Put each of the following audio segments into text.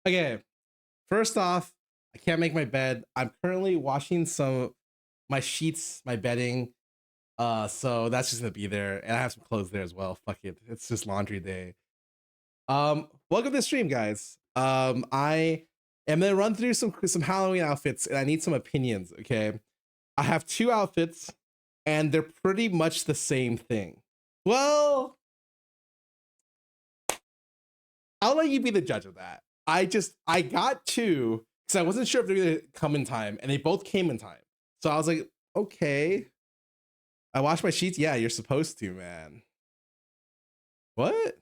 Okay, first off, I can't make my bed. I'm currently washing my sheets, my bedding. So that's just gonna be there, and I have some clothes there as well. Fuck it, it's just laundry day. Welcome to the stream, guys. I am gonna run through some Halloween outfits, and I need some opinions. Okay, I have two outfits, and they're pretty much the same thing. Well, I'll let you be the judge of that. I got two because I wasn't sure if they're gonna come in time, and they both came in time. So I was like, okay. I washed my sheets. Yeah, you're supposed to, man. What?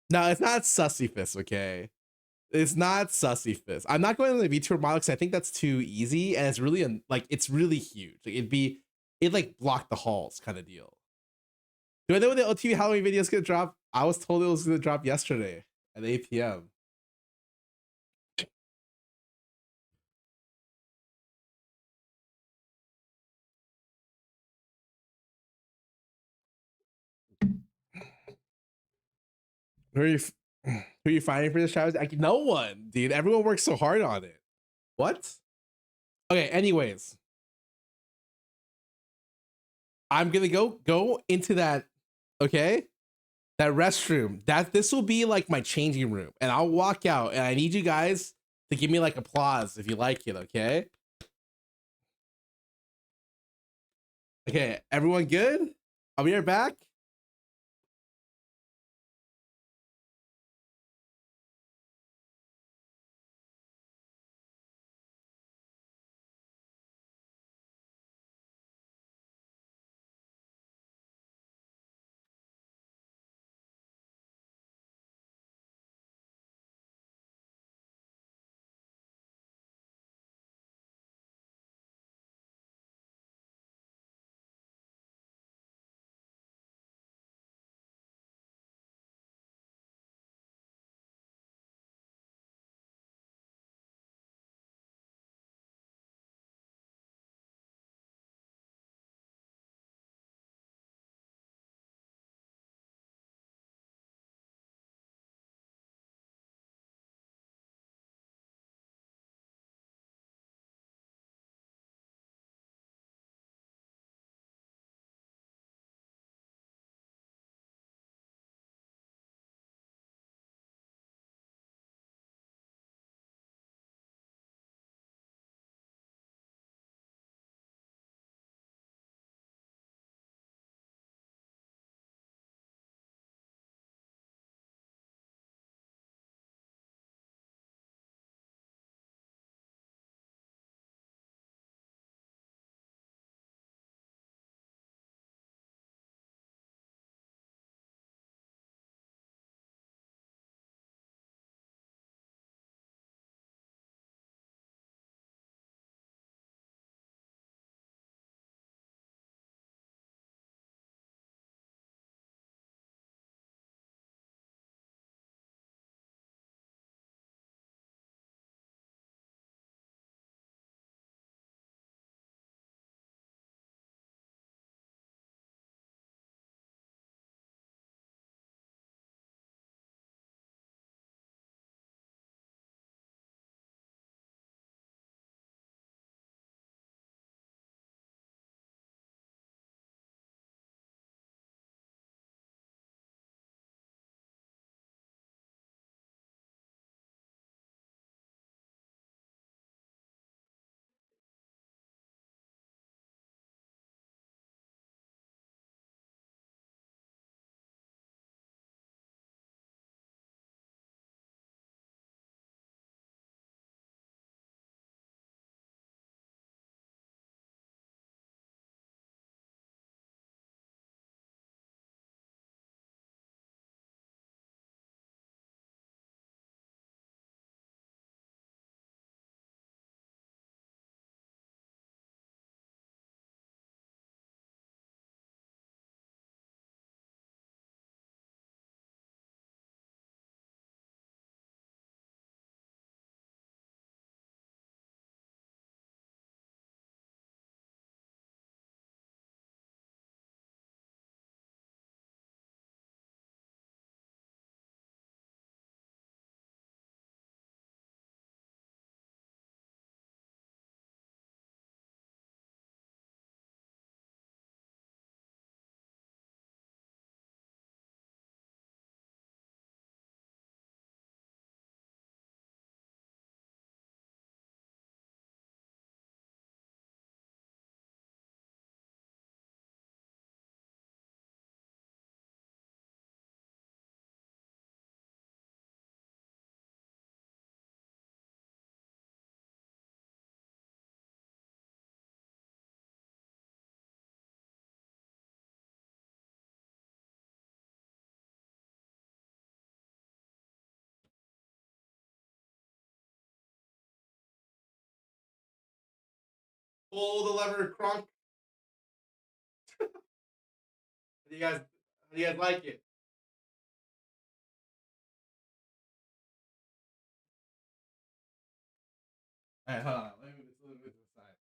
No, it's not sussy fist, okay? It's not sussy fist. I'm not going to the VTuber model because I think that's too easy, and it's really like it's really huge. Like it like blocked the halls kind of deal. Do I know when the OTV Halloween video is gonna drop? I was told it was gonna drop yesterday at 8 p.m. Who are you? Who are you finding for this challenge? Like no one, dude. Everyone works so hard on it. What? Okay. Anyways, I'm gonna go into that. Okay, that restroom. This will be like my changing room, and I'll walk out, and I need you guys to give me like applause if you like it. Okay. Okay. Everyone good? I'll be right back. Pull the lever, Kronk. How do you guys like it? All right, hold on. Let me move this aside.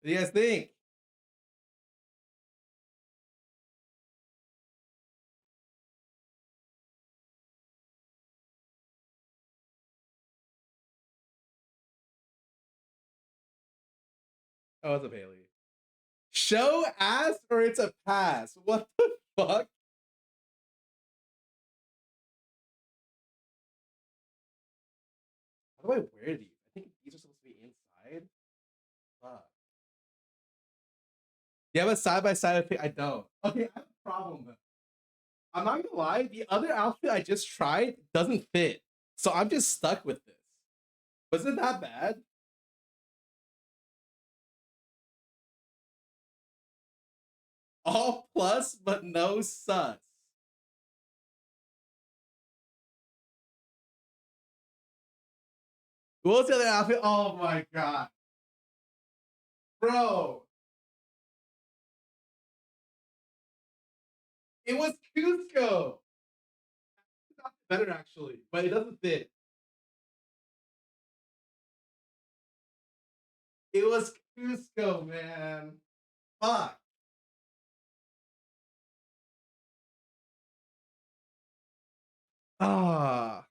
What do you guys think? Oh, it's a Bailey. Show ass or it's a pass. What the fuck? How do I wear these? I think these are supposed to be inside. Fuck. You have a side by side pic? I don't. Okay, I have a problem though. I'm not gonna lie, the other outfit I just tried doesn't fit. So I'm just stuck with this. Was it that bad? All plus, but no sus. What was the other outfit? Oh my god. Bro. It was Cusco. It's not better actually, but it doesn't fit. It was Cusco, man. Fuck. Ah.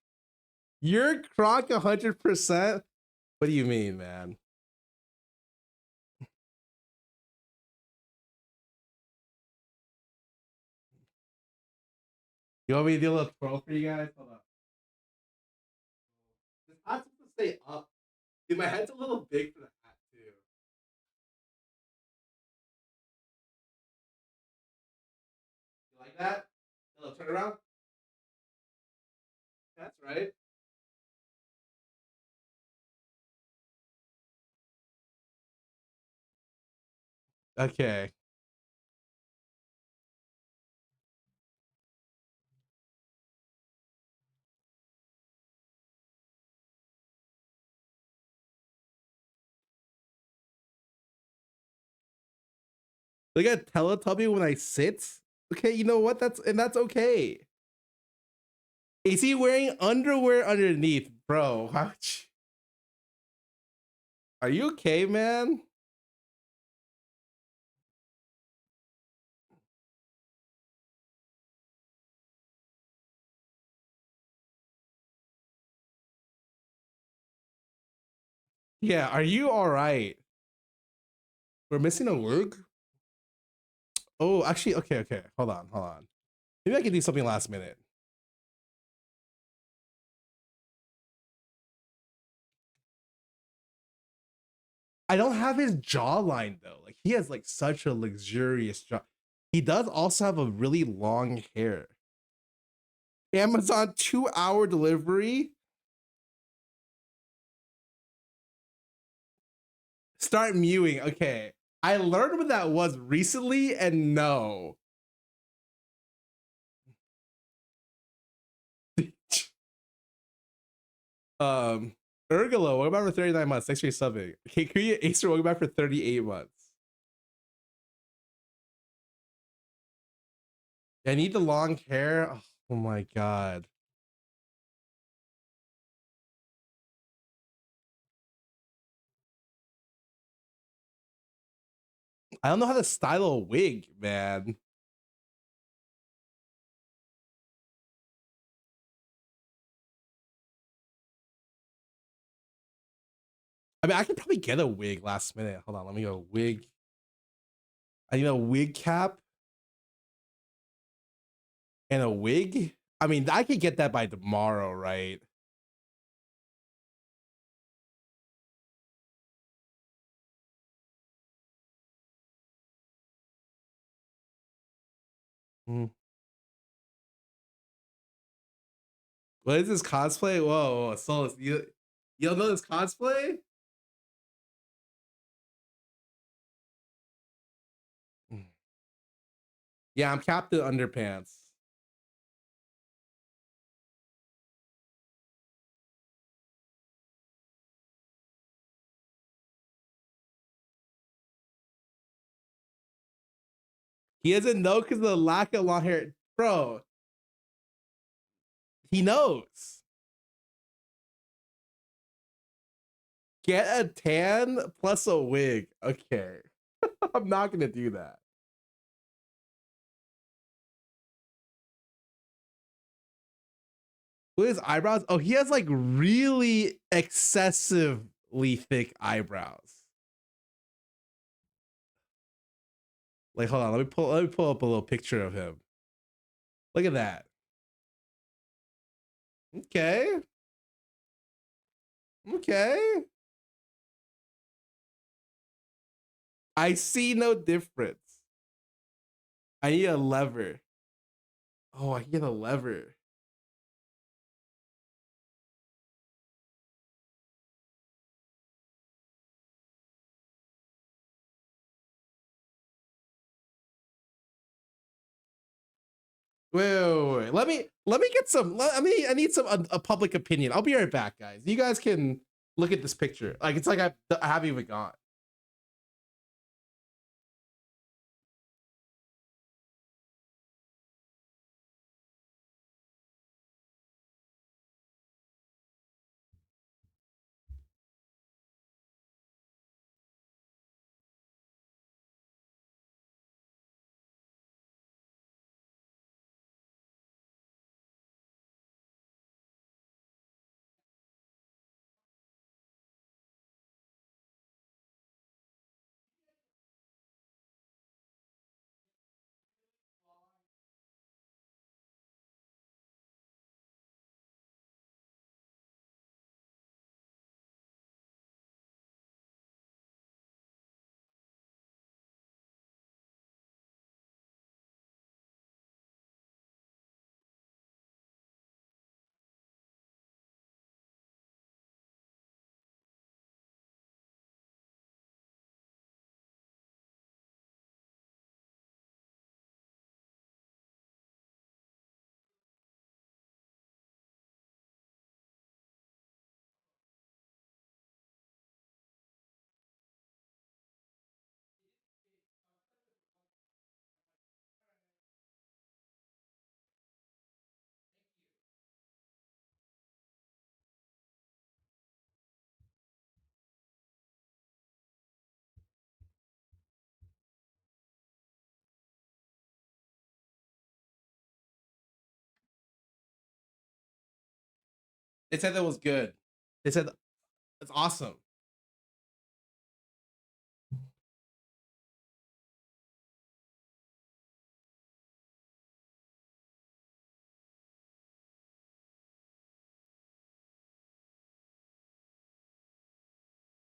You're Croc 100%? What do you mean, man? You want me to do a little twirl for you guys? Hold on. This hat's supposed to stay up. Dude, my head's a little big for the hat, too. You like that? A little turn around? That's right. Okay. Look at Teletubby when I sit. Okay, you know what? That's okay. Is he wearing underwear underneath, bro? Are you okay, man? Yeah, are you all right? We're missing a wig. Oh, actually, okay. Hold on. Maybe I can do something last minute. I don't have his jawline though. Like he has like such a luxurious jaw. He does also have a really long hair. Amazon 2-hour delivery. Start mewing. Okay. I learned what that was recently and no. Ergolo, welcome back for 39 months. Thanks for your subbing. Okay, Korea Acer, welcome back for 38 months. I need the long hair. Oh my god. I don't know how to style a wig, man. I mean, I could probably get a wig last minute. Hold on, let me go wig. I need a wig cap and a wig. I mean, I could get that by tomorrow, right? Mm. What is this cosplay? Whoa, so you don't know this cosplay? Yeah, I'm Captain Underpants. He doesn't know because of the lack of long hair. Bro, he knows. Get a tan plus a wig. Okay. I'm not going to do that. Look at his eyebrows. Oh, he has like really excessively thick eyebrows. Like, hold on, let me pull up a little picture of him. Look at that. Okay. Okay. I see no difference. I need a lever. Oh, I get a lever. Wait. Let me get some. I need some a public opinion. I'll be right back, guys. You guys can look at this picture. Like it's like I haven't even gone. They said that was good. They said it's awesome.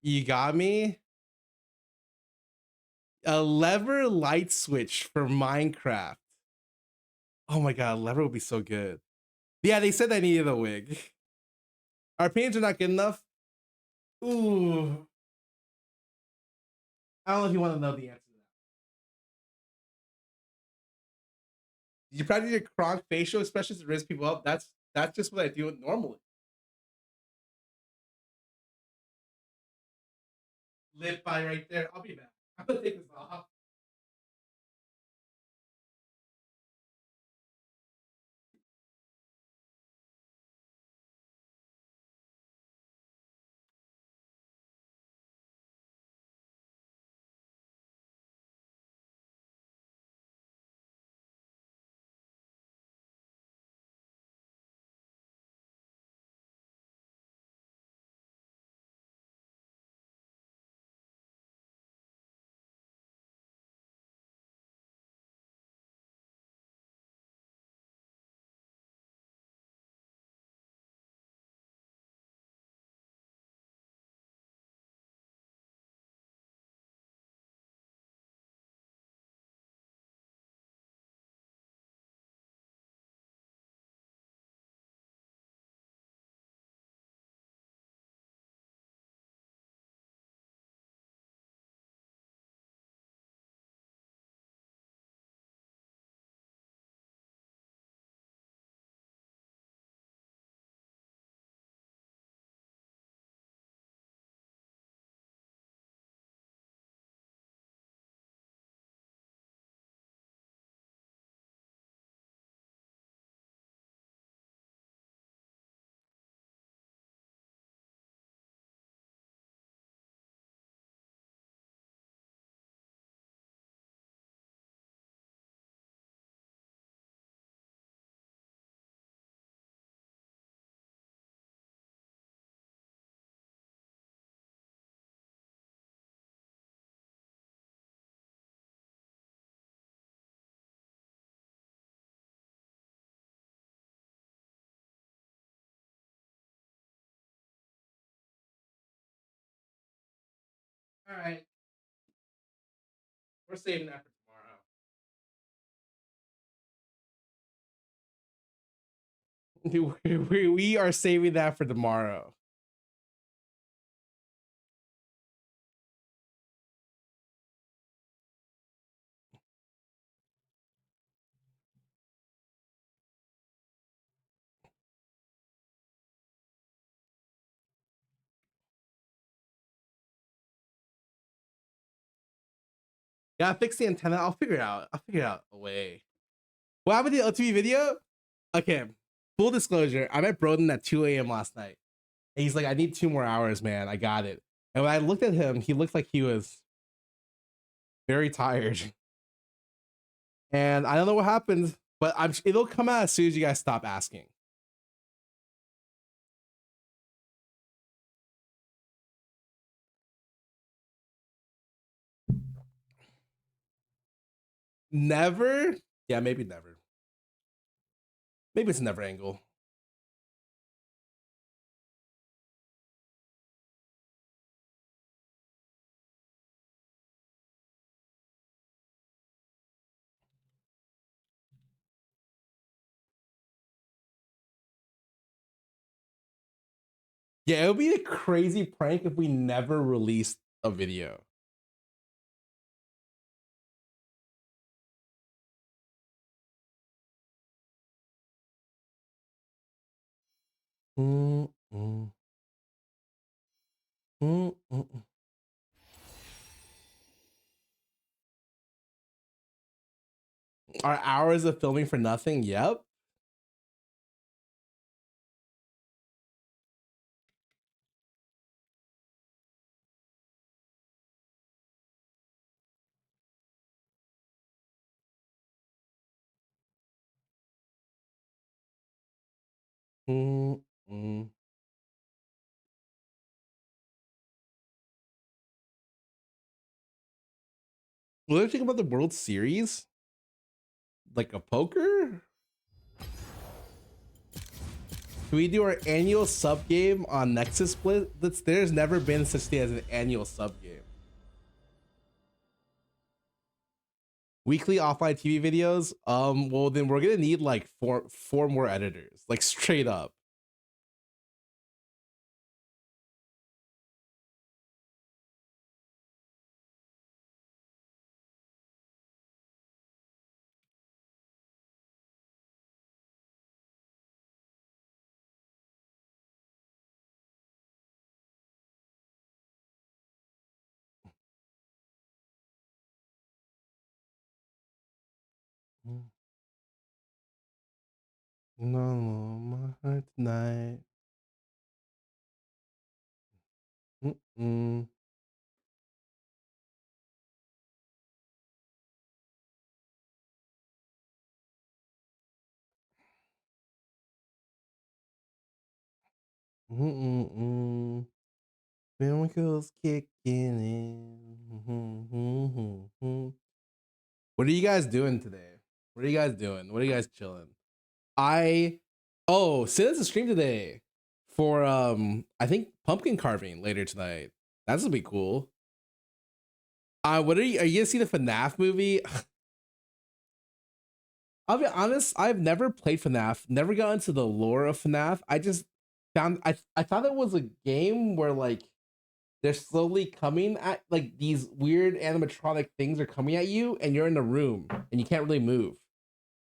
You got me. A lever light switch for Minecraft. Oh my god, a lever would be so good. Yeah, they said I needed a wig. Our opinions are not good enough. Ooh. I don't know if you want to know the answer to that. Did you practice your Kronk facial expressions to raise people up? That's just what I do normally. Lip by right there. I'll be back. I'm gonna take this off. All right. We're saving that for tomorrow. We are saving that for tomorrow. Yeah, fix the antenna. I'll figure it out. I'll figure out a way. What happened to the OTV video? Okay, full disclosure. I met Broden at 2 a.m. last night. And he's like, I need 2 more hours, man. I got it. And when I looked at him, he looked like he was very tired. And I don't know what happened, but it'll come out as soon as you guys stop asking. Never? Yeah, maybe never. Maybe it's never angle. Yeah, it would be a crazy prank if we never released a video. Our hours of filming for nothing? Yep. What do you think about the World Series? Like a poker? Can we do our annual sub game on Nexus Split? There's never been such thing as an annual sub game. Weekly offline TV videos? Well then we're gonna need like four more editors, like straight up. No, my heart tonight. Chemicals kicking in. What are you guys doing today? What are you guys doing? What are you guys chilling? Since a stream today for I think pumpkin carving later tonight. That's gonna be cool. What are you gonna see the FNAF movie? I'll be honest, I've never played FNAF, never got into the lore of FNAF. I just found I thought it was a game where like they're slowly coming at like these weird animatronic things are coming at you and you're in a room and you can't really move.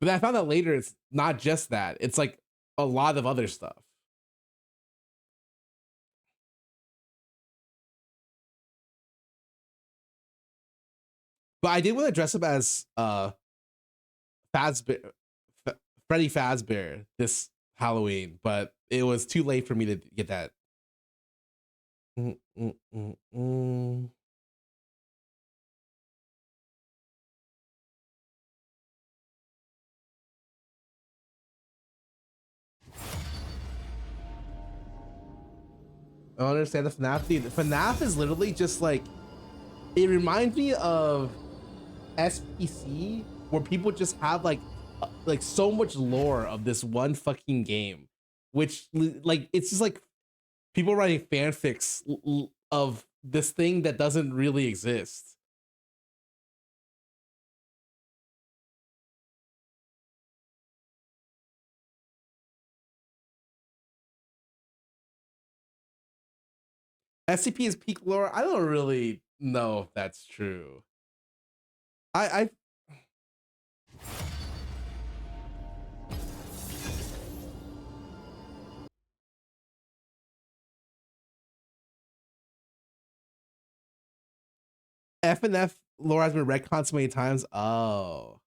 But I found out later it's not just that. It's like a lot of other stuff. But I did want to dress up as Fazbear, Freddy Fazbear this Halloween, but it was too late for me to get that. I don't understand the FNAF thing. FNAF is literally just like, it reminds me of SPC, where people just have like so much lore of this one fucking game, which like it's just like people writing fanfics of this thing that doesn't really exist. SCP is peak lore. I don't really know if that's true. I F and F lore has been retconned so many times. Oh.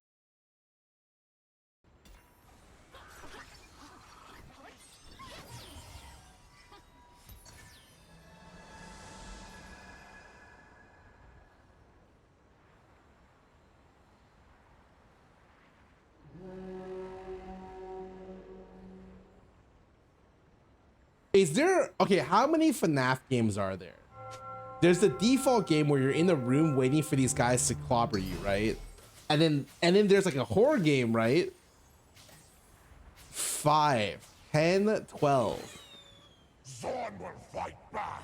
Is there, okay, how many FNAF games are there? There's the default game where you're in the room waiting for these guys to clobber you, right? And then there's like a horror game, right? 5, 10, 12. Zorn will fight back.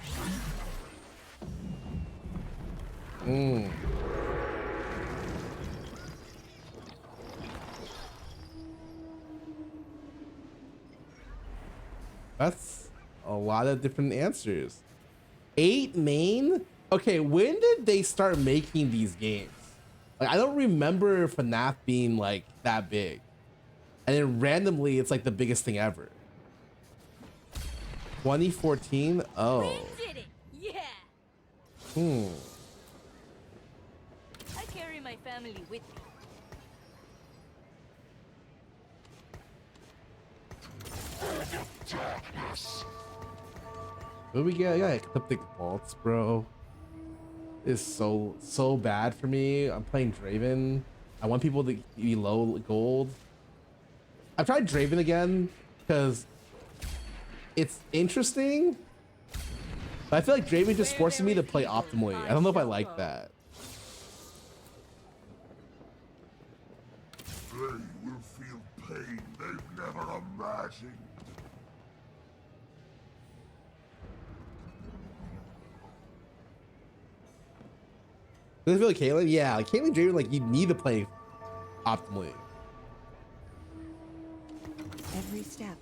That's a lot of different answers. 8 main? Okay, when did they start making these games? Like, I don't remember FNAF being like that big. And then randomly, it's like the biggest thing ever. 2014? Oh. We did it! Yeah! I carry my family with me. Darkness. What do we get? I got ecliptic bolts, bro. It's so bad for me. I'm playing Draven. I want people to be low gold. I've tried Draven again because it's interesting, but I feel like Draven just forces me to play optimally. I don't know if I like that. They will feel pain they've never imagined. Does it feel like Caitlyn? Yeah, like Caitlyn Draven, like you need to play optimally. Every step,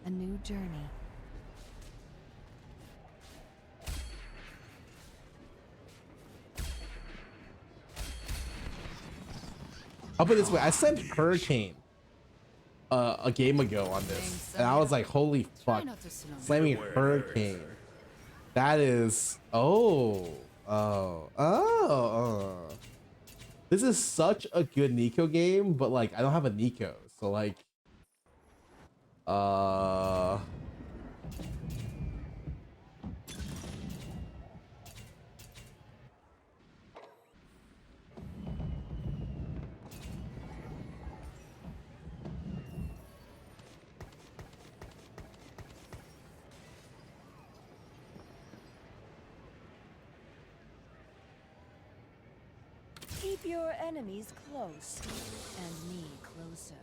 a new journey. I'll put it this way: I sent Hurricane a game ago on this, and I was like, "Holy fuck!" Slamming Hurricane. That is This is such a good Nico game, but like I don't have a Nico, so like Keep your enemies close, and me closer.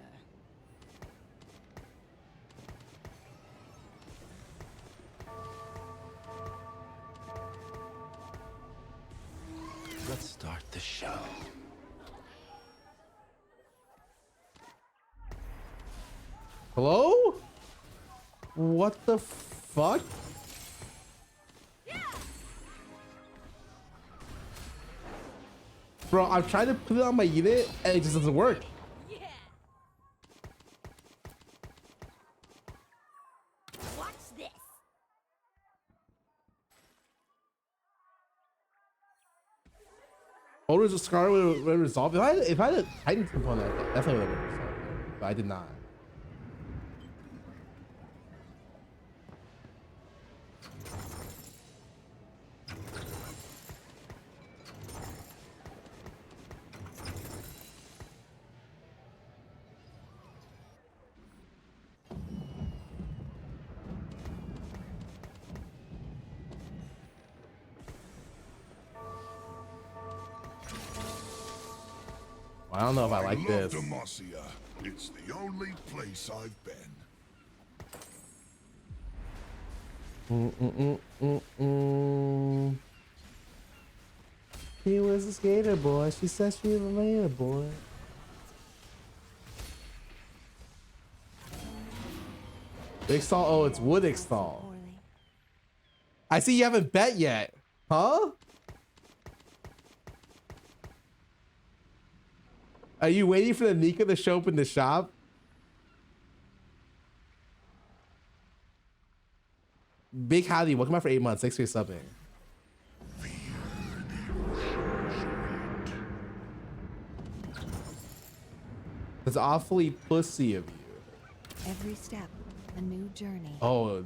Let's start the show. hello? What the fuck? Bro, I'm trying to put it on my unit and it just doesn't work. Yeah! Watch this! Orders of Scarra would resolve. If I had a Titan component, I definitely would have resolved it, but I did not. I don't know if I like this. Demacia. It's the only place I've been. She was a skater boy. She said she was a later boy. Big stall. Oh, it's wood stall. Poorly. I see you haven't bet yet, huh? Are you waiting for the Nico to show up in the shop? Big howdy, welcome back for 8 months. Thanks for your subbing. It's awfully pussy of you. Every step, a new journey. Oh,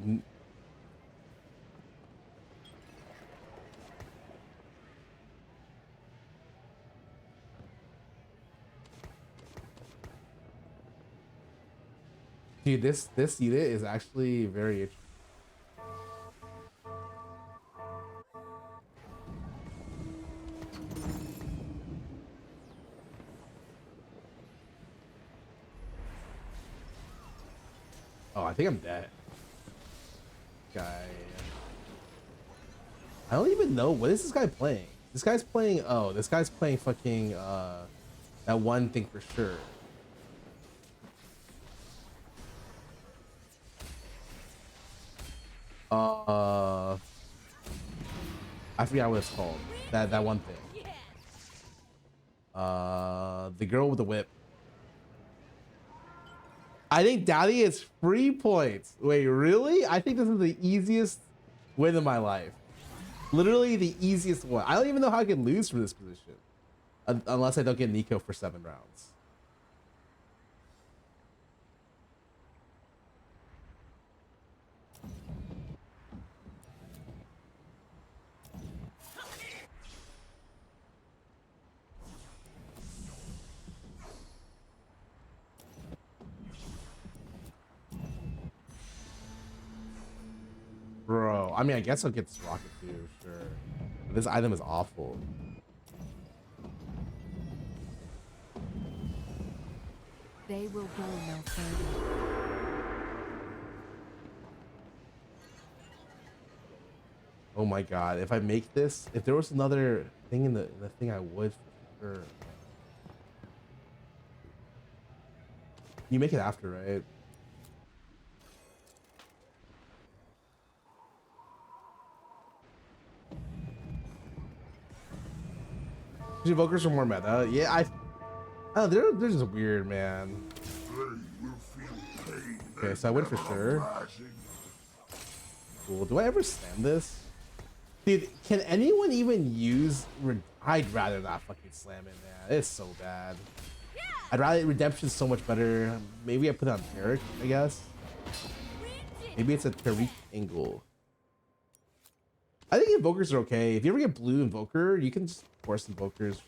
dude, this unit is actually very interesting. Oh, I think I'm dead. Guy. I don't even know. What is this guy playing? This guy's playing. Oh, this guy's playing fucking that one thing for sure. I forgot what it's called. That one thing. The girl with the whip. I think Daddy is free points. Wait, really? I think this is the easiest win of my life. Literally the easiest one. I don't even know how I can lose from this position. Unless I don't get Nico for 7 rounds. Bro, I mean, I guess I'll get this rocket too, sure. But this item is awful. They will go no further. Oh my god, if I make this, if there was another thing in the thing, I would for sure. You make it after, right? Evokers are more meta. Yeah, oh, they're just weird, man. Okay, so I win for sure. Cool. Do I ever slam this? Dude, can anyone even use... I'd rather not fucking slam it, man. It's so bad. I'd rather... Redemption's so much better. Maybe I put it on Tariq, I guess. Maybe it's a Tariq angle. I think Invokers are okay. If you ever get blue Invoker, you can just force Invokers.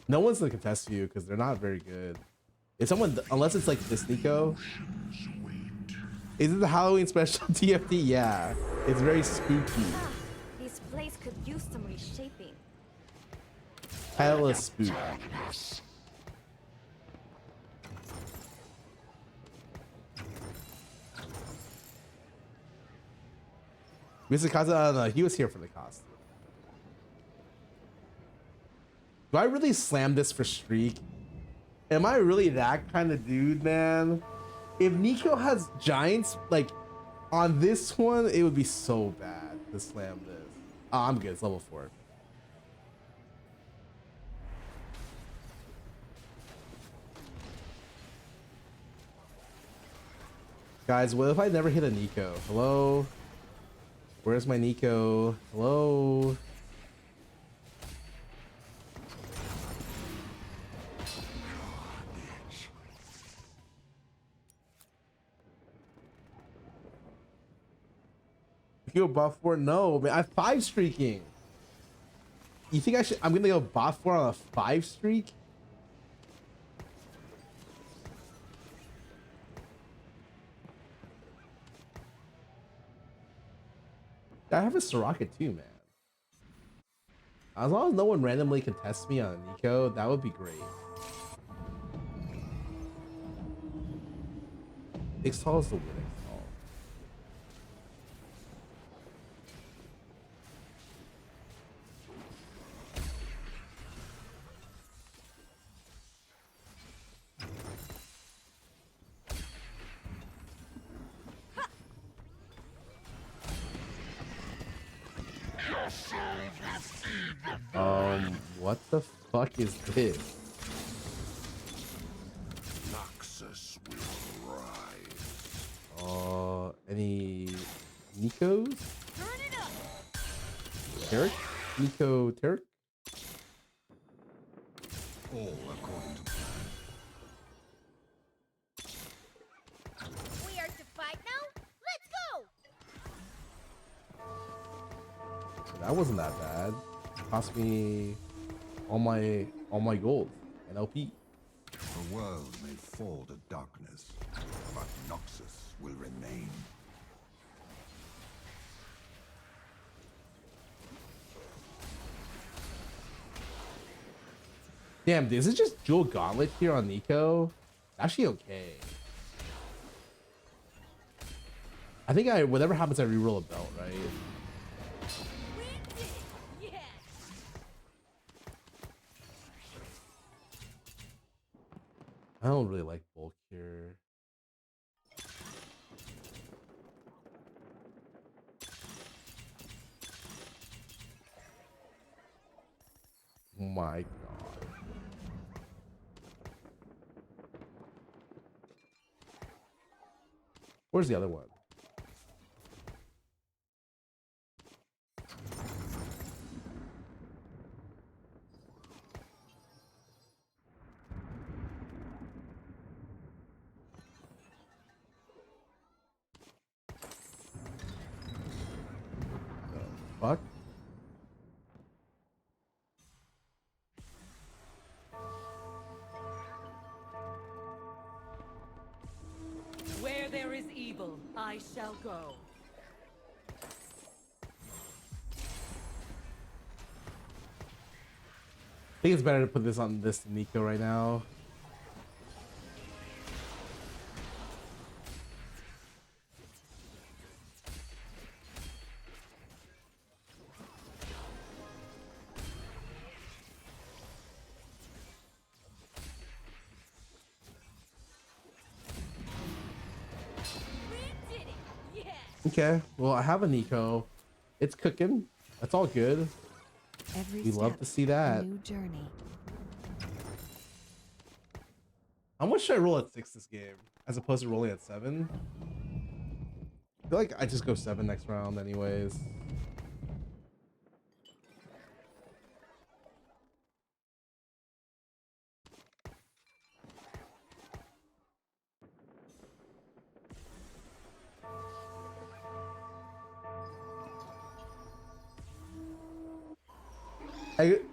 No one's gonna contest you because they're not very good. If someone... Unless it's like this Nico... Is it the Halloween special TFT? Yeah. It's very spooky. This place could use some reshaping. Hella spooky. Mr. Kaza, I don't know. He was here for the costume. Do I really slam this for streak? Am I really that kind of dude, man? If Nico has giants, like, on this one, it would be so bad to slam this. Oh, I'm good. It's level 4. Guys, what if I never hit a Nico? Hello? Where's my Nico? Hello? You go buff 4? No, man. I'm 5 streaking. You think I should? I'm gonna go buff 4 on a 5 streak? I have a Soraka too, man. As long as no one randomly contests me on Nico, that would be great. Ixtal is the win. Ixtal. What the fuck is this? Noxus will rise. Any Nikos? Turn it up. Tarek? Nico Tarek? All according to plan. We are to fight now. Let's go. That wasn't that bad. Cost me all my gold and LP. The world may fall to darkness, but Noxus will remain. Damn, is it just dual gauntlet here on Nico? Actually okay. I think whatever happens, I reroll a belt, right? We did it. Yes. I don't really like bulk here. Oh my god. Where's the other one? Fuck. Where there is evil, I shall go. I think it's better to put this on this Nico right now. We did it. Yes. Okay, well I have a Nico. It's cooking. That's all good. Every We love step, to see a that. new journey. How much should I roll at 6 this game as opposed to rolling at 7? I feel like I just go 7 next round anyways.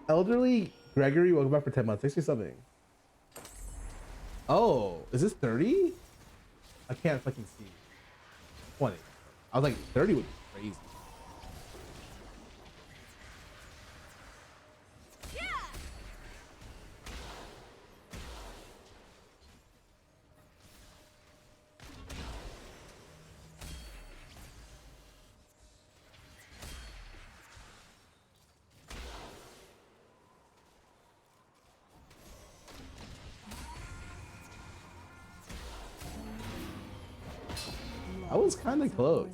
Elderly Gregory, welcome back for 10 months. 60 something. Oh, is this 30? I can't fucking see. 20. I was like, 30 would be crazy. Yeah. That was kind of close.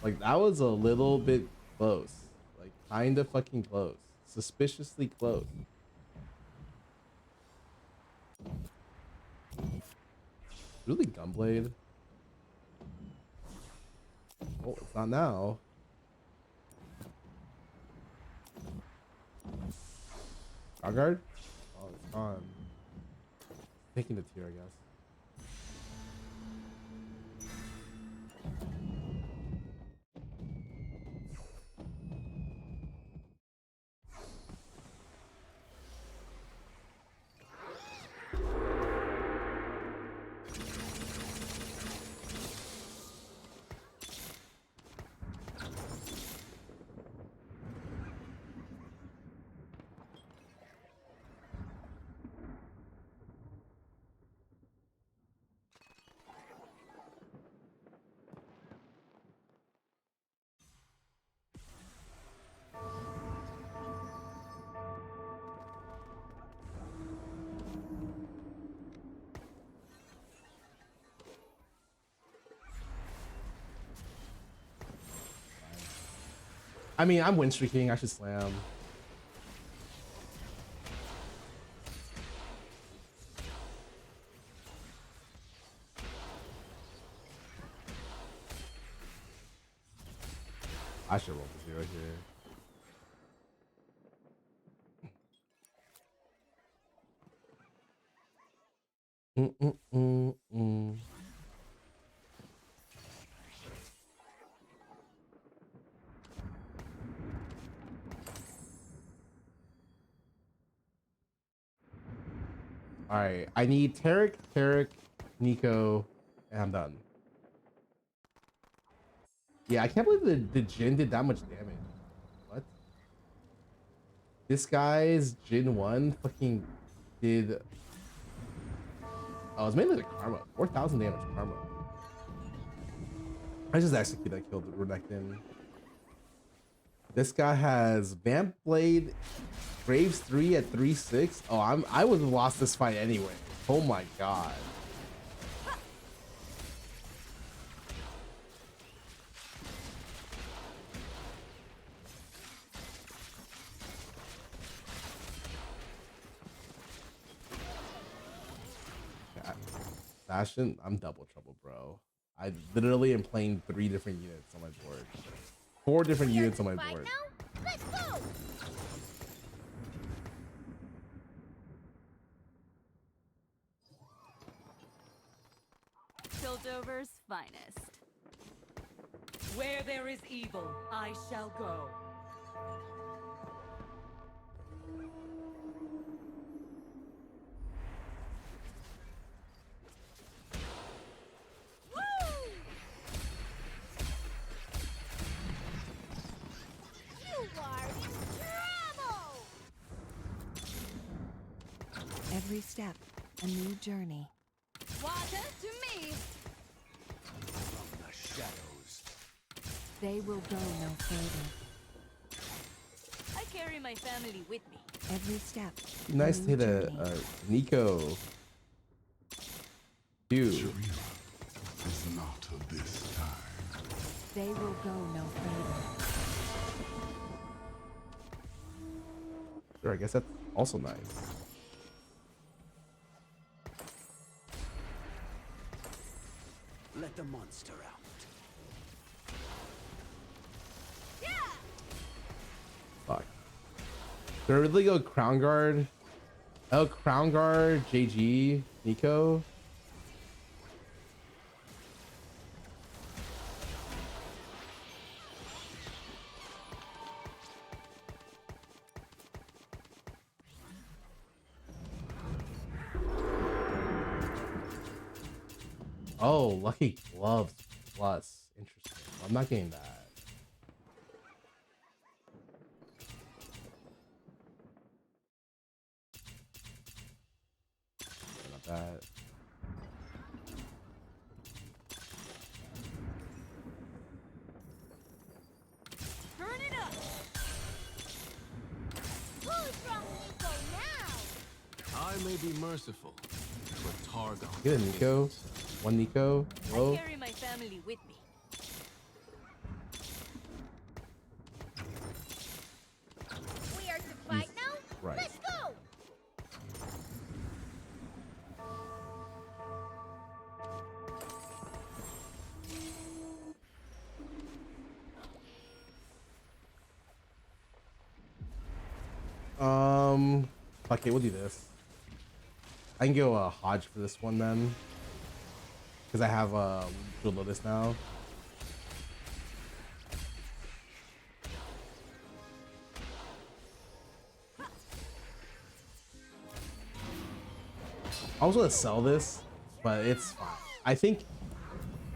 Like, that was a little bit close. Like, kind of fucking close. Suspiciously close. Really, Gunblade? Oh, it's not now. Guard? Oh, it's gone. Taking the tier, I guess. I mean, I'm win streaking. I should slam. I should roll the 0 here. All right, I need Tarek, Nico, and I'm done. Yeah, I can't believe the Jin did that much damage. What? This guy's Jin 1 fucking did. Oh, it's mainly the karma. 4,000 damage karma. I just executed that killed Renekton. This guy has Vamp Blade, Graves 3 at 3-6. Oh, I would have lost this fight anyway. Oh my god. Bastion, I'm double trouble, bro. I literally am playing 3 different units on my board. 4 different units on my board. Now? Let's go! Piltover's finest. Where there is evil, I shall go. Every step, a new journey. Water to me! From the shadows. They will go no further. I carry my family with me. Every step. Nice to hit a Nico. Dude. Is not of this time. They will go no further. Sure, I guess that's also nice. Let the monster out. Yeah! Fuck. Should I really go Crown Guard? Oh, Crown Guard, JG, Nico. Oh, lucky gloves plus. Interesting. I'm not getting that. Not that. Turn it up! Who's from Nico now? I may be merciful, but Targon. Get a Nico. One Nico. I Whoa. carry my family with me. We are to fight now? Right. Let's go! Okay, we'll do this. I can go Hodge for this one then, because I have Blue Lotus now. I was gonna sell this, but it's fine. I think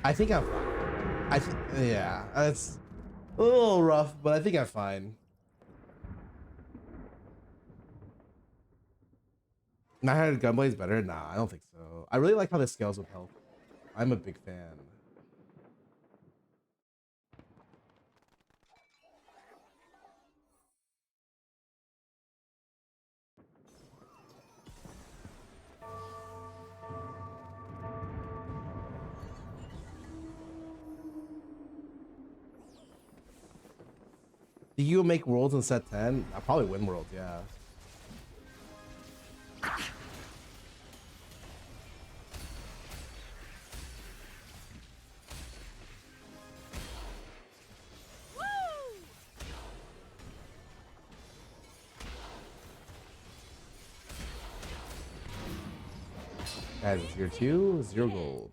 I'm fine. Yeah, it's a little rough, but I think I'm fine. Nine-Headed Gunblade's better? Nah, I don't think so. I really like how this scales with health. I'm a big fan. Do you make worlds in set 10? I'll probably win worlds, yeah. Guys, it's year 2, 0 gold.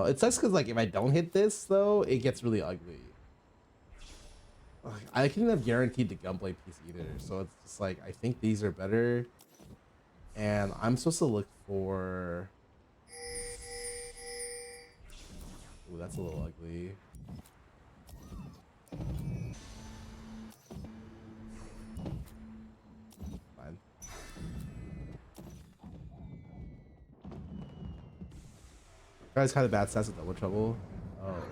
It sucks because like if I don't hit this though, it gets really ugly. Ugh, I couldn't have guaranteed the gunplay piece either, so it's just like I think these are better, and I'm supposed to look for. Ooh, that's a little ugly. Fine. Guys, kind of bad stats with double trouble. Oh,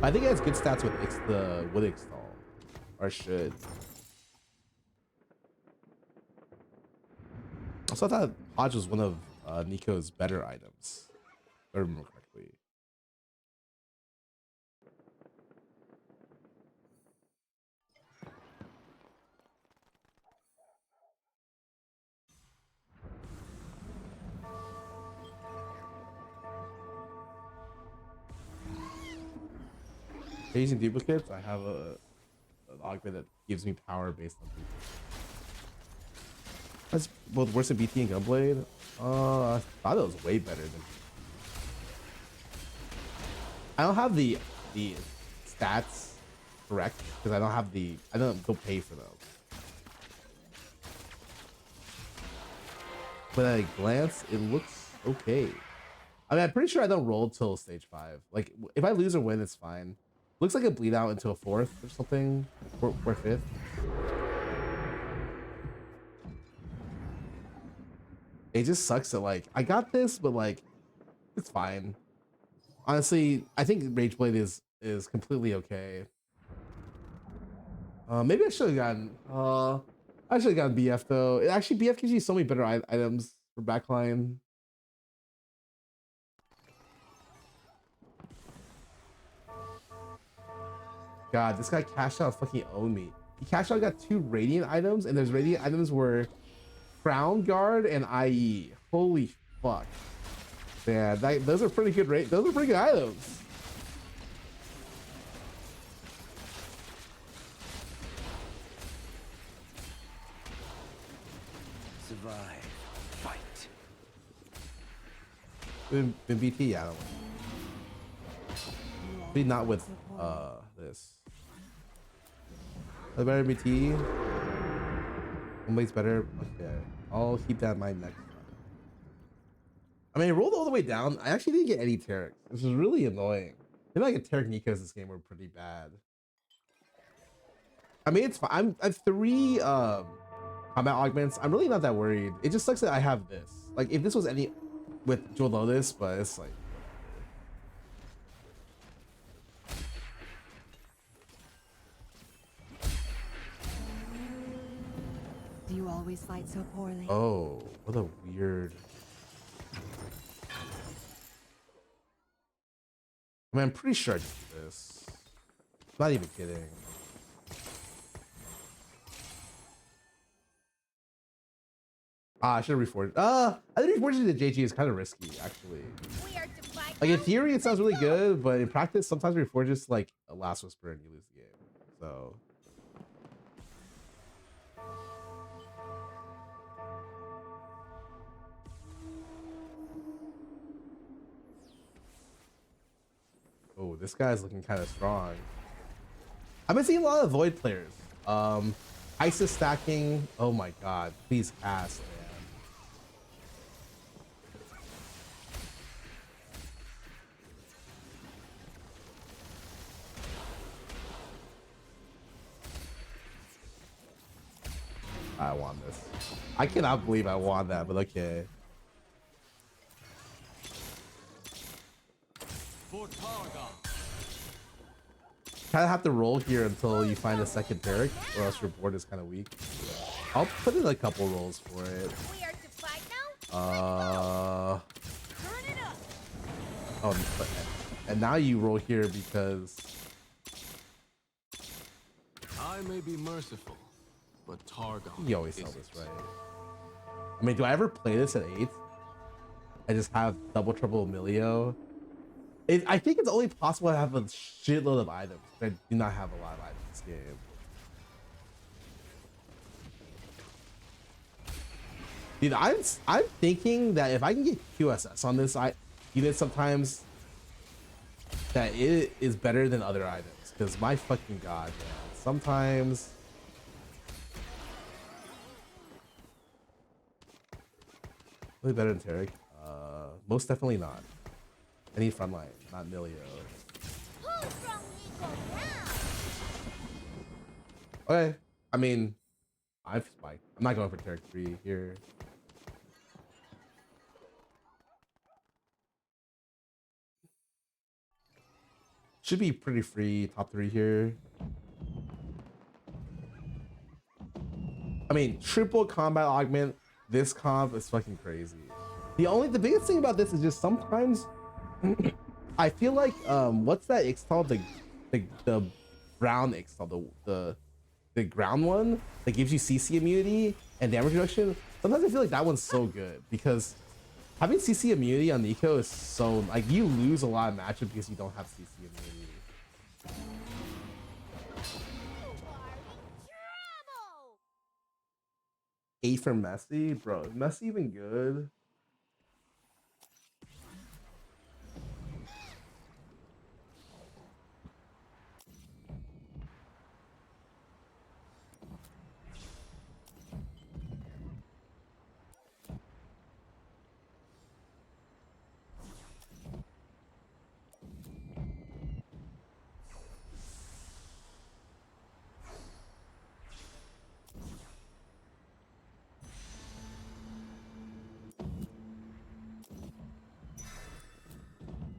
I think it has good stats with the wood install, or should. Also, I thought Hodge was one of Nico's better items, if I remember correctly. Using duplicates, I have an augment that gives me power based on duplicates. That's both worse than BT and Gunblade. I thought it was way better than. I don't have the stats correct because I don't go pay for them. But at a glance, it looks okay. I mean, I'm pretty sure I don't roll till stage 5. Like, if I lose or win, it's fine. Looks like a bleed out into a 4th or something, or 5th. It just sucks that like I got this, but like it's fine. Honestly, I think Rageblade is completely okay. Maybe I should have gotten. I should have gotten BF though. Actually, BF gives you so many better items for backline. God, this guy cashed out fucking owned me. He cashed out, got 2 radiant items, and those radiant items were Crown Guard and IE. Holy fuck. Man, those are pretty good those are pretty good items. Survive. Fight. In BT, yeah, I don't know. Maybe not with this. The better BT. One makes better. Okay, I'll keep that in mind next time. I mean, it rolled all the way down. I actually didn't get any Tarics, which is really annoying. I feel like a Taric Nikos this game were pretty bad. I mean, it's fine. I have 3 combat augments. I'm really not that worried. It just sucks that I have this. Like, if this was any with Jewel Lotus, but it's like. Do you always fight so poorly? Oh, what a weird. I mean, I'm pretty sure I did this. Not even kidding. I should have reforged. I think reforging the JG is kind of risky, actually. We are to fight Like in now. theory, it sounds really good, but in practice, sometimes reforge is like a last whisper and you lose the game. So. Oh, this guy's looking kind of strong. I've been seeing a lot of Void players. Isis stacking. Oh my god, please cast, man. I won this. I cannot believe I won that, but okay. Kind of have to roll here until you find a second Taric, or else your board is kind of weak. I'll put in a couple rolls for it. We are to fight now. Turn it up. And now you roll here because I may be merciful, but Targon. you always tell isn't. this, right? I mean, do I ever play this at 8th? I just have double trouble Emilio. I think it's only possible to have a shitload of items. I do not have a lot of items in this game. Dude, I'm thinking that if I can get QSS on this unit sometimes, that it is better than other items. Because my fucking god, man. Sometimes really better than Tarek? Most definitely not. I need frontline, not Milio. Who's from Nico now? Okay, I mean, I've spiked. I'm not going for Tarek 3 here. Should be pretty free, top 3 here. I mean, triple combat augment, this comp is fucking crazy. The biggest thing about this is just sometimes I feel like what's that X called, the brown X called, the ground one that gives you CC immunity and damage reduction. Sometimes I feel like that one's so good because having CC immunity on Nico is so, like, you lose a lot of matchups because you don't have CC immunity. Trouble! 8 for Messi, bro. Is Messi even good?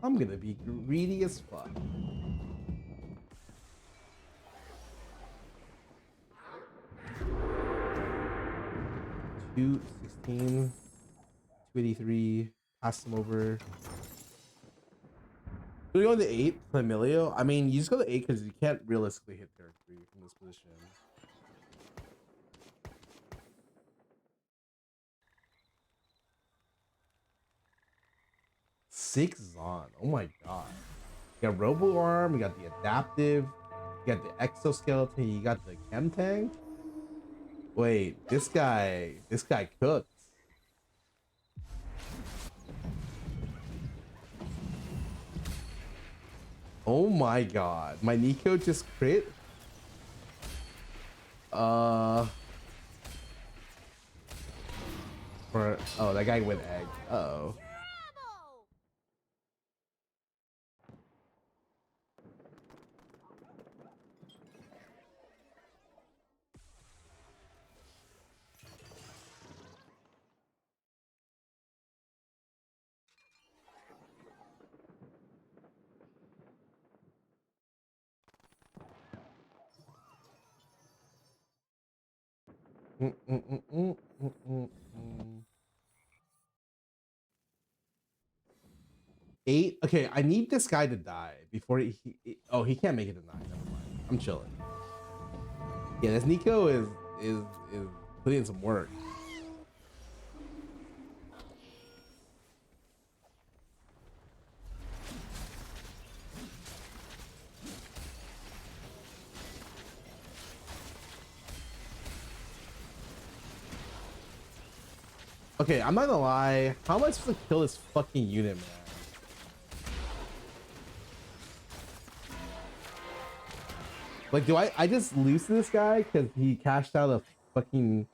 I'm gonna be greedy as fuck. Two 16, 283, pass them over. Do we go to 8 for Emilio? I mean, you just go to 8 because you can't realistically hit Derek 3 from this position. Six Zon. Oh my god. You got Robo Arm, you got the adaptive, you got the exoskeleton, you got the chem tank. Wait, this guy cooks. Oh my god. My Nico just crit. Oh, that guy went egg. Uh-oh. Eight. Okay, I need this guy to die before he can't make it to 9. Never mind. I'm chilling. Yeah, this Nico is putting in some work. Okay, I'm not gonna lie. How am I supposed to kill this fucking unit, man? Like, do I just lose to this guy because he cashed out a fucking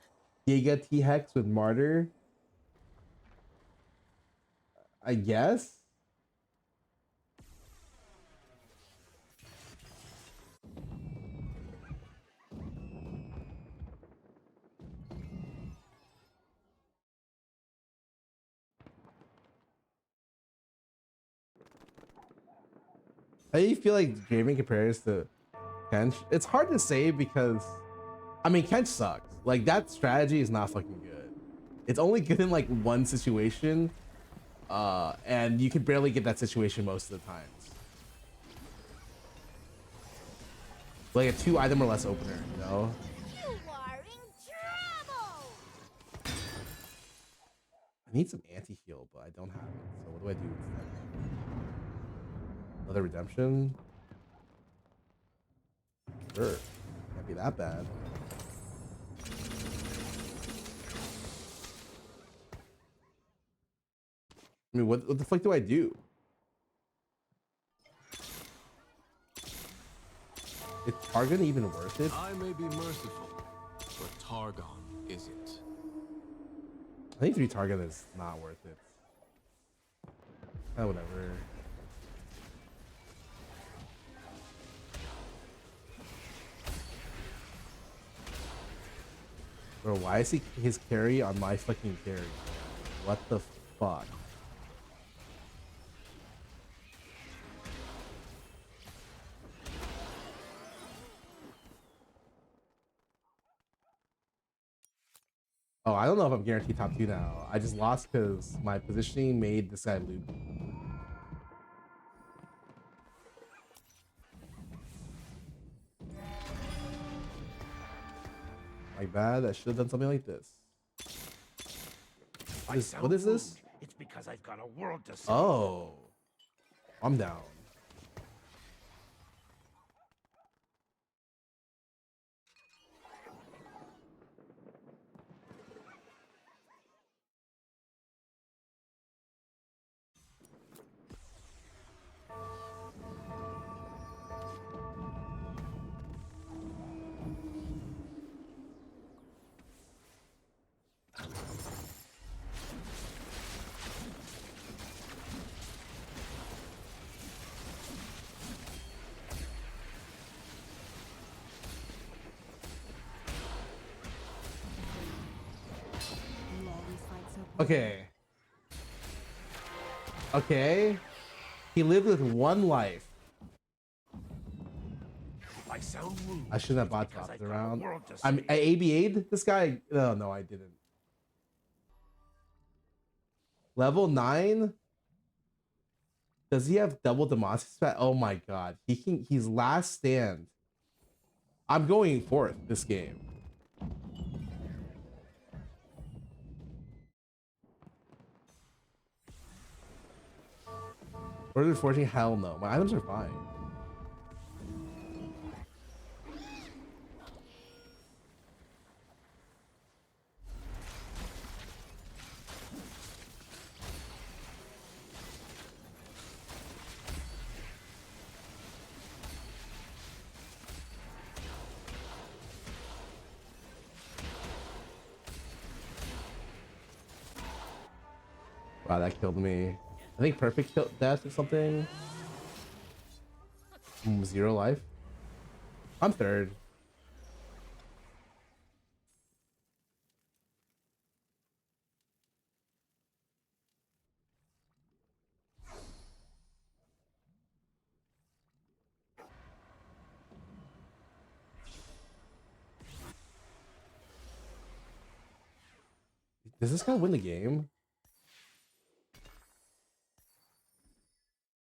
Giga T-Hex with Martyr? I guess? How do you feel like Draven compares to Kench? It's hard to say because, I mean, Kench sucks. Like, that strategy is not fucking good. It's only good in like one situation. And you can barely get that situation most of the times. Like a 2 item or less opener, you know? You are in trouble! I need some anti-heal, but I don't have it. So what do I do instead? Another redemption? Sure. Can't be that bad. I mean, what the fuck do I do? Is Targon even worth it? I may be merciful, but Targon isn't. I think 3 Targon is not worth it. Whatever. Bro, why is he his carry on my fucking carry? What the fuck? Oh, I don't know if I'm guaranteed top 2 now. I just lost because my positioning made this guy loop. Like bad. I should have done something like this. What is this? It's because I've got a world to see. Oh, I'm down. You always fight so poorly. Okay. Okay. He lived with 1 life. If I sound rude, I shouldn't have it's bot because topped I've got a around. world to I see. ABA'd this guy. No, I didn't. Level 9. Does he have double Demacia spat? Oh my god. He's last stand. I'm going 4th this game. Order 14? Hell no. My items are fine. Wow, that killed me. I think perfect kill death or something. 0 life. I'm 3rd. Does this guy win the game?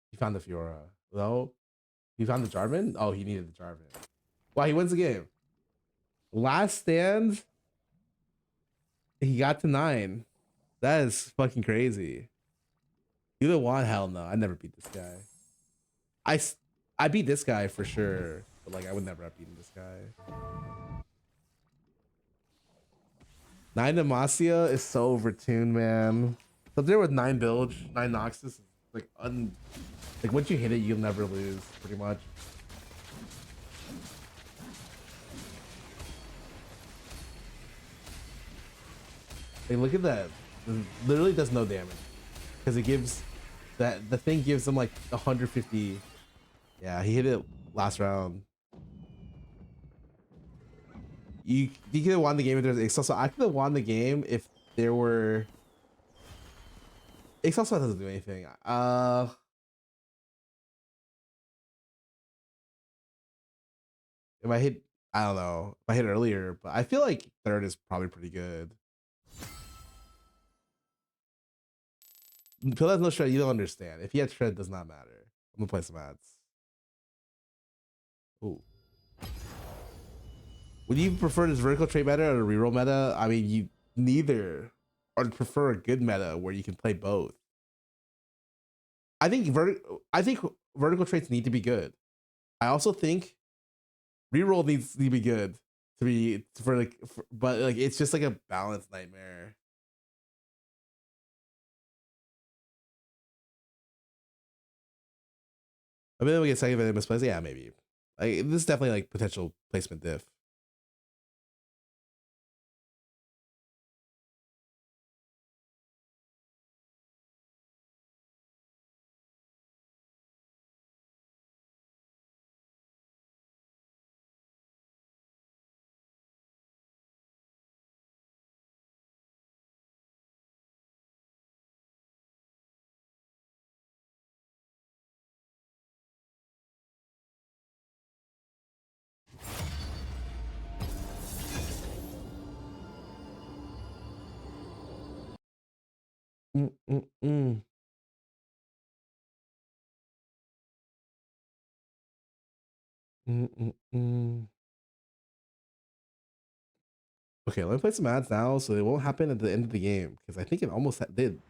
He found the Fiora. No. He found the Jarvan? Oh, he needed the Jarvan. Wow, he wins the game. Last stand. He got to 9. That is fucking crazy. You don't want? Hell no. I never beat this guy. I beat this guy for sure. But like I would never have beaten this guy. 9 Demacia is so overtuned, man. So there with 9 Bilge, 9 Noxus, like like once you hit it, you'll never lose, pretty much. Like look at that. It literally does no damage. Because it gives the thing gives him like 150. Yeah, he hit it last round. You could have won the game if there's Excel. So I could have won the game if there were. Excel doesn't do anything. If I hit, I don't know. If I hit earlier, but I feel like 3rd is probably pretty good. Pill has no shred. You don't understand. If he had shred, it does not matter. I'm gonna play some ads. Ooh. Would you prefer this vertical trait meta or the reroll meta? I mean, you neither. Or prefer a good meta where you can play both. I think vertical traits need to be good. I also think reroll needs to be good but like it's just like a balance nightmare. I mean, we get second if it misplays. Yeah, maybe. Like this is definitely like potential placement diff. Mm-mm-mm. Mm-mm-mm. Okay, let me play some ads now so it won't happen at the end of the game because I think it almost did.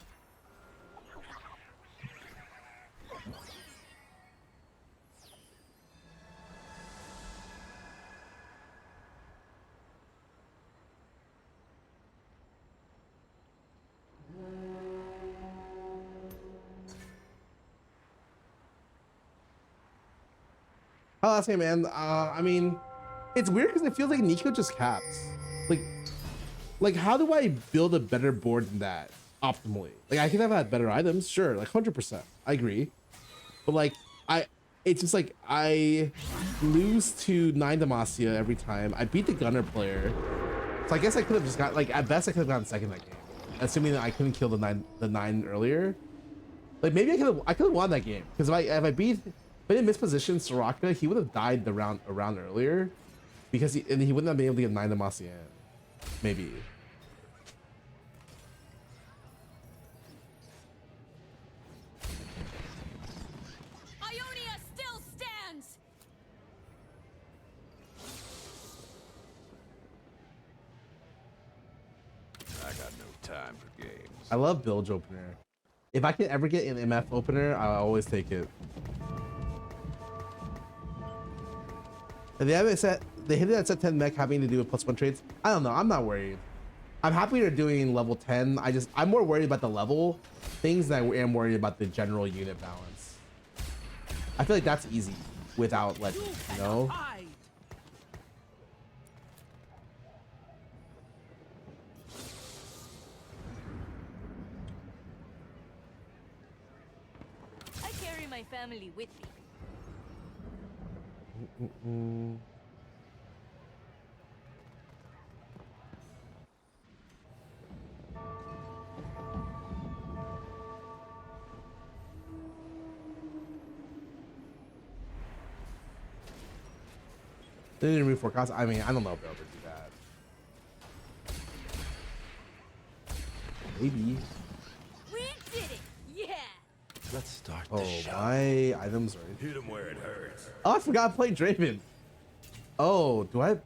I'll ask him, man. I mean, it's weird because it feels like Nico just caps. Like, how do I build a better board than that optimally? Like, I could have had better items, sure, like 100%. I agree, but like, it's just like I lose to 9 Demacia every time. I beat the Gunner player, so I guess I could have just got like at best I could have gotten second that game, assuming that I couldn't kill the nine earlier. Like maybe I could have won that game because if I didn't misposition Soraka, he would have died a round earlier because he wouldn't have been able to get 9 Demacia in. Maybe. Ionia still stands. I got no time for games. I love bilge opener. If I can ever get an MF opener, I always take it. And they haven't set. They hit it at set 10 mech having to do with +1 trades. I don't know. I'm not worried. I'm happy they're doing level 10. I'm more worried about the level things than I am worried about the general unit balance. I feel like that's easy without legend, you know? I carry my family with me. They didn't remove forecast. I mean, I don't know if they'll ever do that. Maybe. We did it! Yeah! Let's start Oh, the show. my items are. Hit him where it hurts. Oh, I forgot I played Draven. Oh, do I?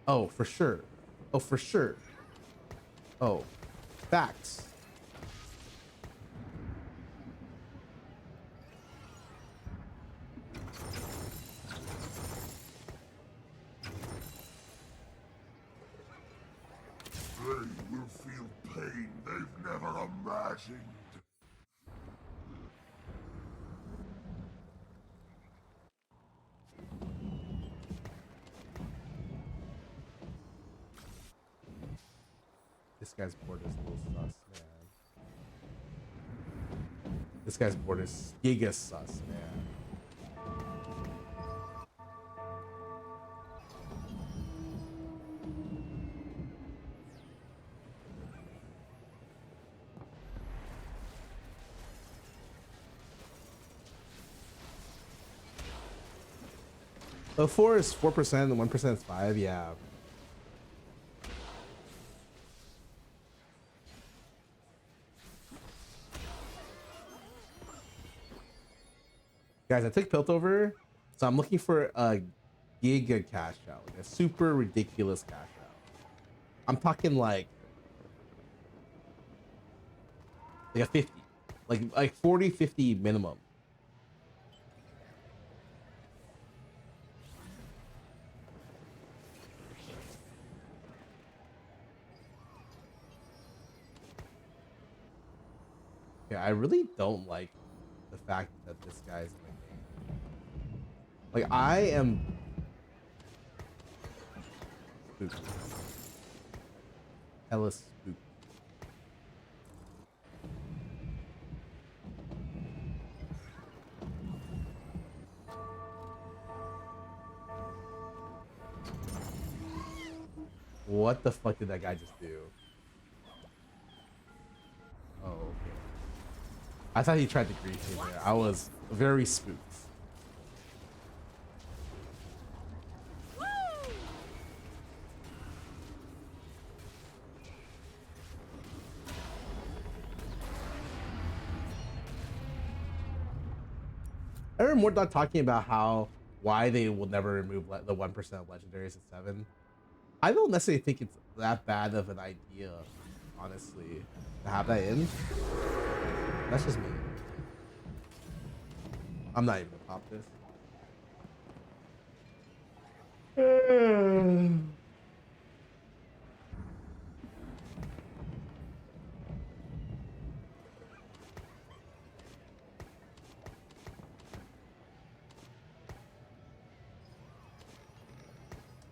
Oh, for sure. Oh, for sure. Oh, facts. They will feel pain they've never imagined. This guy's board is a little sus, man. This guy's board is giga sus, man. Oh, 4 is 4% and 1% is 5, yeah. Guys, I took Piltover, so I'm looking for a giga cash out, like a super ridiculous cash out. I'm talking like a 50, like 40, 50 minimum. Yeah, I really don't like the fact that this guy's in the game. Like, I am spooked. Hella spooked. What the fuck did that guy just do? Oh, okay. I thought he tried to grief me there. I was very spooked. I remember more not talking about why they will never remove the 1% of legendaries at 7. I don't necessarily think it's that bad of an idea, honestly, to have that in. That's just me. I'm not even gonna pop this.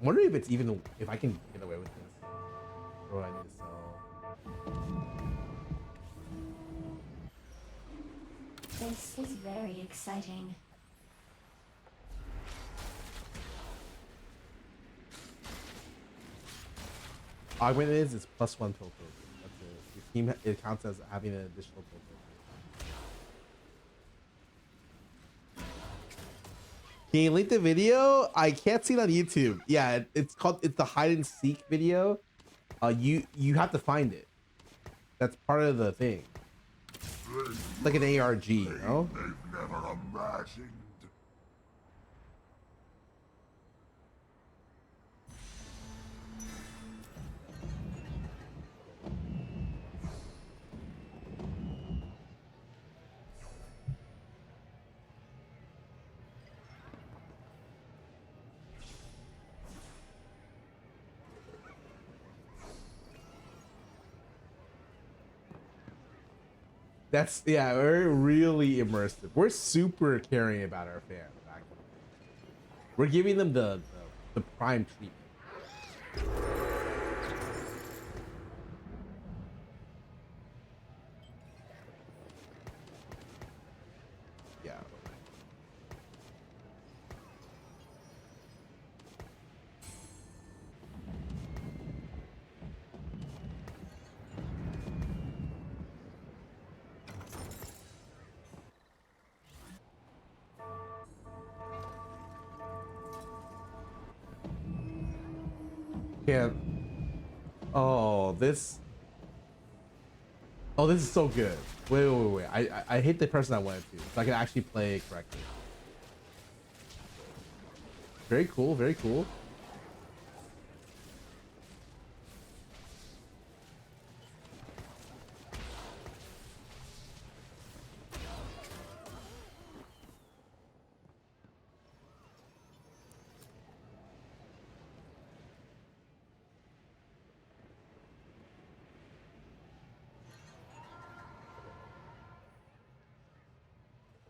I'm wondering if I can get away with this. Or I need to sell. This is very exciting. Augment is +1 pill token. That's it. Your team, it counts as having an additional pill token. Can you link the video? I can't see it on YouTube. Yeah, it's the hide and seek video. You have to find it. That's part of the thing. It's like an ARG, you know? They've never imagined. That's, yeah, we're really immersive. We're super caring about our fans, actually. We're giving them the prime treatment. Yeah. Can't. Oh, this. Oh, this is so good. Wait. I hate the person I wanted to, so I can actually play correctly. Very cool. Very cool.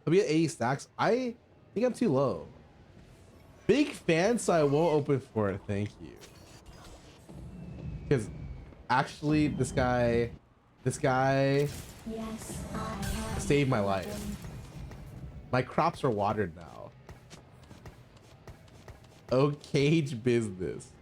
I'll be at 80 stacks. I think I'm too low. Big fan, so I won't open for it. Thank you. Because actually, this guy Yes, I saved my life. My crops are watered now. Oh, cage business.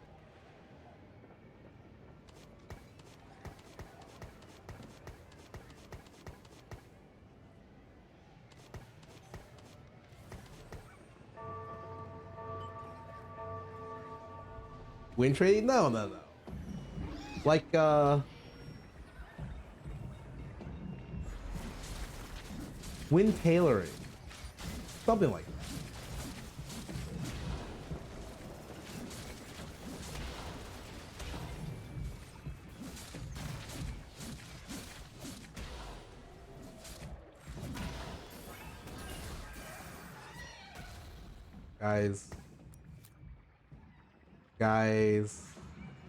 Win trading? No. Like, win tailoring. Something like that.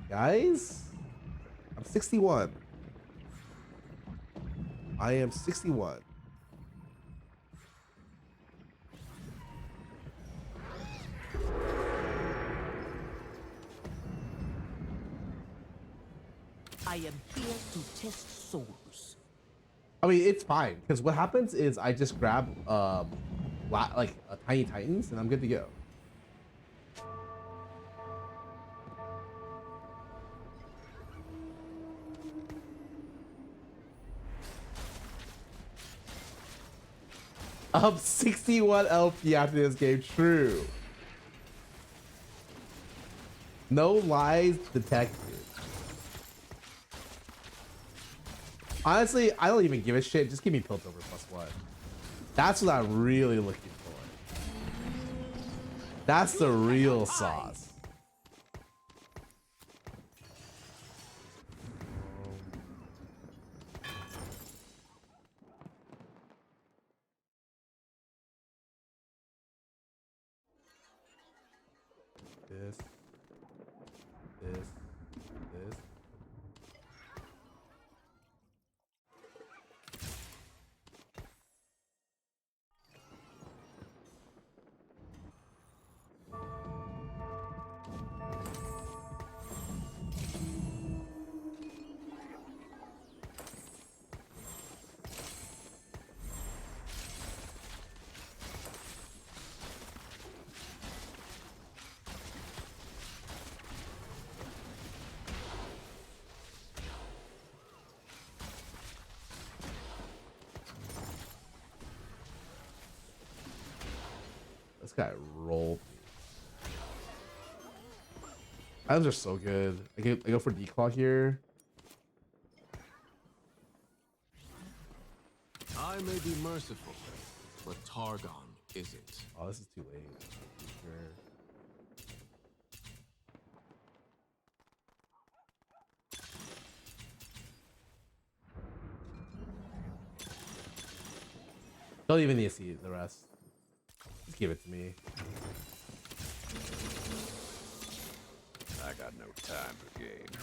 Guys, I'm 61. I am 61. I am here to test souls. I mean, it's fine because what happens is I just grab like a tiny titans and I'm good to go. Up 61 LP after this game. True. No lies detected. Honestly, I don't even give a shit. Just give me Piltover +1. That's what I'm really looking for. That's the real sauce. This. This guy rolled me. Items are so good. I go for declaw here. I may be merciful, but Targon isn't. Oh, this is too late. Sure. Don't even need to see the rest. Just give it to me. I got no time for games.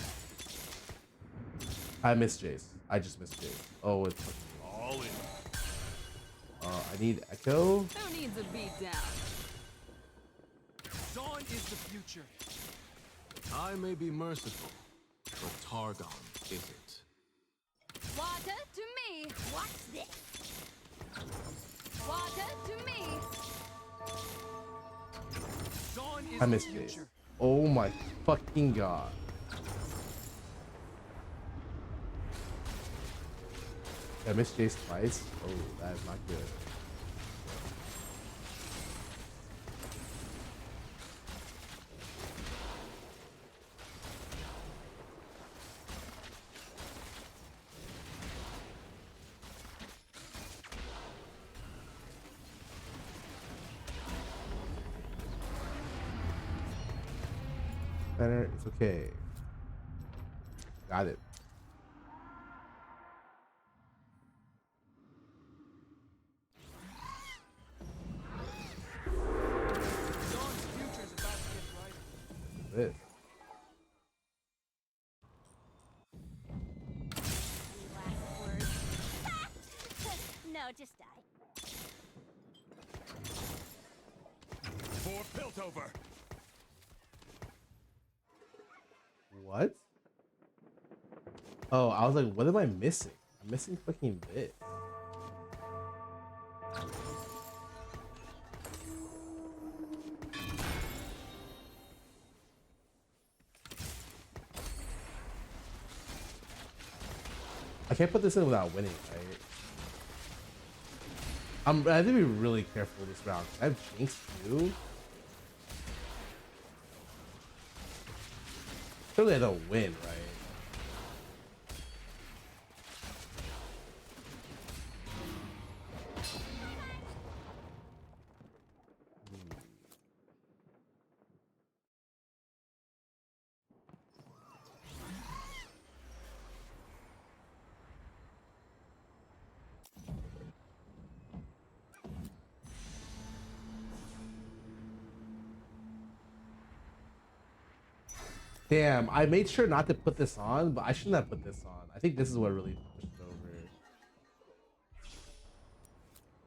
I missed Jace. I just missed Jace. Oh, it's All in. I need Echo. Who needs a beat down? Dawn is the future. I may be merciful, but Targon isn't. Water to me. What's this? Water to me. Dawn is I missed Jace. Oh my fucking god. I missed Jace twice. Oh, that is not good. Better, it's okay. Got it. This. Last word. No, just die. For Piltover. What? Oh, I was like, what am I missing? I'm missing fucking this. I can't put this in without winning, right? I have to be really careful this round. I have Jinx too. Surely I don't win, right? Damn, I made sure not to put this on, but I shouldn't have put this on. I think this is what really pushed it over.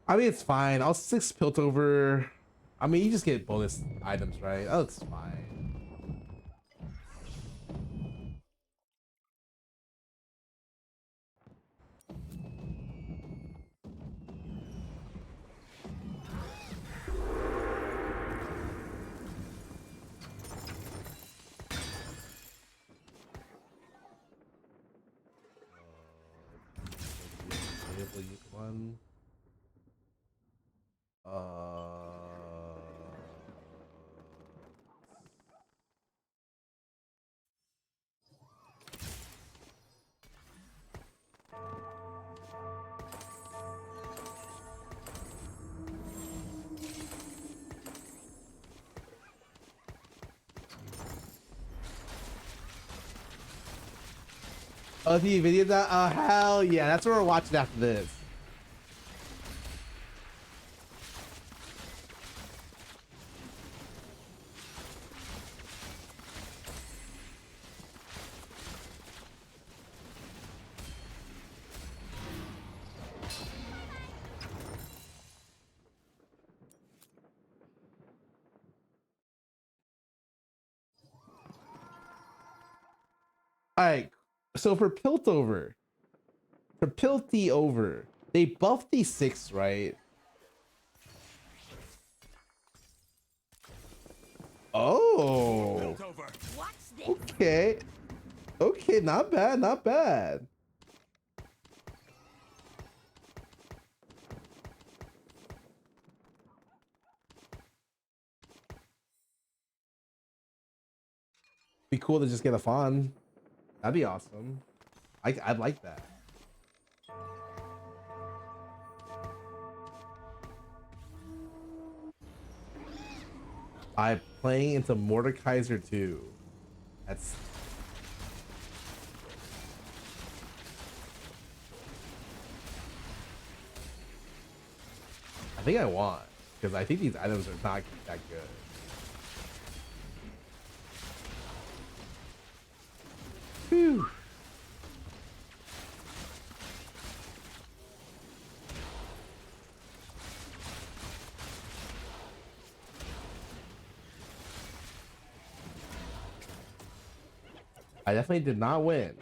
I mean, it's fine. I'll 6 Piltover. I mean, you just get bonus items, right? Oh, it's fine. Use one. Oh, the video that? Oh, hell yeah. That's what we're watching after this. All right. So for Piltover, for Pilty over, they buffed the 6, right? Oh. Watch this. Okay. Okay, not bad, not bad. Be cool to just get a fawn. That'd be awesome. I'd like that. I'm playing into Mordekaiser 2. That's I think I want, because I think these items are not that good. Whew. I definitely did not win.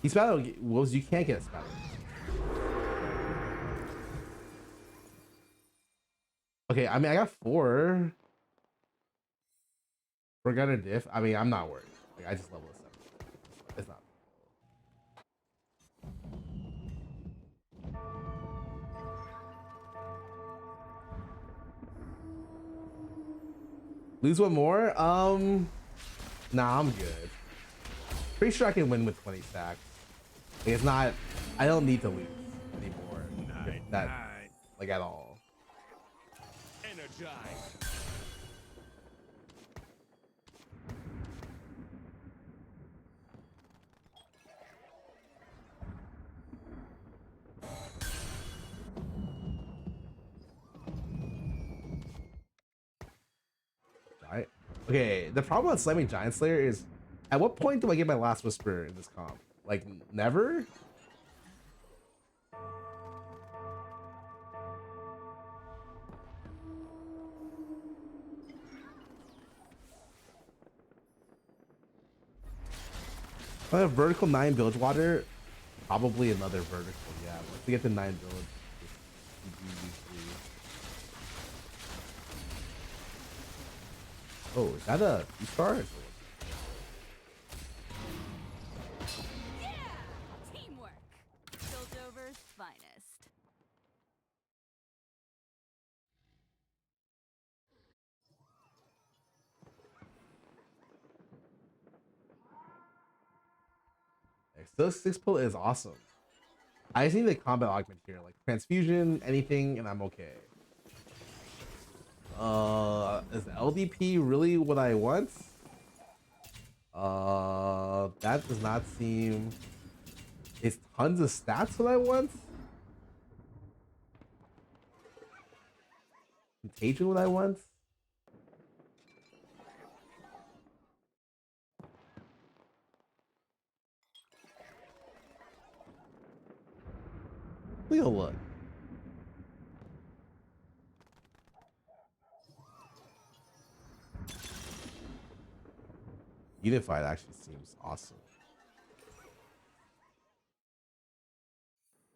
These battle wolves, you can't get a battle. Okay, I mean, I got 4. We're gonna diff. I mean, I'm not worried. Like, I just level this up. It's not. Lose one more? Nah, I'm good. Pretty sure I can win with 20 stacks. Like, it's not. I don't need to lose anymore. That, like, at all. Energize. Right? Okay, the problem with slamming Giant Slayer is, at what point do I get my last whisper in this comp? Like, never? If I have vertical 9 bilge water, probably another vertical, yeah. Once we get to 9 bilge. Oh, is that a star? Yeah! Teamwork. Piltover's finest. So 6 pull is awesome. I just need the combat augment here, like transfusion, anything, and I'm okay. Is LDP really what I want? That does not seem. Is tons of stats what I want? Contagion what I want? We'll look. Unified actually seems awesome.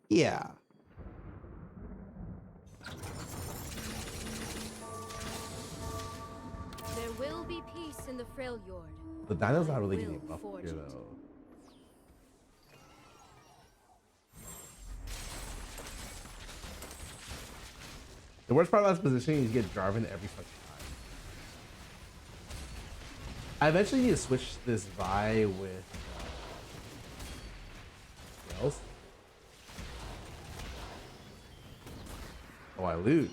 Yeah. There will be peace in the Freljord. The dino's not I really will getting buffed forge here it. though. The worst part about this positioning is you get Jarvan every fucking time. I eventually need to switch this Vi with else. Oh, I lose.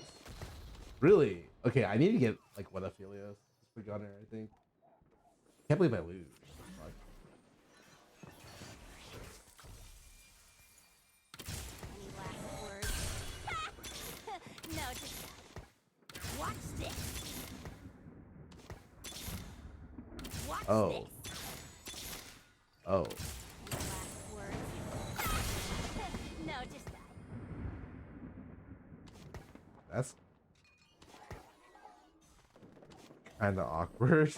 Really? Okay, I need to get like what Aphelios for Gunner, I think. Can't believe I lose. Fuck. Any last words? No, just watch this. Watch Oh. this. Oh. Any last words? No, just that. That's kind of awkward.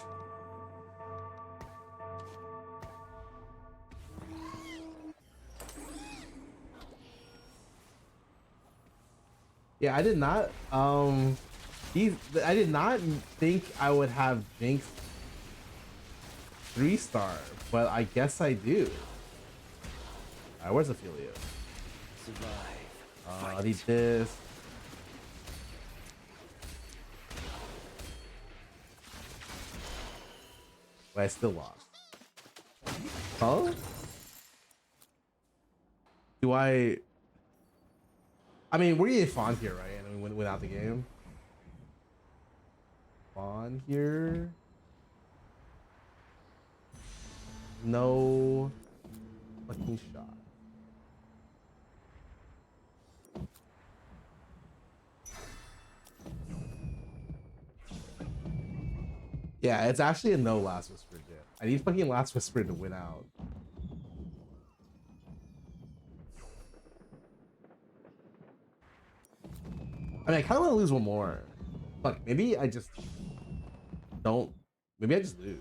Yeah, I did not I did not think I would have Jinx 3-star, but I guess I do. Alright, where's Ophelia? I need this. But I still lost. Huh? Do I mean, we're getting Fawn here, right? And we went out the game. Fawn here. No fucking shot. Yeah, it's actually a no Last Whisper Jit. I need fucking Last Whisper to win out. I mean, I kind of want to lose one more. Fuck, maybe I just don't. Maybe I just lose.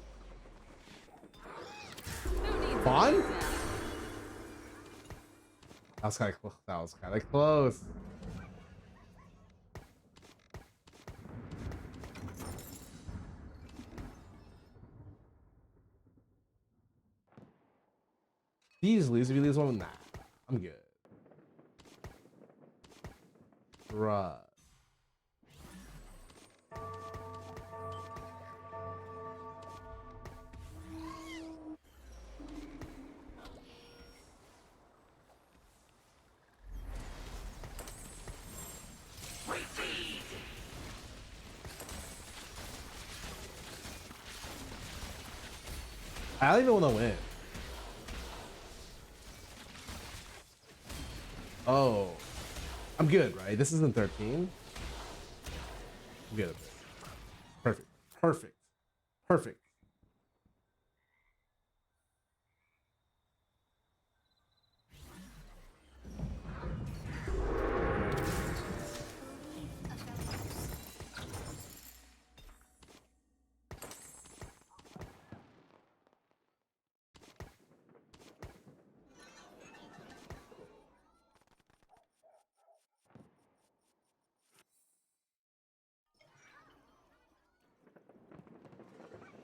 Fawn? That was kind of close. That was kind of close. These lose. If you lose one, nah, I'm good. Bruh. I don't even want to win. Oh, I'm good, right? This isn't 13. I'm good. Perfect. Perfect. Perfect.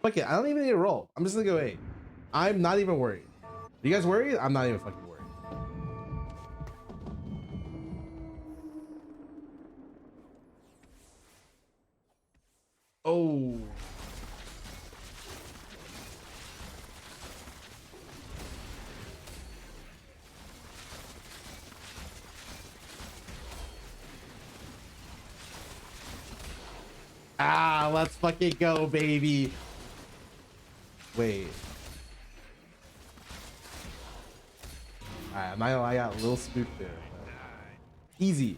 Fuck it. I don't even need a roll. I'm just gonna go 8. I'm not even worried. Are you guys worried? I'm not even fucking worried. Oh. Ah, let's fucking go, baby. Wait. Alright, I'm not gonna lie, I got a little spooked there. But easy.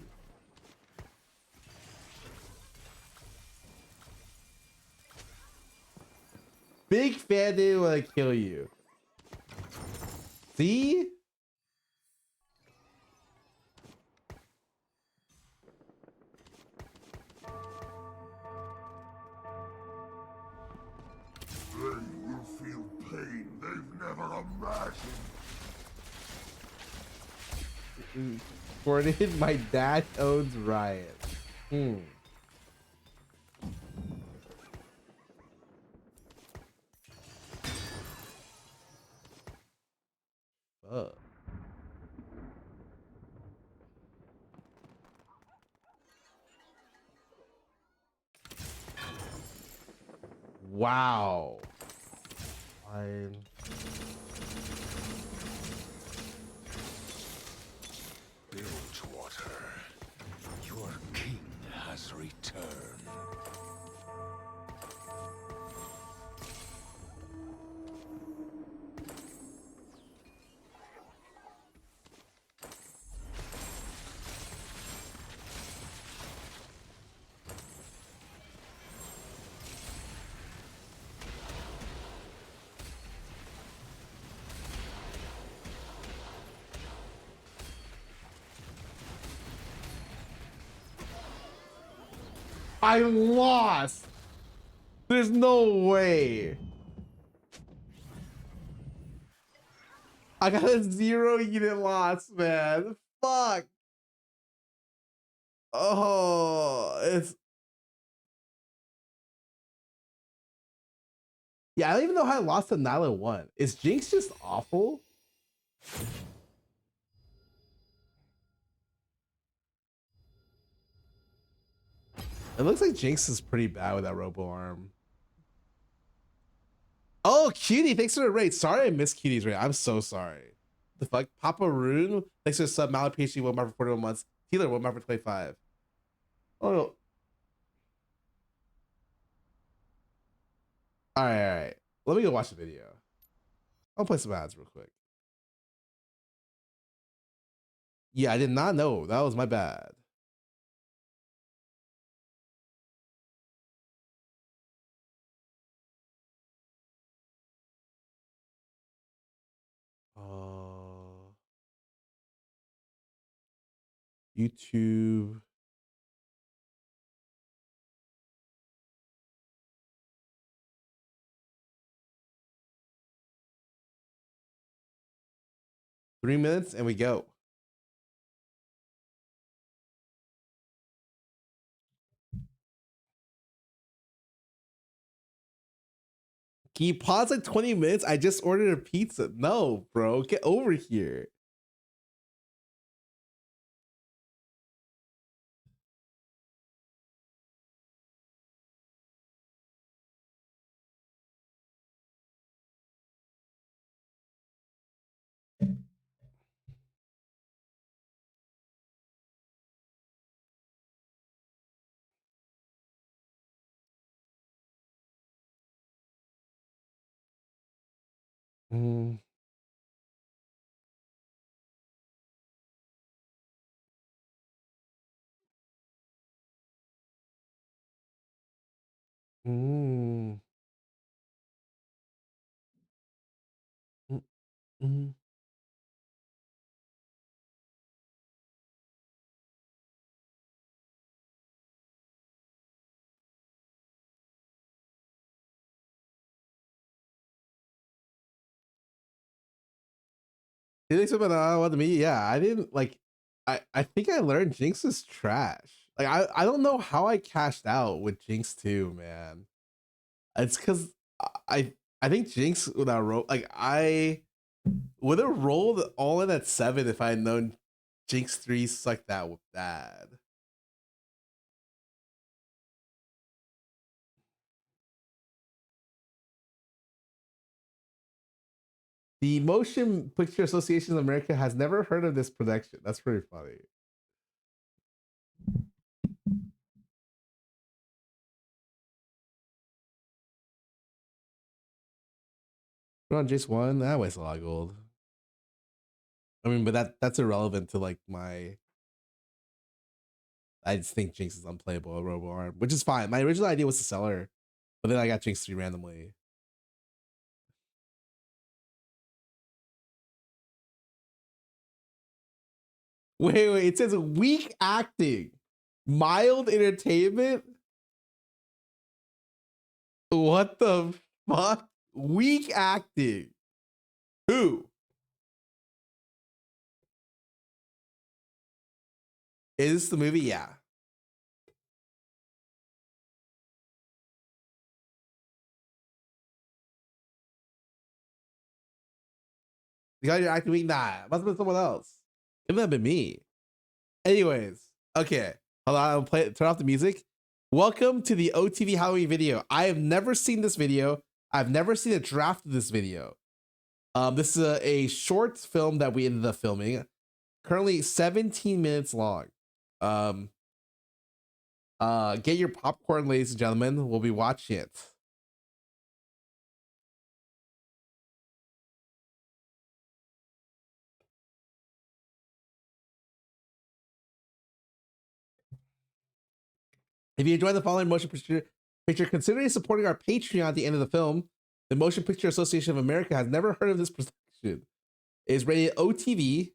Big fan didn't want to kill you. See? Recorded. My dad owns Riot. Hmm. Fuck. Wow. Fine. Bilgewater, your king has returned. I lost. There's no way. I got a 0 unit loss, man. Fuck. Oh, it's. Yeah, I don't even know how I lost to Nyla 1. Is Jinx just awful? It looks like Jinx is pretty bad with that robo arm. Oh, Cutie, thanks for the raid. Sorry I missed Cutie's raid. I'm so sorry. The fuck? Papa Rune, thanks for the sub. Mallet PhD, 1 month for 41 months. Healer, 1 month for 25. Oh, no. All right. Let me go watch the video. I'll play some ads real quick. Yeah, I did not know. That was my bad. YouTube. Three minutes and we go. Can you pause like 20 minutes? I just ordered a pizza. No, bro, get over here. Mm, mm, mm, mm. You think something I want to me? Yeah, I didn't like. I think I learned Jinx is trash. Like I don't know how I cashed out with Jinx too, man. It's because I I think Jinx would have rolled like I would have rolled all in at 7 if I had known Jinx 3 sucked that bad. The Motion Picture Association of America has never heard of this production. That's pretty funny. Put on Jace 1, that wastes a lot of gold. I mean, but that's irrelevant to like my. I just think Jinx is unplayable at Robo Arm, which is fine. My original idea was to sell her, but then I got Jinx 3 randomly. Wait, it says weak acting, mild entertainment. What the fuck? Weak acting. Who? Is this the movie? Yeah. You got your acting week? Nah, must have been someone else. It might have been me. Anyways, okay. Hold on, I'll play. Turn off the music. Welcome to the OTV Halloween video. I have never seen this video. I've never seen a draft of this video. This is a short film that we ended up filming. Currently 17 minutes long. Get your popcorn, ladies and gentlemen. We'll be watching it. If you enjoy the following motion picture, consider supporting our Patreon at the end of the film. The Motion Picture Association of America has never heard of this production. It is rated OTV.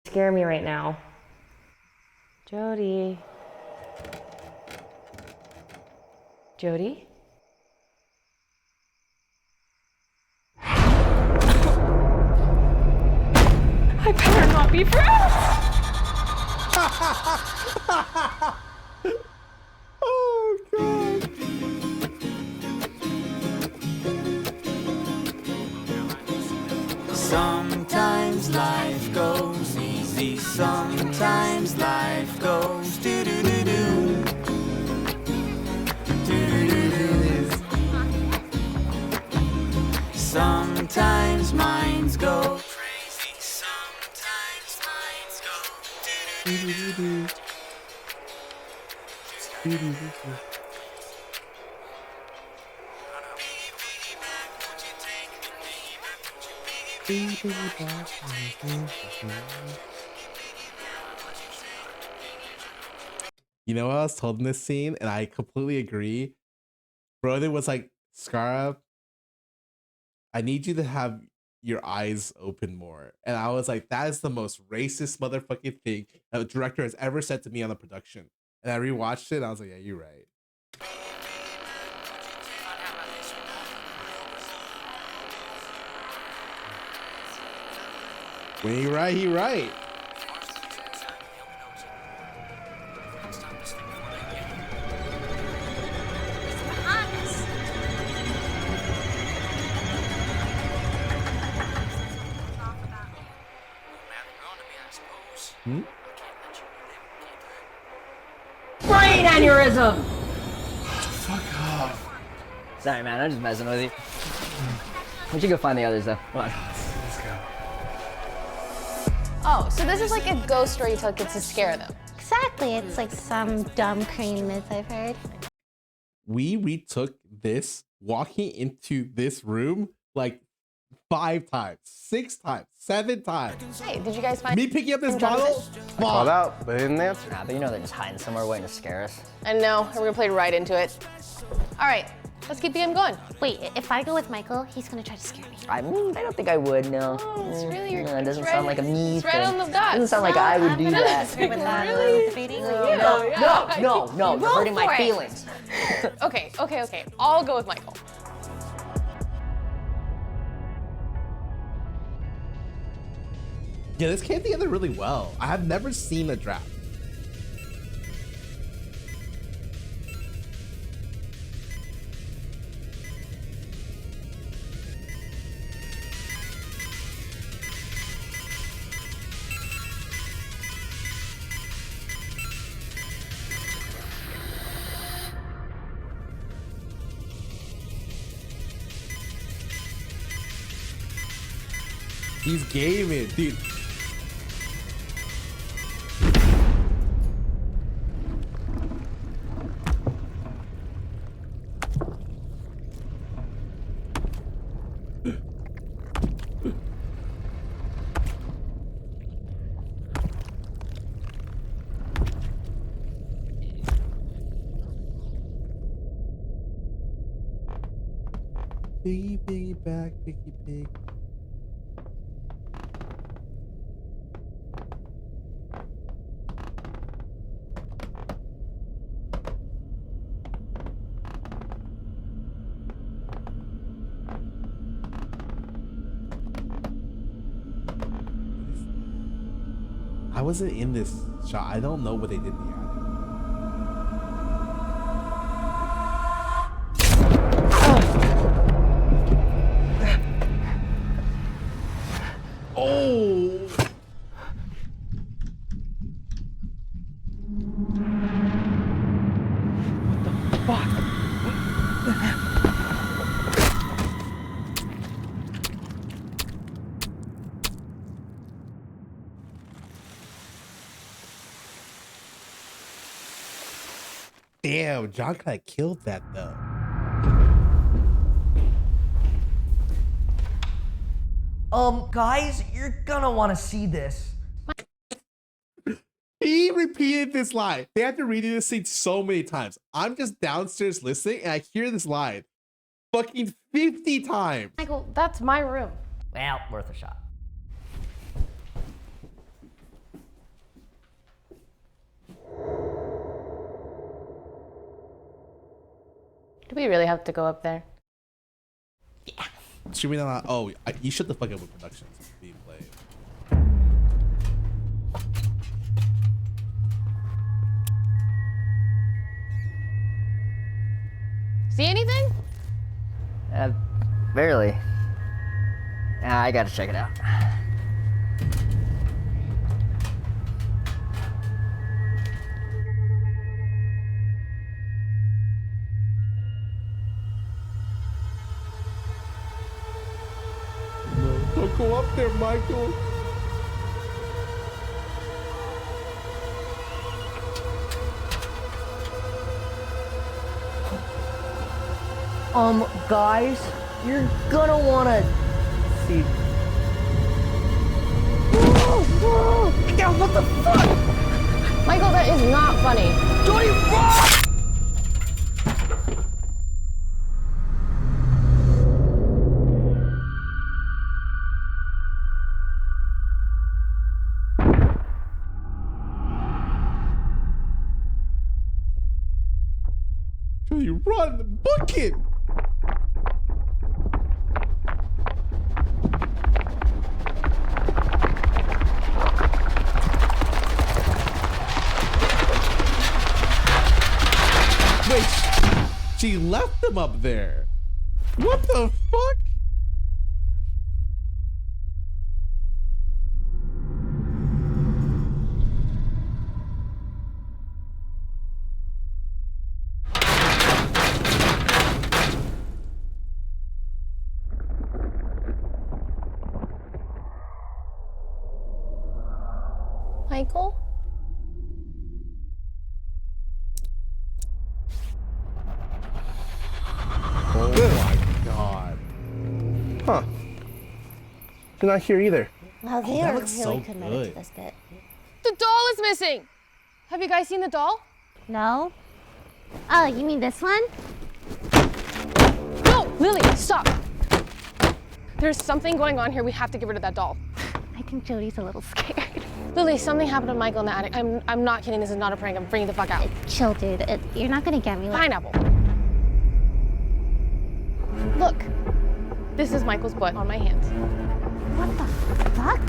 Scare me right now. Jody. Jody? I better not be friends! Oh, God. Sometimes life goes easy, sometimes life goes do-do-do-do. Do-do-do-do. Sometimes minds go crazy, sometimes minds go do-do-do-do. Do-do-do-do. You know what I was told in this scene, and I completely agree. Brother was like, Scarra, I need you to have your eyes open more. And I was like, that is the most racist motherfucking thing a director has ever said to me on the production. And I rewatched it, and I was like, yeah, you're right. When he right, he right. Brain aneurysm! Fuck off. Sorry, man, I'm just messing with you. We should go find the others, though. Come on. Let's go. Oh, so this is like a ghost story you tell kids to scare them. Exactly, it's like some dumb crane myth I've heard. We retook this walking into this room like 5 times, 6 times, 7 times. Hey, did you guys find Me picking up this bottle? Called out, but he didn't answer. Nah, but you know they're just hiding somewhere waiting to scare us. I know, we're gonna play right into it. All right, let's keep the game going. Wait, if I go with Michael, he's gonna try to scare me. I don't think I would, no. Oh, it's really your. No, it doesn't it's sound right- like a me It's right thing. on the dot. Doesn't sound like I would do that. With that Really? debating? No, you're hurting my for it. feelings. Okay. I'll go with Michael. Yeah, this came together really well. I have never seen a draft. He's gaming, dude. Piggy, piggy back, piggy pig. I wasn't in this shot. I don't know what they did in the attic. Oh! Damn, John kind of killed that though. Guys, you're gonna want to see this. He repeated this line. They have to redo this scene so many times. I'm just downstairs listening and I hear this line fucking 50 times. Michael, that's my room. Well, worth a shot. Do we really have to go up there? Should we not? Oh, you shut the fuck up with productions being played. See anything? Barely. I gotta check it out. No, don't go up there, Michael. Guys, you're gonna wanna see. Whoa! What the fuck? Michael, that is not funny. Jody, run! You run, book it. Wait, she left them up there. What the fuck? Michael? Oh my god. Huh. You're not here either. Wow, they that are looks really so committed good. to this bit. The doll is missing. Have you guys seen the doll? No? Oh, you mean this one? No, Lily, stop. There's something going on here. We have to get rid of that doll. I think Jody's a little scared. Lily, something happened to Michael in the attic. I'm not kidding. This is not a prank. I'm bringing the fuck out. Chill, dude. You're not gonna get me. Like, Pineapple. Look. This is Michael's butt on my hands. what the fuck?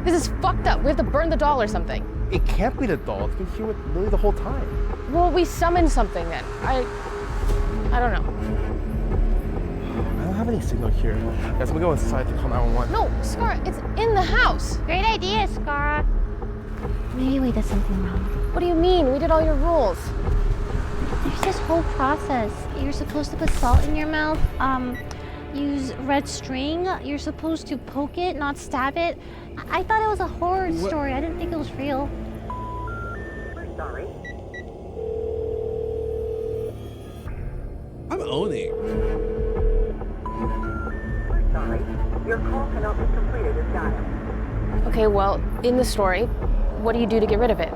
This is fucked up. We have to burn the doll or something. It can't be the doll. It's been here with Lily the whole time. Well, we summoned something then. I don't know. I don't have any signal here. Guys, I'm gonna go inside to call 911. No, Scarra, it's in the house. Great idea, Scarra. Maybe we did something wrong. What do you mean? We did all your rules. There's this whole process. You're supposed to put salt in your mouth, use red string. You're supposed to poke it, not stab it. I thought it was a horror story. I didn't think it was real. We're sorry. I'm owning. We're sorry. Your call cannot be completed as dialed. Okay, well, in the story, what do you do to get rid of it?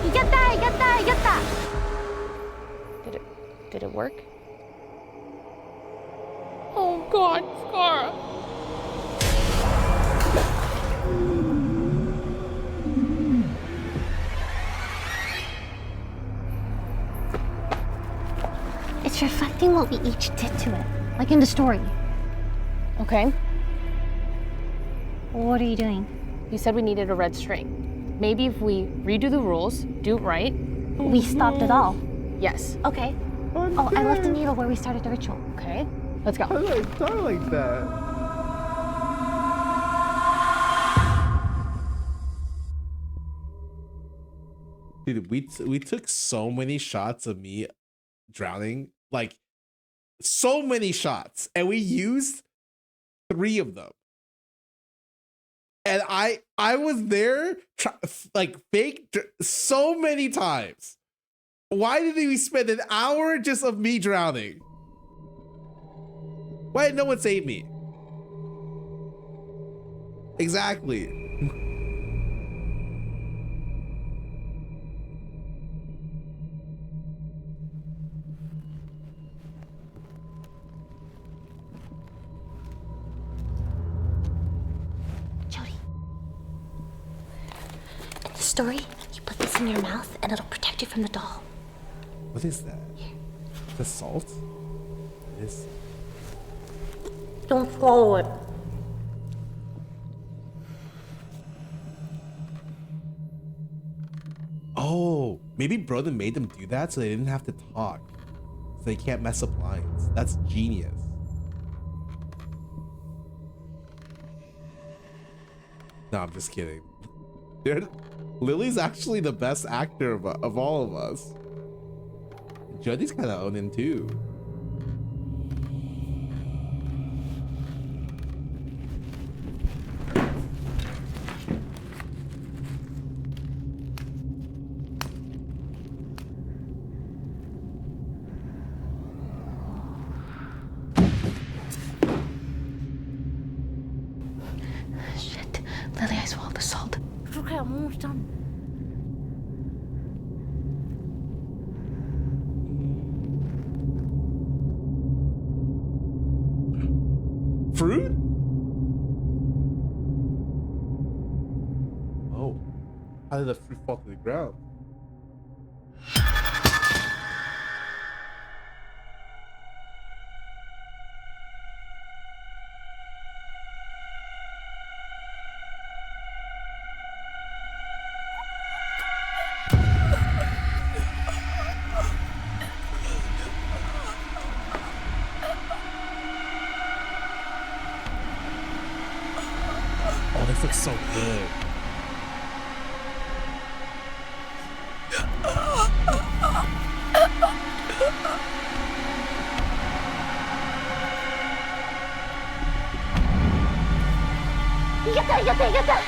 Igata, igata, igata. Did it work? Oh God, Scarra. It's reflecting what we each did to it, like in the story. Okay. What are you doing? You said we needed a red string. Maybe if we redo the rules, do it right. We stopped it all. Yes. Okay. Oh, I left the needle where we started the ritual. Okay. Let's go. How did I die like that? Dude, we took so many shots of me drowning, like so many shots, and we used 3 of them. And I was there like fake so many times. Why did we spend an hour just of me drowning? Why did no one save me? Exactly. Jody. In the story, you put this in your mouth and it'll protect you from the doll. What is that? The salt? This. Don't swallow it. Oh, maybe Brother made them do that so they didn't have to talk. So they can't mess up lines. That's genius. No, I'm just kidding. Lily's actually the best actor of all of us. Jody's kind of owning too. Shit. Lily, I swallowed the salt. okay. I'm almost done. Fruit? Oh. How did the fruit fall to the ground? Oh, this looks so good. Get that!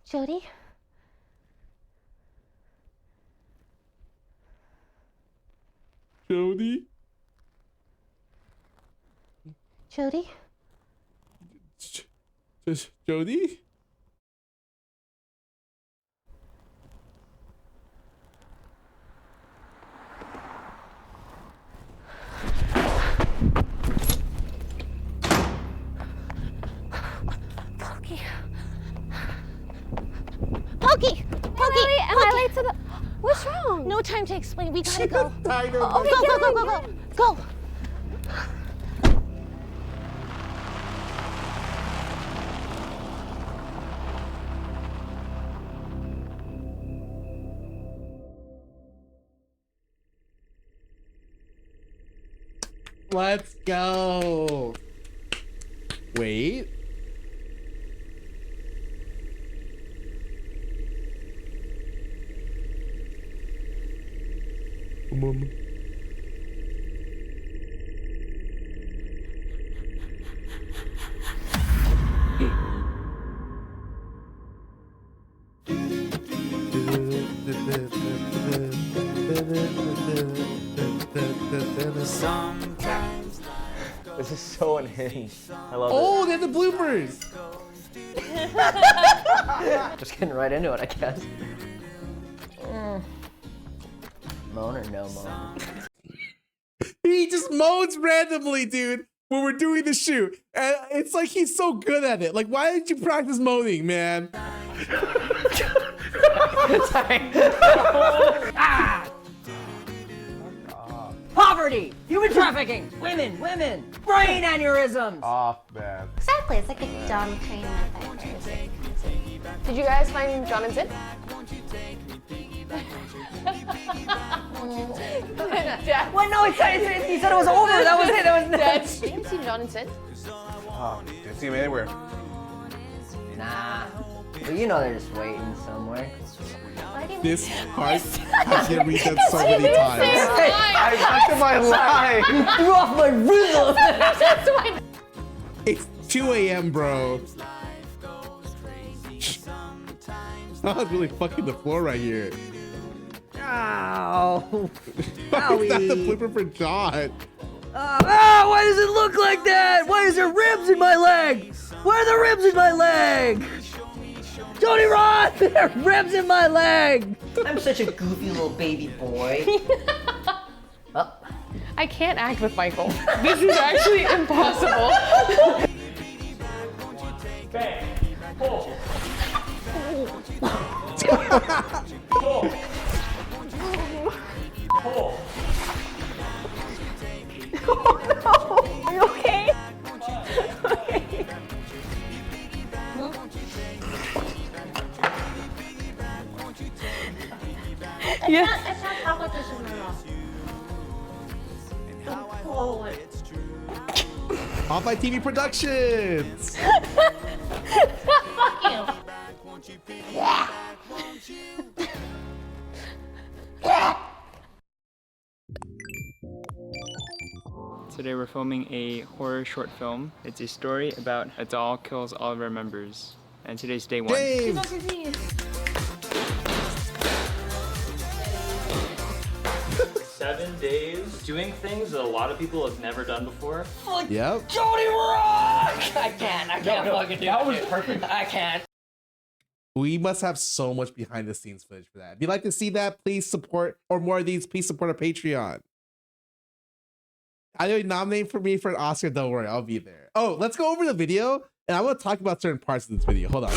Jody? Jody? Jody? Jody? Pokey! Am I late to the... What's wrong? No time to explain. We gotta go. Go! Let's go. Wait. This is so unhinged. I love Oh, they have the bloopers. Just getting right into it, I guess. Moan or no moan? He just moans randomly, dude, when we're doing the shoot. And it's like he's so good at it. Like, why didn't you practice moaning, man? Sorry. Ah! Poverty, human trafficking, women, brain aneurysms. Off, man. Exactly. It's like a dumb training effect. Did you guys find John and Sid? What? No, he said it was over. That was it. That was Dad, you haven't seen John and Sid? Oh, didn't see him anywhere. Nah. Well, you know they're just waiting somewhere. This part has been redone so many times. I got to my line. You threw off my rhythm. It's 2 a.m., bro. I was really fucking the floor right here. Ow. Why is that the blooper for John? Why does it look like that? Why is there ribs in my leg? Why are there ribs in my leg? Jody, run! There are ribs in my leg! I'm such a goofy little baby boy. Oh. I can't act with Michael. This is actually impossible. Bang. Pull. Pull. Pull. Oh no! Are you okay? Okay. Yes. It's not competition at all. OfflineTV Productions. Fuck you. Today we're filming a horror short film. It's a story about a doll kills all of our members. And today's day one. Dave. 7 days doing things that a lot of people have never done before. Yep. Jody Rock! I can't fucking do it. That was perfect. I can't. We must have so much behind the scenes footage for that. If you'd like to see that, please support, or more of these, please support our Patreon. I know you nominate for me for an Oscar, don't worry, I'll be there. Oh, let's go over the video, and I want to talk about certain parts of this video. Hold on.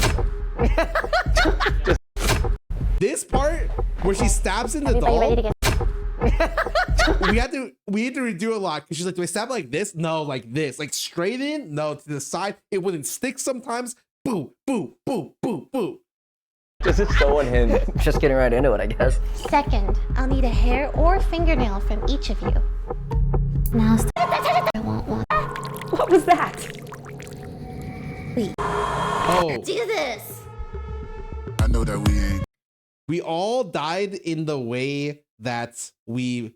This part where she stabs in the doll, we had to redo a lot because she's like, do I stab like this? No, like this. Like straight in? No, to the side. It wouldn't stick sometimes. Boo, boo, boo, boo, boo. This is so unhinged. Just getting right into it, I guess. Second, I'll need a hair or fingernail from each of you. Now, I want one. What was that? Wait. Oh. Do this. I know that we ain't. We all died in the way that we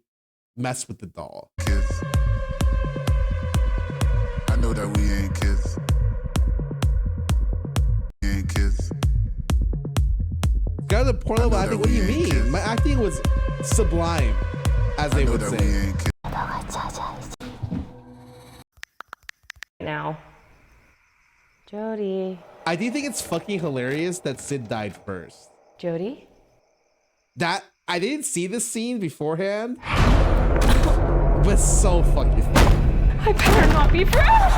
messed with the doll. Kiss. I know that we ain't kiss. We ain't kiss. Got the poor level acting. What do you mean? My acting was sublime, as they would say. Now. Jody. I do think it's fucking hilarious that Sid died first. Jody? That I didn't see this scene beforehand, but so fucking funny. I better not be friends!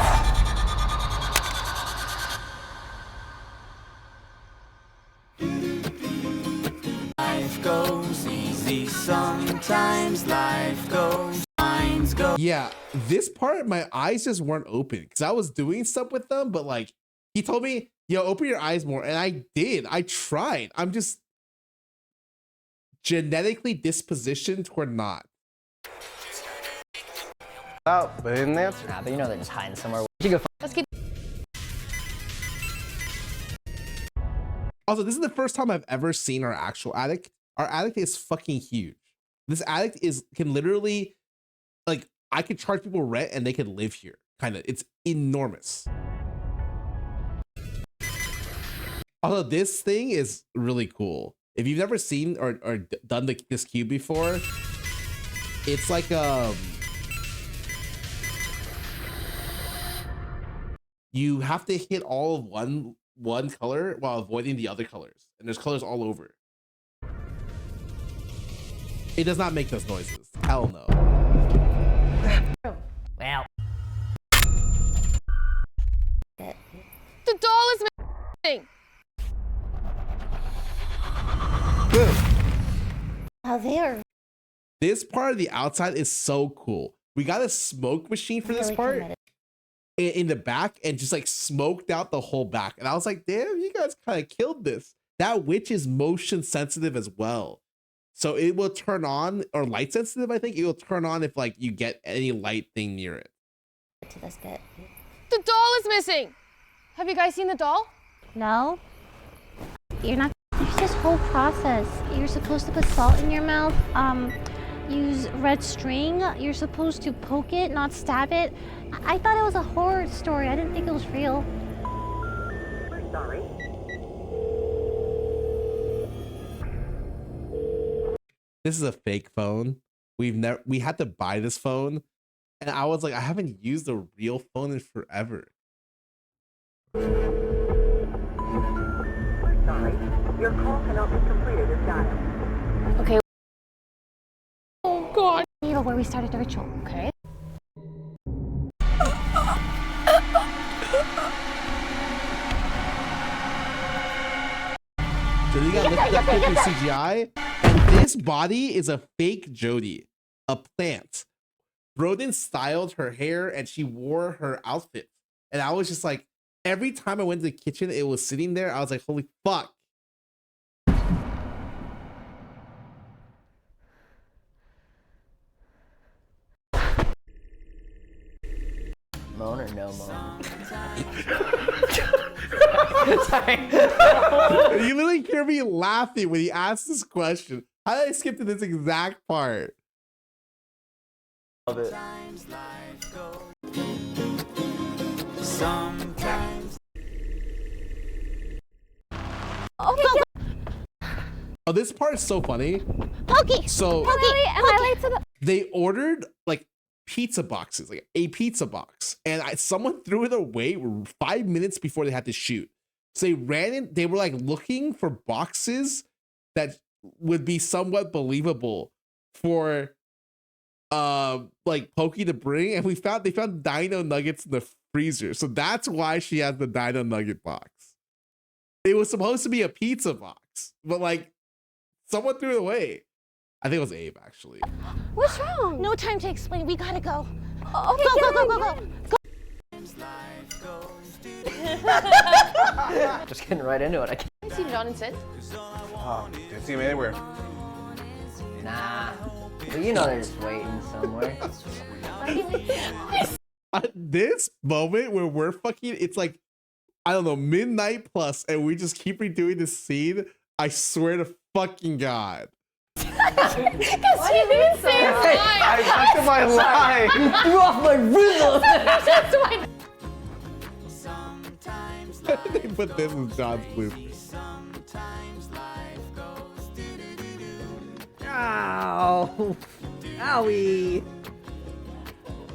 Life goes easy sometimes, life goes, minds go. Yeah, this part, my eyes just weren't open because I was doing stuff with them, but like, he told me, yo, open your eyes more, and I did. I tried. I'm just genetically dispositioned toward not. Out, but in the answer. Nah, but you know they're just hiding somewhere. You go. Let's keep. Also, this is the first time I've ever seen our actual attic. Our attic is fucking huge. This attic can literally, like, I could charge people rent and they could live here. Kind of, it's enormous. Although this thing is really cool. If you've never seen or done this cube before, it's like you have to hit all of one color while avoiding the other colors, and there's colors all over. It does not make those noises. Hell no. Well. The doll is missing! Oh, there. This part of the outside is so cool. We got a smoke machine for this part in the back and just like smoked out the whole back. And I was like, damn, you guys kind of killed this. That witch is motion sensitive as well. So it will turn on, or light sensitive, I think. It will turn on if like you get any light thing near it. To this bit. The doll is missing! Have you guys seen the doll? No. You're not. There's this whole process. You're supposed to put salt in your mouth. Use red string. You're supposed to poke it, not stab it. I thought it was a horror story. I didn't think it was real. We're sorry. This is a fake phone. We had to buy this phone, and I was like, I haven't used a real phone in forever. We're sorry. Your call cannot be completed as dialed. Okay. Oh god. Where we started the ritual. Okay. Jody got lifted up through CGI, and this body is a fake Jody, a plant. Broden styled her hair and she wore her outfit. And I was just like, every time I went to the kitchen, it was sitting there. I was like, holy fuck. Moan or no moan? Sorry. You literally hear me laughing when he asked this question. How did I skip to this exact part? Love it. Sometimes. Okay. Oh, this part is so funny. Pokey! So Pokey! they ordered like pizza boxes, like a pizza box, and someone threw it away 5 minutes before they had to shoot. So they ran in. They were like looking for boxes that would be somewhat believable for like Pokey to bring, and they found dino nuggets in the freezer. So that's why she has the dino nugget box. It was supposed to be a pizza box, but like someone threw it away. I think it was Abe, actually. What's wrong? No time to explain. We gotta go. Okay, go. Just getting right into it. I can't see John and Sid. Oh, didn't see him anywhere. Nah. Well, you know they're just waiting somewhere. At this moment where we're fucking, it's like, I don't know, midnight plus, and we just keep redoing this scene. I swear to fucking God. Because you didn't say it right. I stuck to my line. You threw off my rhythm. That's why. They put this in John's blooper. Ow. Owie.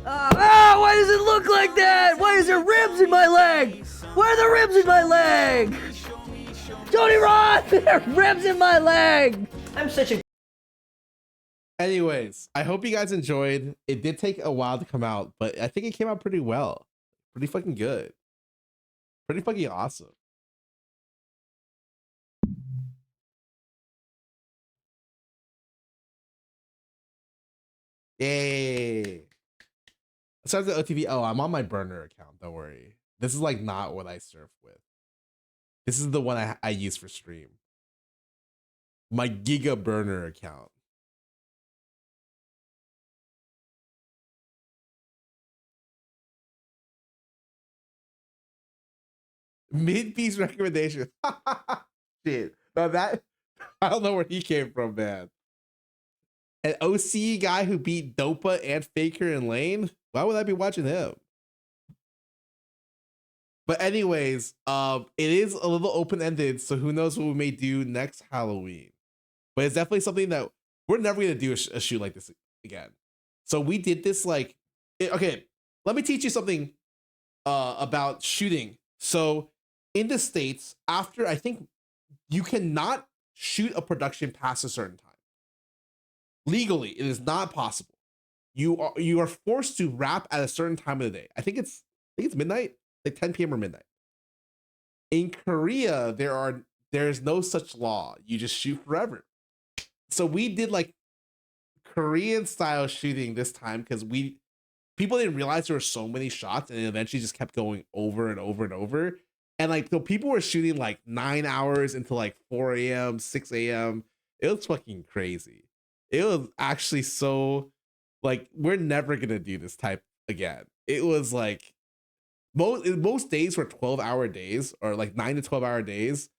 Why does it look like that? Why is there ribs in my leg? Why are there ribs in my leg? Tony Ron, there are ribs in my leg. I'm such a... Anyways, I hope you guys enjoyed. It did take a while to come out, but I think it came out pretty well. Pretty fucking good. Pretty fucking awesome. Yay. Besides the OTV, oh, I'm on my burner account. Don't worry. This is like not what I surf with. This is the one I use for stream. My Giga burner account. Mid-piece recommendation. Shit. No, that I don't know where he came from, man. An OC guy who beat Dopa and Faker in lane? Why would I be watching him? But anyways, it is a little open-ended, so who knows what we may do next Halloween. But it's definitely something that we're never gonna do a shoot like this again. So we did this like, okay, let me teach you something about shooting. So in the States, after, I think you cannot shoot a production past a certain time. Legally, it is not possible. You are forced to wrap at a certain time of the day. I think it's midnight, like 10 p.m. or midnight. In Korea, there's no such law. You just shoot forever. So we did like Korean style shooting this time because people didn't realize there were so many shots, and it eventually just kept going over and over and over. And like the people were shooting like 9 hours into like 4 a.m., 6 a.m. It was fucking crazy. It was actually so like, we're never gonna do this type again. It was like most days were 12-hour days, or like 9 to 12-hour days.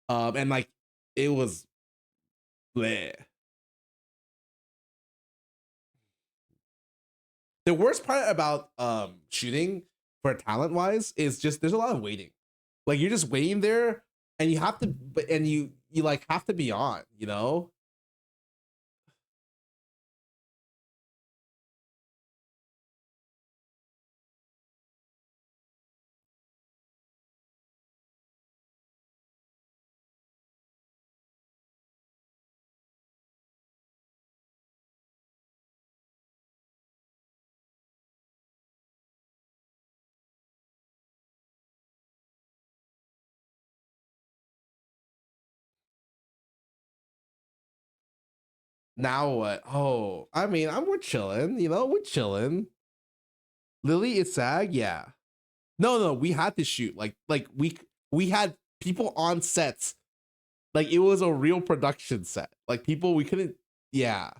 And like it was bleh. The worst part about shooting for talent wise is just there's a lot of waiting. Like you're just waiting there, and you have to, and you like have to be on, you know. Now what? Oh, I mean, we're chilling, you know, we're chilling. Lily is SAG, yeah. No, we had to shoot. Like we had people on sets. Like it was a real production set. Like people, we couldn't, yeah.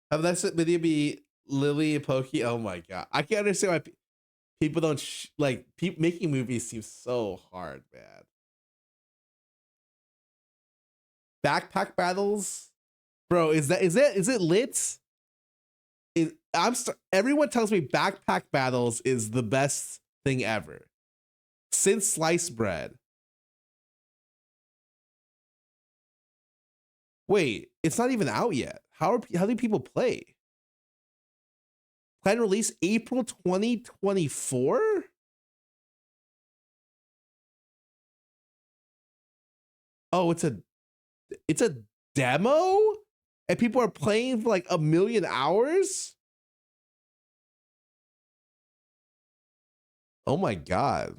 That's it. Video be Lily and Pokey. Oh my god, I can't understand why people don't like making movies seems so hard, man. Backpack battles, bro. Is it lit? Everyone tells me backpack battles is the best thing ever. Since sliced bread. Wait, it's not even out yet. How do people play? Planned release April 2024? Oh, it's a demo? And people are playing for like 1 million hours? Oh my God.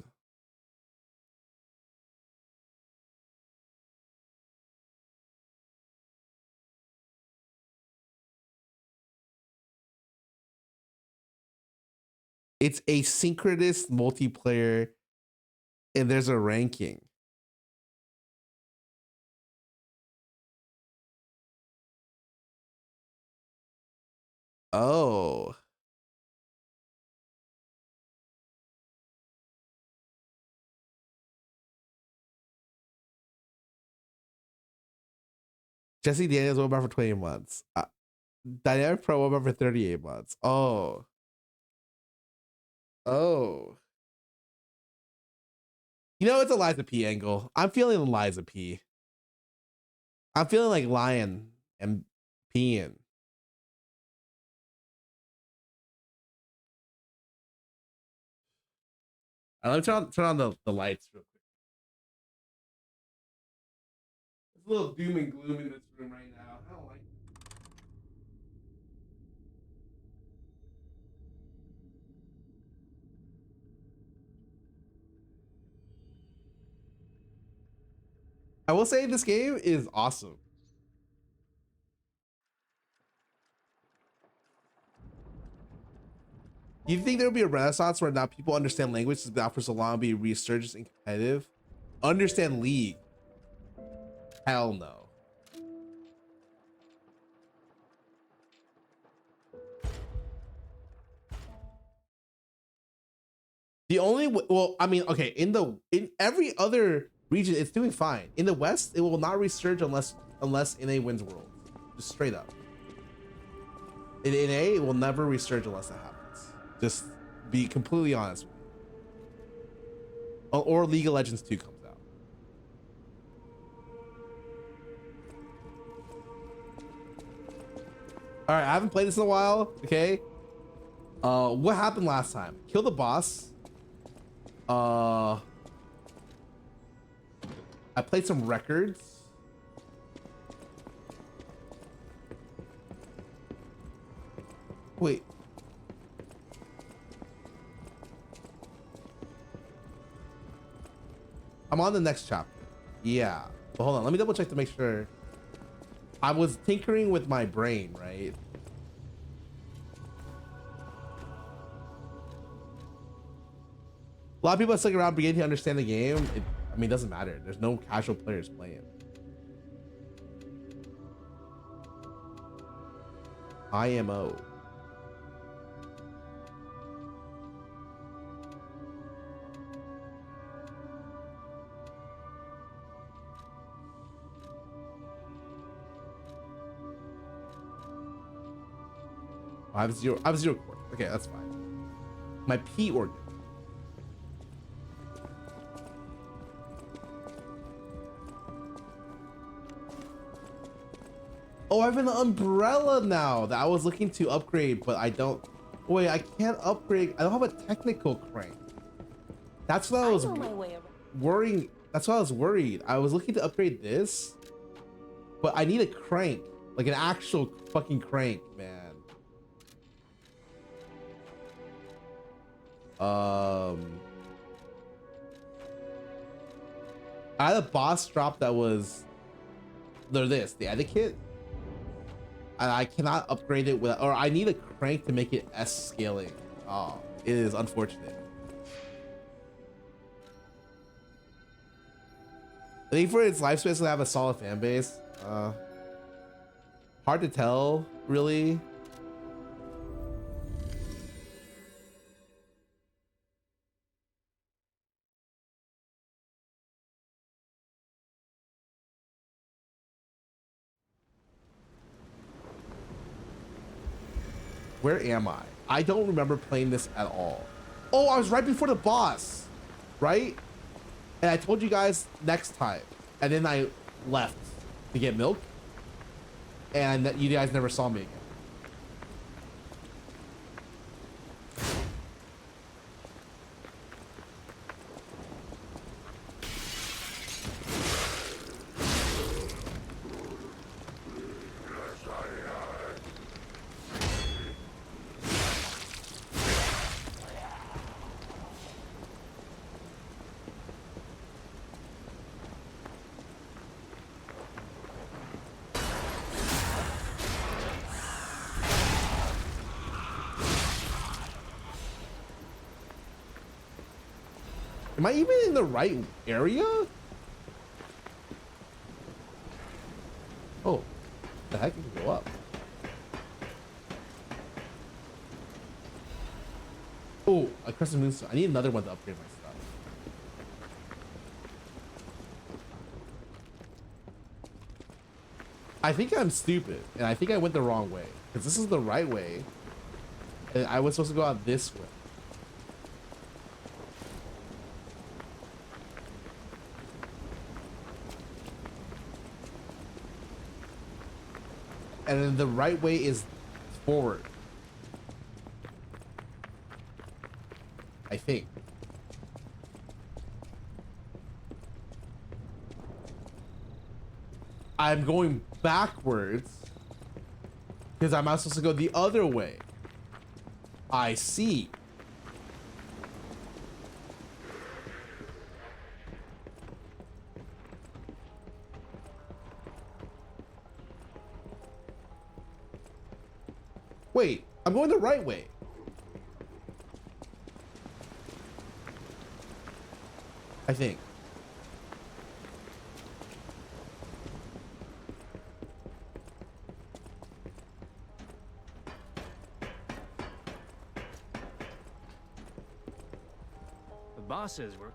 It's a synchronous multiplayer and there's a ranking. Oh. Jesse Daniels went for 20 months. Dynamic Pro went for 38 months. Oh. Oh. You know, it's a Liza P angle. I'm feeling Liza P. I'm feeling like Lion and peeing. Let me turn on the lights real quick. It's a little doom and gloom in this room right now. I don't like it. I will say this game is awesome. Do you think there will be a renaissance where now people understand language has been out for so long, be resurgence and competitive? Understand League? Hell no. The only well, I mean, okay, in every other region, it's doing fine. In the West, it will not resurge unless NA wins World. Just straight up. In NA, it will never resurge unless that happens. Just be completely honest with you. Or League of Legends 2 comes out. All right, I haven't played this in a while. Okay. What happened last time? Kill the boss. I played some records. Wait. I'm on the next chapter. Yeah. But hold on. Let me double check to make sure. I was tinkering with my brain, right? A lot of people are sticking around beginning to understand the game. I mean, it doesn't matter. There's no casual players playing. IMO. I have zero core. Okay, that's fine. My P organ. Oh, I have an umbrella now that I was looking to upgrade, but I don't. Wait, I can't upgrade. I don't have a technical crank. That's what I was worrying. That's why I was worried. I was looking to upgrade this, but I need a crank, like an actual fucking crank, man. I had a boss drop that was the etiquette, and I cannot upgrade it with, or I need a crank to make it S scaling. Oh, it is unfortunate. I think for its lifespan to have a solid fan base, hard to tell, really. Where am I? I don't remember playing this at all. Oh, I was right before the boss, right? And I told you guys next time, and then I left to get milk, and you guys never saw me again. Am I even in the right area? Oh, the heck, you can go up. Oh, a crescent moonstone. I need another one to upgrade my stuff. I think I'm stupid, and I think I went the wrong way. Because this is the right way. And I was supposed to go out this way. And then the right way is forward. I think. I'm going backwards because I'm not supposed to go the other way. I see. Wait, I'm going the right way. I think. The boss says we're...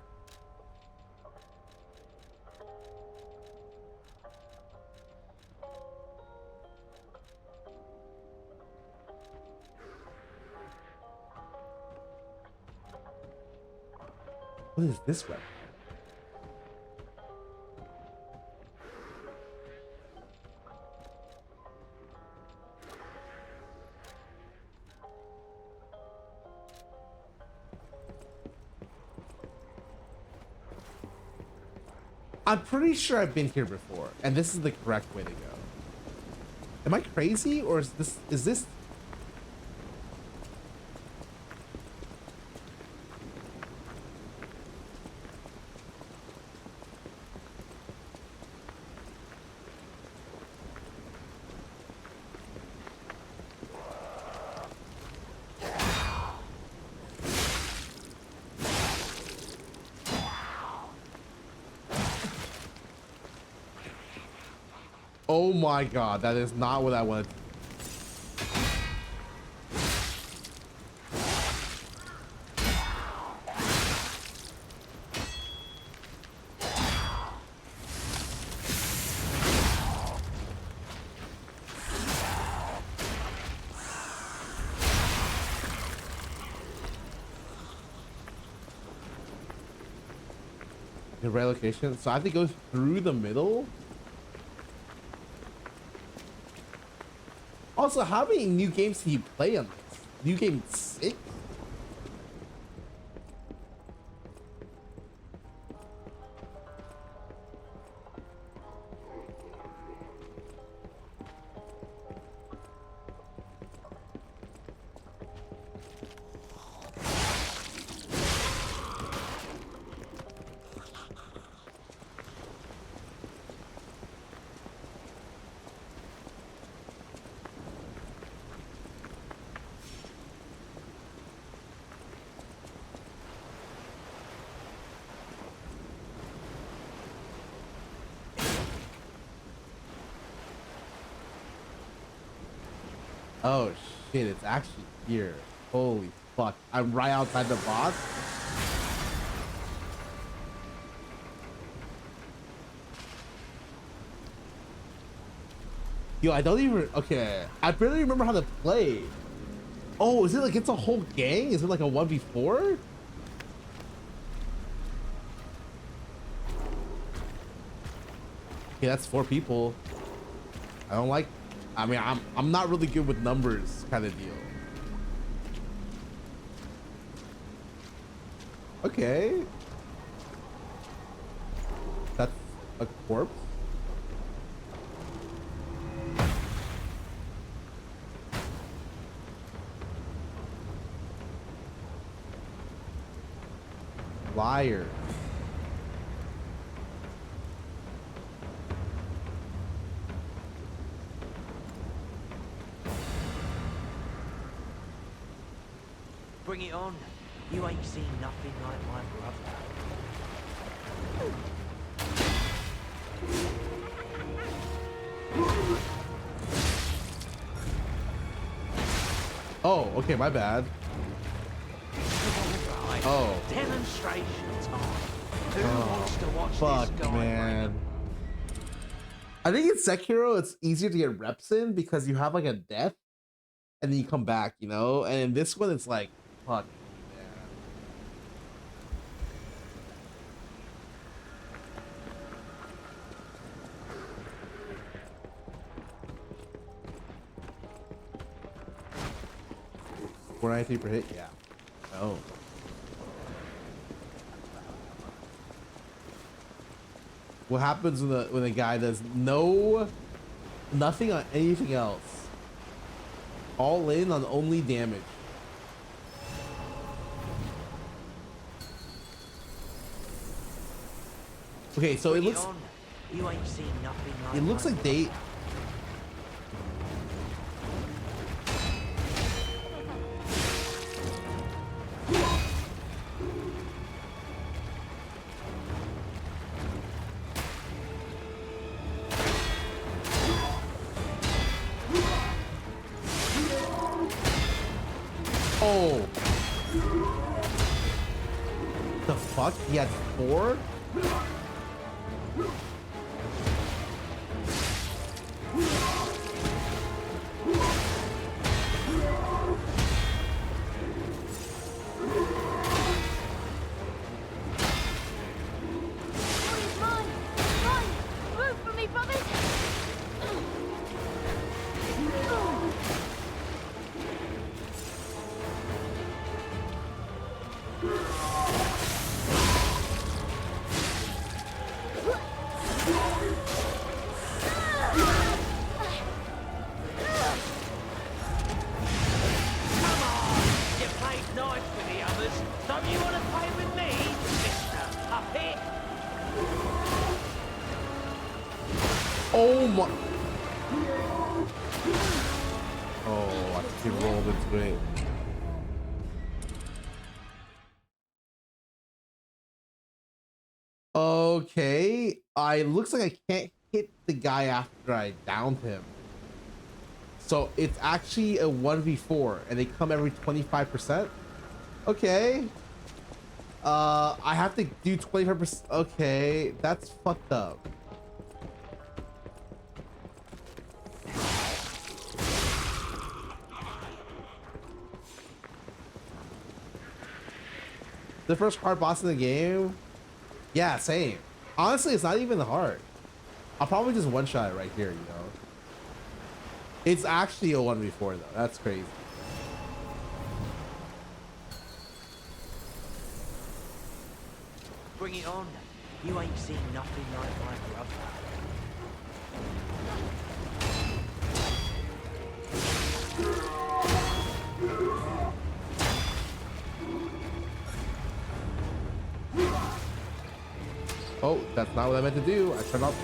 What is this way? I'm pretty sure I've been here before, and this is the correct way to go. Am I crazy, or is this? Oh my god, that is not what I wanted. The relocation, so I have to go through the middle. Also, how many new games do you play on this? New game 6? Oh shit, it's actually here. Holy fuck. I'm right outside the boss. Yo, I don't even, okay. I barely remember how to play. Oh, is it like it's a whole gang? Is it like a 1v4? Okay, that's 4 people. I don't like. I mean, I'm not really good with numbers, kind of deal. Okay. That's a corpse. Liar. Bring it on. You ain't seen nothing like my brother. Oh, okay, my bad. Oh. Demonstration time. Who wants to watch Fuck, this guy? man. I think in Sekiro, it's easier to get reps in because you have like a death and then you come back, you know? And in this one, it's like, fuck. Yeah. 493 per hit? Yeah. No. What happens when the guy does nothing on anything else? All in on only damage. Okay, so it looks. You ain't seen nothing like It looks like they. Oh. The fuck? He had 4? Oh my. Oh, I think he rolled into it. Okay. Looks like I can't hit the guy after I downed him. So it's actually a 1v4 and they come every 25%. Okay. I have to do 25%. Okay, that's fucked up. The first hard boss in the game? Yeah, same. Honestly, it's not even hard. I'll probably just one-shot it right here, you know? It's actually a 1v4 though. That's crazy. Bring it on. You ain't seen nothing like my brother. Oh, that's not what I meant to do. I turned off.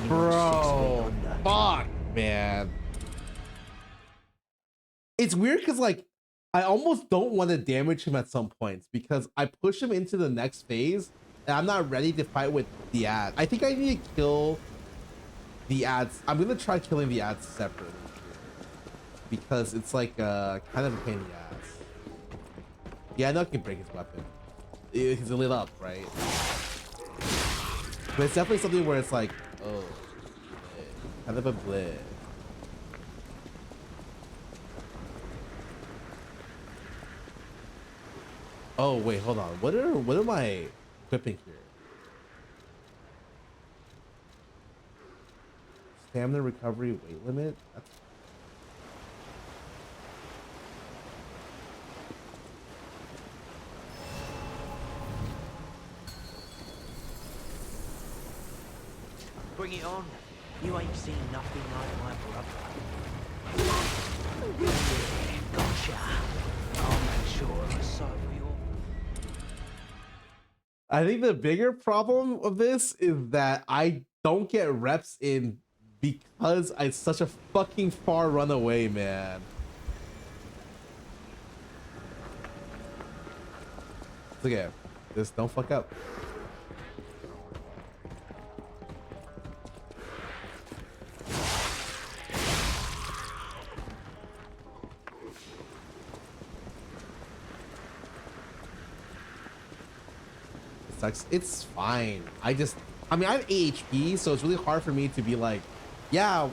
Bro, fuck, man. It's weird because like I almost don't want to damage him at some points because I push him into the next phase and I'm not ready to fight with the ads. I think I need to kill the ads. I'm gonna try killing the ads separately because it's like kind of a pain in the ass. Yeah, I know I can break his weapon. It's lit up, right? But it's definitely something where it's like, oh, kind of a bleh. Oh wait, hold on. What am I equipping here? Stamina recovery weight limit. That's Bring it on. You ain't seen nothing like my brother. Gotcha. I'll make sure I suffer you. I think the bigger problem of this is that I don't get reps in because it's such a fucking far run away, man. It's okay. Just don't fuck up. Sucks. It's fine. I mean, I'm AHP, so it's really hard for me to be like, yeah,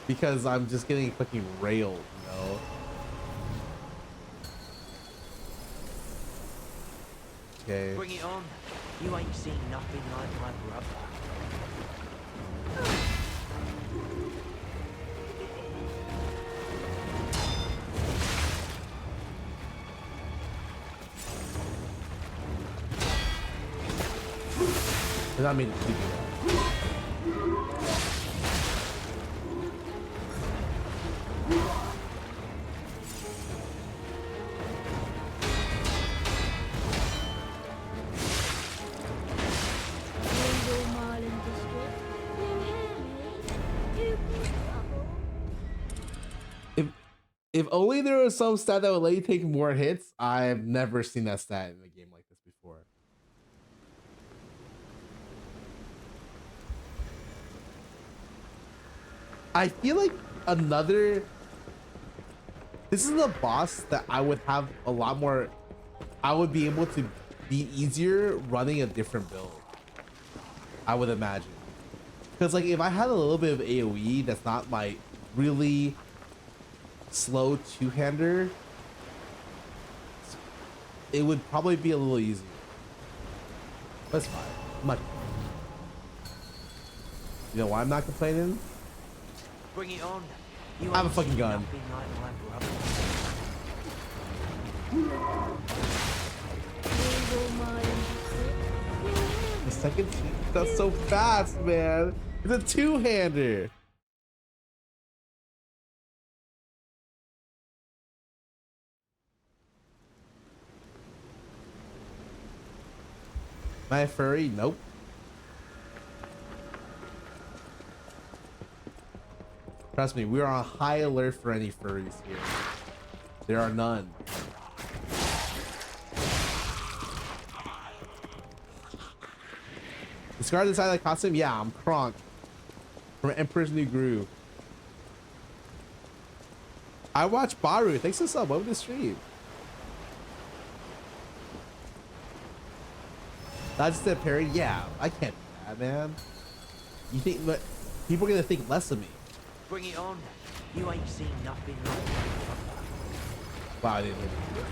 because I'm just getting fucking railed, you know? Okay. Bring it on. You ain't seen nothing like my brother. Does not mean to do that. If only there was some stat that would let you take more hits. I've never seen that stat in a game like this before. I feel like this is a boss that I would have a lot more, I would be able to be easier running a different build, I would imagine. Because like if I had a little bit of AoE that's not my really slow two-hander, it would probably be a little easier. That's fine. I'm not, you know why I'm not complaining? Bring it on. I have a fucking gun. The second, that's so fast, man. It's a two-hander. My furry? Nope. Trust me, we are on high alert for any furries here. There are none. The Scarra decided that costume? Yeah, I'm Kronk from Emperor's New Groove. I watch Baru. Thanks for the sub. Welcome to the stream. That's the parry. Yeah, I can't do that, man. You think, but people are gonna think less of me. Bring it on. You ain't seen nothing like that. Wow, I didn't really do it.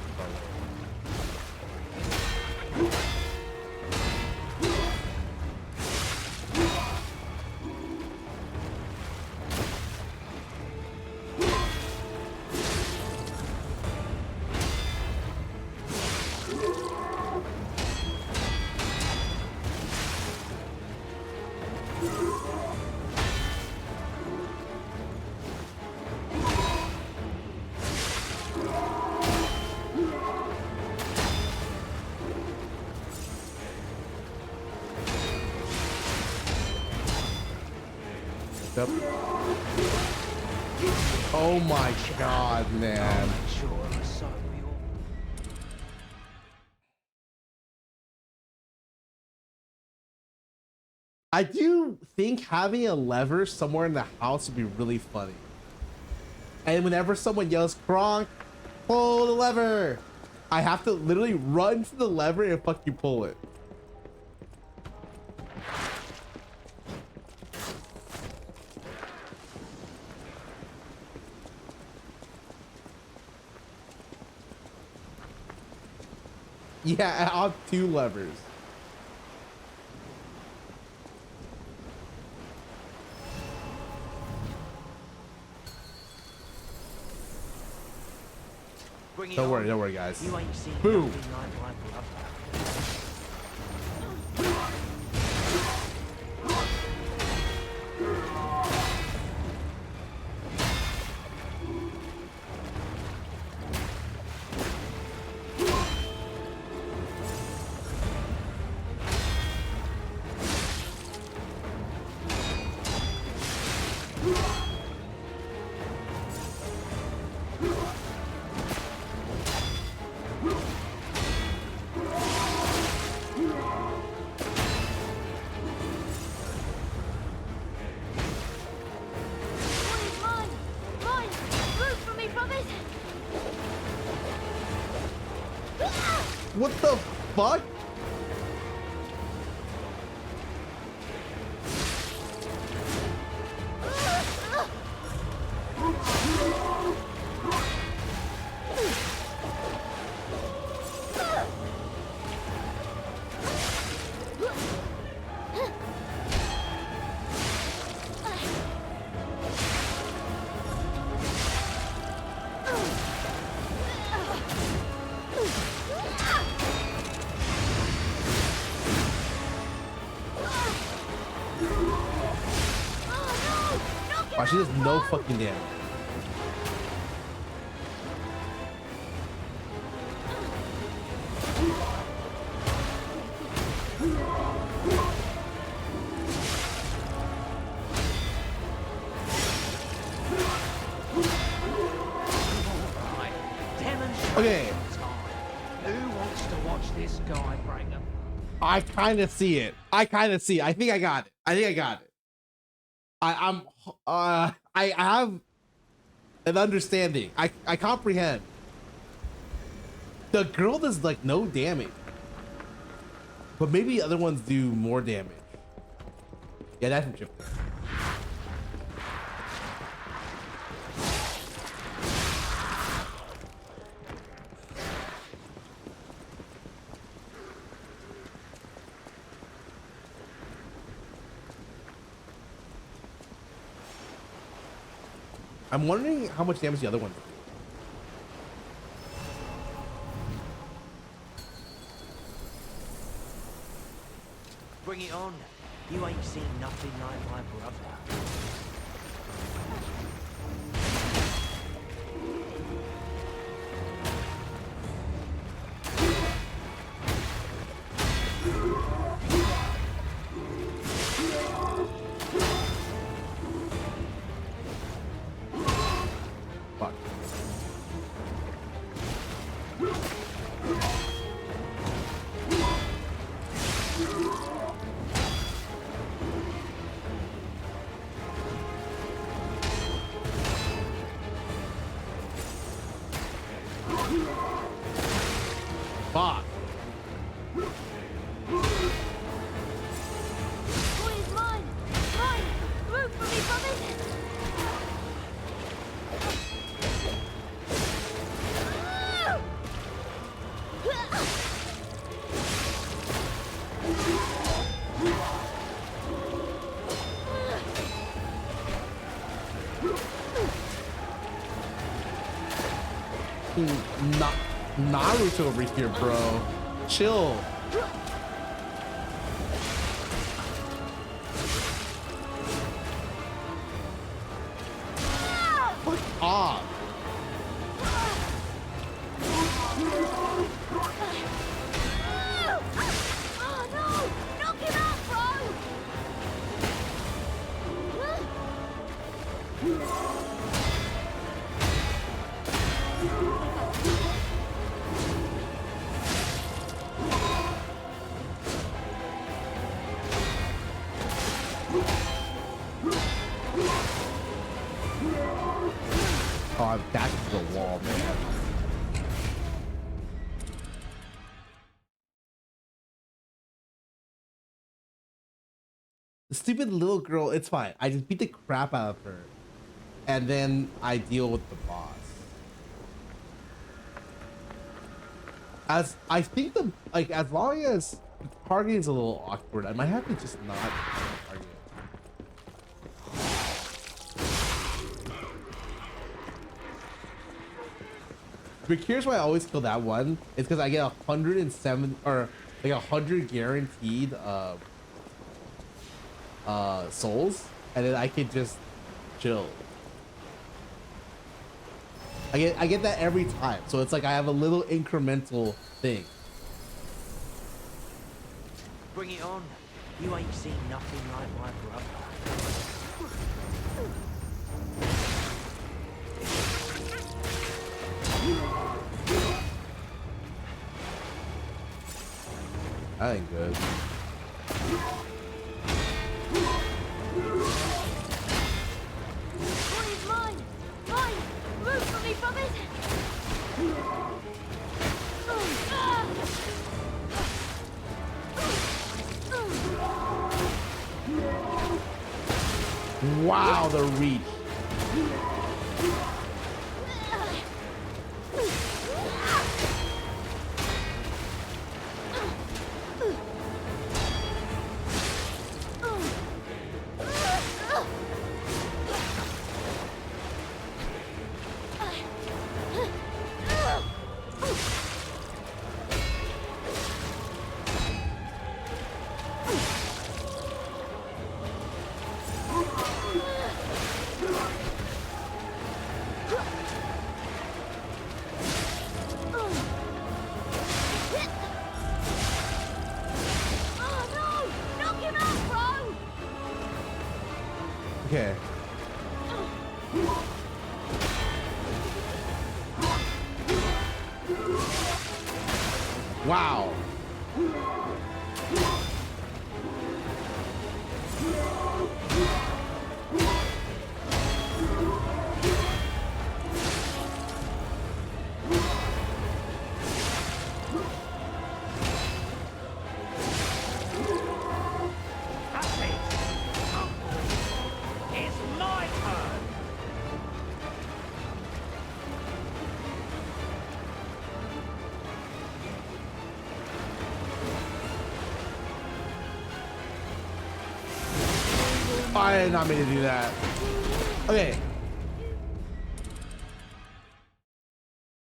Oh my god, man. I do think having a lever somewhere in the house would be really funny. And whenever someone yells, Kronk, pull the lever, I have to literally run to the lever and fucking pull it. Yeah, I have 2 levers. Bring it Don't on. worry, guys. You ain't seen Boom. nothing like my brother. What the fuck? Wow, she does no fucking damage. Okay. Who wants to watch this guy bring him? I kind of see it. I think I got it. I have an understanding. I comprehend. The girl does like no damage, but maybe other ones do more damage. Yeah, that's interesting. I'm wondering how much damage the other ones do. Bring it on. You ain't seen nothing like my brother. Fuck. Fuck. Boys, mine! Mine! Root for me, brothers! Naruto over here, bro. Chill. Fuck off. Oh no! Knock him out, bro! The stupid little girl, it's fine. I just beat the crap out of her. And then I deal with the boss. As I think as long as the target is a little awkward, I might have to just not target. But here's why I always kill that one. It's because I get 107 or like 100 guaranteed souls, and then I can just chill. I get that every time, so it's like I have a little incremental thing. Bring it on. You ain't seen nothing like my brother. That ain't good. Bonnie's mine! Mine! Move for me from it! Wow, the reach. Okay. Wow. I did not mean to do that. Okay.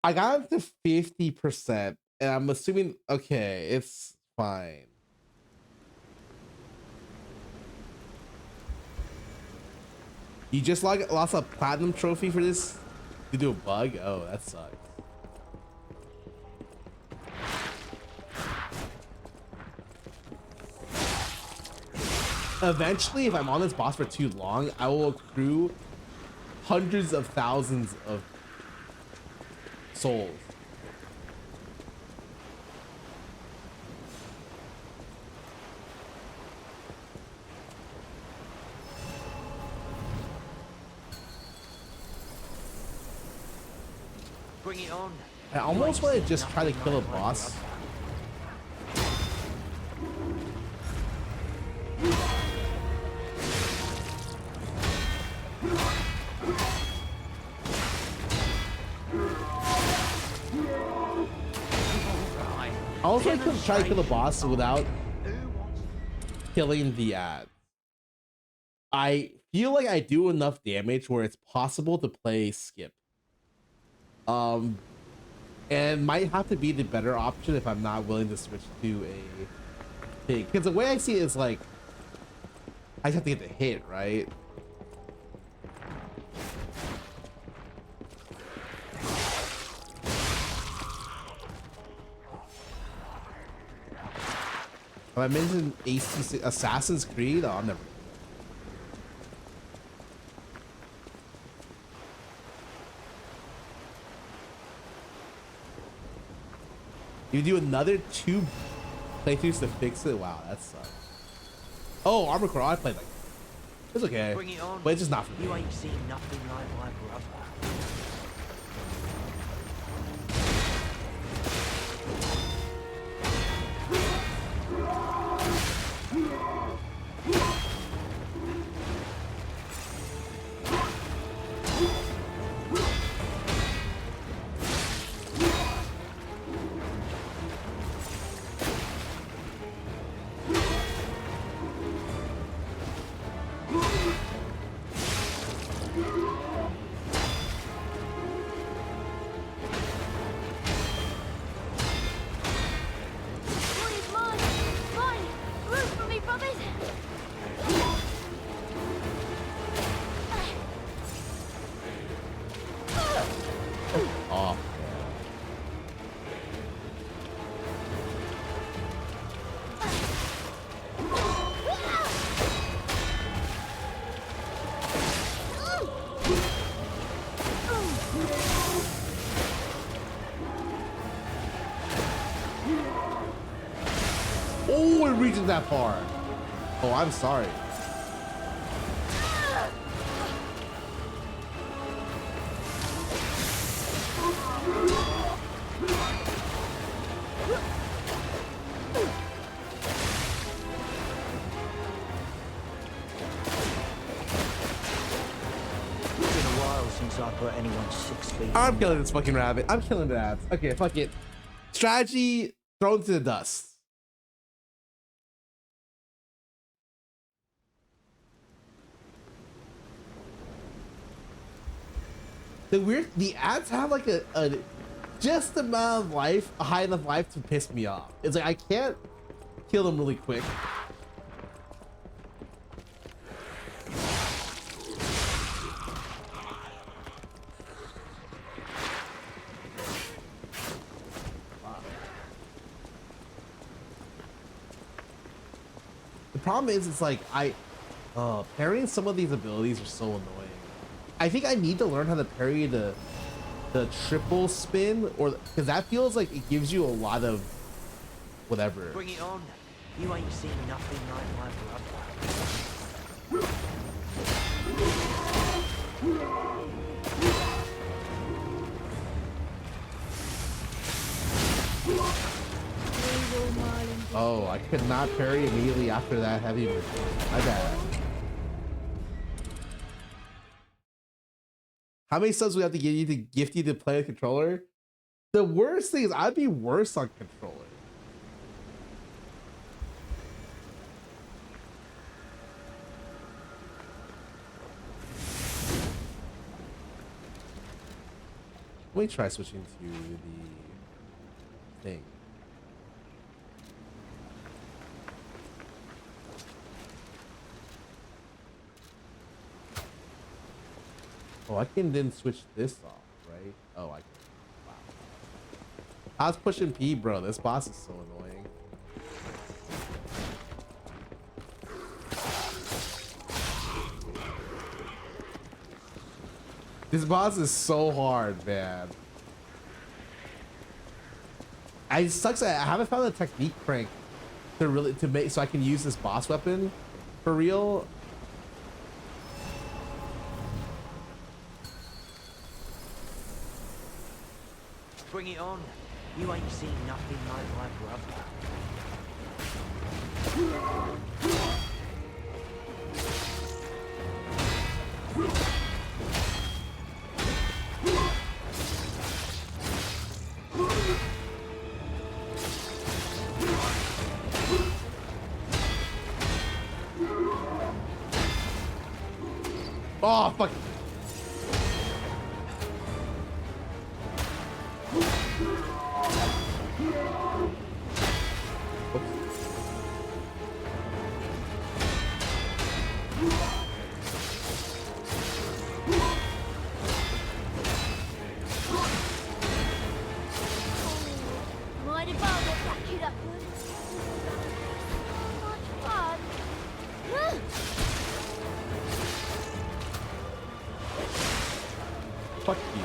I got up to 50%, and I'm assuming, okay, it's fine. You just lost a platinum trophy for this? You do a bug? Oh, that sucks. Eventually, if I'm on this boss for too long, I will accrue hundreds of thousands of souls. Bring it on. I almost want to just try to kill a boss. I also like to try to kill the boss without killing the ad. I feel like I do enough damage where it's possible to play skip. And might have to be the better option if I'm not willing to switch to a thing. Because the way I see it is like, I just have to get the hit, right? Have I mentioned Assassin's Creed? Oh, I'm never. You do another 2 playthroughs to fix it? Wow, that sucks. Oh, Armor Core, I played like it's okay. Bring it on. But it's just not for me. You ain't seen nothing like my brother. Oh, it reaches that far. Oh, I'm sorry. Since I put anyone 6 feet. I'm killing this fucking rabbit. I'm killing the ads. Okay, fuck it. Strategy thrown to the dust. The ads have like a just amount of life, a high enough life to piss me off. It's like I can't kill them really quick. The problem is, it's like parrying some of these abilities are so annoying. I think I need to learn how to parry the triple spin, or because that feels like it gives you a lot of whatever. Bring it on. You ain't seen nothing like my brother. Oh, I could not parry immediately after that heavy move. My bad. How many subs we have to give you to gift you to play a controller? The worst thing is I'd be worse on controller. Let me try switching to the thing. Oh, I can then switch this off, right? Oh, I can. Wow. I was pushing P, bro. This boss is so annoying. This boss is so hard, man. It sucks that I haven't found a technique crank to make so I can use this boss weapon for real. Bring it on. You ain't seen nothing like my brother. Oh, fuck. Might as well get that kid up good. Much fun. Fuck you.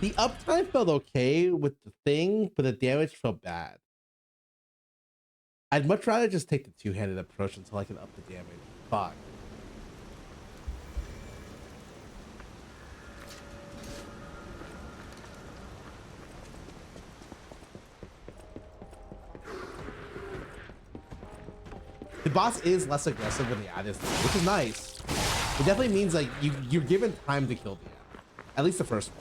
The uptime felt okay with the thing, but the damage felt bad. I'd much rather just take the two-handed approach until I can up the damage. Fuck. The boss is less aggressive when the ad is, which is nice. It definitely means like you're given time to kill the ad. At least the first one.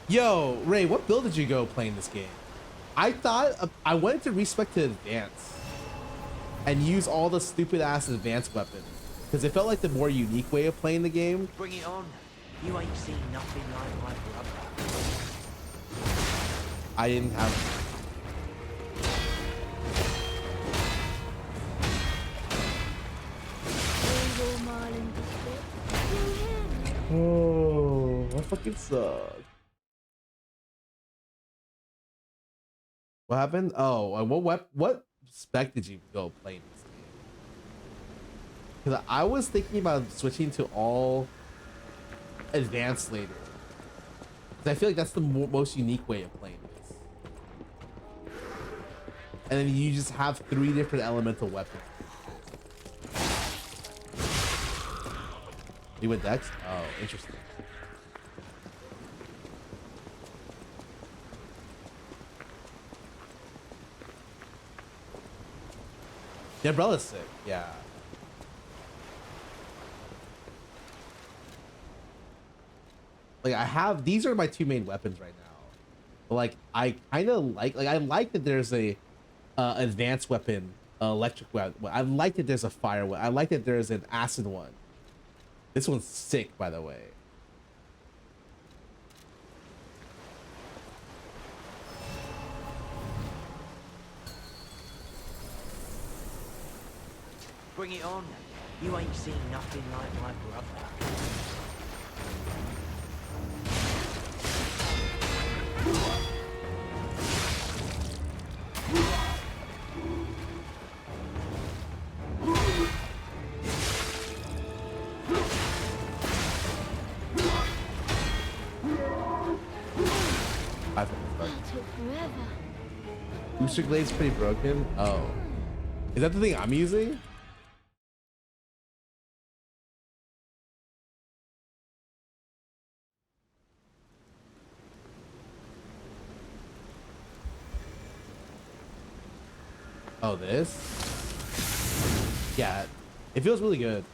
Yo, Ray, what build did you go playing this game? I thought I wanted to respec to advance and use all the stupid ass advanced weapons because it felt like the more unique way of playing the game. Bring it on. You ain't seen nothing like my brother. I didn't have. Oh, that fucking sucks. What happened? Oh, what spec did you go play this game? Because I was thinking about switching to all advanced later. Because I feel like that's the most unique way of playing this. And then you just have 3 different elemental weapons. You went Dex? Oh, interesting. The umbrella's sick, yeah. Like I have, these are my 2 main weapons right now. But like I kind of like I like that there's a advanced weapon, electric weapon. I like that there's a fire weapon. I like that there's an acid one. This one's sick, by the way. Bring it on. You ain't seen nothing like my brother. Booster Glade's pretty broken. Oh. Is that the thing I'm using? Oh, this? Yeah, it feels really good.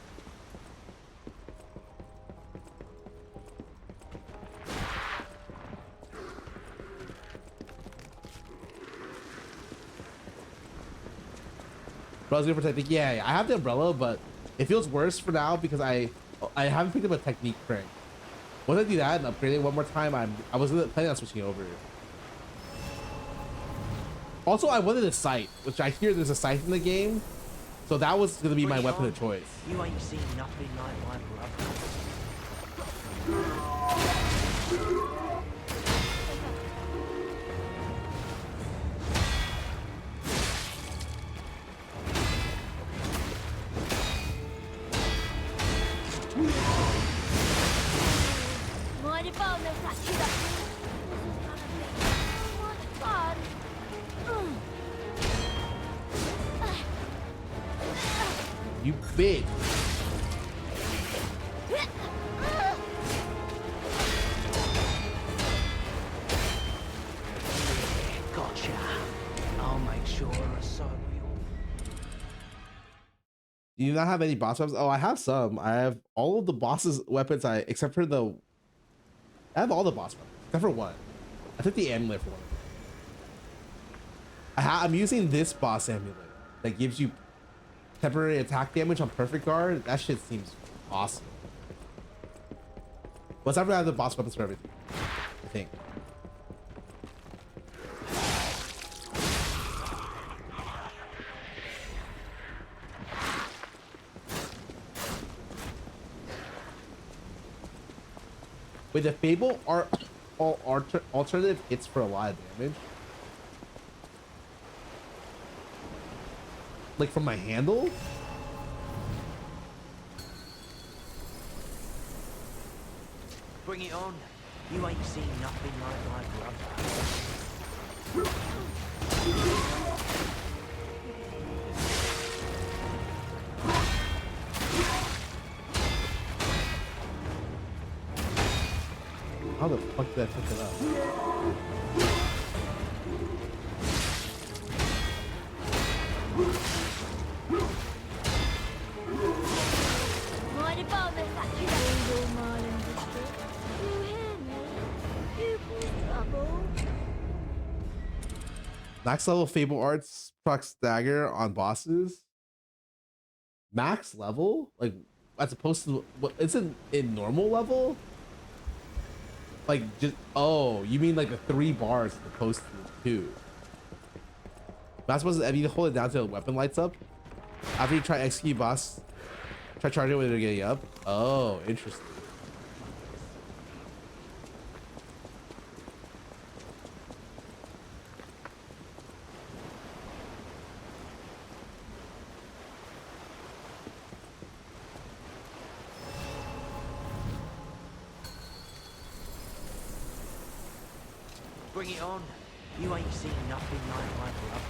But I was gonna protect. Yeah, I have the umbrella, but it feels worse for now because I haven't picked up a technique crank. Once I do that and upgrade it one more time, I was planning on switching over. Also, I wanted a sight, which I hear there's a sight in the game, so that was gonna be my weapon of choice. You ain't seen nothing like my brother. You big. Gotcha. I'll make sure I saw you. Do you not have any boss weapons? Oh, I have some. I have all of the boss's weapons. Except for the. I have all the boss weapons except for one. I took the amulet for one. I'm using this boss amulet that gives you temporary attack damage on perfect guard. That shit seems awesome. What's after I have the boss weapons for everything, I think. With the Fable are all alternative hits for a lot of damage. Like from my handle? Bring it on. You ain't seen nothing like my brother. How the fuck did I pick it up? Max level Fable Arts procs dagger on bosses. Max level? Like as opposed to what isn't in normal level? Like just oh, you mean like the 3 bars as opposed to the 2? Not supposed to you hold it down till the weapon lights up. After you try execute boss, try charging it when they're getting up. Oh, interesting. Bring it on. You ain't seen nothing like my brother.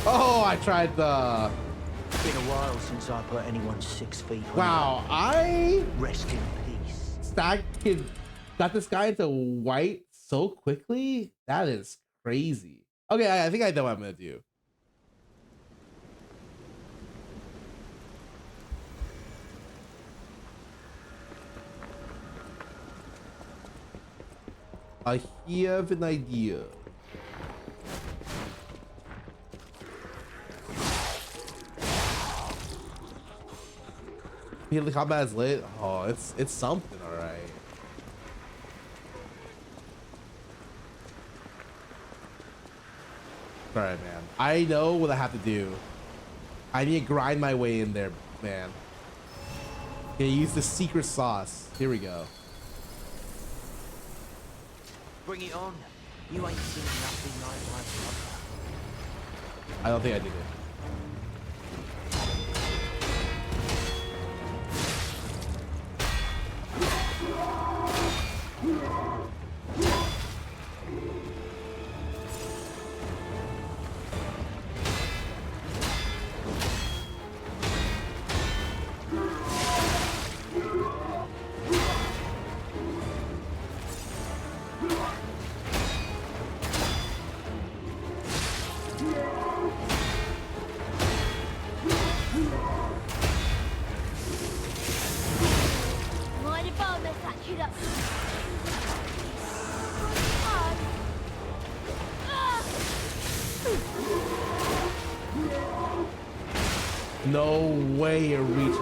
Oh, I tried the. It's been a while since I put anyone 6 feet. Wow, I rest in peace. Got this guy into white so quickly. That is crazy. Okay, I think I know what I'm gonna do. I have an idea. The combat is lit. Oh, it's something, all right. All right, man. I know what I have to do. I need to grind my way in there, man. Okay, use the secret sauce. Here we go. Bring it on. You ain't seen nothing like my brother. I don't think I did it. Mind if I mess that kid up? No way it reaches.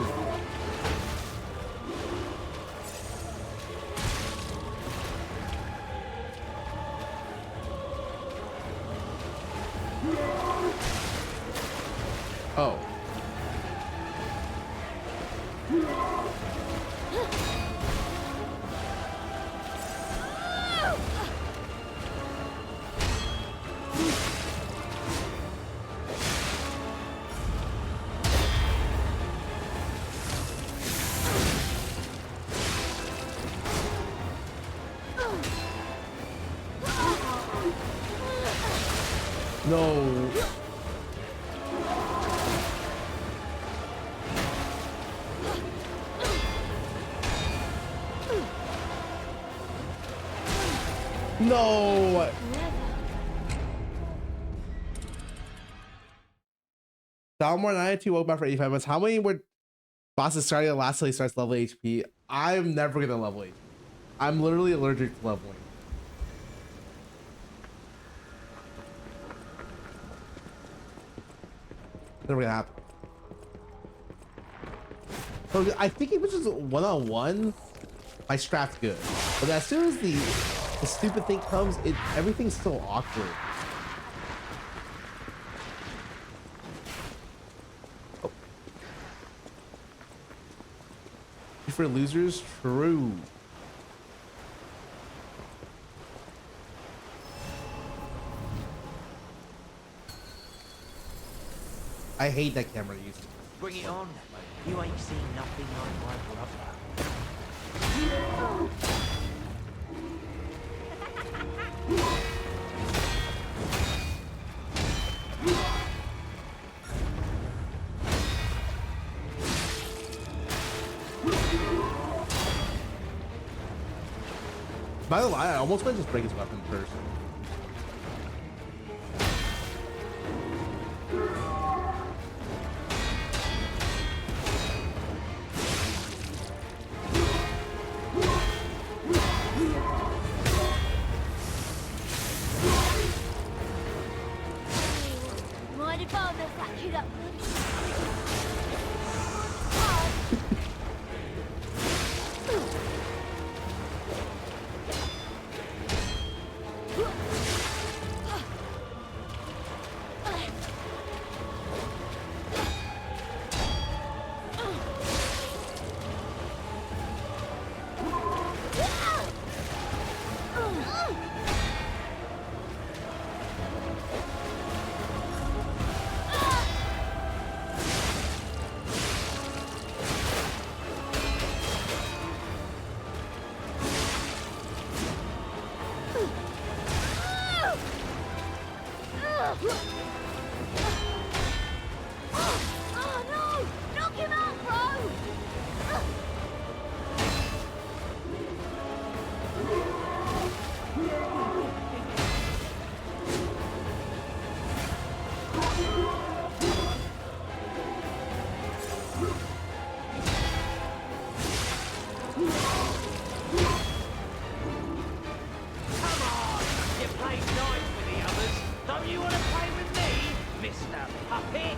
Oh. No. No. Dalmore 92 woke back for 85 months. How many were bosses starting to last till he starts level HP? I'm never gonna level HP. I'm literally allergic to leveling. Never gonna happen. So I think it was just one-on-one. My strap's good, but as soon as the stupid thing comes, everything's so awkward. Oh. For losers, true. I hate that camera use. Bring it on. You ain't seen nothing like my brother. By the way, I almost might just break his weapon first. if I'll mess that kid up good. Oh no! Knock him out, bro! Come on! You played nice with the others. Don't you want to play with me, Mr. Puppet?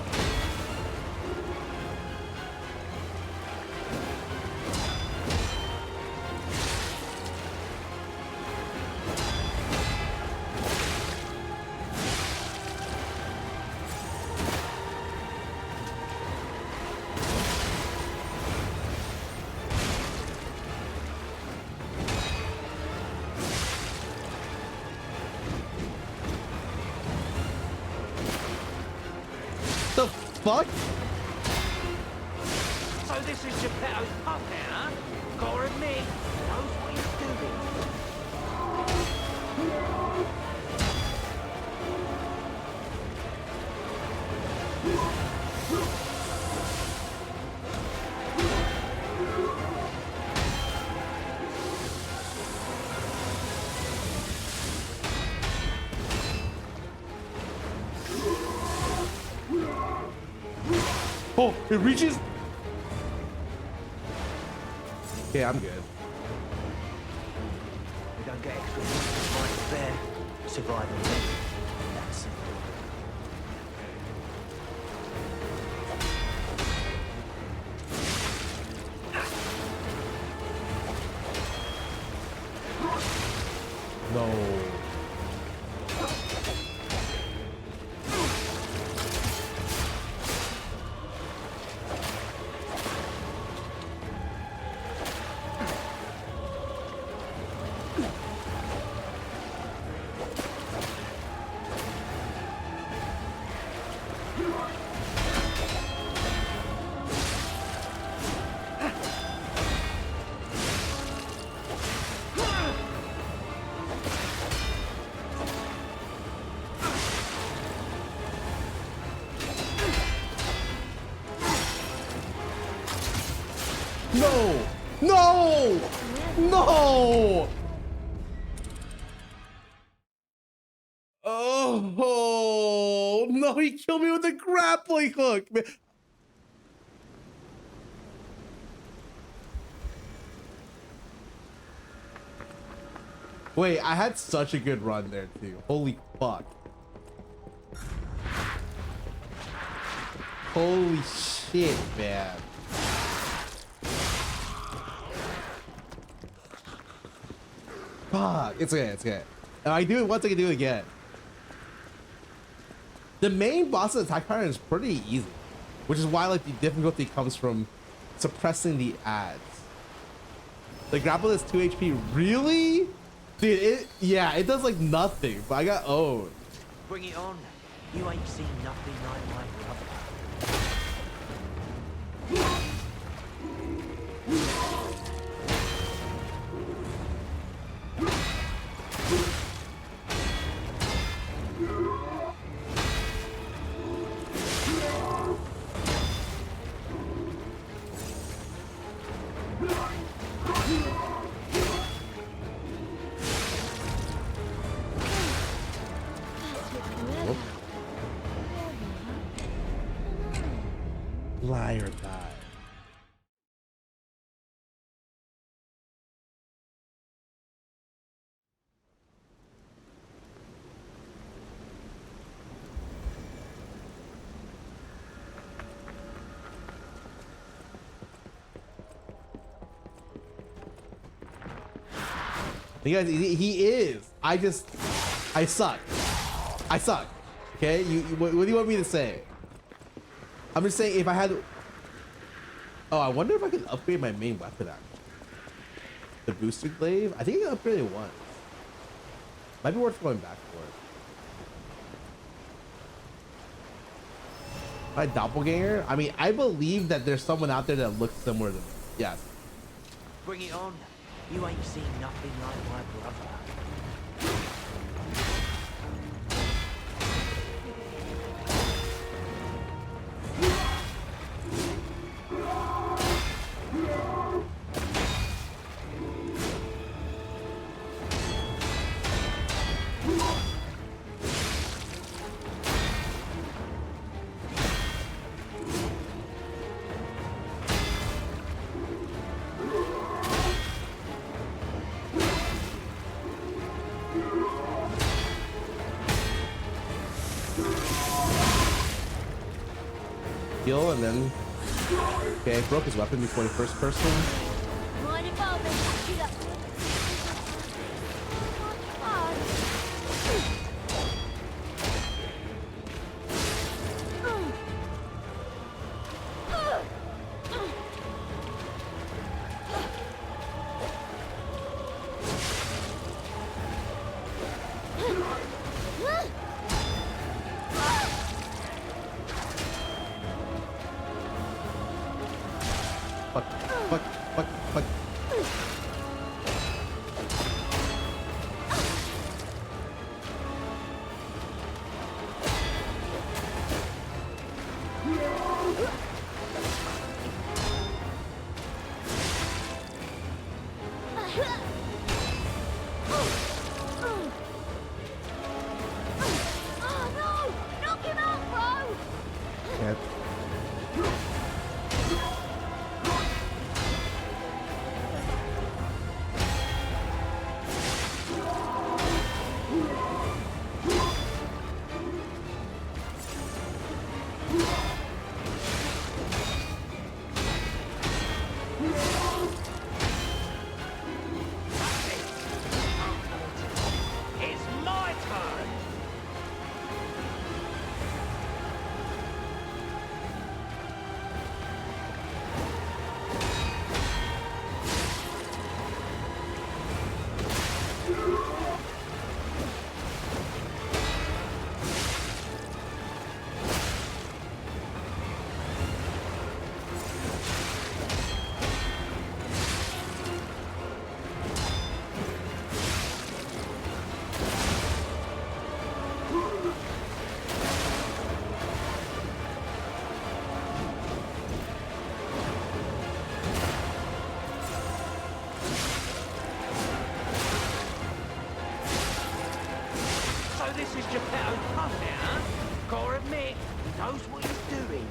The fuck? So this is Geppetto's puppet, huh? Gotta admit, he knows what he's doing. Oh, it reaches. Okay, I'm good. We don't get extra fight fair. Survival. That's it. No. No! No! No! Oh no! He killed me with a grappling hook. Wait, I had such a good run there too. Holy fuck! Holy shit, man! Fuck, it's okay, it's okay. If I do it once, I can do it again. The main boss's attack pattern is pretty easy, which is why like the difficulty comes from suppressing the ads. The grapple is 2 HP, really? Dude, it does like nothing, but I got owned. Bring it on. You ain't seen nothing like my brother. Liar die. You guys, he is. I suck. I suck. Okay, what do you want me to say? I'm just saying if I had. Oh, I wonder if I can upgrade my main weapon actually. The booster glaive. I think I can upgrade it once. Might be worth going back for it. My doppelganger? I mean, I believe that there's someone out there that looks similar to me. Yes. Bring it on. You ain't seen nothing like my brother. Heal and then. Okay, broke his weapon before the first person. Mind if I'll catch you up? Fuck. Oh no! Knock him out, bro! Yeah. It's my turn. So this is Geppetto's pun now, huh? Gotta admit, he knows what he's doing.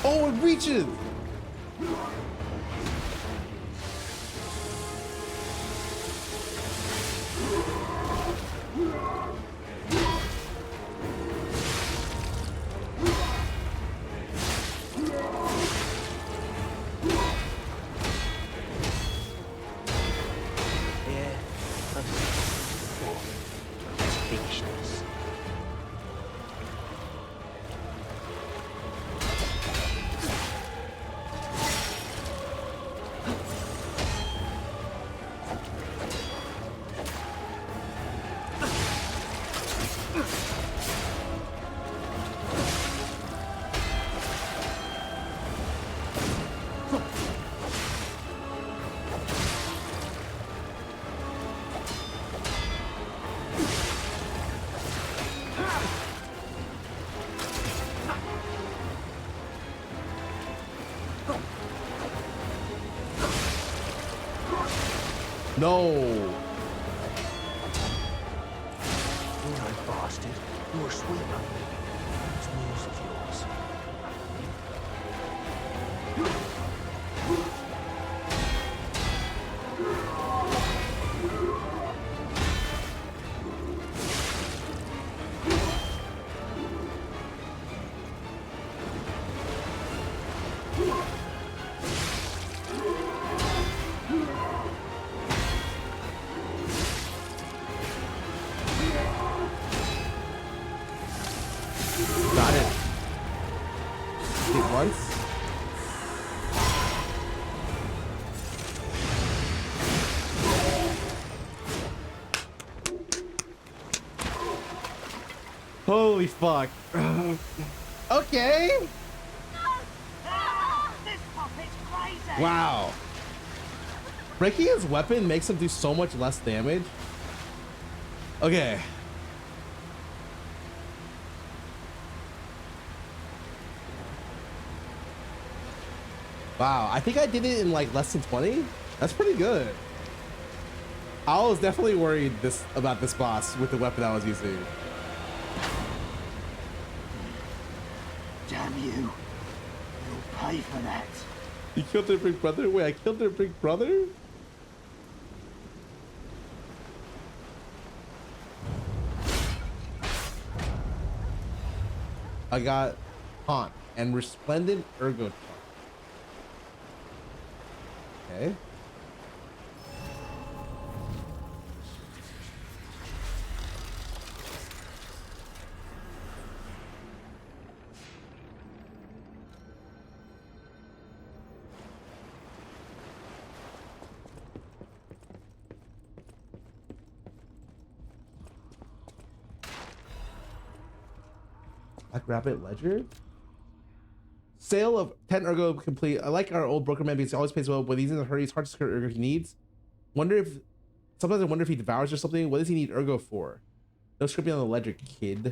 Oh, it reaches! Yeah, let's finish this. No. You bastard. You're a swimmer. It's news of yours. Holy fuck. Okay. This puppet's crazy. Wow. Breaking his weapon makes him do so much less damage. Okay. Wow, I think I did it in like less than 20. That's pretty good. I was definitely worried about this boss with the weapon I was using. Damn you. You'll pay for that. You killed their big brother? Wait, I killed their big brother? I got Haunt and Resplendent Ergo. Okay. Black Rabbit Ledger? Sale of 10 Ergo complete. I like our old broker man because he always pays well. When he's in a hurry, it's hard to secure Ergo he needs. Sometimes I wonder if he devours or something. What does he need Ergo for? No scripting on the ledger, kid.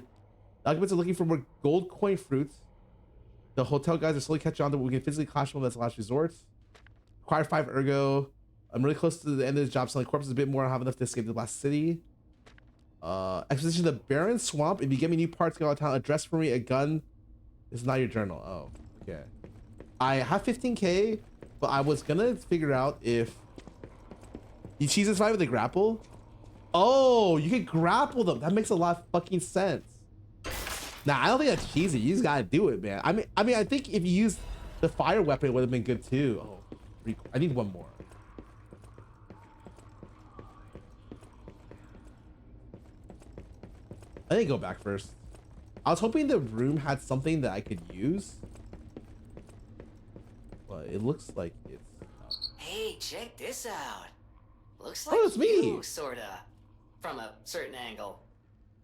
The occupants are looking for more gold coin fruits. The hotel guys are slowly catching on that we can physically clash them as a last resort. Acquire 5 Ergo. I'm really close to the end of this job. Selling corpses a bit more. I have enough to escape the last city. Exposition of the Barren Swamp. If you get me new parts, go out of town. Address for me a gun. It's not your journal. Oh, okay. I have 15k, but I was gonna figure out if you cheese this fight with a grapple. Oh, you can grapple them. That makes a lot of fucking sense. Nah, I don't think that's cheesy. You just gotta do it, man. I mean, I think if you used the fire weapon, it would have been good too. Oh, I need one more. I didn't go back first. I was hoping the room had something that I could use, but it looks like it's. Hey, check this out. Looks Oh, like it's me. you, sorta, from a certain angle.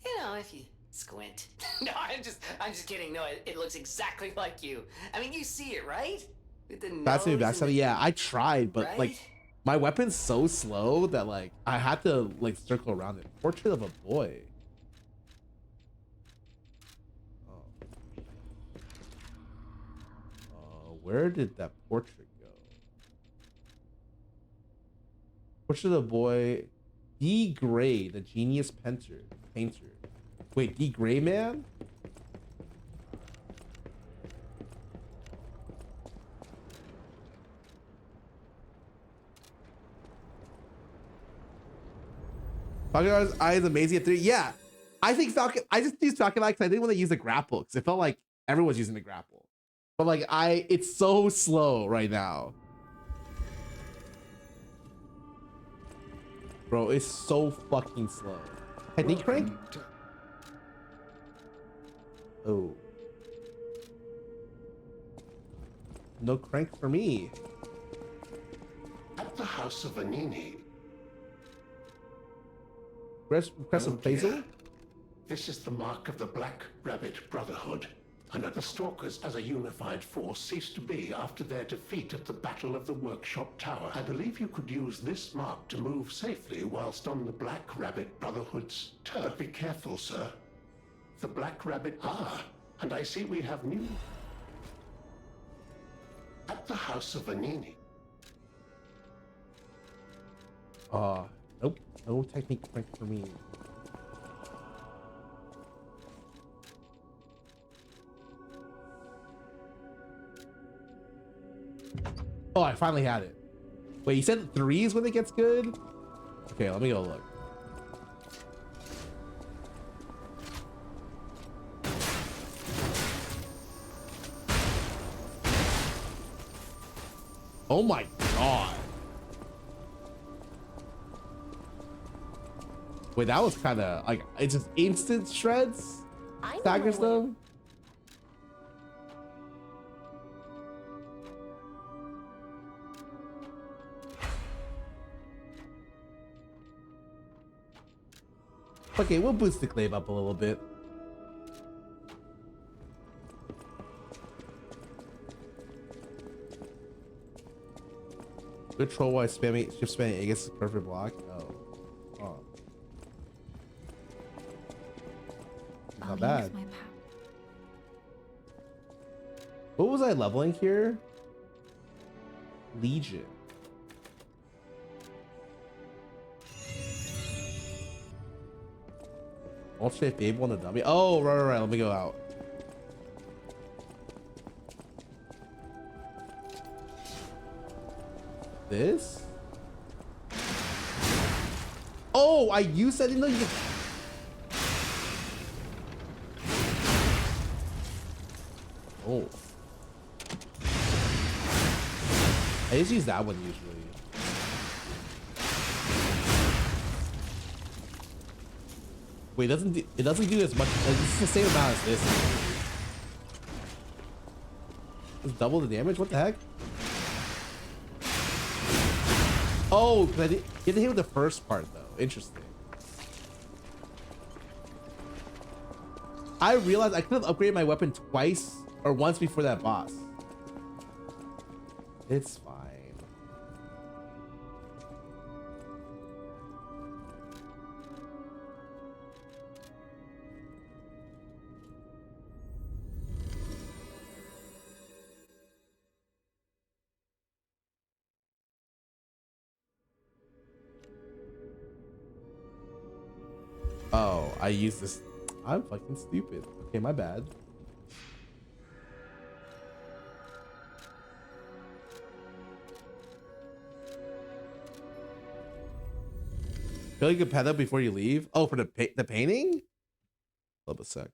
You know, if you squint. No, I'm just kidding. No, it looks exactly like you. I mean, you see it, right? With the That's me nose and backside. the- Yeah, I tried, but Right? like my weapon's so slow that like I had to like circle around it. Portrait of a boy. Where did that portrait go? Portrait of the boy, D. Gray, the genius painter. Wait, D. Gray man? Falcon's eye is amazing at 3. Yeah, I think Falcon. I just used Falcon Eye because I didn't want to use the grapple because it felt like everyone's using the grapple. But like it's so slow right now. Bro, it's so fucking slow. Technique crank? Oh. No crank for me. At the house of Anini. Press basil? This is the mark of the Black Rabbit Brotherhood. And that the Stalkers as a unified force ceased to be after their defeat at the Battle of the Workshop Tower. I believe you could use this mark to move safely whilst on the Black Rabbit Brotherhood's turf. But be careful, sir. The Black Rabbit... Ah, and I see we have new... At the house of Anini. Nope. No technique crank for me. Oh, I finally had it. Wait, you said 3 is when it gets good? Okay, let me go look. Oh my god. Wait, that was kind of like, it's just instant shreds? Stagger stuff? Okay, we'll boost the glaive up a little bit. Good troll while spamming shift spamming against the perfect block. Oh. Oh. Not bad. What was I leveling here? Legion. Ultra Fable on the dummy. Oh, right. Let me go out. This? Oh, I used that. I didn't know you could... Oh. I just use that one usually. Wait, it doesn't do as much. It's the same amount as this. It's double the damage. What the heck? Oh, you have to hit with the first part though. Interesting. I realized I could have upgraded my weapon twice or once before that boss. It's fine. Oh, I use this. I'm fucking stupid. Okay, my bad. Feel like you can pet up before you leave. Oh, for the painting? Hold up a sec.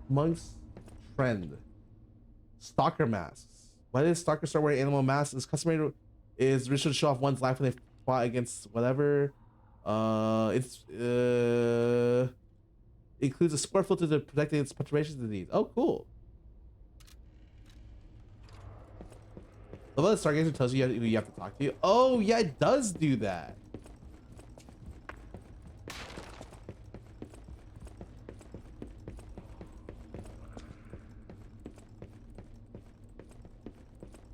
Monk's trend. Stalker masks. Why did stalkers start wearing animal masks? It's customary is ritual to show off one's life when they fought against whatever. Includes a spore filter to protect against perturbation disease. Oh, cool. The one Stargazer tells you who you have to talk to. Oh yeah, it does do that.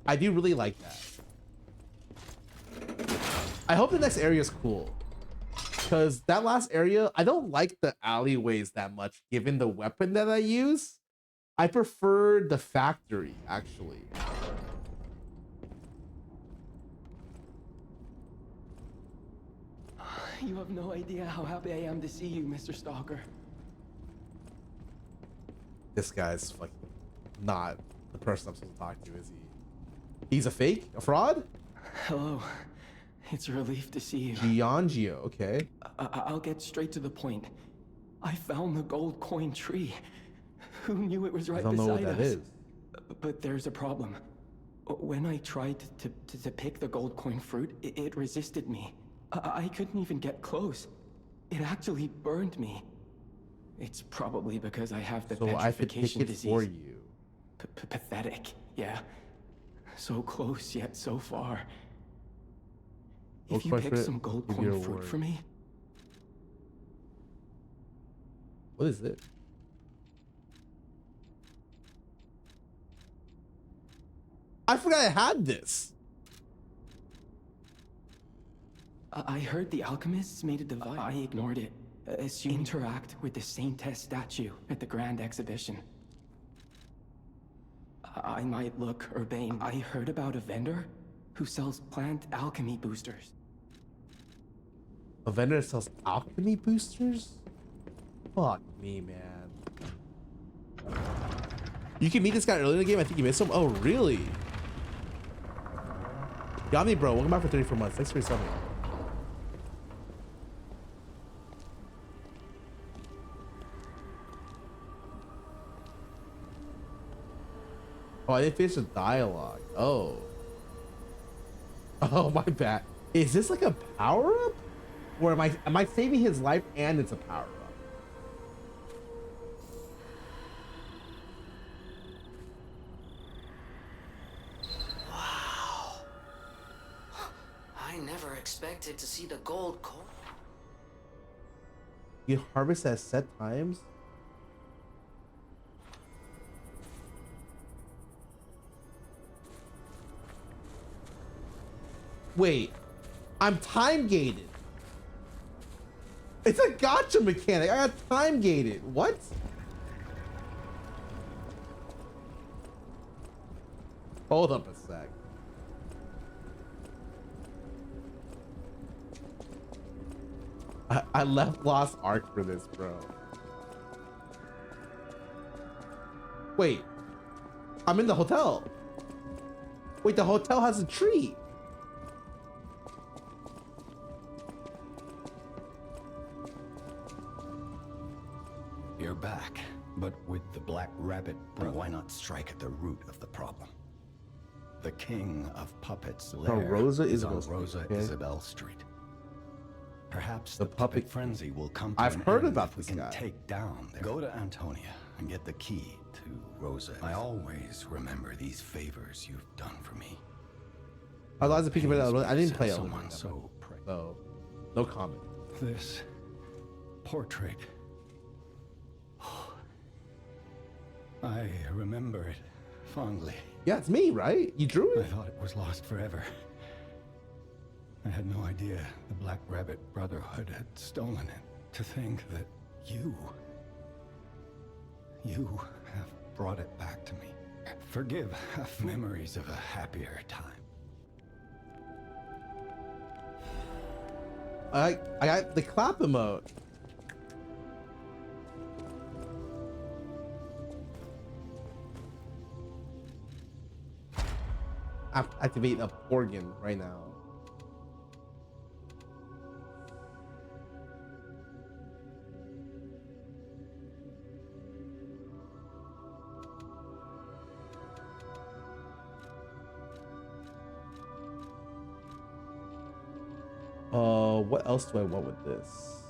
I do really like that. I hope the next area is cool. Because that last area, I don't like the alleyways that much given the weapon that I use. I prefer the factory, actually. You have no idea how happy I am to see you, Mr. Stalker. This guy's like not the person I'm supposed to talk to, is he? He's a fake? A fraud? Hello. It's a relief to see you. Giangio, okay. I'll get straight to the point. I found the gold coin tree. Who knew it was right beside us? I don't know what that is. But there's a problem. When I tried to pick the gold coin fruit, it resisted me. I couldn't even get close. It actually burned me. It's probably because I have the petrification disease. So I could pick it for you. Pathetic, yeah. So close yet so far. If you pick some gold coin fruit for me. What is it? I forgot I had this. I heard the alchemists made a device. I ignored it. Interact with the Saintess statue at the Grand Exhibition. I might look urbane. I heard about a vendor who sells plant alchemy boosters. A vendor that sells alchemy boosters? Fuck me, man. You can meet this guy early in the game. I think you missed him. Oh, really? Got me, bro. Welcome back for 34 months. Thanks for subbing. Oh, I didn't finish the dialogue. Oh. Oh, my bad. Is this like a power-up? Or am I saving his life and it's a power up? I never expected to see the gold coin. You harvest at set times? Wait, I'm time gated. It's a gotcha mechanic. I got time gated. What? Hold up a sec. I left Lost Ark for this, bro. Wait, I'm in the hotel. Wait, the hotel has a tree. You're back, but with the Black Rabbit, why not strike at the root of the problem? The king of puppets lair Rosa is Isabel on Street, Rosa okay. Isabel Street. Perhaps the puppet frenzy will come to I've an heard end about if we this can guy. take down their... Go to Antonia and get the key to Rosa. I always remember these favors you've done for me. I was a peek of it. I didn't play it. Someone so no comment. This portrait. I remember it fondly. Yeah, it's me, right? You drew it? I thought it was lost forever. I had no idea the Black Rabbit Brotherhood had stolen it. To think that you have brought it back to me. Forgive memories of a happier time. I got the clap emote. Activate a organ right now. What else do I want with this?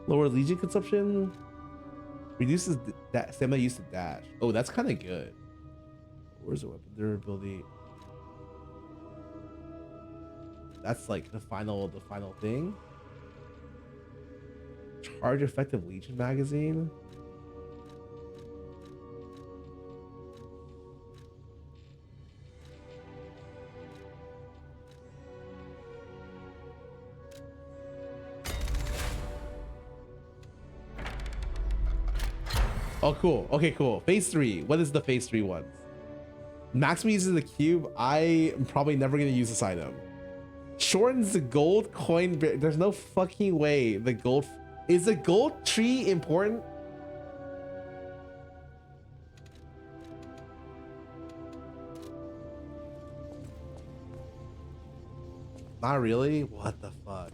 Lower legion consumption, reduces that stamina used to dash. Oh, that's kind of good. Where's the weapon durability? That's like the final thing. Charge effective legion magazine. Oh, cool. Okay, cool. Phase 3. What is the phase 3 one? Maximum uses the cube. I am probably never going to use this item. Shortens the gold coin. There's no fucking way the gold... Is the gold tree important? Not really? What the fuck?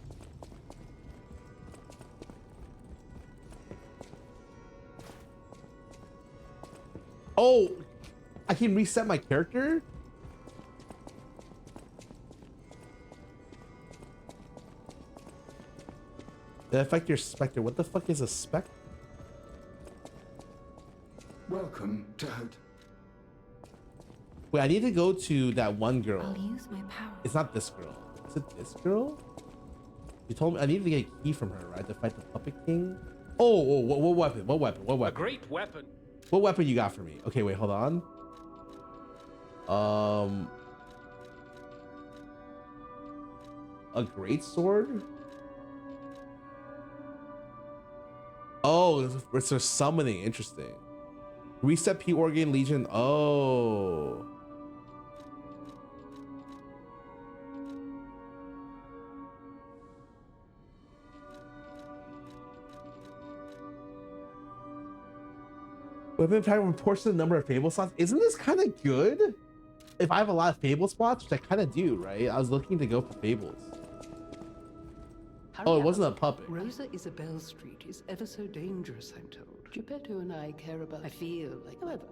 Oh, I can reset my character? That affect your specter. What the fuck is a specter? Welcome, Dad. Wait, I need to go to that one girl. I'll use my power. It's not this girl. Is it this girl? You told me I need to get a key from her, right? To fight the Puppet King? Oh, what weapon? What weapon? What weapon? A great weapon. What weapon you got for me? Okay, wait, hold on. A great sword? Oh, it's a summoning. Interesting. Reset P Organ Legion. Oh. Weapon pack reports the number of Fable slots. Isn't this kind of good? If I have a lot of Fable spots, which I kind of do, right? I was looking to go for Fables. Oh, it wasn't a puppet. Rosa Isabel Street is ever so dangerous, I'm told. Geppetto and I care about. I feel like. However,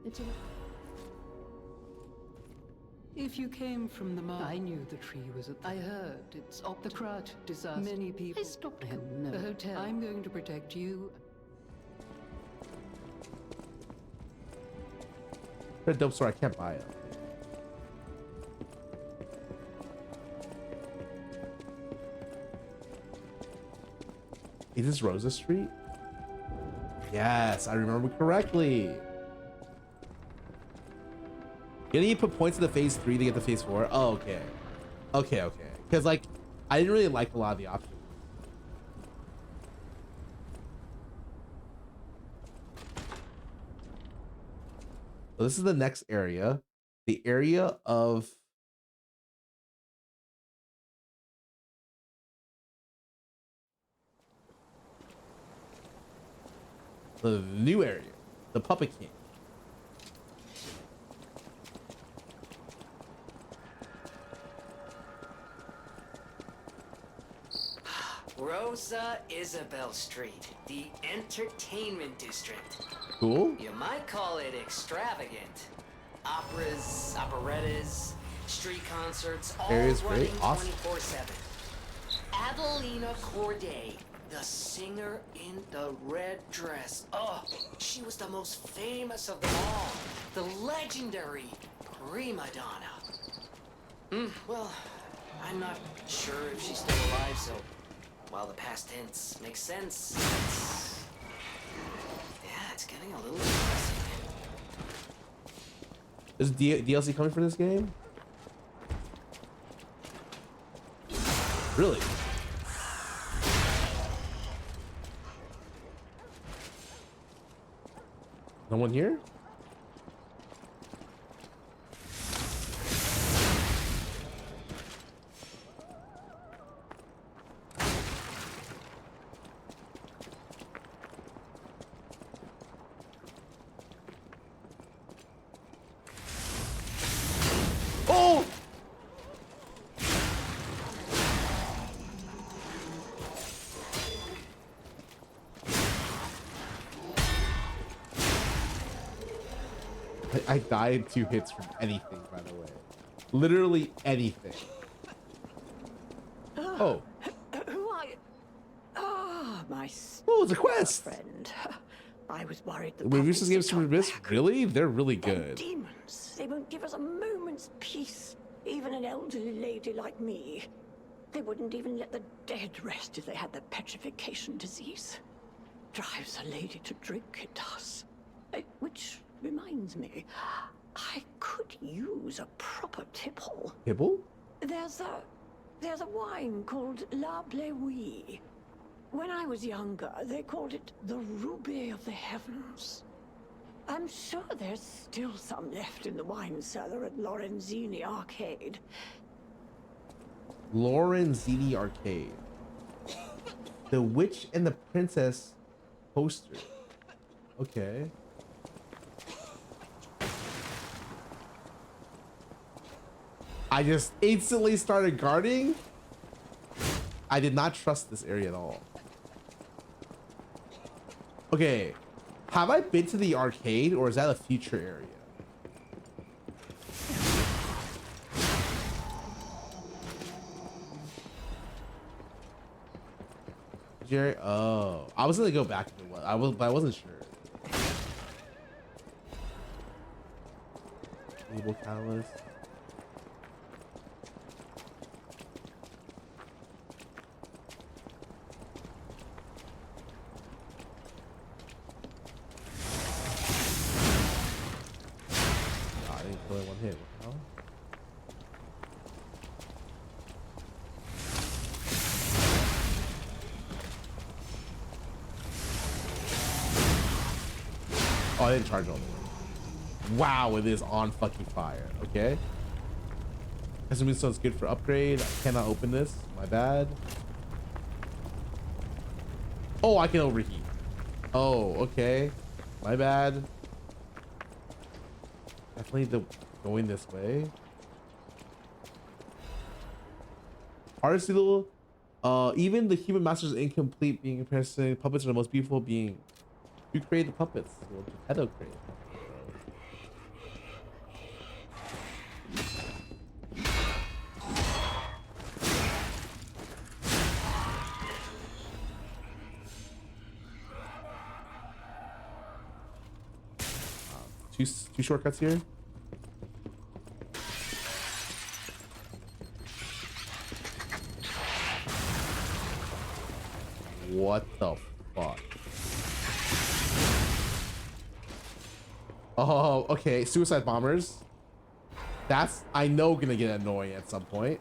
it's a. If you came from the I knew the tree was a. I heard it's the Krat disaster. Many people. I stopped. No. The hotel. I'm going to protect you. They're a dope store. I can't buy it. Is this Rosa Street? Yes, I remember correctly. You need to put points in the phase 3 to get to phase 4. Oh, okay. Okay. Because like, I didn't really like a lot of the options. So this is the next area. The area of the new area, the Puppet King. Rosa Isabel Street, the entertainment district. Cool. You might call it extravagant. Operas, operettas, street concerts, all Area's running great. Awesome. 24/7. Adelina Corday, the singer in the red dress. Oh, she was the most famous of them all. The legendary prima donna. Well, I'm not sure if she's still alive, so while the past tense makes sense, it's getting a little depressing. Is DLC coming for this game? Really? No one here? Oh! I died 2 hits from anything, by the way. Literally anything. Oh. Who are you? Ah, my Oh, it's a quest. Friend. I was worried the Wait, this game's puppets Super Miss? Really? They're really good. demons. They won't give us a moment's peace. Even an elderly lady like me. They wouldn't even let the dead rest if they had the petrification disease. Drives a lady to drink, it does. Which reminds me, I could use a proper tipple. Tipple? There's a wine called La Bleuie. When I was younger, they called it the Ruby of the Heavens. I'm sure there's still some left in the wine cellar at Lorenzini Arcade. Lorenzini Arcade. The Witch and the Princess poster. Okay. I just instantly started guarding. I did not trust this area at all. Okay. Have I been to the arcade or is that a future area? Jerry, oh, I was gonna go back to what I was, but I wasn't sure. Evil catalyst. Only one hit. What the hell? Oh, I didn't charge all the way. Wow, it is on fucking fire. Okay. Assuming so it's good for upgrade. I cannot open this. My bad. Oh, I can overheat. Oh, okay. My bad. Definitely going this way. Arsenal Even the human master is incomplete being impressive. Puppets are the most beautiful being. You create the puppets. Well, Geppetto create. Two shortcuts here. What the fuck? Oh, okay. Suicide bombers. That's, I know, gonna get annoying at some point.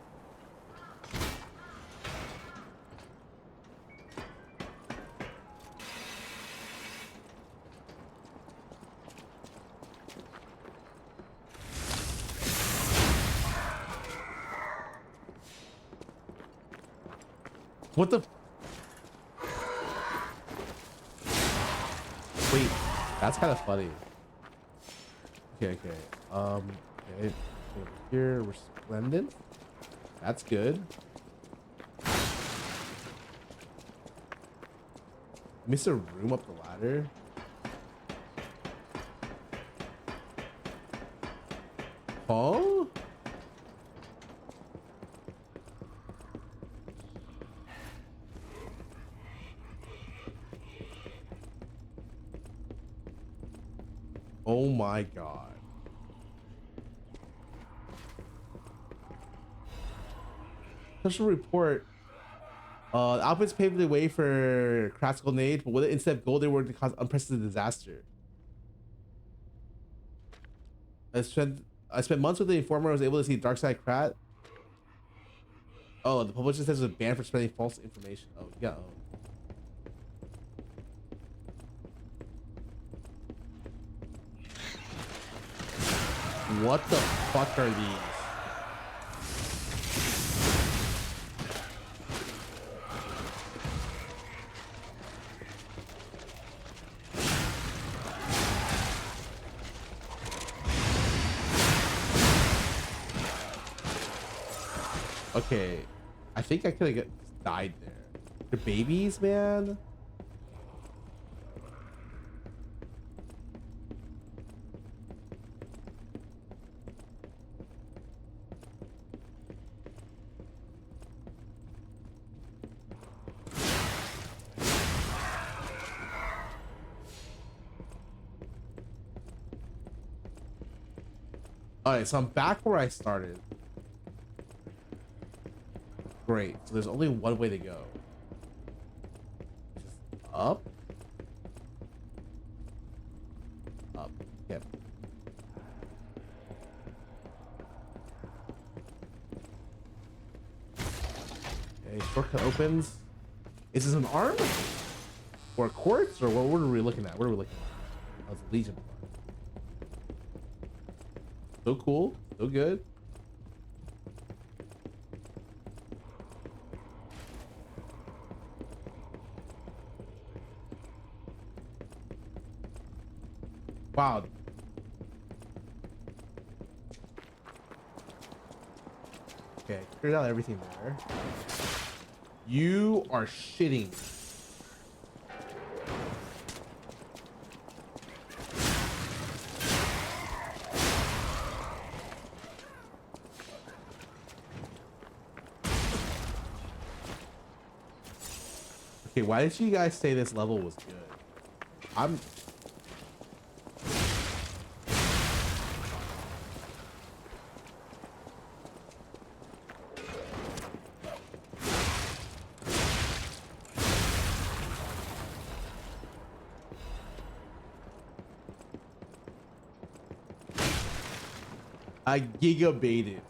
What the? Wait, that's kind of funny. Okay. Okay. Over here, resplendent. That's good. Miss a room up the ladder. Huh? Oh my god. Special report. Outfits paved the way for classical age, but with it instead of gold, they were to cause unprecedented disaster. I spent months with the informer. I was able to see Dark Side Krat. Oh, the publisher says it was banned for spreading false information. Oh, yeah. What the fuck are these? Okay, I think I could have died there. The babies, man. All right, so I'm back where I started. Great. So there's only one way to go. Just up. Up. Yep. Okay, shortcut opens. Is this an arm? Or a quartz? Or what are we looking at? What are we looking at? That was a Legion. So cool. So good. Wow. Okay, cleared out everything there. You are shitting. Okay, why did you guys say this level was good? I'm... I gigabaited.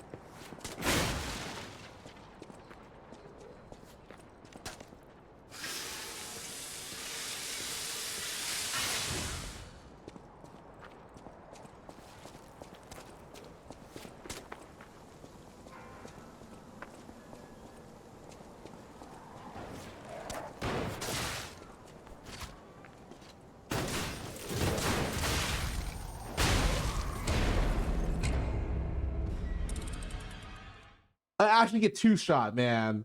I actually get two shot, man.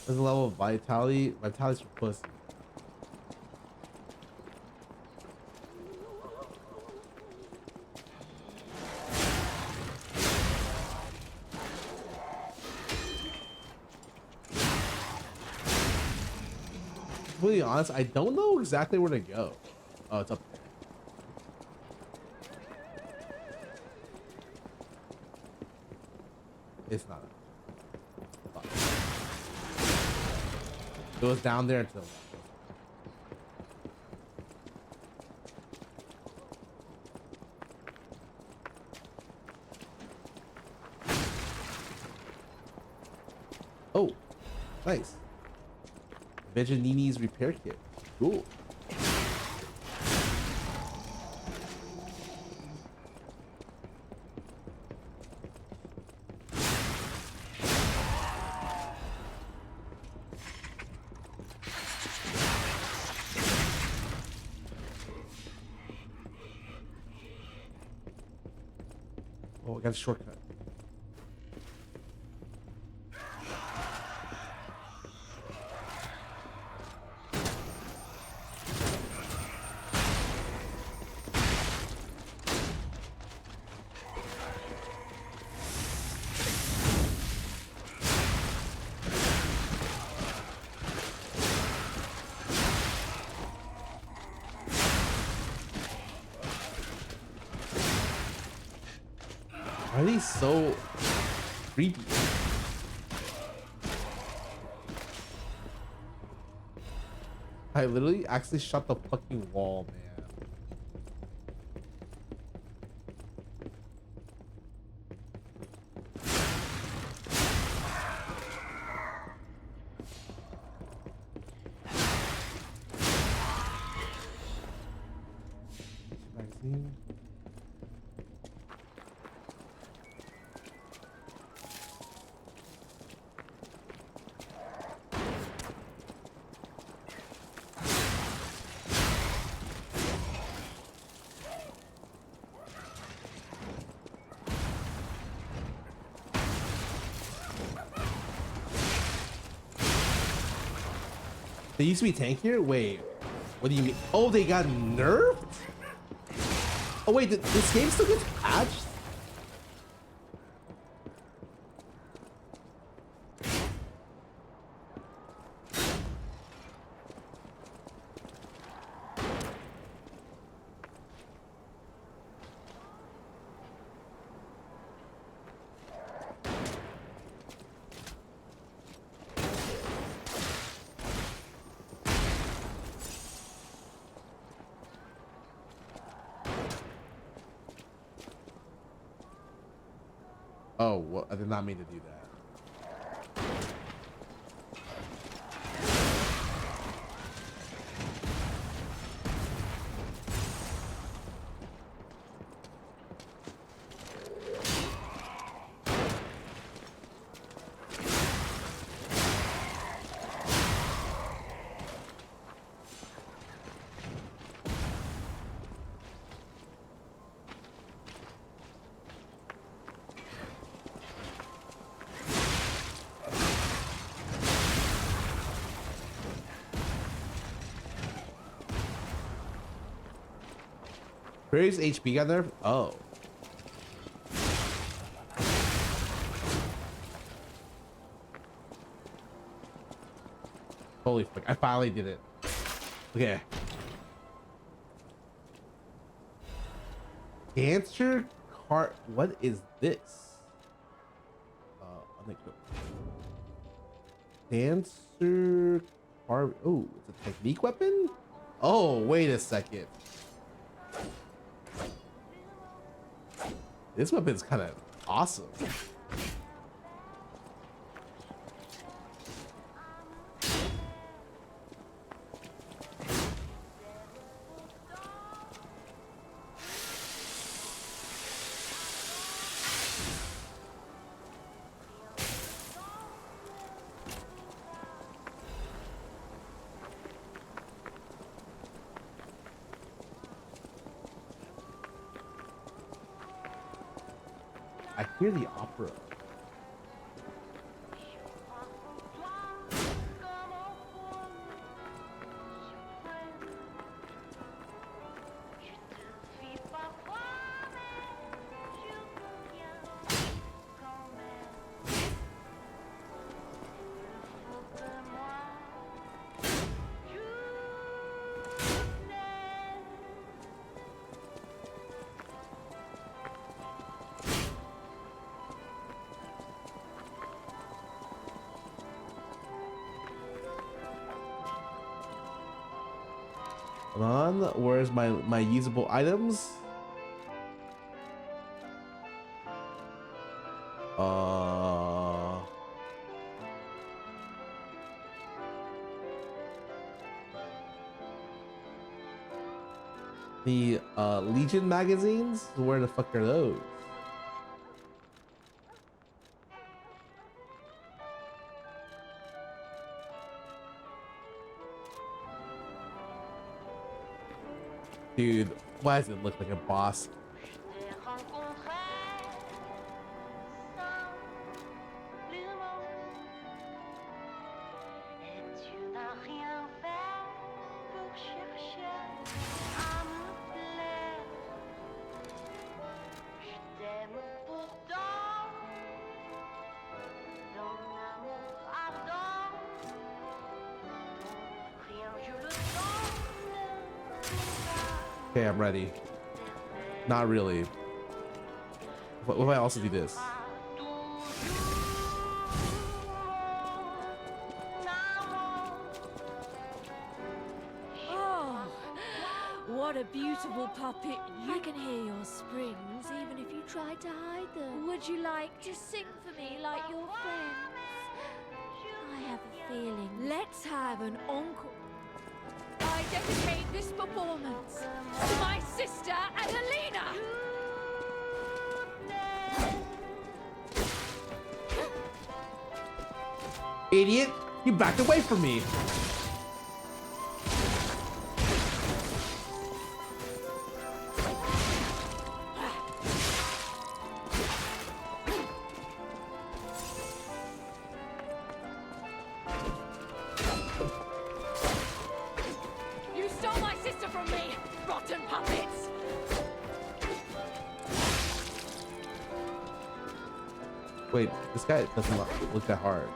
There's a level of vitality. Vitality's for pussy. To be honest, I don't know exactly where to go. Oh, it's up there. It's not. It was down there until. Oh, nice. Veganini's repair kit. Cool. Oh, I got a shortcut. Why are these so creepy? I literally actually shot the fucking wall, man. Magazine. They used to be tankier? Wait, what do you mean? Oh, they got nerfed? Oh wait, this game still gets patched? Oh, well, I did not mean to do that. Prairie's HP got nerfed? Oh. Holy fuck, I finally did it. Okay. Dancer cart, what is this? Dancer cart, oh, it's a technique weapon? Oh, wait a second. This weapon's kind of awesome. I hear the opera. Hold on, where's my usable items? The Legion magazines? Where the fuck are those? Dude, why does it look like a boss? Okay, I'm ready. Not really. What if I also do this? Oh, what a beautiful puppet. I can hear your springs even if you try to hide them. Would you like to sing for me like your friends? I have a feeling. Let's have an encore. I dedicate this performance to my sister, Adelina! Idiot! You backed away from me! You stole my sister from me, rotten puppets! Wait, this guy doesn't look that hard.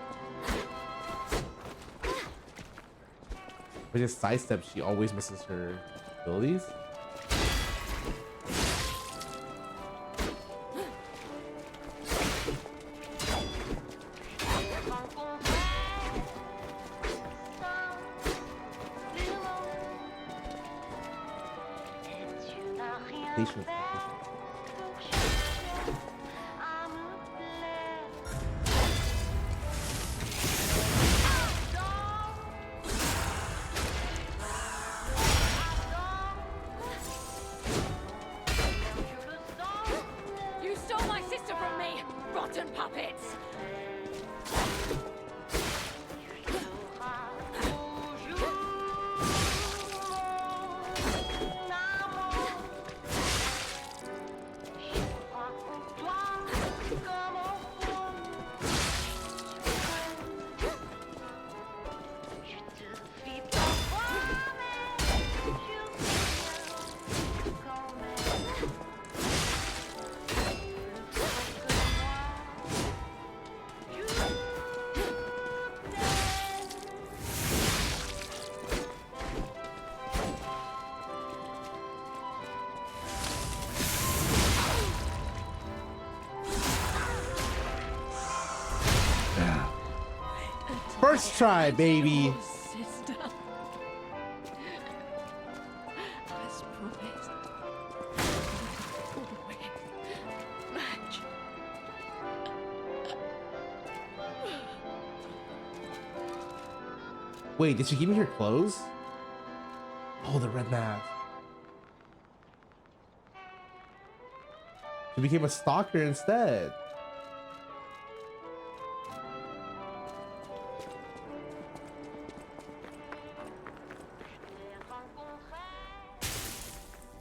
But just sidestep, she always misses her abilities. Patience. You stole my sister from me, rotten puppets! First try, baby. Sister. As promised. Match. Wait, did she give me her clothes? Oh, the red mask. She became a stalker instead.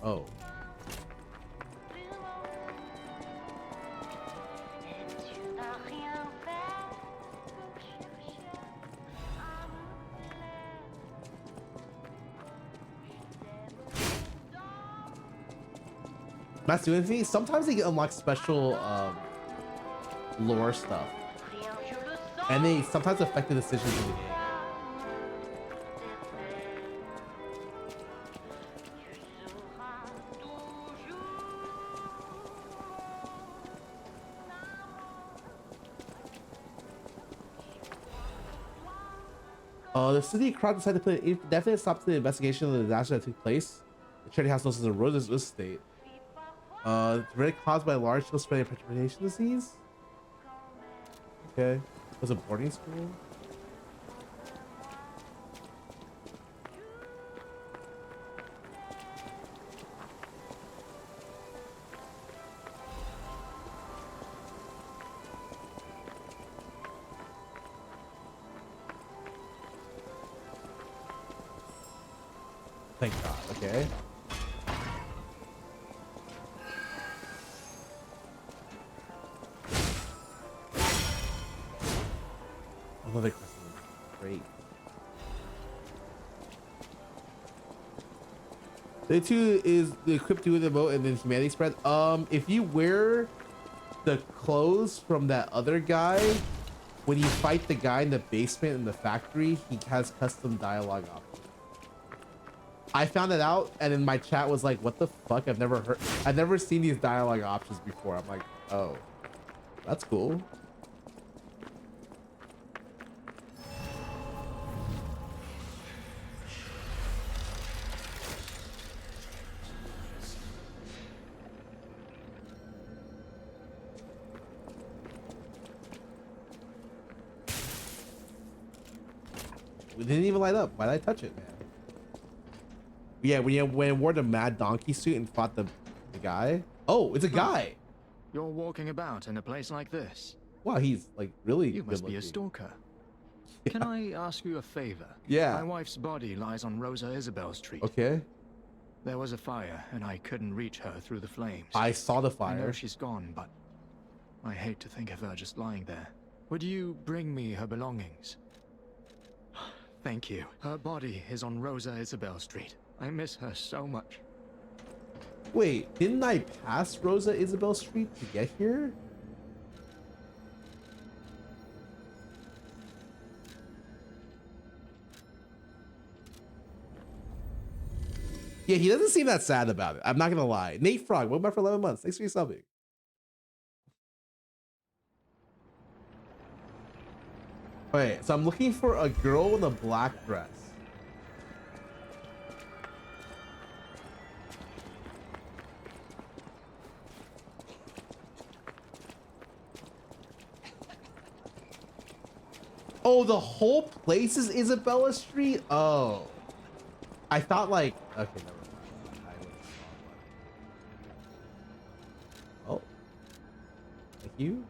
Oh. Master Infinity, sometimes they unlock special lore stuff. And they sometimes affect the decisions in the game. The city crowd decided to put an indefinite stop to the investigation of the disaster that took place. The charity house knows as a Rosa's estate. It's really caused by large scale spreading petrification disease. Okay. It was a boarding school. Thank God. Okay. Another question. Great. The two is the equipped to do the boat and then humanity spread. If you wear the clothes from that other guy, when you fight the guy in the basement in the factory, he has custom dialogue options. I found it out, and then my chat was like, "What the fuck? I've never seen these dialogue options before." I'm like, "Oh, that's cool." It didn't even light up. Why did I touch it, man? Yeah, when you wore the mad donkey suit and fought the guy. Oh, it's a guy. You're walking about in a place like this. Wow, he's like really. You must be a stalker. Yeah. Can I ask you a favor? Yeah. My wife's body lies on Rosa Isabel Street. Okay. There was a fire, and I couldn't reach her through the flames. I saw the I know fire. she's gone, but I hate to think of her just lying there. Would you bring me her belongings? Thank you. Her body is on Rosa Isabel Street. I miss her so much. Wait, didn't I pass Rosa Isabel Street to get here? Yeah, he doesn't seem that sad about it. I'm not gonna lie. Nate Frog, welcome back for 11 months. Thanks for your subbing. Wait, so I'm looking for a girl in a black dress. Oh, the whole place is Isabella Street? Oh. I thought like, okay, never mind. Oh. Thank you.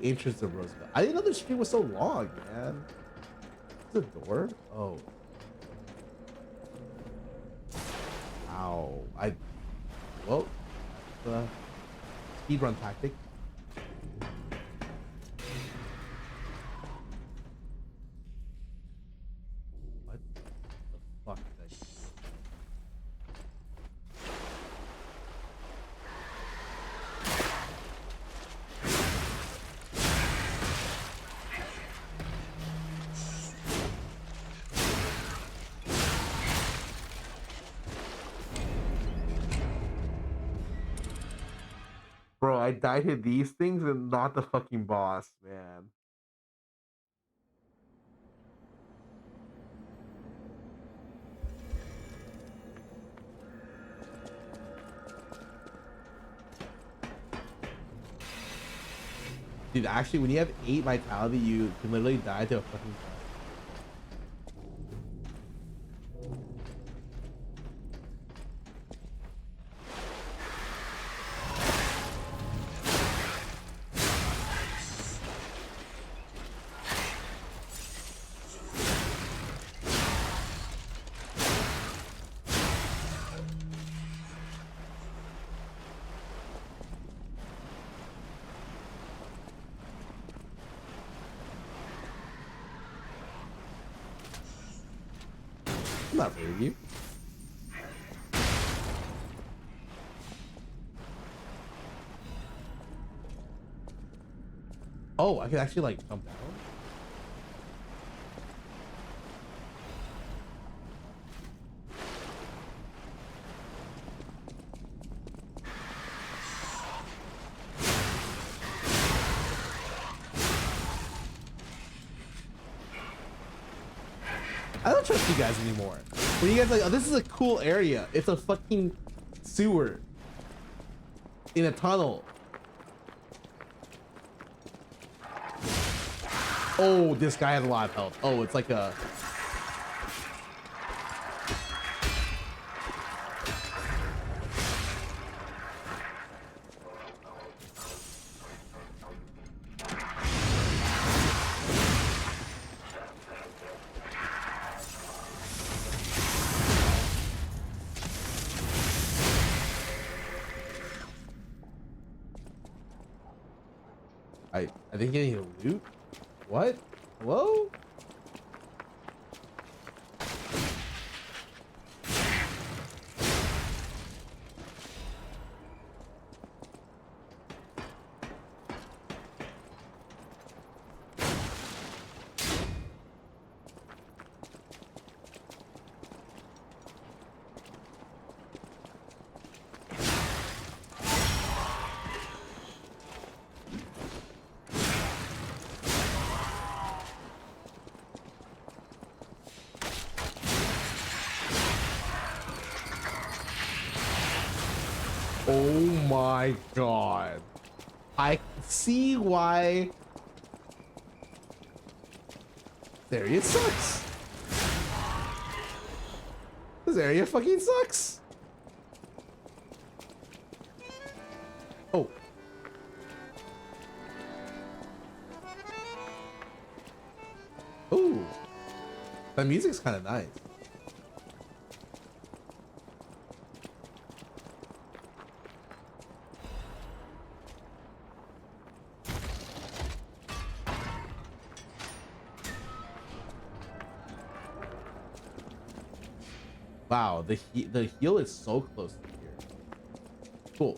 Entrance of Roosevelt. I didn't know the street was so long, man. The door? Oh. Ow. Well, that's the speedrun tactic. What the fuck is that? Bro, I died to these things and not the fucking boss, man. Dude, actually, when you have 8 vitality, you can literally die to a fucking... I'm not afraid of you. Oh, I can actually like jump down. I don't trust you guys anymore. When you guys like, oh, this is a cool area. It's a fucking sewer in a tunnel. Oh, this guy has a lot of health. Oh, it's like a... I think getting a loot? What? Hello? Oh my god. I see why this area sucks. This area fucking sucks. Oh. Ooh. That music's kind of nice. Wow, the heal is so close to here. Cool.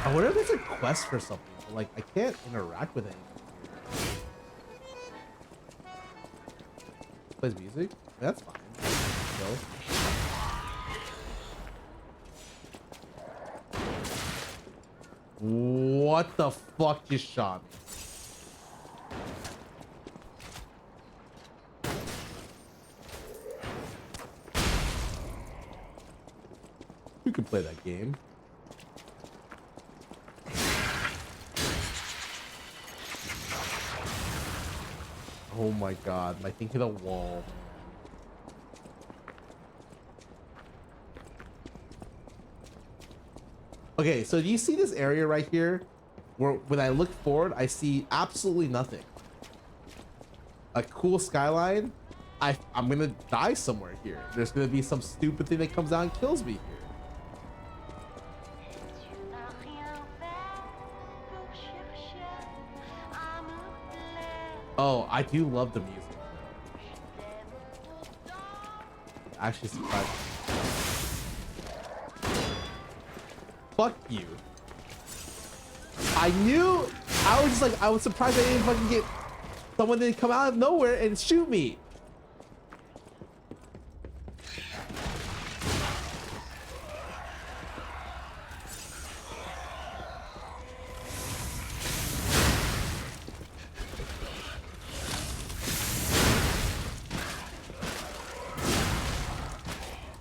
I wonder if it's a quest for something, but like I can't interact with anything. Plays music? That's fine. No. What the fuck just shot me? You can play that game. Oh my god, my thing hit a wall. Okay, so do you see this area right here where when I look forward, I see absolutely nothing. A cool skyline. I'm gonna die somewhere here. There's gonna be some stupid thing that comes out and kills me here. Oh, I do love the music. Actually, surprised. Fuck you. I knew. I was just like, I was surprised I didn't fucking get someone to come out of nowhere and shoot me.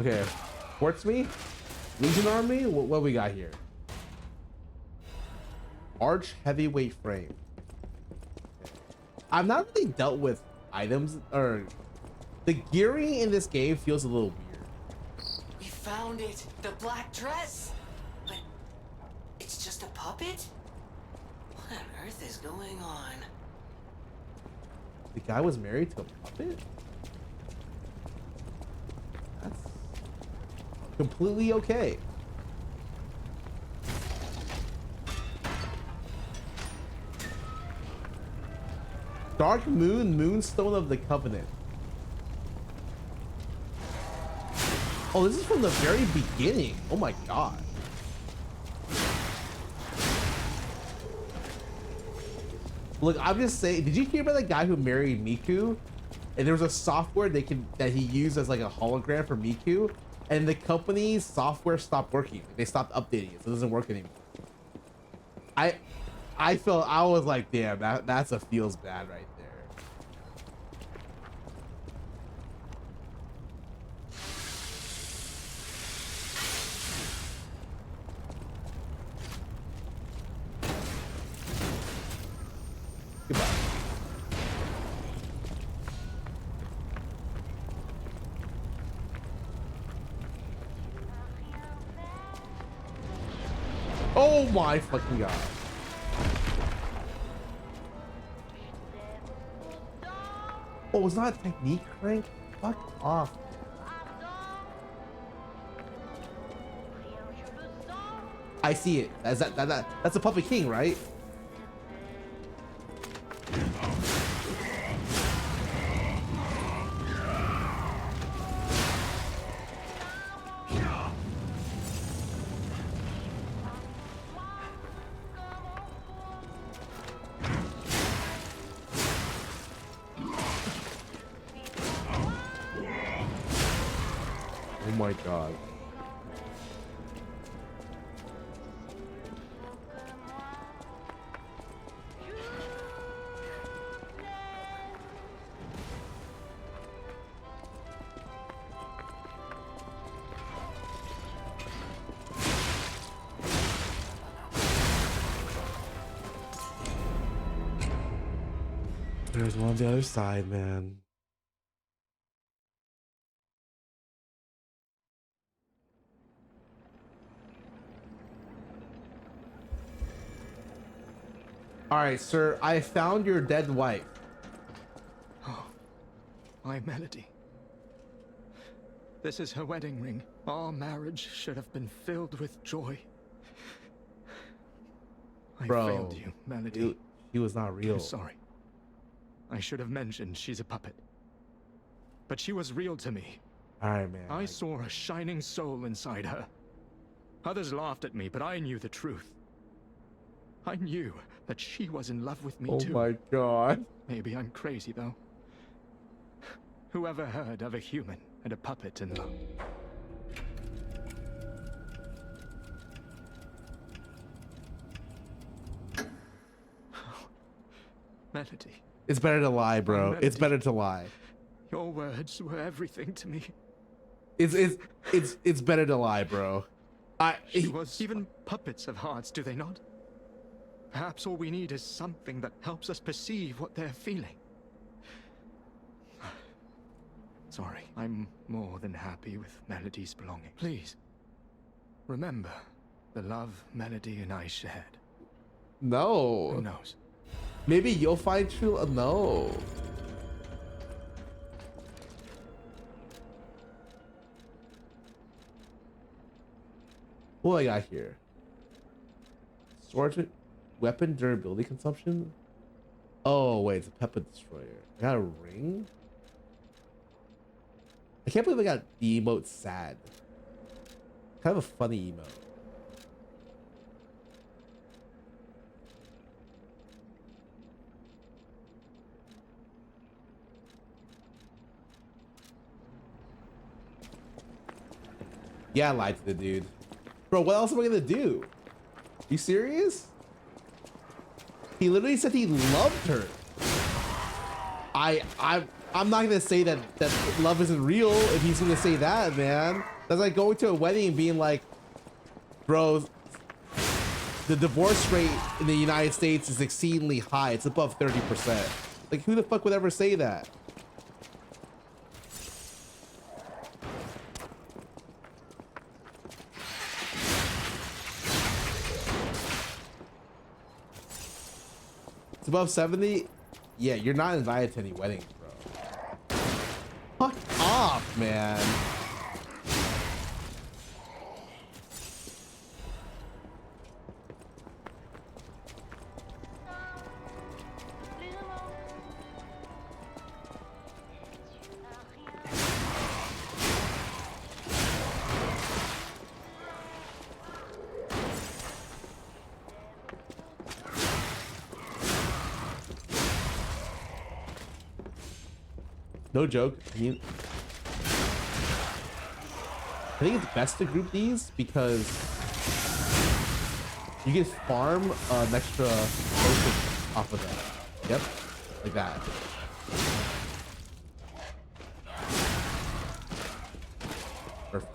Okay, quartz me, Legion Army. What we got here? Arch heavyweight frame. I've not really dealt with items, or the gearing in this game feels a little weird. We found it, the black dress. But it's just a puppet? What on earth is going on? The guy was married to a puppet? That's completely okay. Dark Moon, Moonstone of the Covenant. Oh, this is from the very beginning. Oh my god. Look, I'm just saying, did you hear about the guy who married Miku? And there was a software that he used as like a hologram for Miku, and the company's software stopped working. They stopped updating it, so it doesn't work anymore. I was like, damn, that's a feels bad right there. Goodbye. Oh my fucking god. Oh, it's not a technique crank? Fuck off. I see it. That's a Puppet King, right? Oh my god. There's one on the other side, man. All right, sir, I found your dead wife. Oh, my Melody. This is her wedding ring. Our marriage should have been filled with joy. I failed you, Melody. He was not real. I'm sorry. I should have mentioned she's a puppet. But she was real to me. All right, man. I saw a shining soul inside her. Others laughed at me, but I knew the truth. I knew that she was in love with me too. Oh my god. Maybe I'm crazy though. Whoever heard of a human and a puppet in love? Melody. It's better to lie, bro. It's better to lie. Your words were everything to me. It's better to lie, bro. Even puppets have hearts, do they not? Perhaps all we need is something that helps us perceive what they're feeling. Sorry, I'm more than happy with Melody's belonging. Please, remember the love Melody and I shared. No. Who knows? Maybe you'll find true. No. What do I got here? Sword weapon durability consumption. Oh wait, it's a pepper destroyer. I got a ring. I can't believe I got the emote sad. Kind of a funny emote. Yeah, I lied to the dude. Bro, what else am I gonna do? You serious? He literally said he loved her. I'm not gonna say that love isn't real if he's gonna say that, man. That's like going to a wedding and being like, bro, the divorce rate in the United States is exceedingly high. It's above 30%. Like, who the fuck would ever say that? It's above 70? Yeah, you're not invited to any weddings, bro. Fuck off, man. No joke. I think it's best to group these because you can farm an extra potion off of them. Yep, like that. Perfect.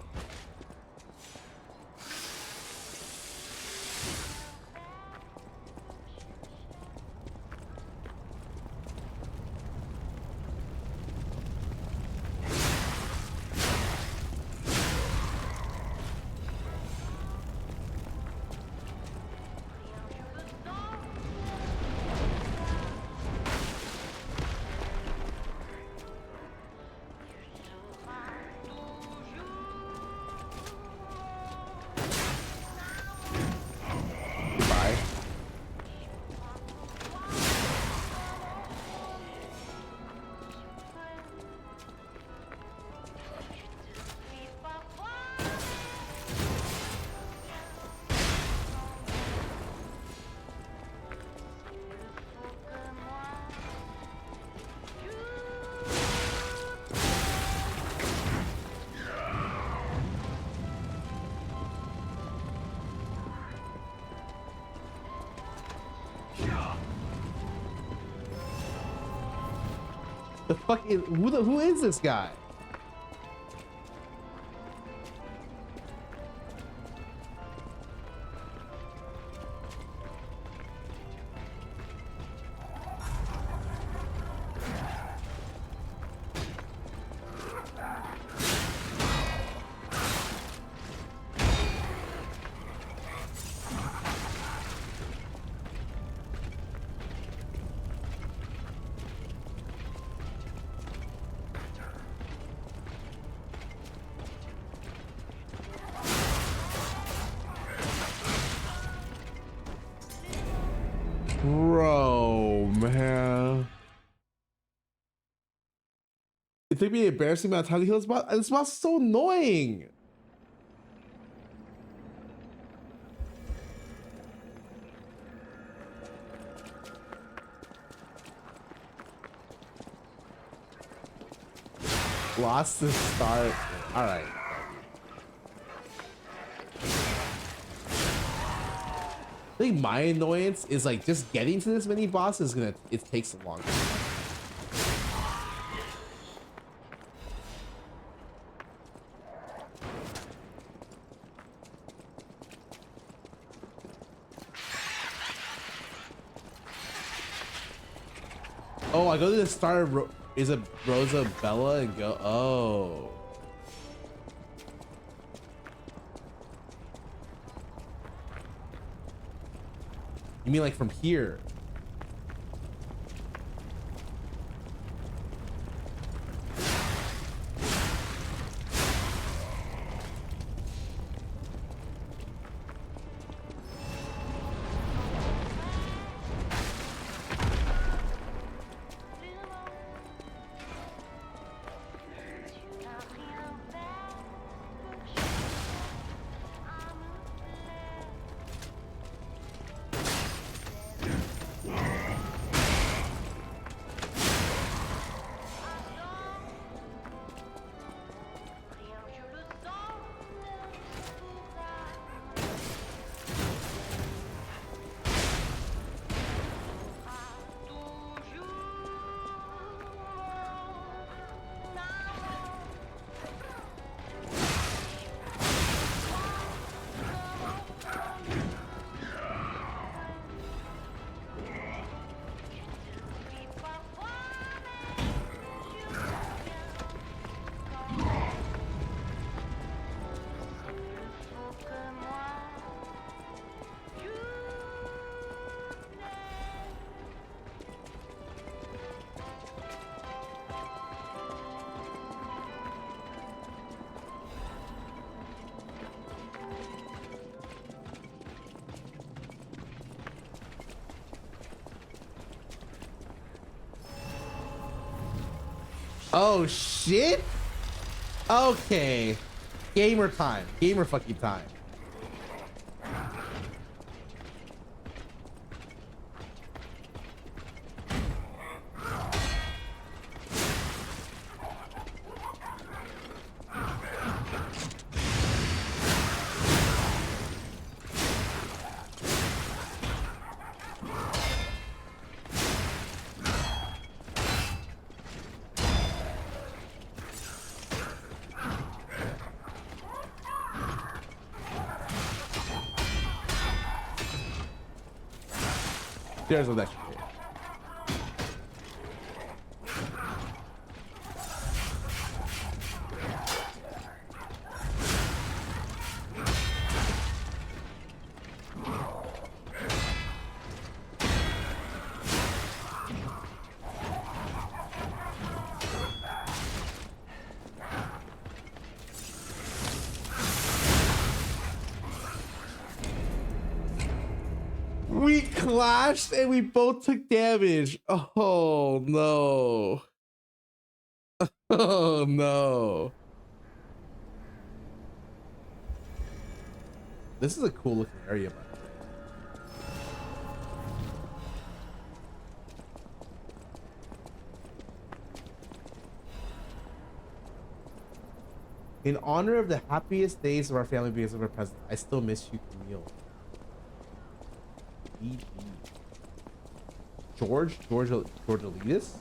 The fuck is who is this guy? Bro, man. It took me an embarrassing amount of time to heal this boss. This boss is so annoying. Lost the start. All right. I think my annoyance is like just getting to this mini boss is it takes a long time. Oh, I go to the start of is it Rosa Bella and go, oh. You mean like from here? Oh shit. Okay. Gamer time. Gamer fucking time. There's the next. We clashed and we both took damage. Oh no. Oh no. This is a cool looking area, by the way. In honor of the happiest days of our family because of our president, I still miss you, Camille. George Elias?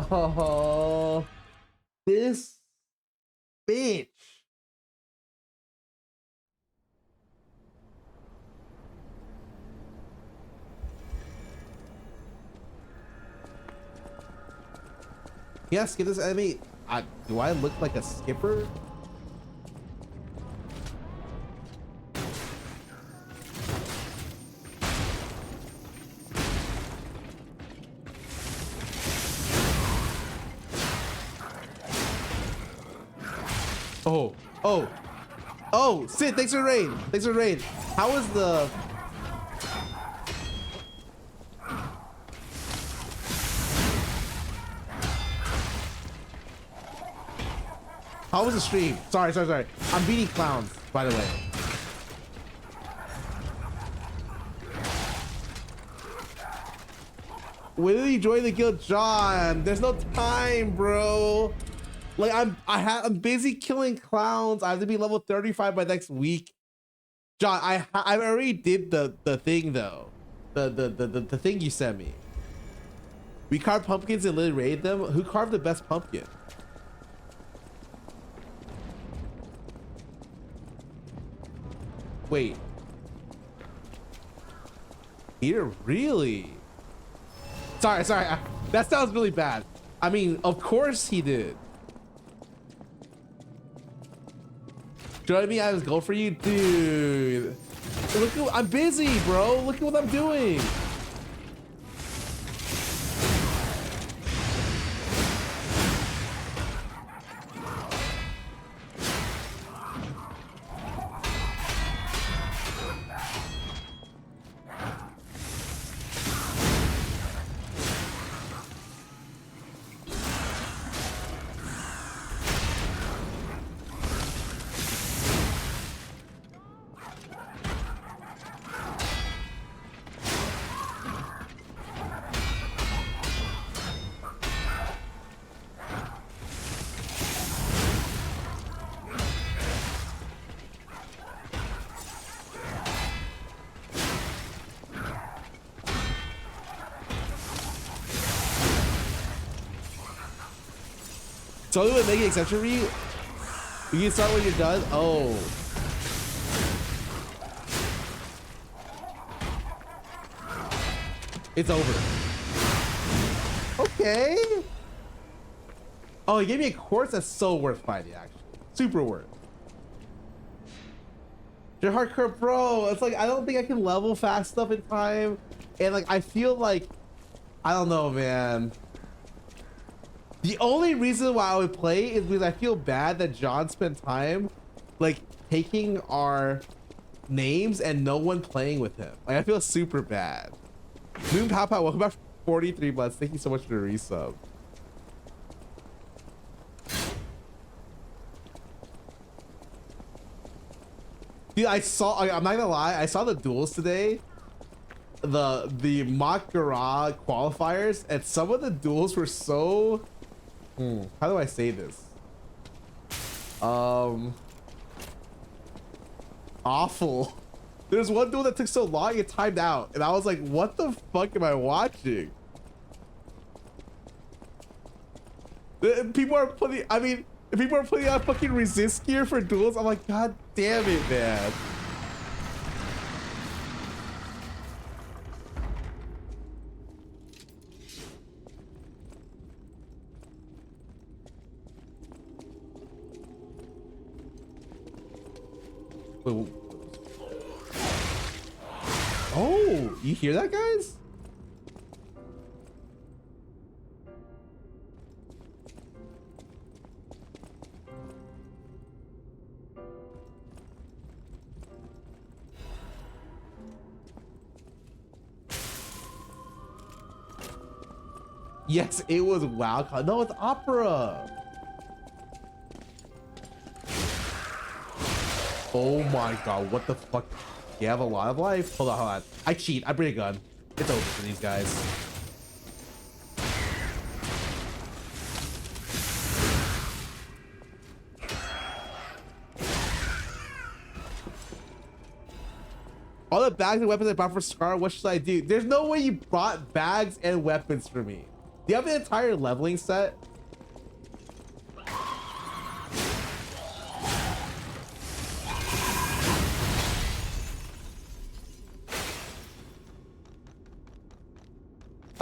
Oh, this bitch. Yeah, skip this enemy. Do I look like a skipper? Oh, Sid, thanks for the raid. Thanks for the raid. How was the... How was the stream? Sorry. I'm beating clowns, by the way. When did you join the guild, John? There's no time, bro. Like I'm busy killing clowns. I have to be level 35 by next week. John, I already did the thing though. The thing you sent me. We carved pumpkins and literally raided them. Who carved the best pumpkin? Wait. Peter, really? Sorry. That sounds really bad. I mean, of course he did. Join me, I have a goal for you, dude. Look, I'm busy, bro. Look at what I'm doing. So we would make an exception for you. You can start when you're done. Oh. It's over. Okay. Oh, he gave me a quartz. That's so worth fighting, actually. Super worth. You're hardcore, bro. It's like I don't think I can level fast enough in time, and like I feel like I don't know, man. The only reason why I would play is because I feel bad that John spent time like taking our names and no one playing with him. Like I feel super bad. Moon Pow Pow, welcome back for 43 months. Thank you so much for the resub. Dude, I'm not gonna lie, I saw the duels today the Makara qualifiers, and some of the duels were so how do I say this? Awful. There's one duel that took so long it timed out, and I was like, what the fuck am I watching? People are putting, I mean, if people are putting out fucking resist gear for duels, I'm like, god damn it, man. Wait, oh, you hear that, guys? Yes, it was WoW. No, it's Opera. Oh my god, what the fuck? You have a lot of life. Hold on. I cheat. I bring a gun. It's over for these guys. All the bags and weapons I bought for Scarra, what should I do? There's no way you brought bags and weapons for me. Do you have an entire leveling set?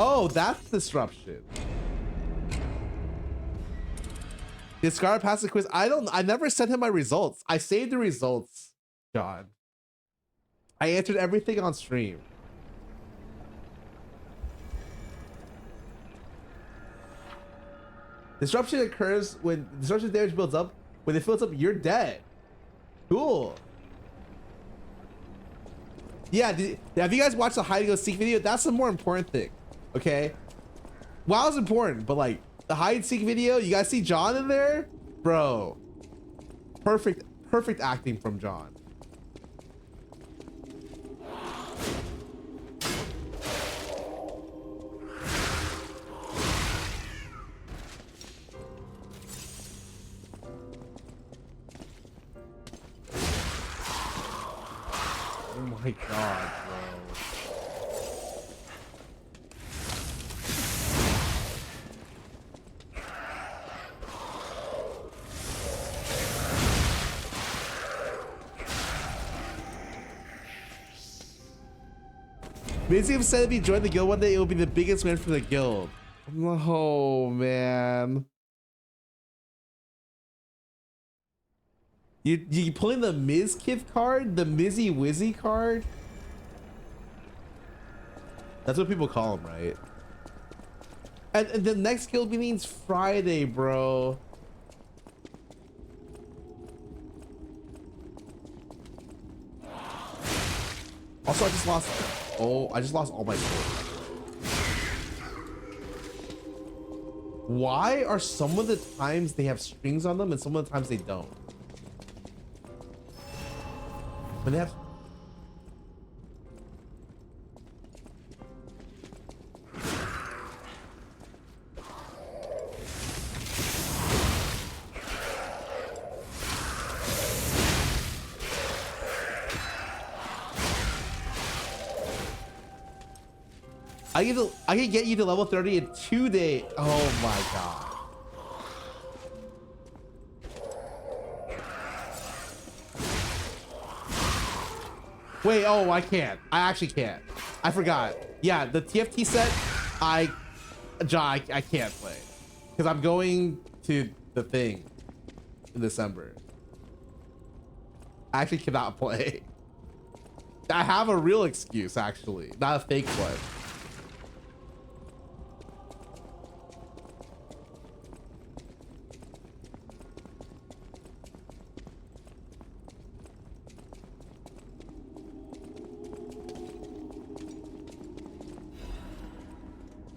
Oh, that's disruption. Did Scarra pass the quiz? I never sent him my results. I saved the results, John. I answered everything on stream. Disruption occurs when disruption damage builds up. When it fills up, you're dead. Cool. Yeah, have you guys watched the hide and go seek video? That's the more important thing. Okay. WoW is important, but like the hide and seek video, you guys see John in there? Bro. Perfect acting from John. Oh my god, bro. Museum said if he joined the guild one day, it would be the biggest win for the guild. Oh man. You pulling the Mizkif card? The Mizzy Wizzy card? That's what people call him, right? And the next guild meeting's Friday, bro. Also, I just lost all my swords. Why are some of the times they have strings on them and some of the times they don't? When they have... I can get you to level 30 in 2 days. Oh my god. Wait, oh, I can't. I actually can't. I forgot. Yeah, the TFT set, I can't play. Because I'm going to the thing in December. I actually cannot play. I have a real excuse, actually. Not a fake one.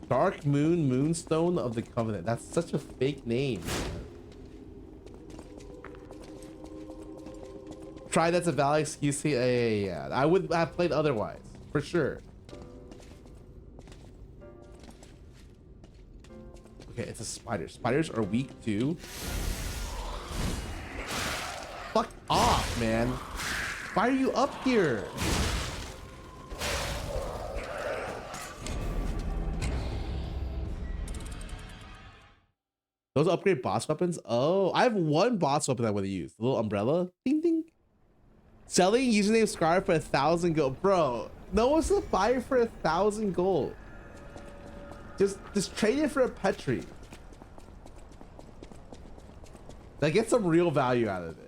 Dark Moon Moonstone of the Covenant. That's such a fake name. Try that's a valid excuse. Yeah. I would have played otherwise, for sure. Okay, it's a spider. Spiders are weak too. Fuck off, man. Why are you up here? Those upgrade boss weapons? Oh, I have one boss weapon I want to use. The little umbrella. Ding ding. Selling username Scarra for 1,000 gold. Bro, no one's gonna buy it for 1,000 gold. Just trade it for a Petri. Like, get some real value out of it.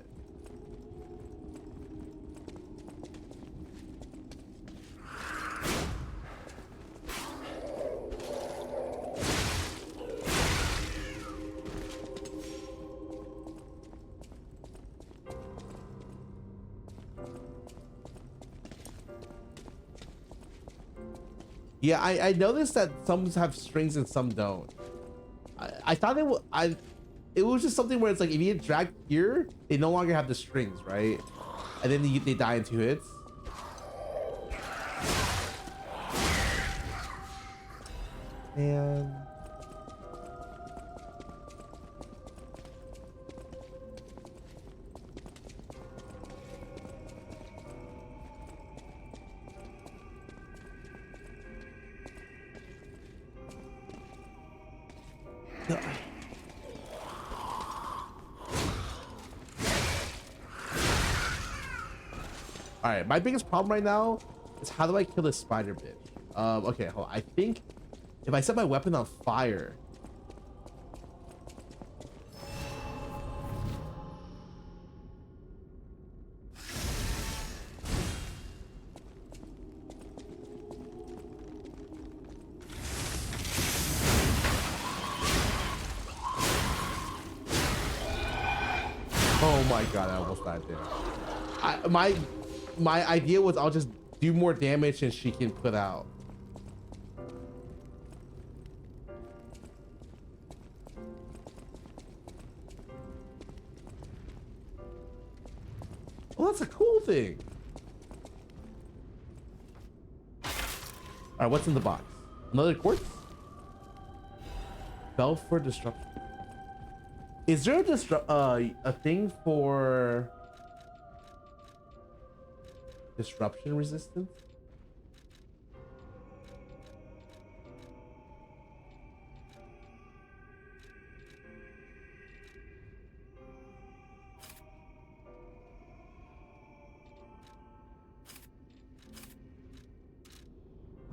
Yeah, I noticed that some have strings and some don't. I thought it was just something where it's like if you get dragged here, they no longer have the strings, right? And then they die in 2 hits. And all right, my biggest problem right now is how do I kill this spider bitch? Okay, hold on. I think if I set my weapon on fire. Oh my god, I almost died there. My idea was I'll just do more damage than she can put out. Well, that's a cool thing. All right, what's in the box? Another quartz? Bell for disruption. Is there a thing for disruption resistance?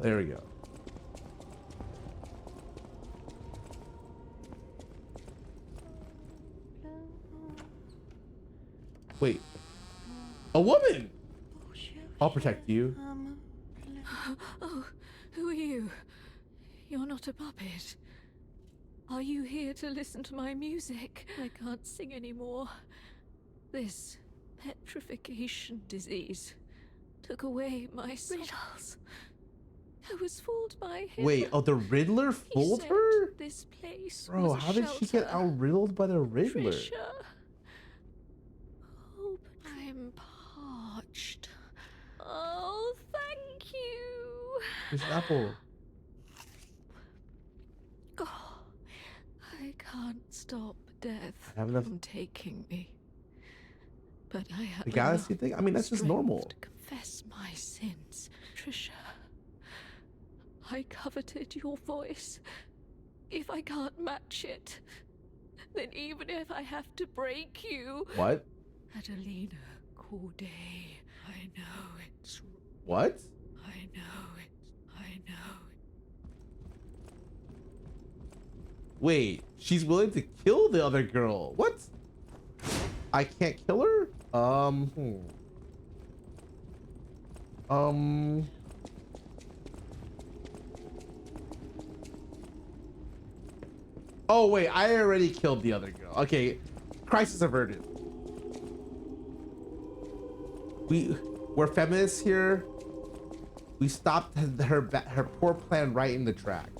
There we go. Wait, a woman! I'll protect you. Oh, who are you? You're not a puppet. Are you here to listen to my music? I can't sing anymore. This petrification disease took away my riddles. I was fooled by him. Wait, oh, the Riddler fooled her? This place Bro, was a how did she get shelter. out-riddled by the Riddler? Trisha. Oh, but I'm parched. Oh, thank you. There's an apple. Oh, I can't stop death Have enough- from taking me. But I have The galaxy thing? I mean, that's just normal. to confess my sins, Trisha. I coveted your voice. If I can't match it, then even if I have to break you. What? Adelina Corday, I know it's. What? I know it. I know it. Wait, she's willing to kill the other girl. What? I can't kill her? Oh wait, I already killed the other girl. Okay, crisis averted. We're feminists here. We stopped her poor plan right in the tracks.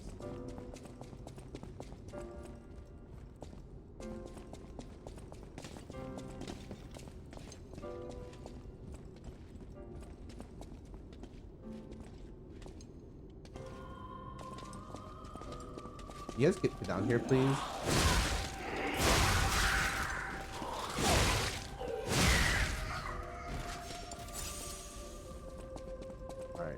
You guys get down here, please. All right.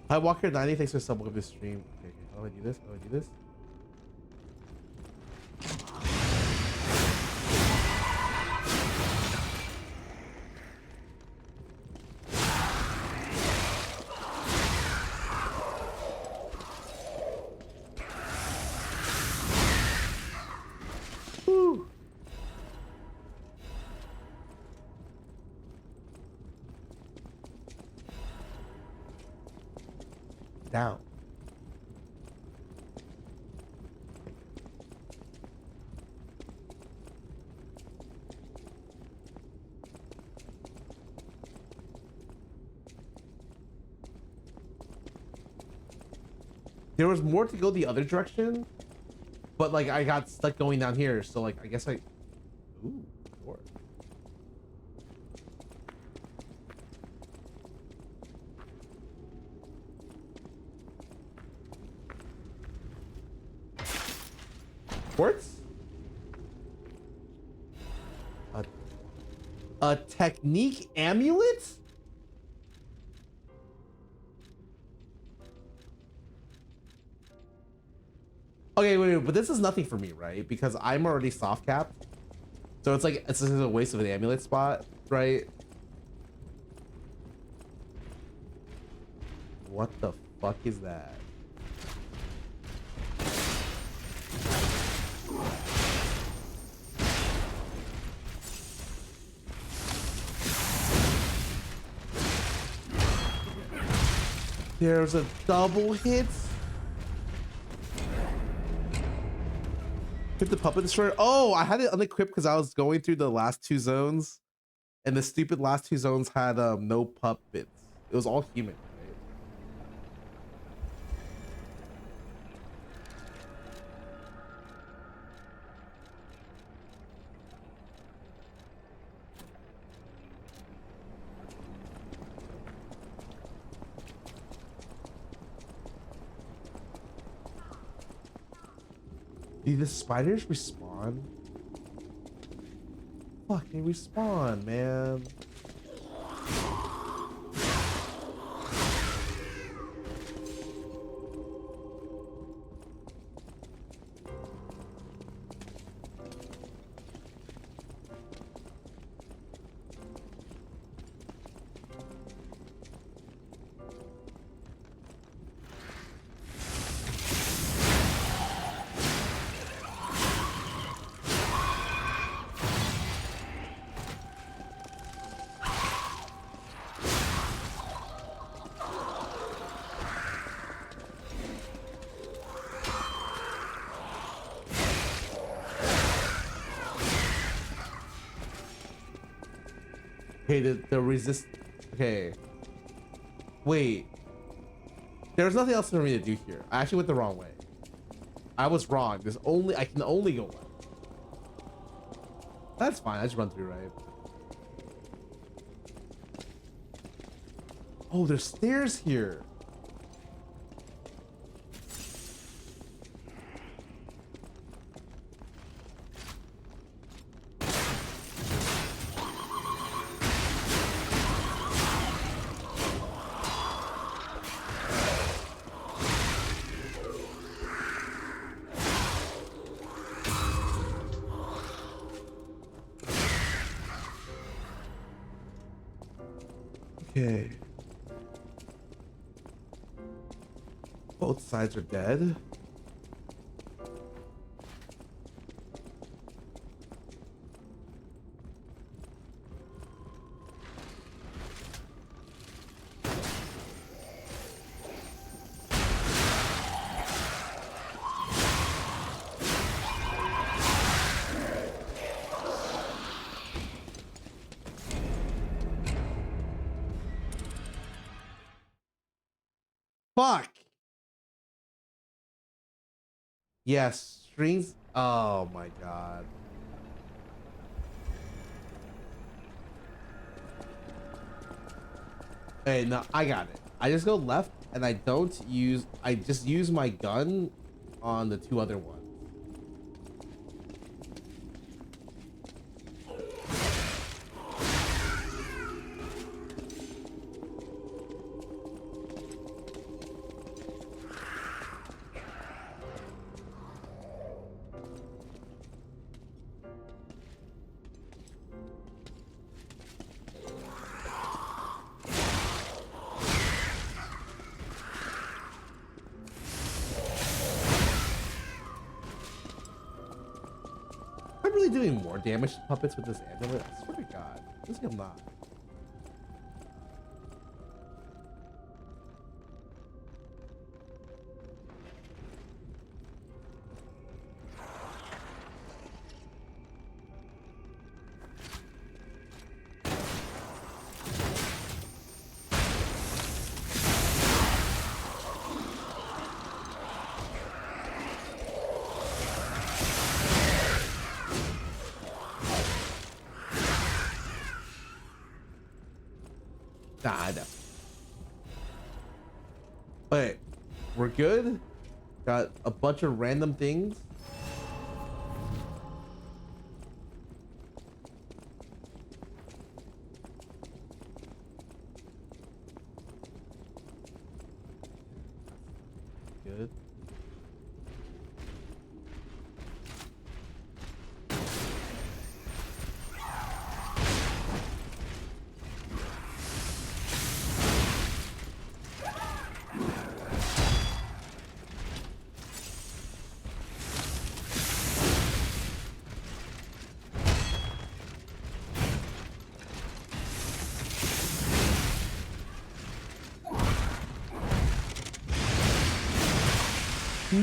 Hi Walker 90, thanks for subbing with this stream. Okay, how do I do this? How do I do this? Woo. Down. There was more to go the other direction, but like I got stuck going down here, so like I guess I. Ooh, door. Quartz? A technique amulet? Okay, wait, but this is nothing for me, right? Because I'm already soft capped. So it's like, it's just a waste of an amulet spot, right? What the fuck is that? There's a double hit. Hit the puppet destroyer. Oh, I had it unequipped because I was going through the last two zones, and the stupid last two zones had no puppets. It was all human, right? Do the spiders respawn? Fuck, they respawn, man. Okay, the resist. Okay. Wait. There's nothing else for me to do here. I actually went the wrong way. I was wrong. I can only go left. That's fine. I just run through, right? Oh, there's stairs here. Okay. Both sides are dead. Fuck. Yes, strings. Oh my god. Hey, no, I got it. I just go left and I just use my gun on the two other ones. I'm really doing more damage to puppets with this amulet. I swear to God, this I'm not. Nah, I know. Wait, we're good? Got a bunch of random things. Good.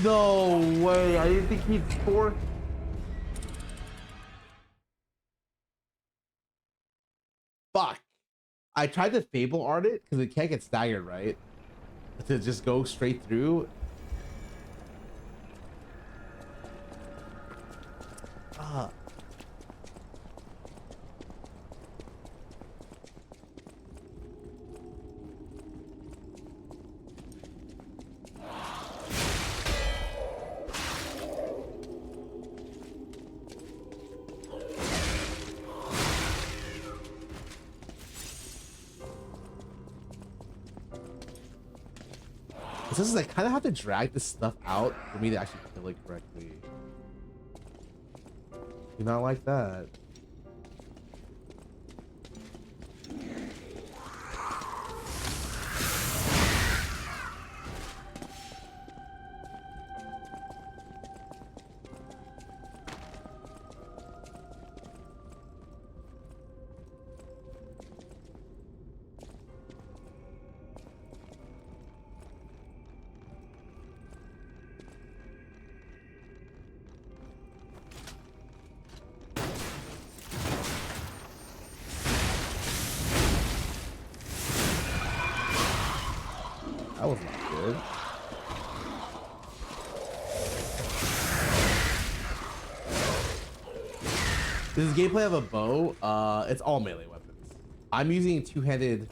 No way, I didn't think he'd score. Fuck. I tried to Fable art it because it can't get staggered, right? To just go straight through. Ah. This is, I kind of have to drag this stuff out for me to actually kill it correctly. Do not like that. That was not good. This is gameplay of a bow. It's all melee weapons. I'm using a two-handed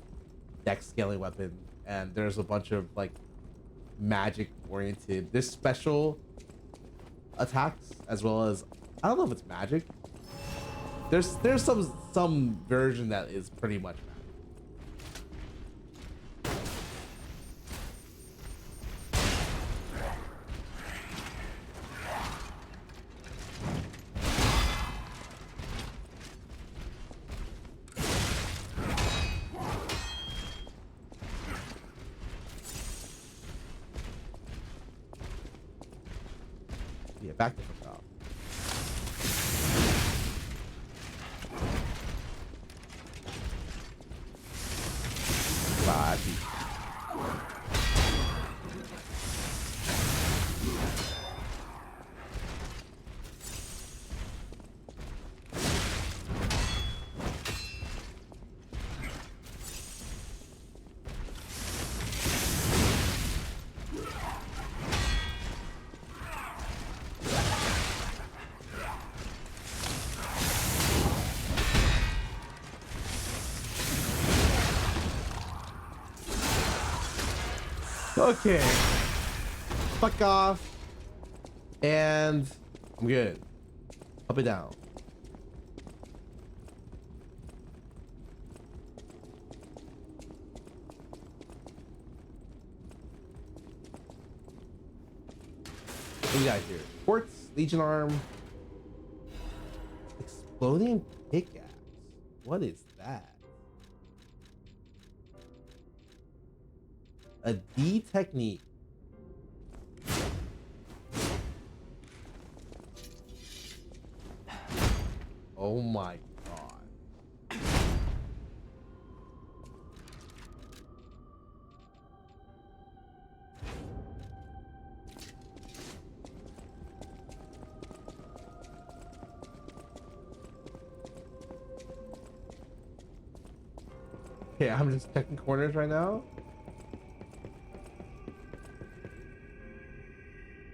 dex scaling weapon, and there's a bunch of like magic oriented. There's special attacks as well as, I don't know if it's magic. There's some version that is pretty much magic. Yeah, back the fuck off. Okay. Fuck off. And I'm good. Up and down. What do we got here? Quartz, Legion Arm, Exploding Pickaxe. What is that? A D technique. Oh my god. Okay, I'm just checking corners right now.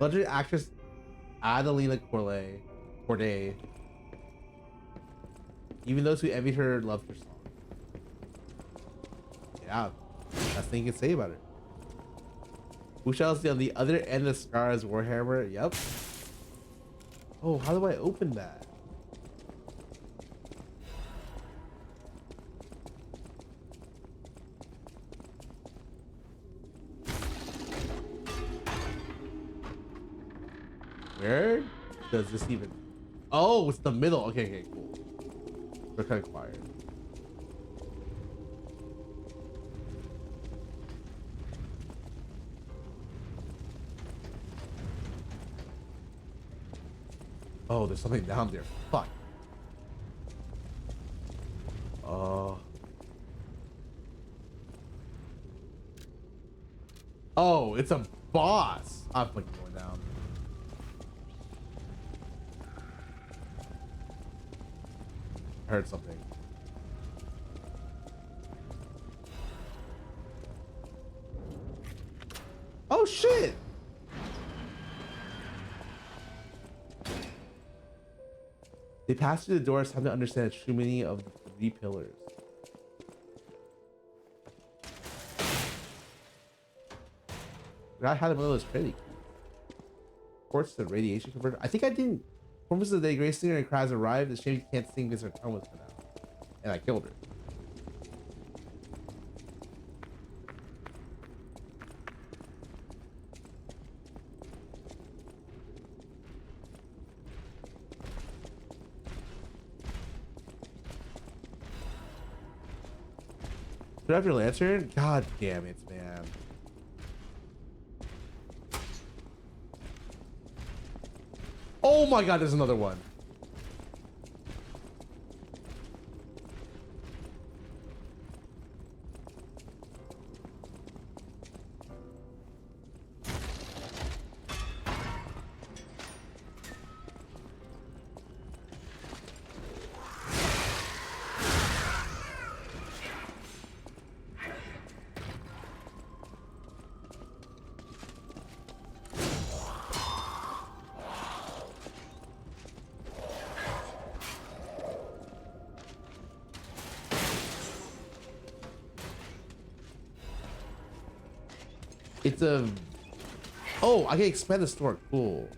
Legendary actress Adelina Corday. Even those who envied her loved her song. Yeah, that's the thing you can say about it. Who shall see on the other end of Scarra's Warhammer? Yep. Oh, how do I open that? Where does this even? Oh, it's the middle. Okay, okay, cool. They're kind of quiet. Oh, there's something down there. Fuck. Oh, it's a boss. I'm fucking going down. I heard something. Oh shit! They passed through the door. It's time to understand the true meaning of the 3 pillars. I had one of those pretty keys. Quartz the radiation converter. I think I didn't. Performance of the day, Grace Singer and Kraz arrived. It's a shame you can't sing because her tongue was cut out. And I killed her. Do I have your lantern? God damn it, man. Oh my god, there's another one. It's a... Oh, I can expand the store. Cool.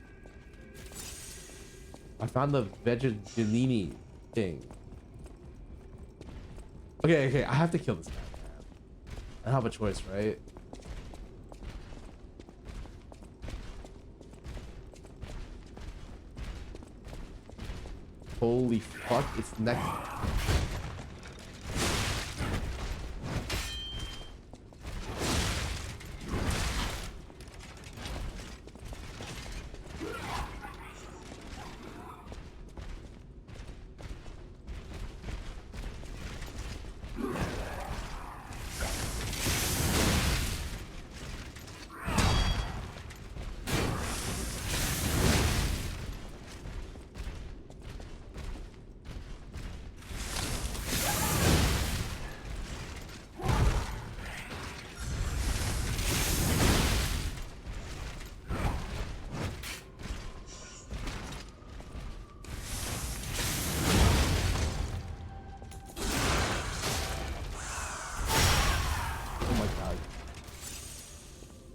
I found the Vegetini thing. Okay, okay. I have to kill this guy, man. I don't have a choice, right? Holy fuck. It's next...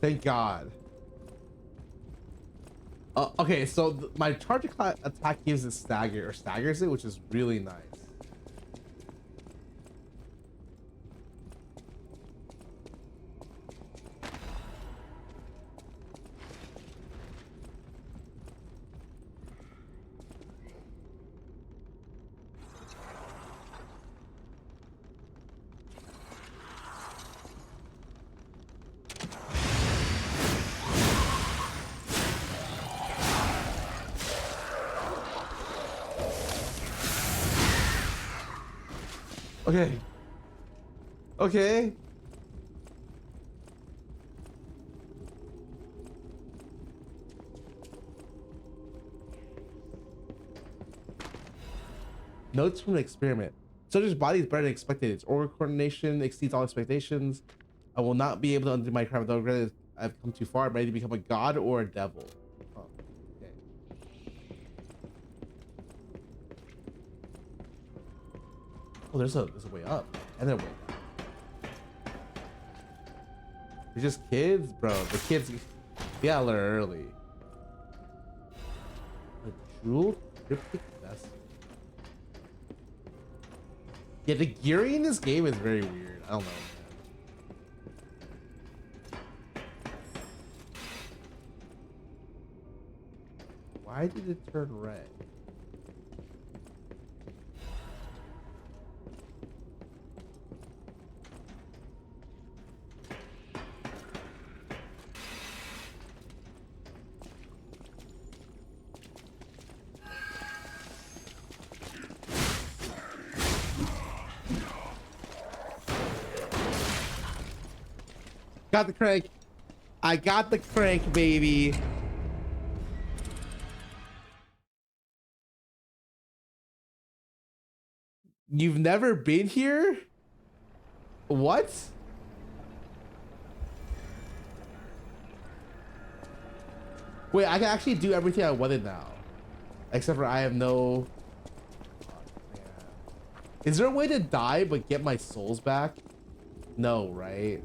Thank God. Okay, so my charge attack gives it stagger or staggers it, which is really nice. Okay. Okay. Notes from the experiment. Soldier's body is better than expected. Its organ coordination exceeds all expectations. I will not be able to undo my crime without regret. I've come too far. I'm ready to become a god or a devil. Oh, okay. Oh, there's a way up and then a way down. They're just kids, bro. The kids, you gotta learn early. A jewel cryptic vessel. Yeah, the gearing in this game is very weird. I don't know. Why did it turn red? Got the crank. I got the crank, baby. You've never been here? What? Wait, I can actually do everything I wanted now. Except for I have no... Oh, is there a way to die but get my souls back? No, right?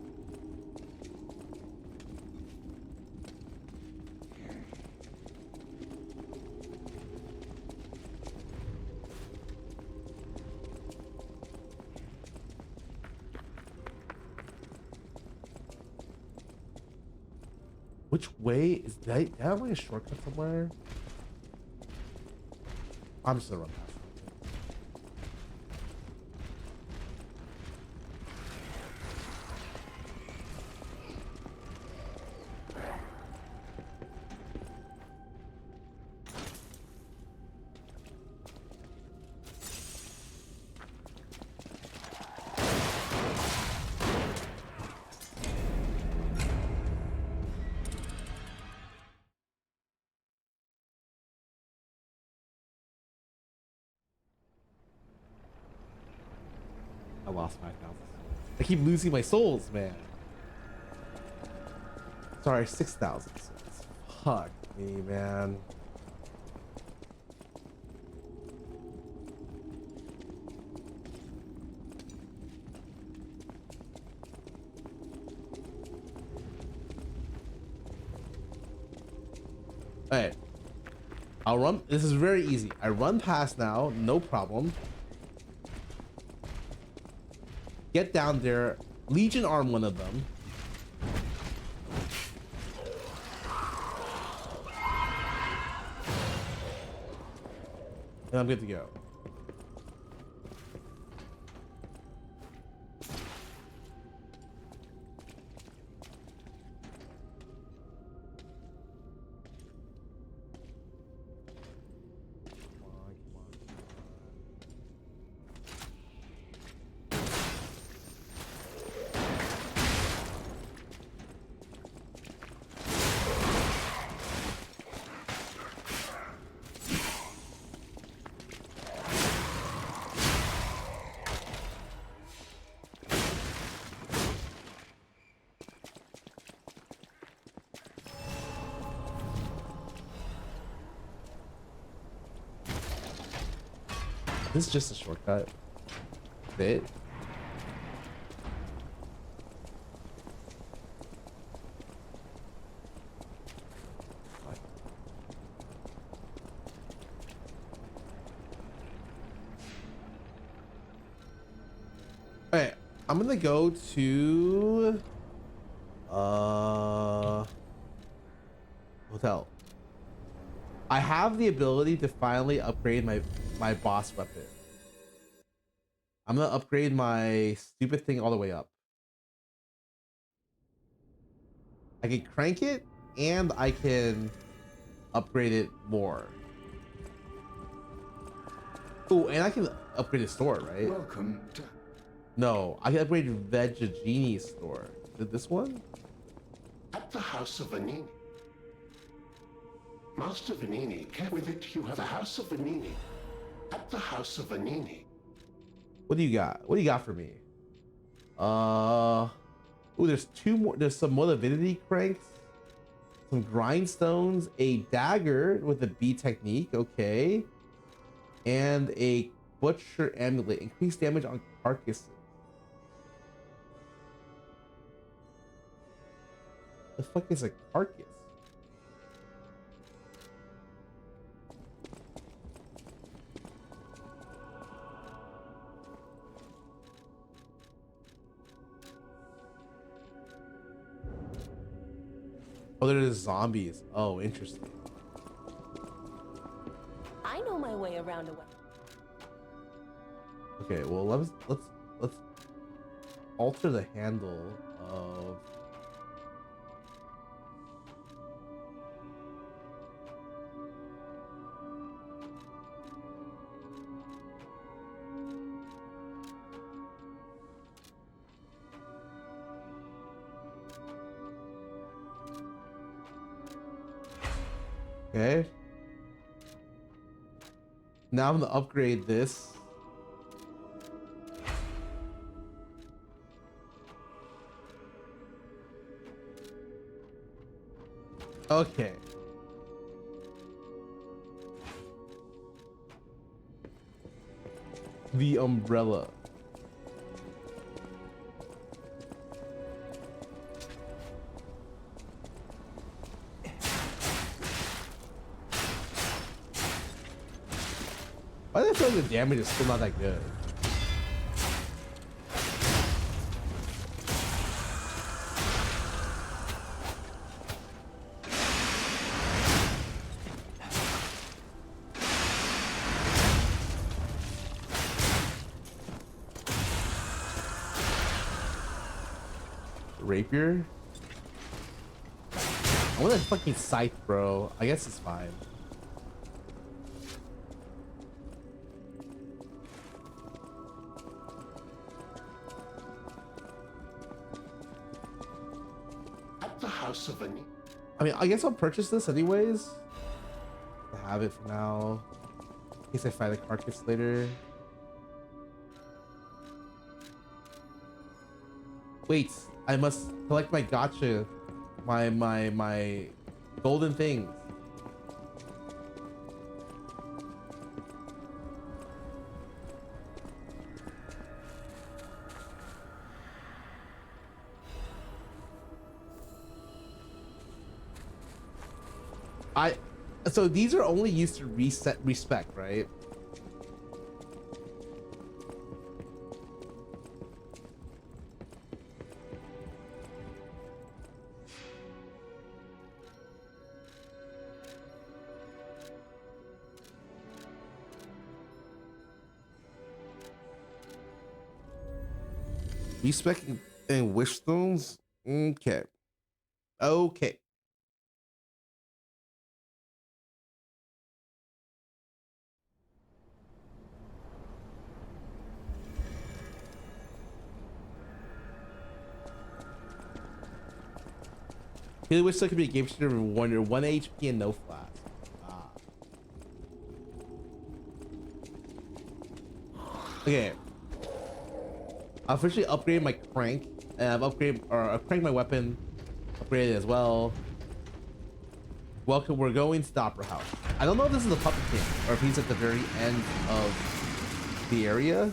Which way is that? Did I have like a shortcut somewhere? I'm just gonna run past I lost 5,000. I keep losing my souls, man. Sorry, 6,000 souls. Fuck me, man. Alright. I'll run. This is very easy. I run past now, no problem. Get down there, Legion arm one of them. And I'm good to go. This is just a shortcut. That's it. I'm gonna go to hotel. I have the ability to finally upgrade my boss weapon. I'm gonna upgrade my stupid thing all the way up. I can crank it and I can upgrade it more. Oh, and I can upgrade the store, right? Welcome to... No, I can upgrade Veggiani's store. Is it this one? At the House of Vanini. Master Vanini, with it you have the House of Vanini. At the House of Vanini. What do you got? What do you got for me? Oh, there's two more. There's some more divinity cranks, some grindstones, a dagger with a B technique, okay, and a butcher amulet. Increased damage on carcasses. The fuck is a carcass? Oh, there's zombies. Oh, interesting. I know my way around a way. Okay, well let's alter the handle of okay. Now I'm gonna upgrade this. Okay. The umbrella. Why do I feel like the damage is still not that good? Rapier? I want that fucking scythe, bro. I guess it's fine. At the House of Vanini. I mean, I guess I'll purchase this anyways. I have it for now. In case I find a carcass later. Wait, I must collect my gotcha. My golden things. So these are only used to reset respect, right? Respect and wish stones. Okay. Okay. Really wish there could be a game changer of one HP and no flash. Ah. Okay. I officially upgraded my crank, and I've upgraded my weapon, upgraded as well. Welcome, we're going to the Opera House. I don't know if this is the Puppet King or if he's at the very end of the area.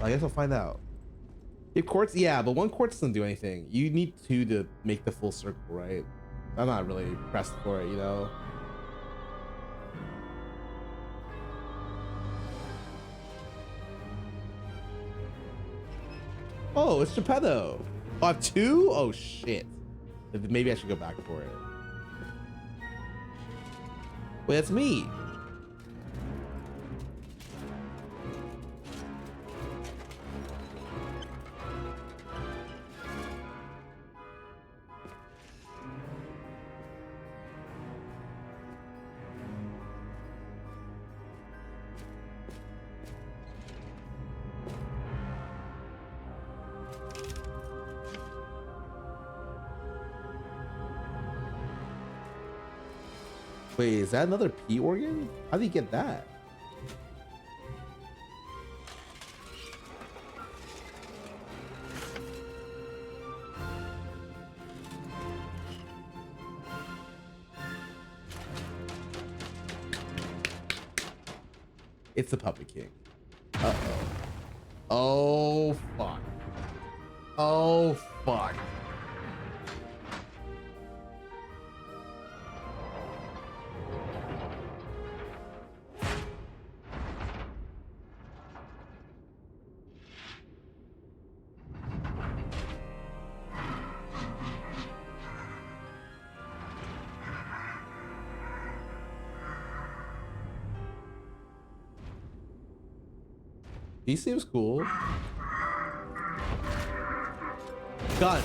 I guess I'll find out. Your quartz, yeah, but one quartz doesn't do anything. You need two to make the full circle, right? I'm not really pressed for it, you know. Oh, it's Geppetto. Oh, I have 2? Oh shit. Maybe I should go back for it. Wait, that's me. Wait, is that another P organ? How do you get that? It's the Puppet King. Uh-oh. Oh, fuck. Oh, fuck. He seems cool. Gun.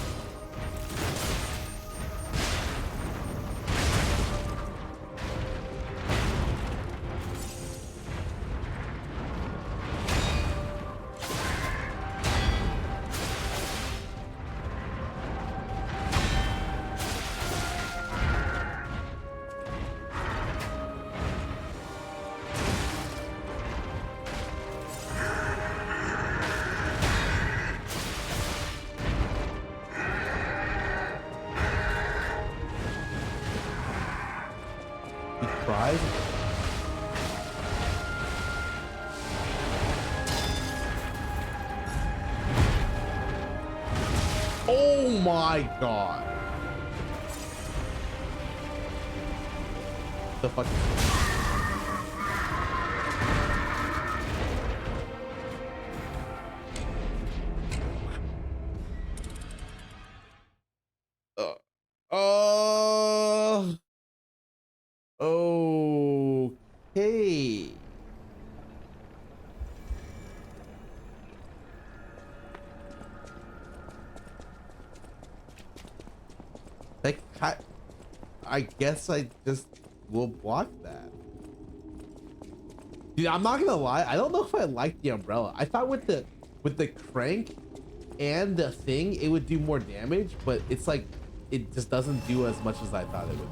Oh my god. The fuck? Okay. Like, I guess I just will block that. Dude, I'm not gonna lie. I don't know if I like the umbrella. I thought with the crank and the thing, it would do more damage, but it's like it just doesn't do as much as I thought it would.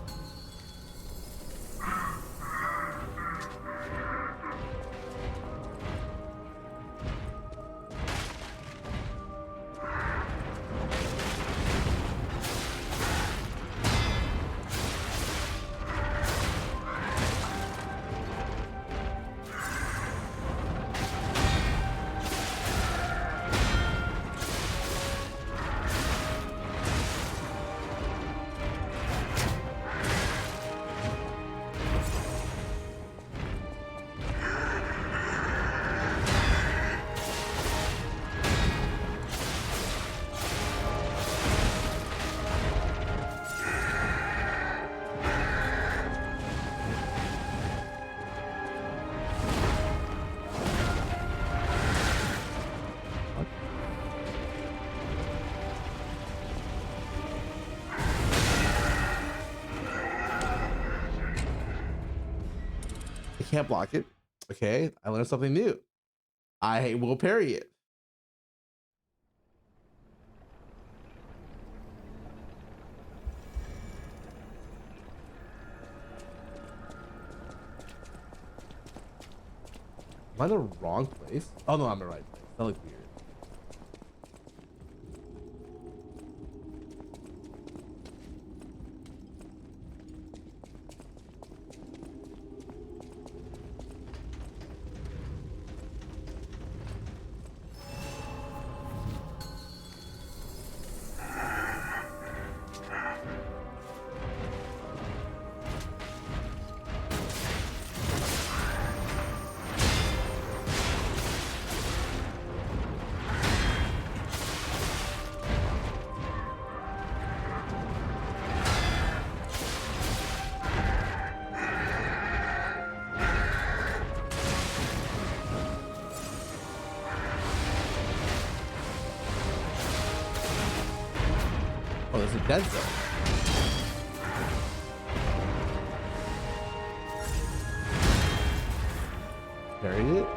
Can't block it. Okay, I learned something new. I will parry it. Am I in the wrong place? Oh no, I'm in the right place. That looks weird. dead zone. Carried it.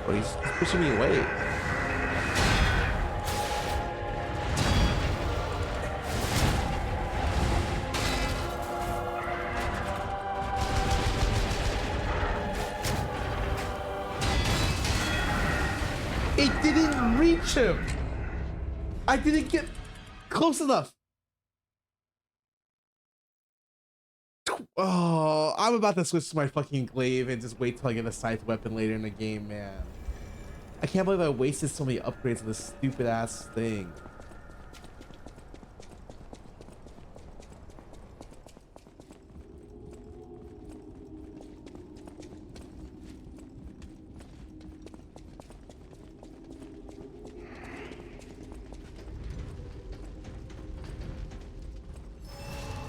But he's pushing me away. It didn't reach him. I didn't get close enough. Oh, I'm about to switch to my fucking glaive and just wait till I get a scythe weapon later in the game, man. I can't believe I wasted so many upgrades on this stupid ass thing.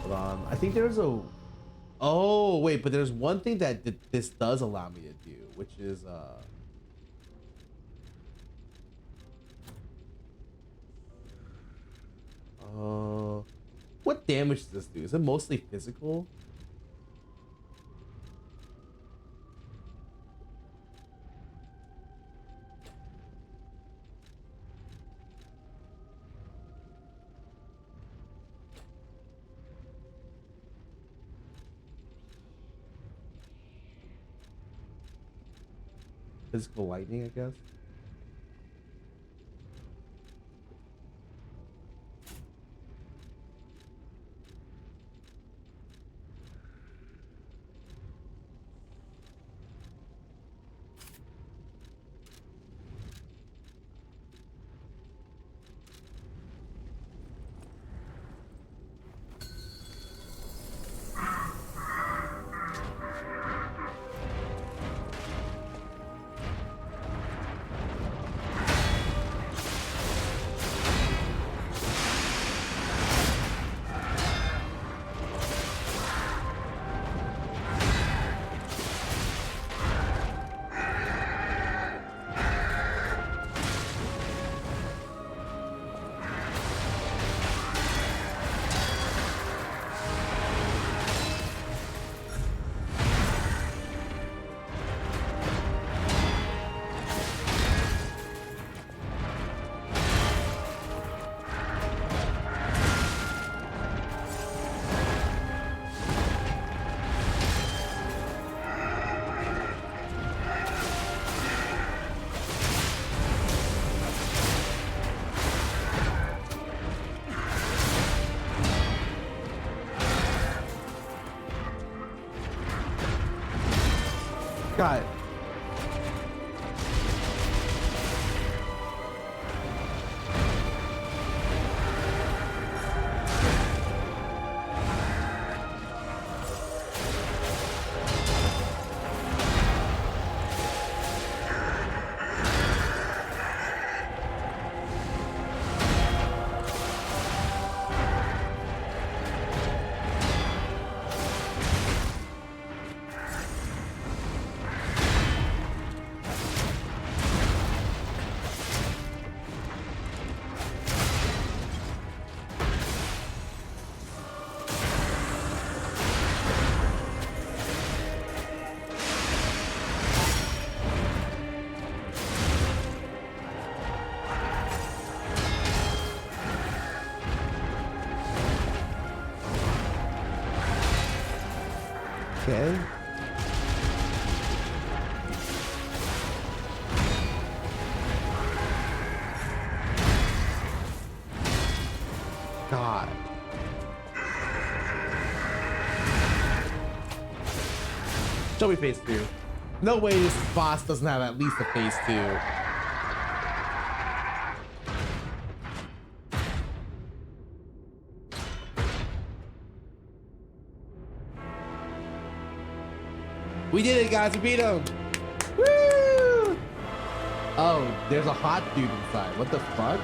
Hold on. I think there's a... Oh, wait, but there's one thing that this does allow me to do, which is... what damage does this do? Is it mostly physical? Physical lightning, I guess. God. Okay. God. Show me phase 2. No way this boss doesn't have at least a phase 2. We did it, guys. We beat him. Woo! Oh, there's a hot dude inside. What the fuck?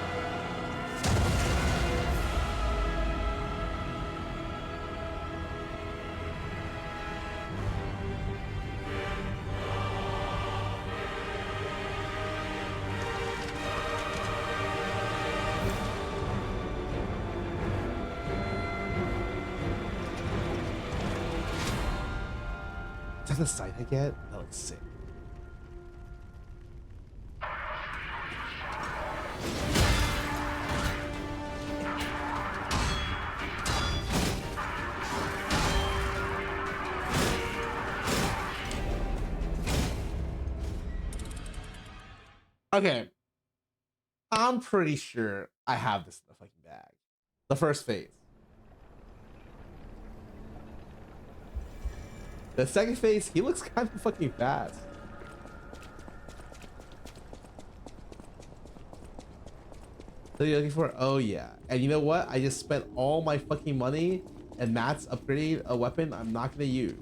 Is that the sight I get? That looks sick. Okay. I'm pretty sure I have this in the fucking bag. The first phase. The second phase, he looks kind of fucking fast. So you're looking for? Oh yeah. And you know what? I just spent all my fucking money and Matt's upgrading a weapon I'm not gonna use.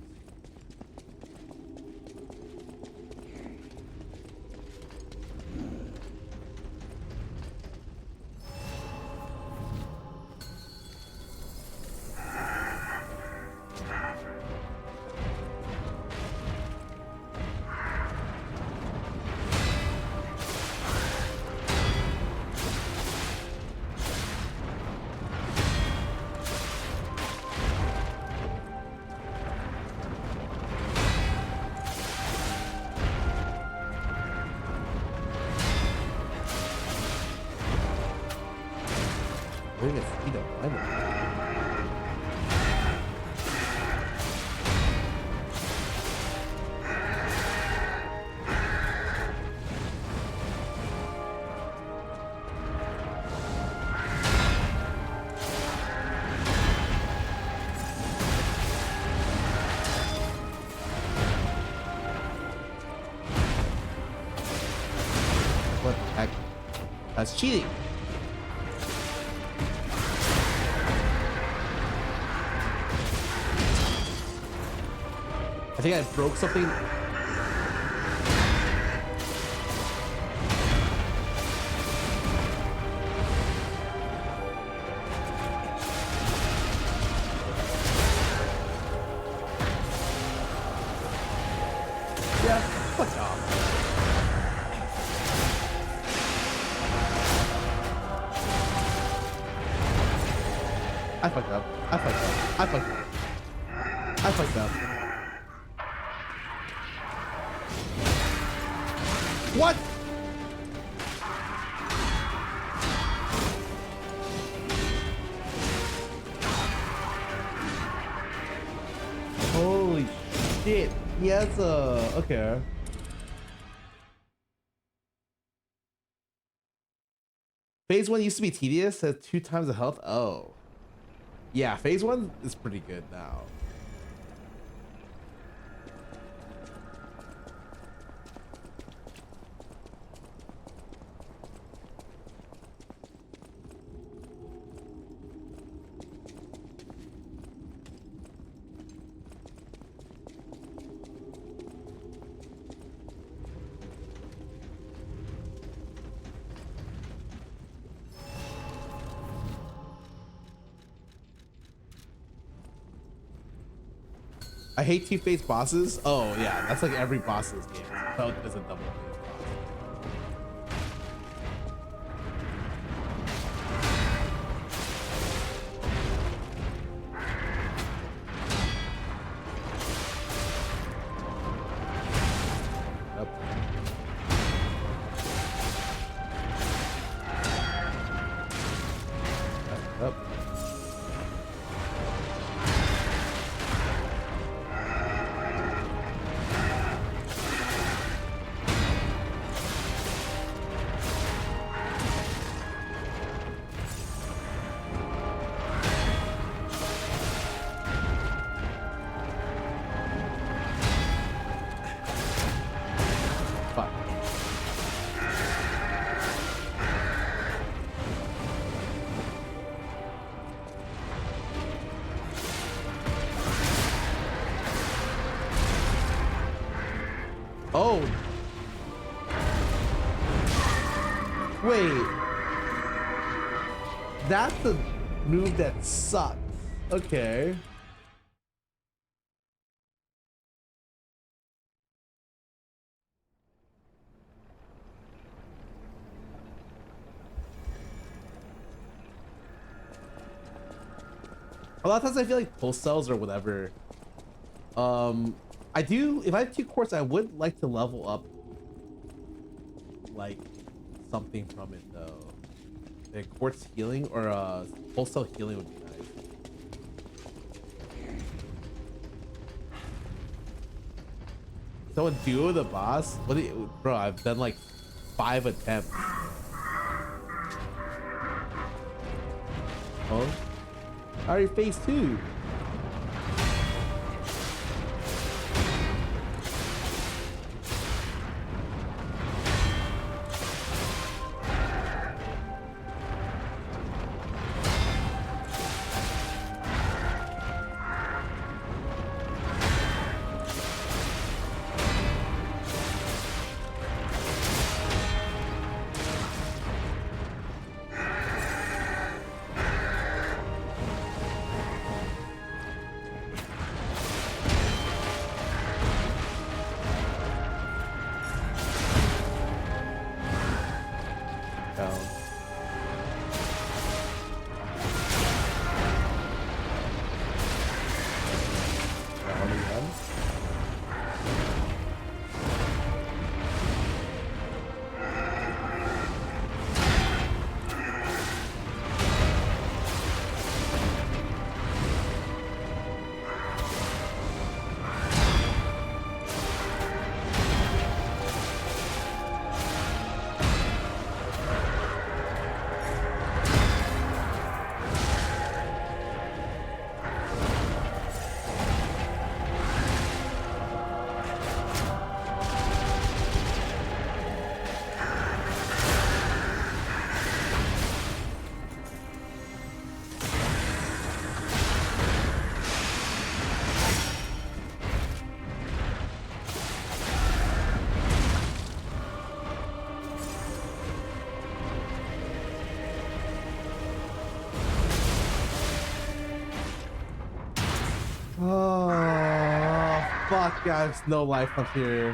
What the heck? That's cheating. I think I broke something. Yeah, fuck off. I fucked up. I fucked up. I fucked up. I fucked up. What? Holy shit. Yes, okay. Phase 1 used to be tedious, has 2 times the health. Oh. Yeah, phase 1 is pretty good now. I hate 2-phase bosses. Oh yeah, that's like every boss in this game. So it's a double phase boss. Yep. Oh. Wait. That's the move that sucks. Okay. A lot of times I feel like pulse cells or whatever. I do, if I have 2 quartz, I would like to level up like something from it though. Like quartz healing or pulse cell healing would be nice. Someone duo the boss? What do you, bro, I've done like 5 attempts. Oh, already phase 2. Oh, fuck, guys, no life up here.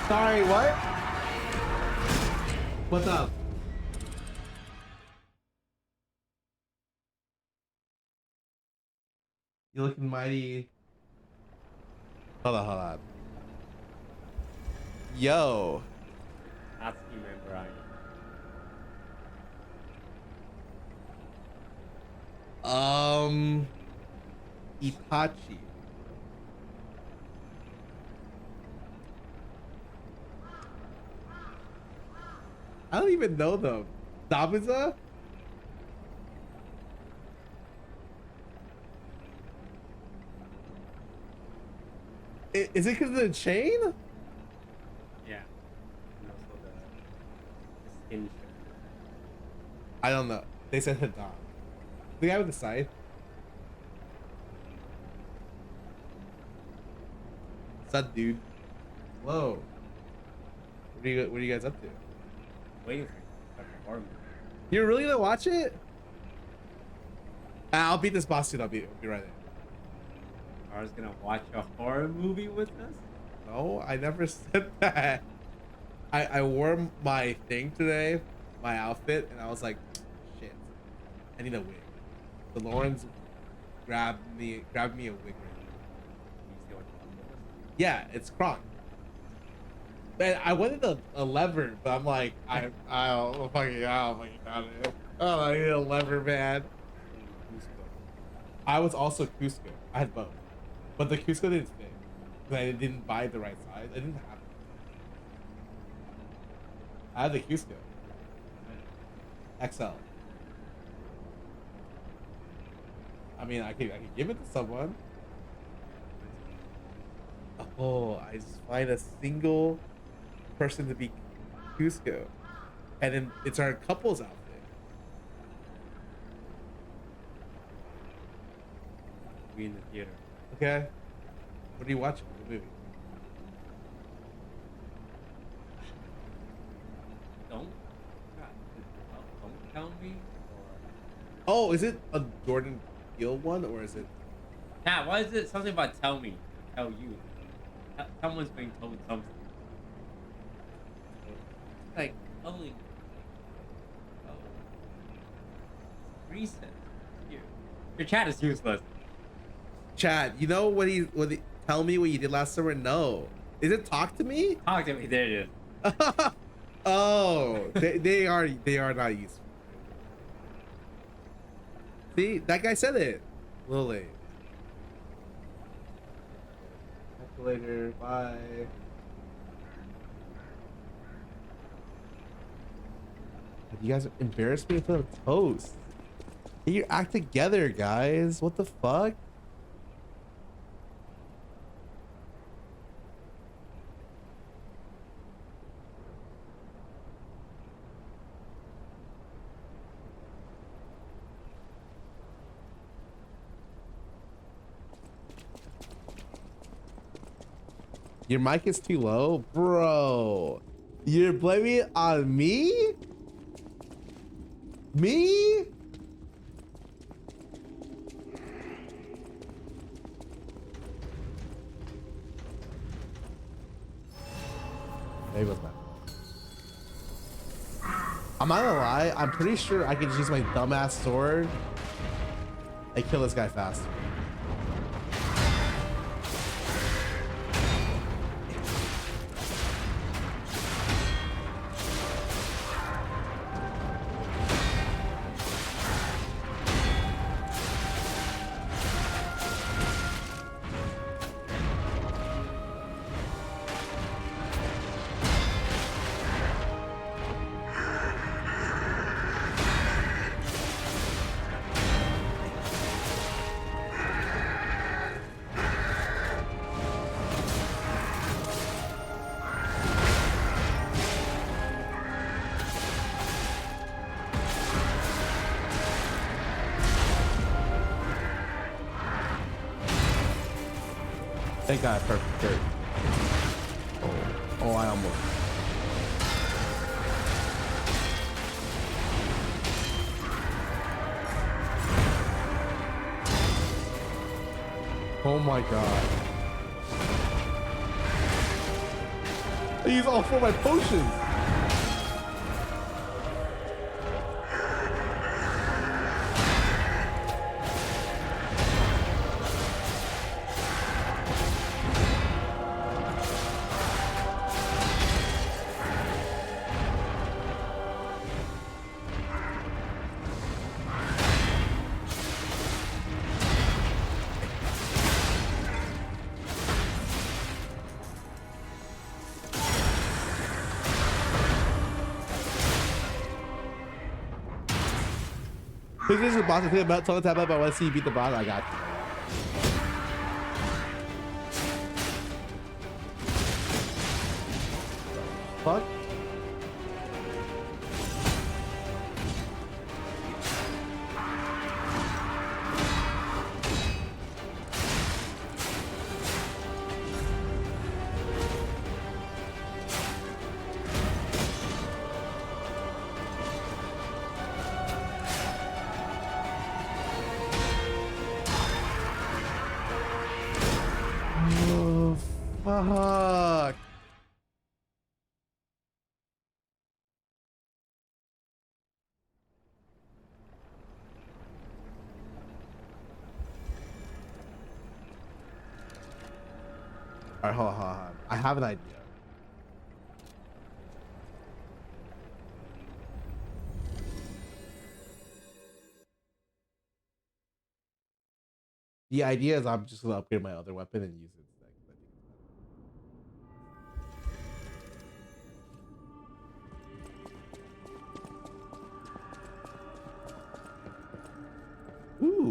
Sorry, what? What's up? You're looking mighty. Hold on. Yo. Ask you, man, Brian. Itachi. I don't even know them. Dabuza? Is it because of the chain? Yeah. And also the skin shirt. I don't know. They said Hadam. The guy with the scythe. What's up, dude? Whoa. What are you guys up to? Waiting for horror movie. You're really gonna watch it? I'll beat this boss, dude. I'll be right there. I was gonna watch a horror movie with us? No, I never said that. I wore my thing today, my outfit, and I was like, shit, I need a wig. So Lauren's grabbed me a wig. Yeah, it's Kronk. Man, I wanted a lever, but I'm like, I don't fucking got it. Oh, I need a lever, man. I was also Cusco. I had both, but the Cusco didn't fit because I didn't buy the right size. I didn't have it. I have the Cusco. XL. I mean, I could give it to someone. Oh, I just find a single person to be Cusco, and then it's our couples outfit. We in the theater. Okay. What are you watching? What movie? Don't tell me. Oh, is it a Jordan Peele one or is it? Nah, why is it something about tell me? Tell you. Someone's being told something. Like telling. Oh. Recent. Your chat is useless. Chad, you know what he tell me what you did last summer? No. Is it talk to me? Talk to me. There it is. Oh, they are not useful. See, that guy said it. A little late. Calculator, bye. You guys embarrassed me in front of Toast. Get your act together, guys. What the fuck? Your mic is too low? Bro, you're blaming it on me? Me? Maybe it's not. I'm not gonna lie, I'm pretty sure I can just use my dumbass sword and kill this guy faster. Thank God, perfect dirt. Oh, I almost. Oh my God. I use all 4 of my potions. Please visit the boss and think about tell the tab up. I want to see you beat the boss. I got you. Fuck. Oh, fuck. All right, hold on. I have an idea. The idea is I'm just gonna upgrade my other weapon and use it instead. I think it's better.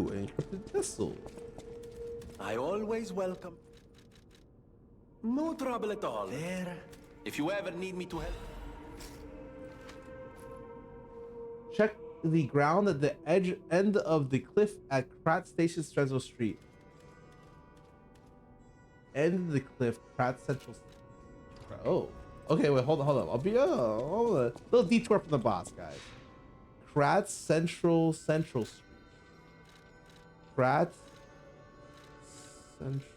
Ooh, an encrypted pistol. I always welcome. No trouble at all. There. If you ever need me to help. Check the ground at the end of the cliff at Pratt Station, Stresno Street. End of the cliff, Pratt Central. Oh, okay. Wait, hold on. I'll be hold on. Little detour from the boss, guys. Pratt Central Street. Pratt Central.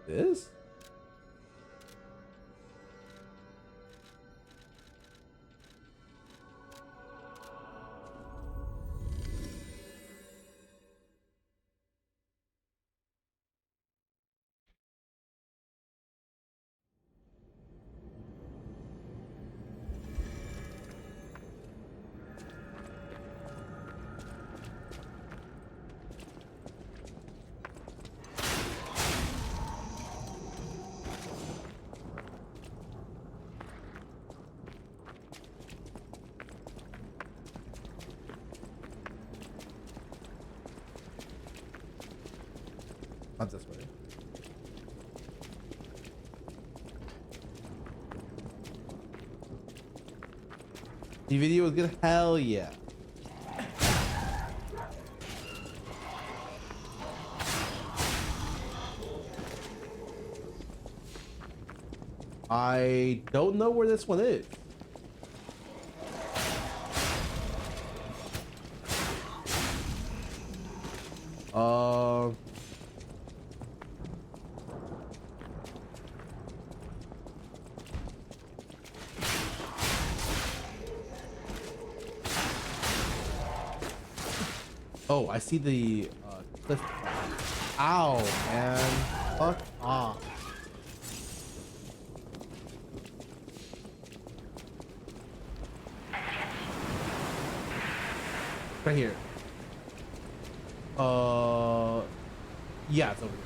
This? Not this way. The video was good. Hell yeah. I don't know where this one is. Oh, I see the cliff. Ow, man. Fuck off. Right here. Yeah, it's over here.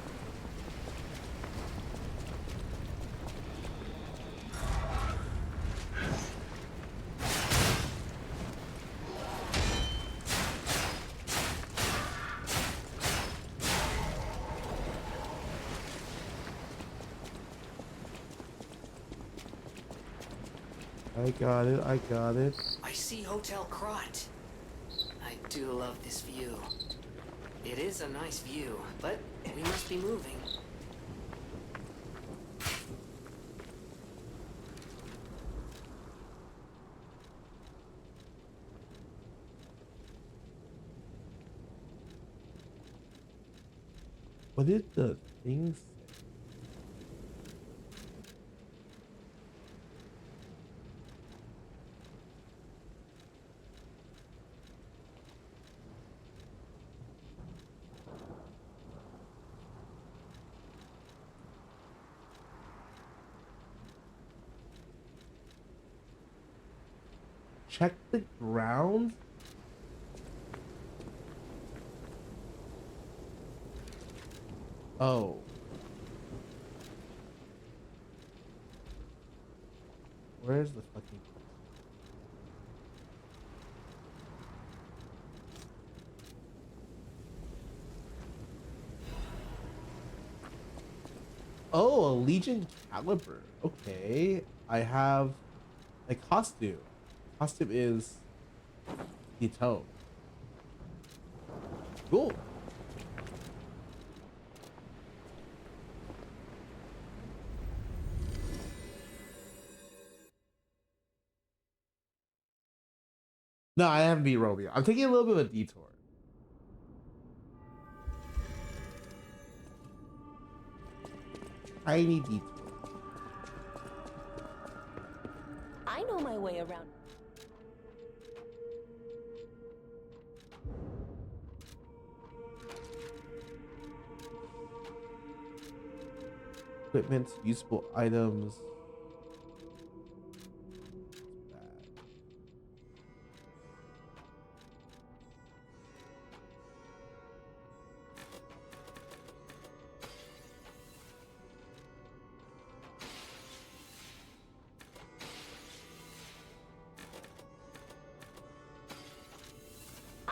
I got it. I see Hotel Krat. I do love this view. It is a nice view, but we must be moving. What did the thing say? Check the ground. Oh. Where's the fucking... Oh, a Legion caliber. Okay. I have a costume. Costume is the tone. Cool. No, I haven't beat Romeo. I'm taking a little bit of a detour. Tiny detour. I know my way around. Equipment, useful items.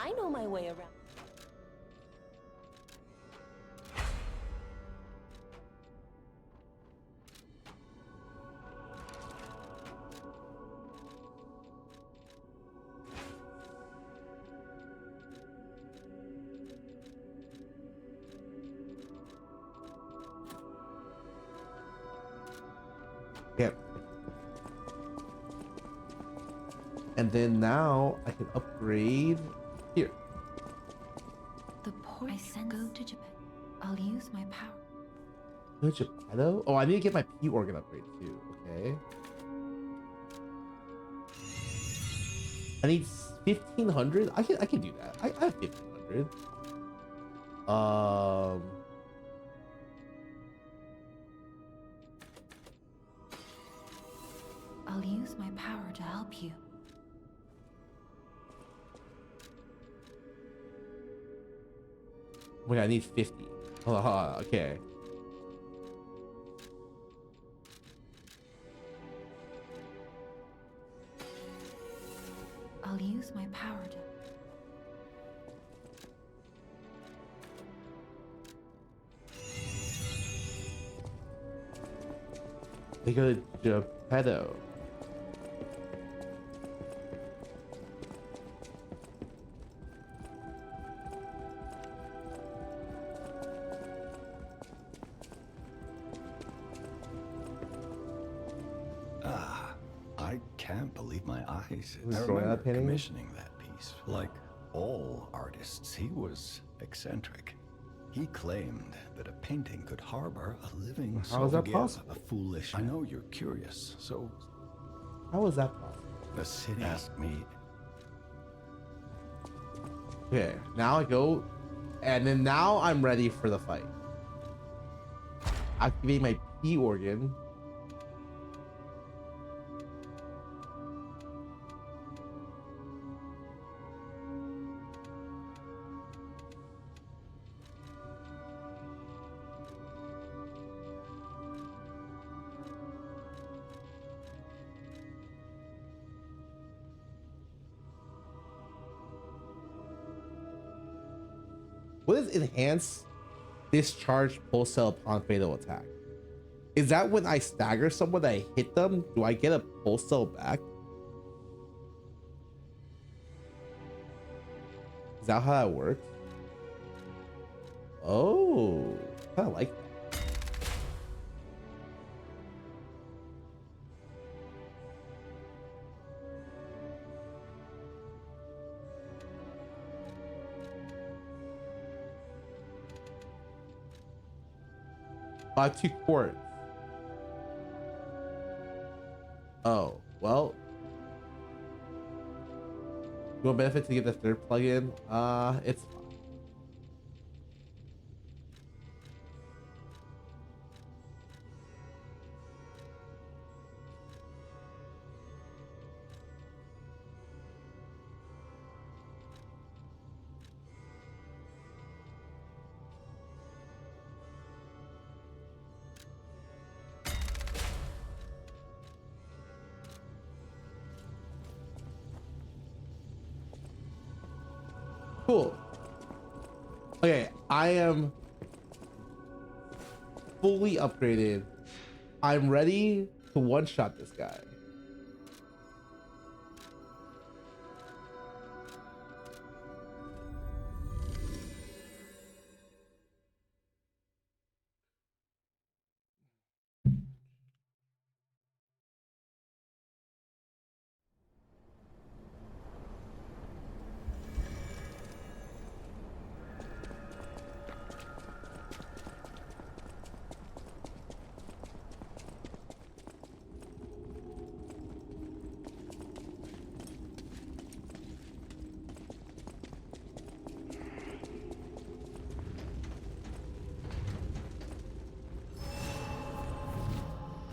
I know my way around. Yep. And then now I can upgrade here. The port go to Japan. I'll use my power. Go to Japan? Oh, I need to get my P organ upgrade too. Okay. I need 1,500. I can do that. I have 1,500. I'll use my power to help you. Wait, I need 50. Okay. I'll use my power to... They go to Geppetto. I can't believe my eyes. Was I he throwing remember that painting? commissioning that piece. Like all artists, he was eccentric. He claimed that a painting could harbor a living soul. How is that possible? A foolish. I know you're curious, so. How is that possible? The city asked me. Okay, now I go, and then now I'm ready for the fight. Activate my P organ. What is enhance discharge pulse cell upon fatal attack? Is that when I stagger someone that I hit them? Do I get a pulse cell back? Is that how that works? Oh, I kind of like that. Buy 2 quartz. Oh, well. You want benefit to get the 3rd plugin? It's fine. Cool. Okay, I am fully upgraded. I'm ready to one-shot this guy.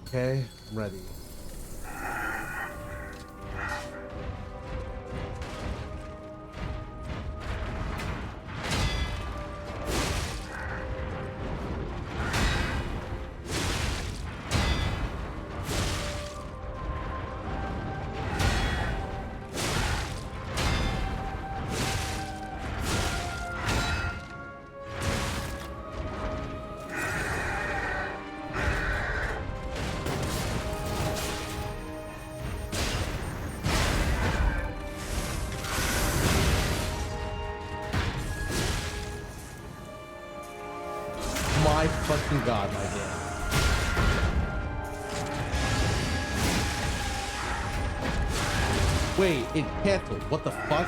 Okay, I'm ready. my fucking god, my game. Wait, it canceled. What the fuck?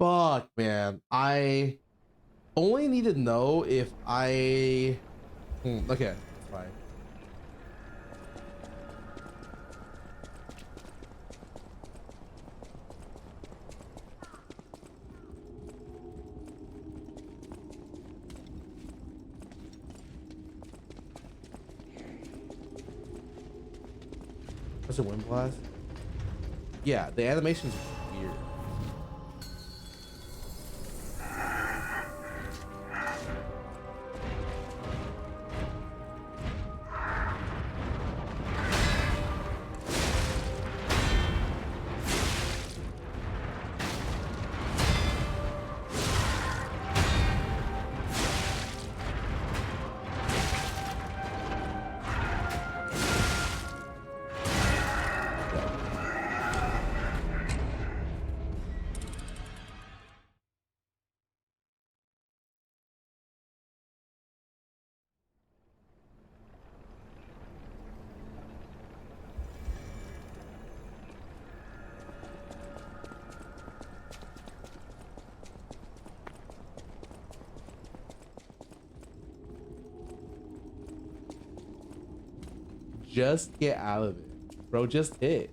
Fuck, man. I only need to know if I... okay, that's fine. What's a wind blast? Yeah, the animation's weird. Just get out of it, bro. Just hit.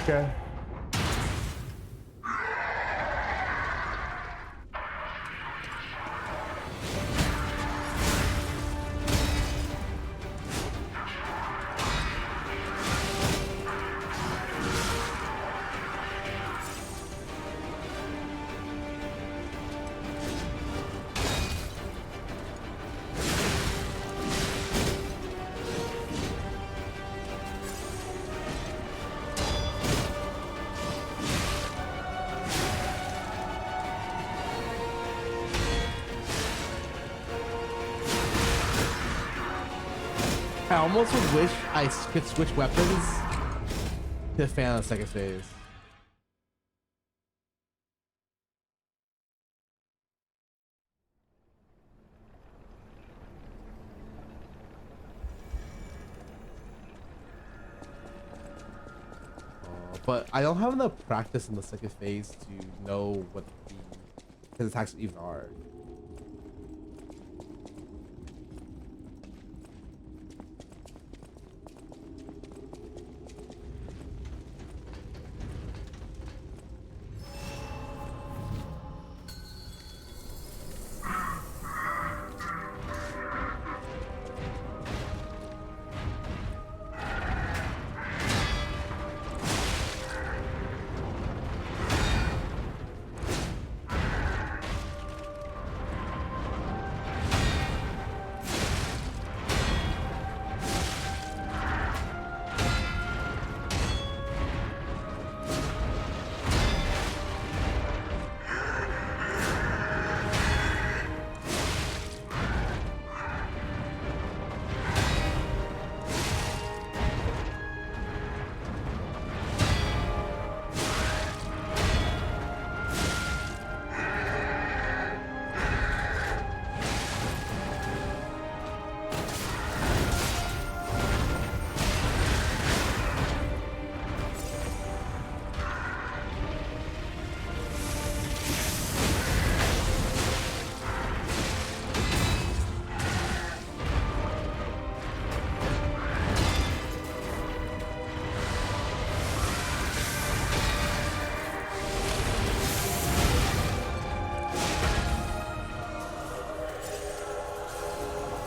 Okay. I almost would wish I could switch weapons to fan on the second phase. But I don't have enough practice in the second phase to know what his attacks even are.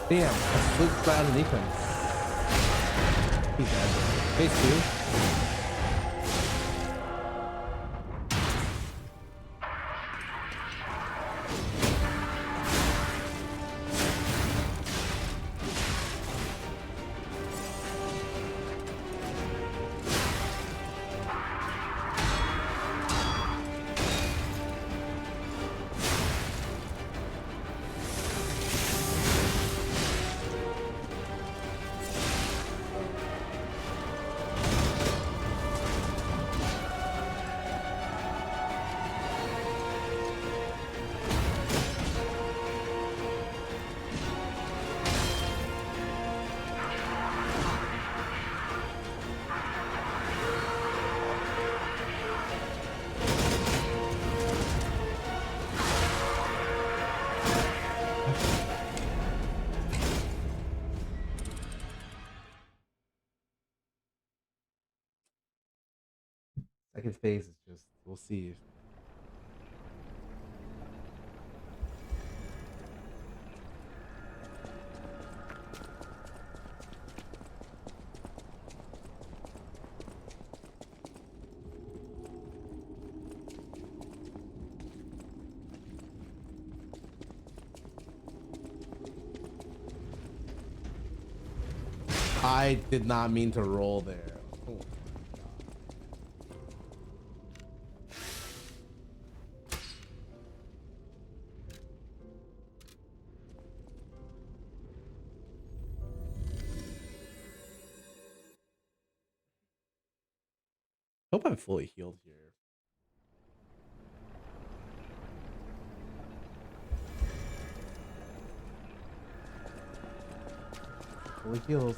Damn, I slipped right underneath him. He's dead. Phase 2. Second phase is just, we'll see. I did not mean to roll there. Oh. Hope I'm fully healed here. Fully healed.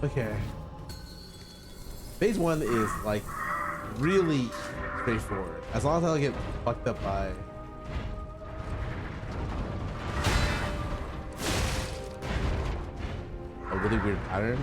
Okay. Phase 1 is like really straightforward. As long as I don't get fucked up by a really weird pattern.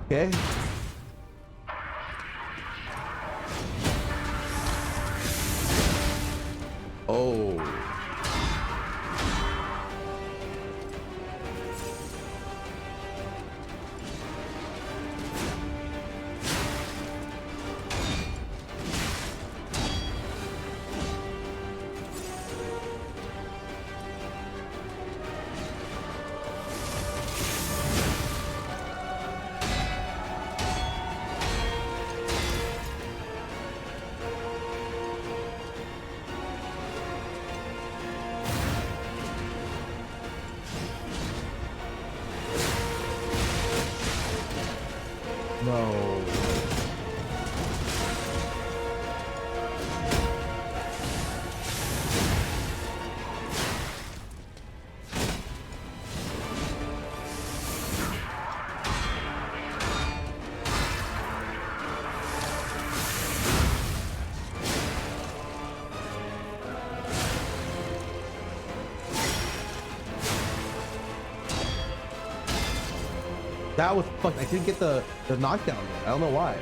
Okay. Oh. No. That was fucked. I didn't get the knockdown yet. I don't know why.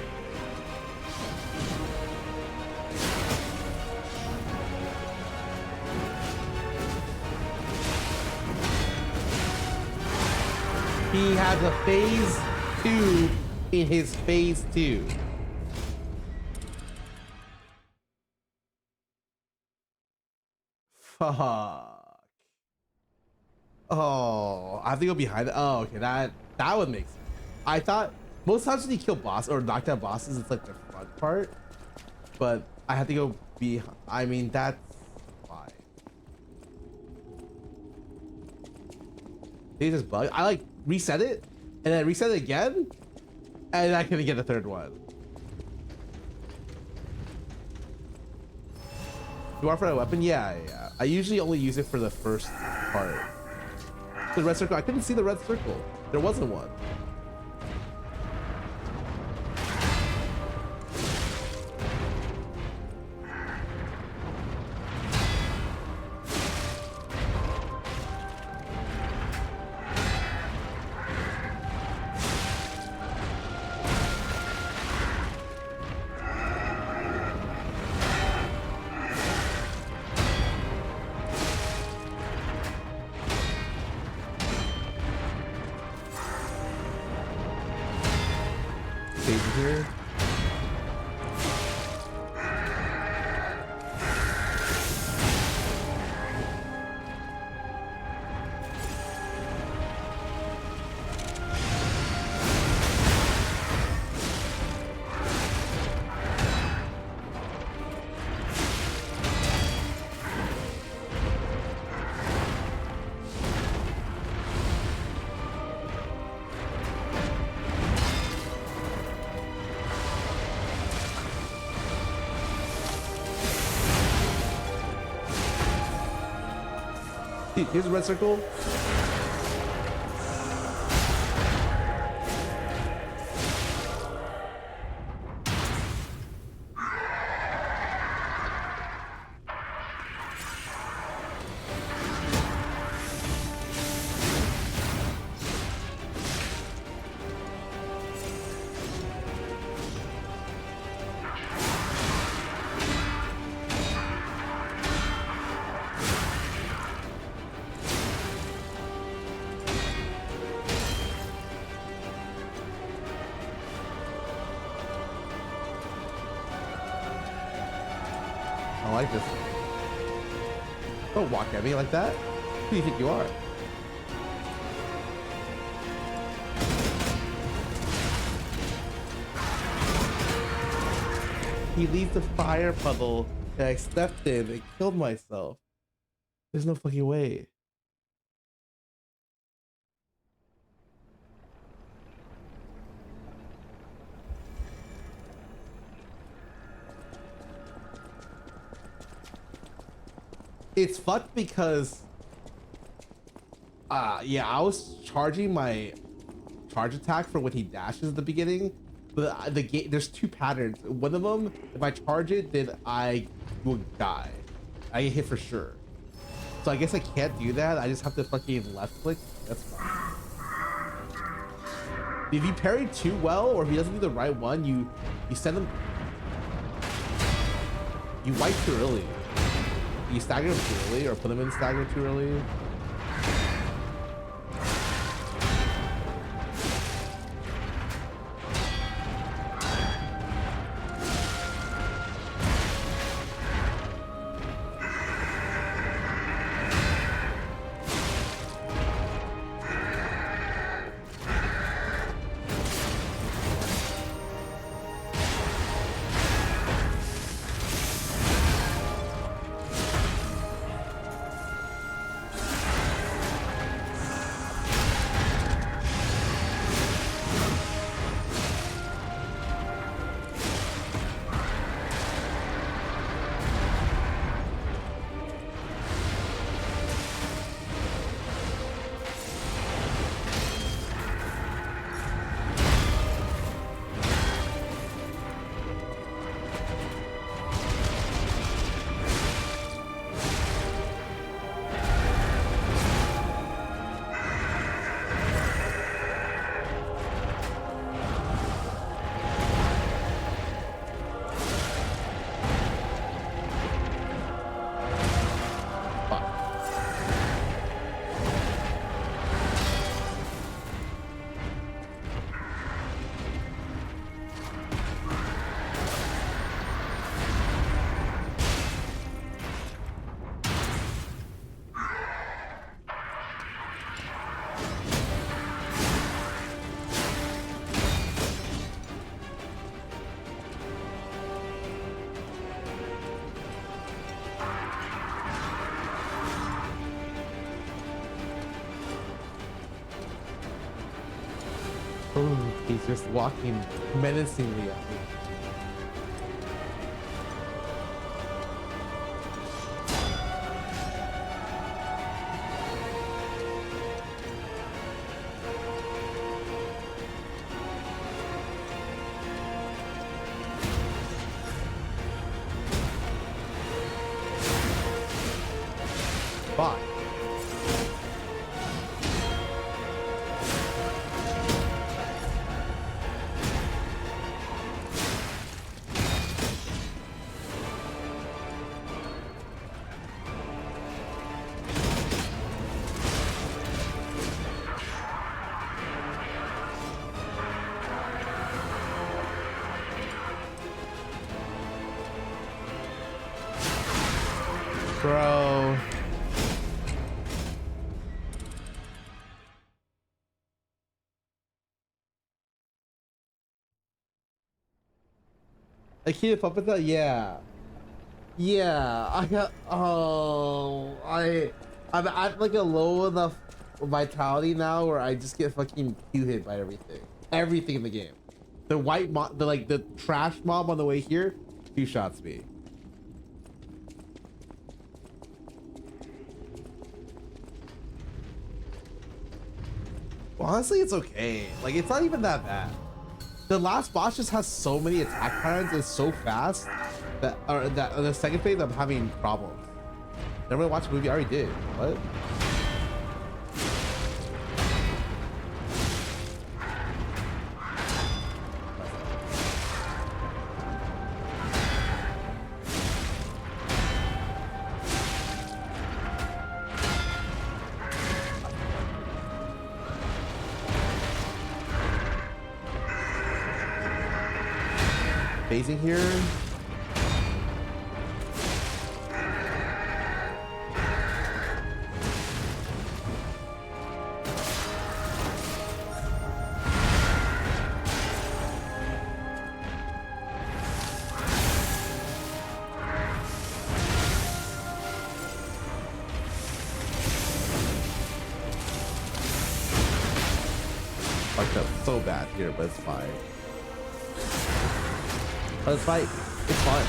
He has a phase 2 in his phase 2. Fuck. Oh, I have to go behind it. Oh, okay, that would make sense. I thought most times when you kill boss or knock down bosses, it's like the front part, but I have to go behind. I mean, that's fine. They just bug. I like reset it and then reset it again, and I couldn't get the third one. You want for that weapon? Yeah. I usually only use it for the first part. The red circle. I couldn't see the red circle. There wasn't one. Here. Here's a red circle. I like this. Don't walk at me like that. Who do you think you are? He leaves the fire puddle that I stepped in and killed myself. There's no fucking way. It's fucked because yeah, I was charging my charge attack for when he dashes at the beginning, but the game, there's two patterns. One of them, if I charge it, then I will die. I get hit for sure. So I guess I can't do that. I just have to fucking left click. That's fine. If you parry too well, or if he doesn't do the right one, you send him, you wipe too early. You stagger him too early, or put him in stagger too early. Oh, he's just walking menacingly at me. Fuck. Bro. I keep puppet that? Yeah. Yeah. I got I'm at like a low enough vitality now where I just get fucking Q hit by everything. Everything in the game. The white mob, the trash mob on the way here, 2 shots me. Well, honestly, it's okay. Like, it's not even that bad. The last boss just has so many attack patterns and so fast that, the second phase I'm having problems. Never watched a movie. I already did. What? Phasing here. Fucked up so bad here, but it's fine. Let's fight. It's fun.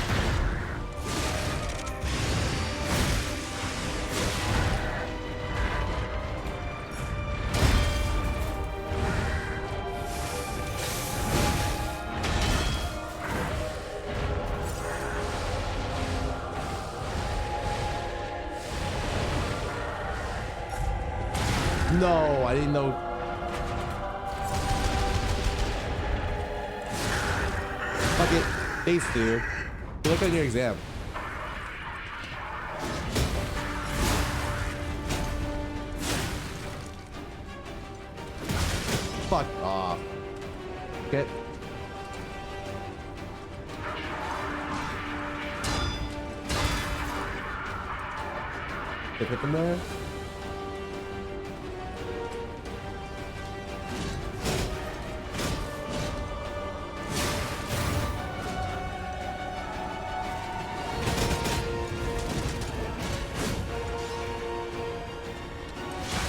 No, I didn't know. Fuck it. Face, dude. Look on your exam. Fuck off. Get. Hit them there.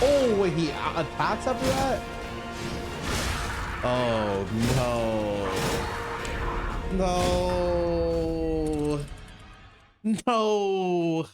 Oh, wait, he attacks after that? Oh, no. No. No.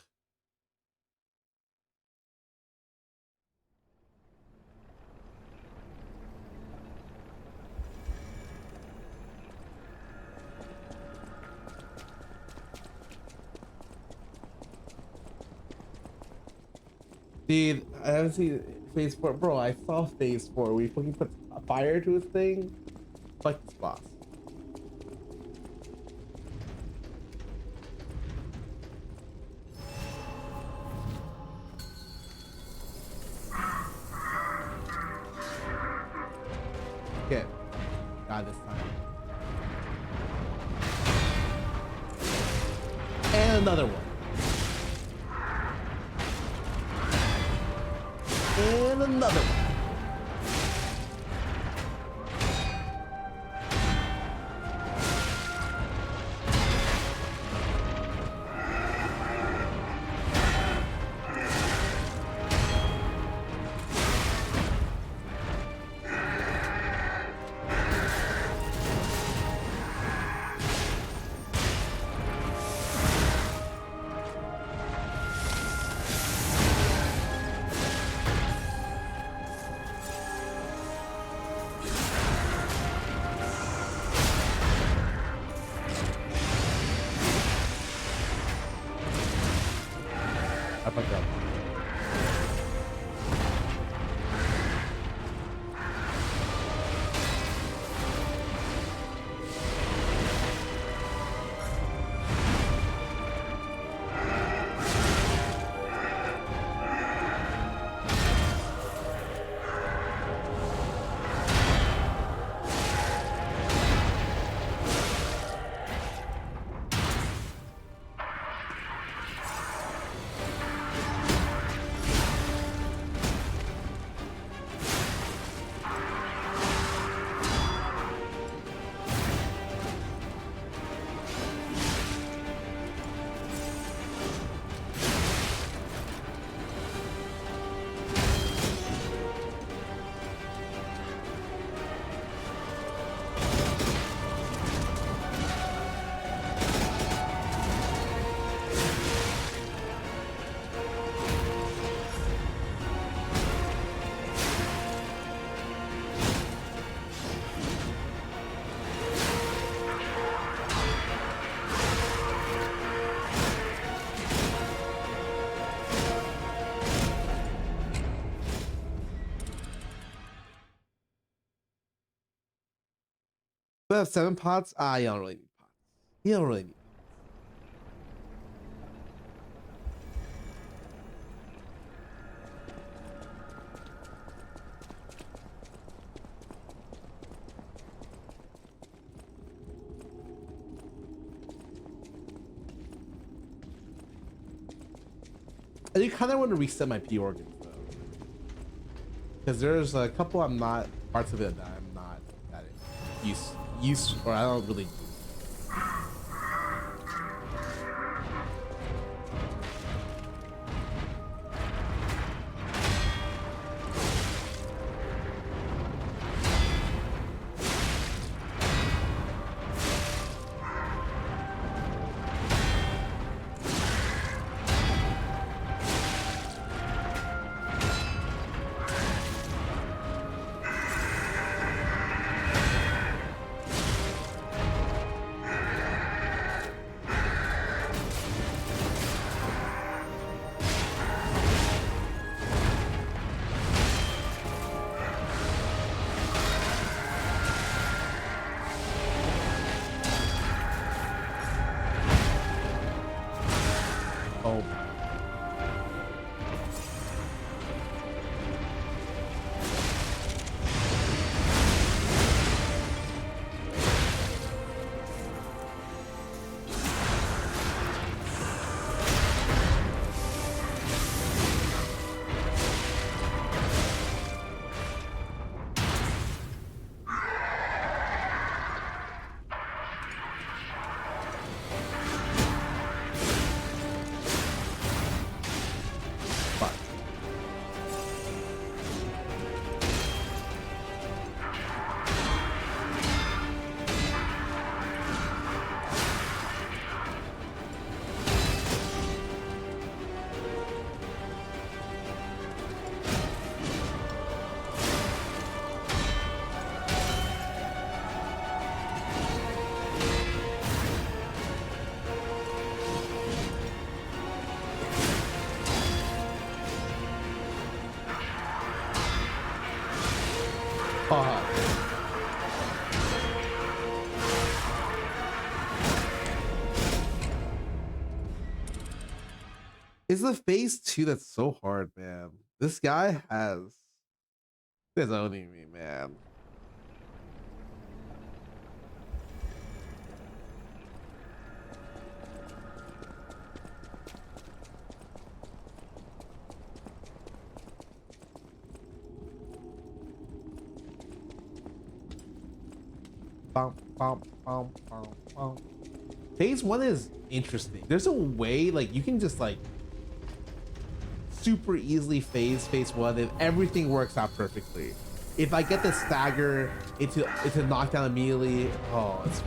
Dude, I haven't seen phase 4. Bro, I saw phase 4. We fucking put fire to his thing. Fuck this boss. Okay. God, this time. And another one. And another one. But have 7 pots? Ah, you don't really need pots. You don't really need. I do kind of want to reset my P organs though, because there's a couple parts of it that I'm not that use or I don't really use. It's the phase 2 that's so hard, man. This guy is owning me, man. Phase 1 is interesting. There's a way like you can just like super easily phase 1 and everything works out perfectly. If I get the stagger into knockdown immediately, oh, it's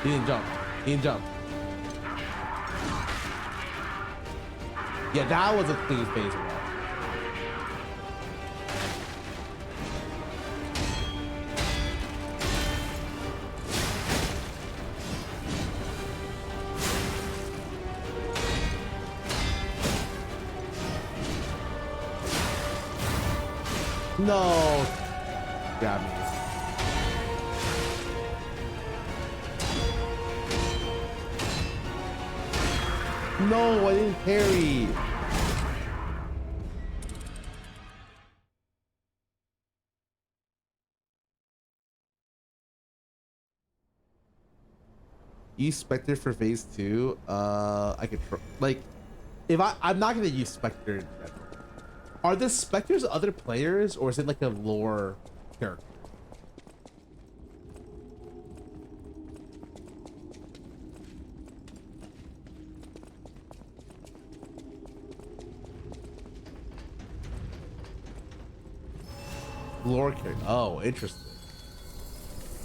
He didn't jump. He didn't jump. Yeah, that was a clean phase one. No. Grab me. No, I didn't parry. Use Spectre for phase 2. I could like, if I'm not gonna use Spectre in general. Are the Spectres other players, or is it like a lore character? Lore character. Oh, interesting.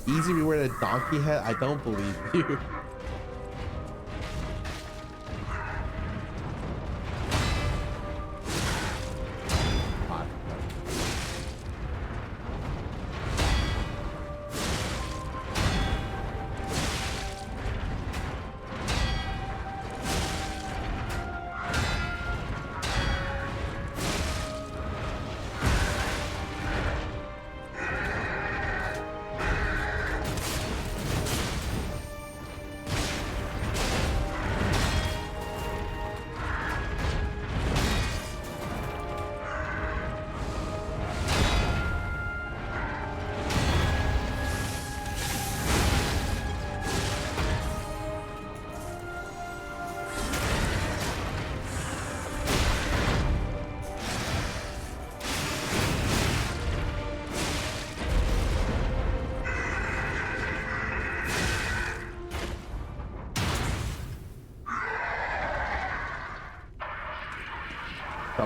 Easy reward a donkey head. I don't believe you.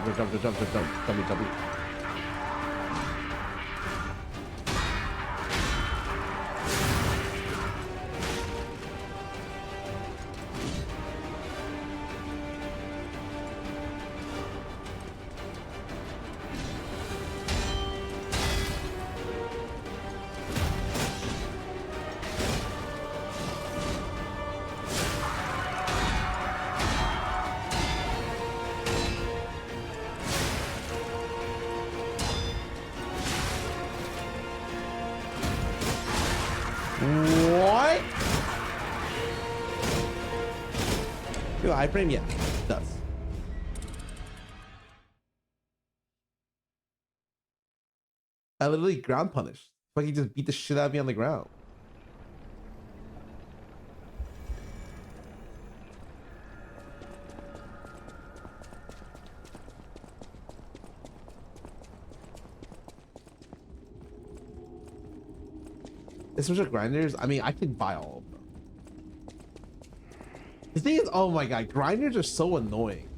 Jump. What? Yo, iframe, yeah, it does. I literally ground punished. Like he just beat the shit out of me on the ground. Especially grinders. I mean, I could buy all of them. The thing is, oh my god, grinders are so annoying.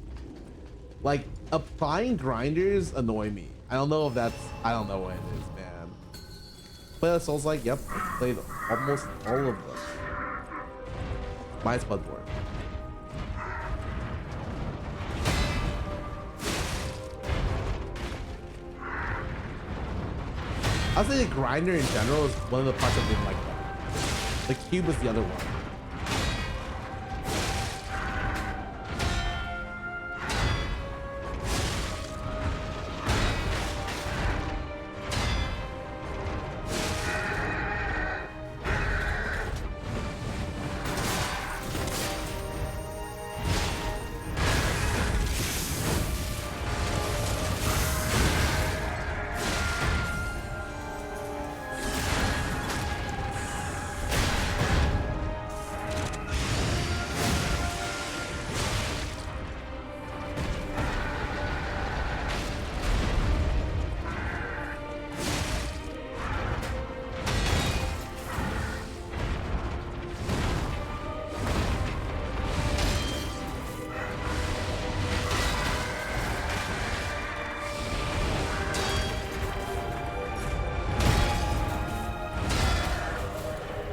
Like, applying grinders annoy me. I don't know if that's, I don't know what it is, man. Play the Souls like, yep, played almost all of them. Mine's Bloodborne. I'll say the grinder in general is one of the parts I didn't like that. The cube was the other one.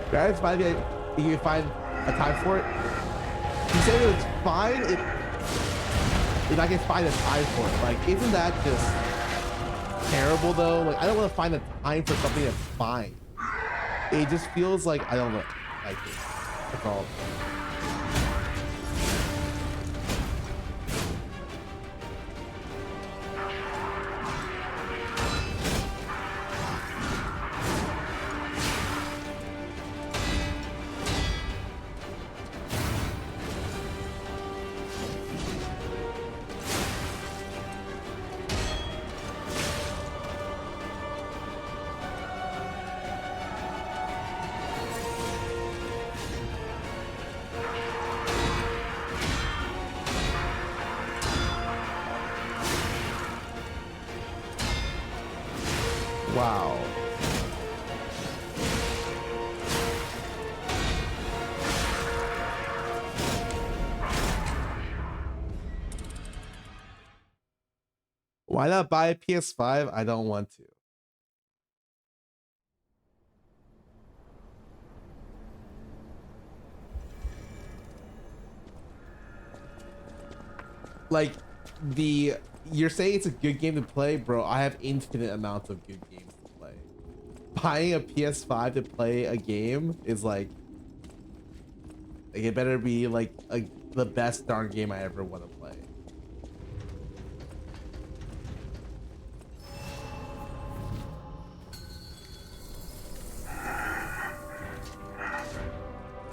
Guys, maybe you can find a time for it. He said it was fine if I can find a time for it. Like, isn't that just terrible though? Like, I don't want to find a time for something that's fine. It just feels like I don't know. Like it. That's all. Wow. Why not buy a PS5? I don't want to. Like, you're saying it's a good game to play, bro. I have infinite amounts of good games to play. Buying a PS5 to play a game is like it better be like the best darn game I ever want to play.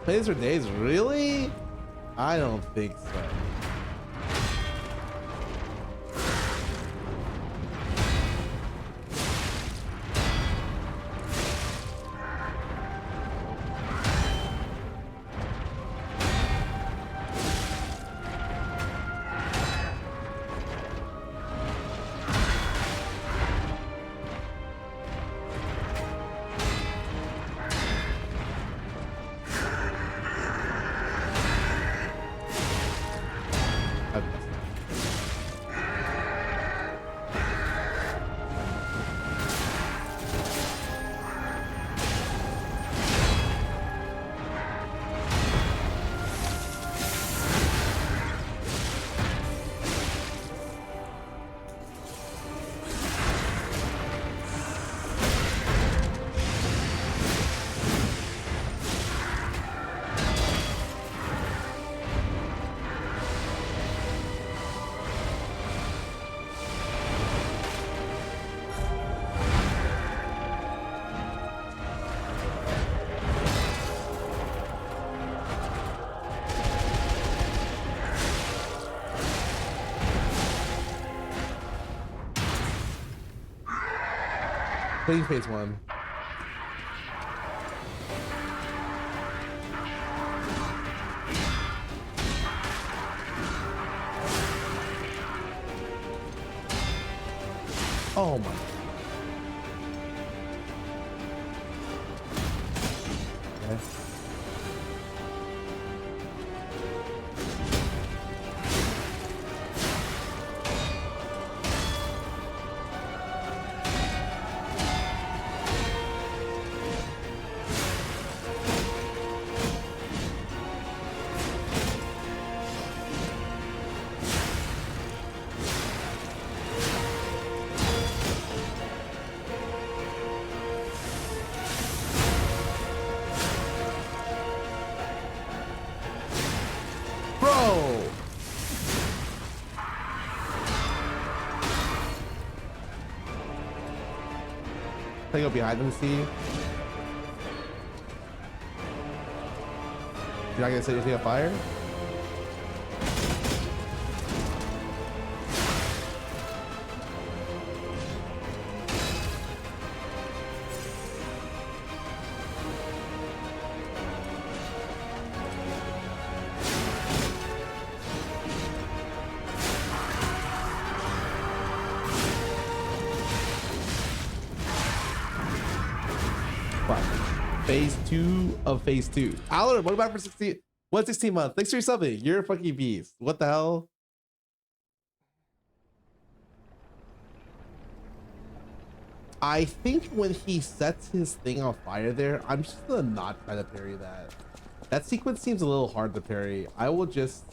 Play this for days? Really? I don't think so. Please phase one. Oh my. Okay. Can I go behind them to see? You're not gonna set anything on fire? Phase 2 of phase 2. Alan, what about for 116 months? Thanks for your subbing. You're a fucking beast. What the hell? I think when he sets his thing on fire there, I'm just gonna not try to parry that. That sequence seems a little hard to parry. I will just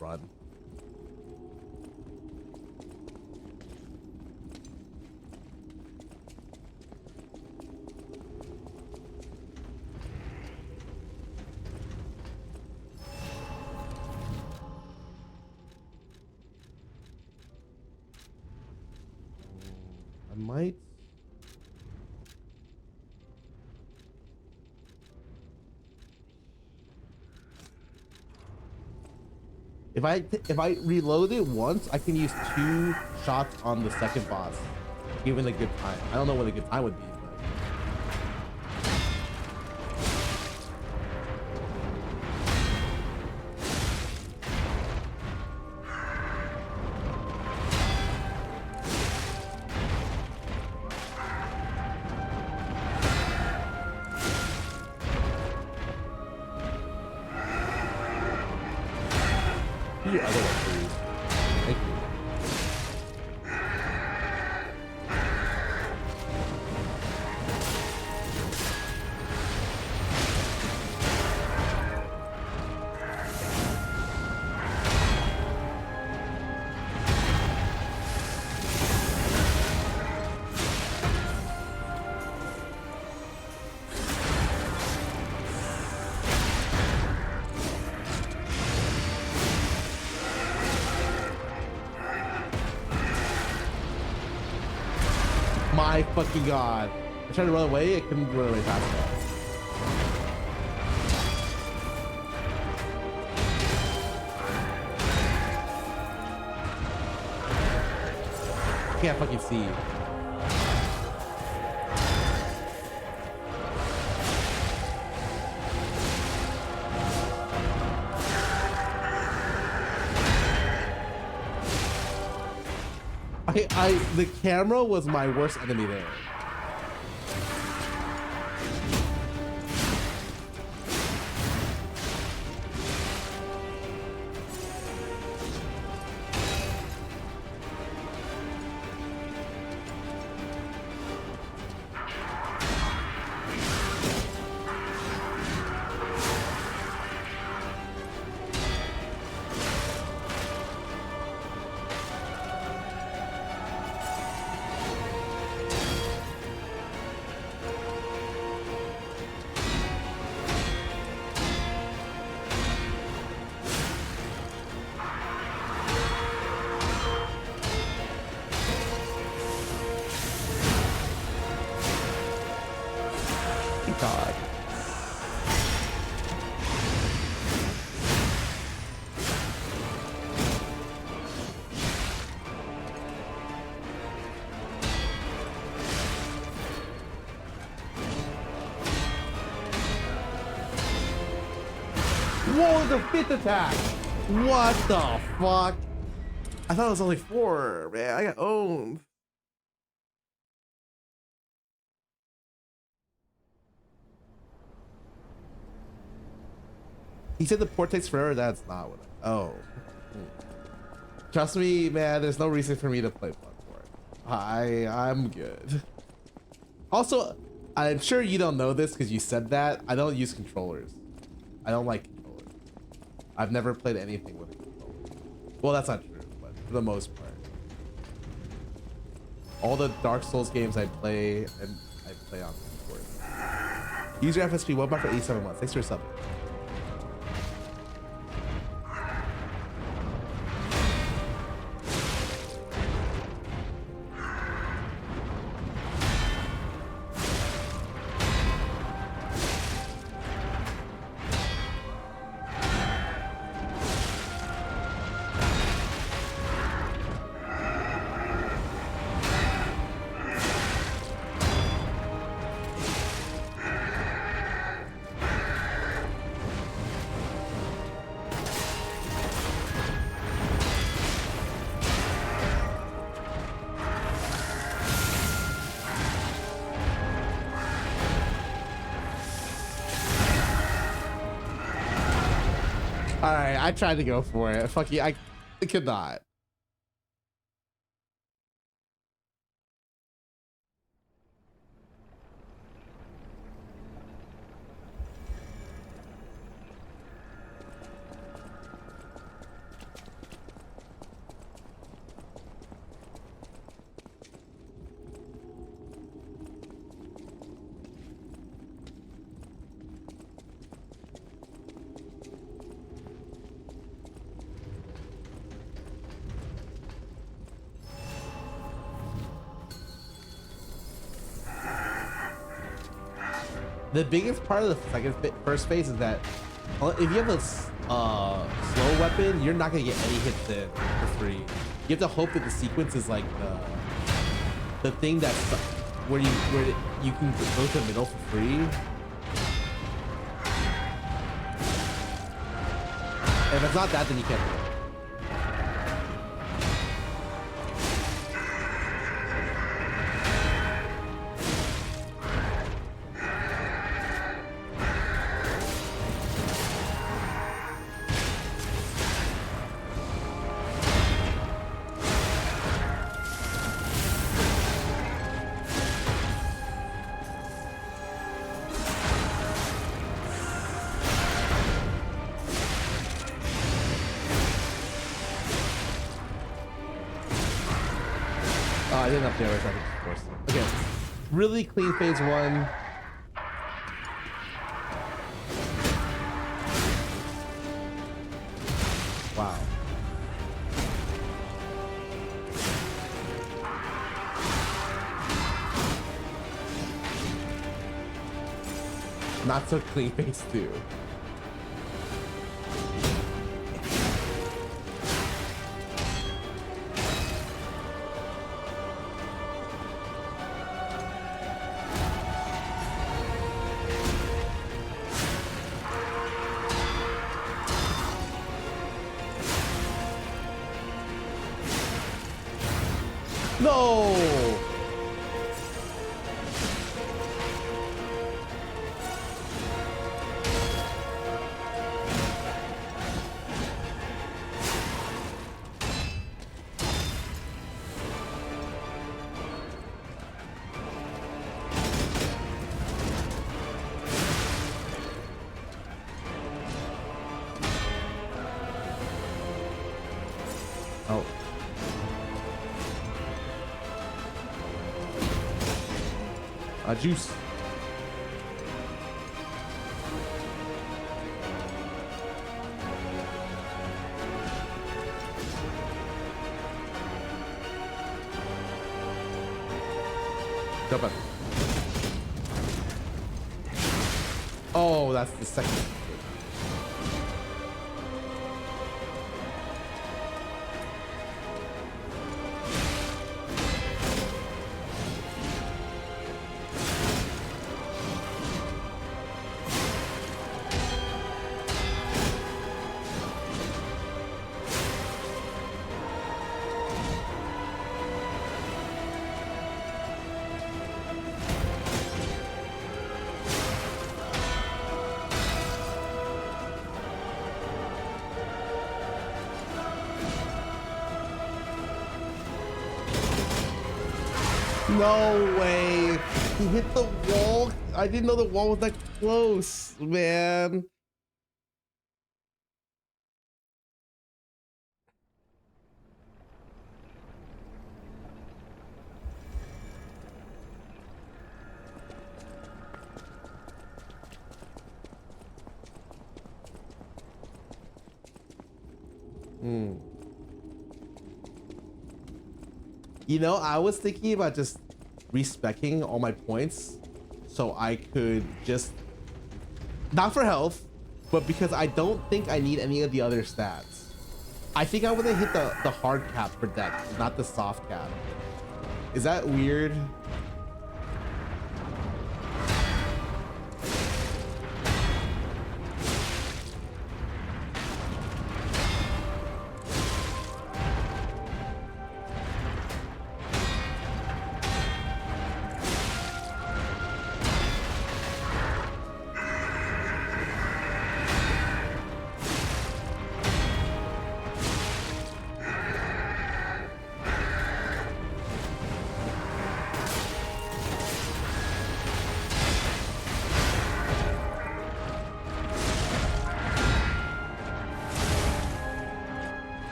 run. I might. If I reload it once, I can use 2 shots on the second boss, given a good time. I don't know what a good time would be, but Do your other one, please. Thank you. My fucking god. I tried to run away, I couldn't run away fast enough. I can't fucking see. The camera was my worst enemy there. God. Whoa, the 5th attack! What the fuck? I thought it was only 4, man. I got owned. He said the port takes forever. That's not what oh. Trust me, man, there's no reason for me to play Bloodborne. I'm good. Also, I'm sure you don't know this because you said that. I don't use controllers. I don't like controllers. I've never played anything with a controller. Well, that's not true, but for the most part. All the Dark Souls games I play, and I play on keyboard. User FSP, one back for 87 months. Thanks for subbing. All right, I tried to go for it. Fuck you, I could not. The biggest part of the first phase is that if you have a slow weapon, you're not gonna get any hits in for free. You have to hope that the sequence is like the thing that's where you can go to the middle for free. And if it's not that, then you can't do it. didn't up the other side, of course. Okay, really clean phase 1. Wow. Not so clean phase 2. No! Oh. Juice. Jump up. Oh, that's the second. No way. He hit the wall. I didn't know the wall was that close, man. You know, I was thinking about just respecking all my points so I could just, not for health, but because I don't think I need any of the other stats. I think I would have hit the hard cap for deck, not the soft cap. Is that weird?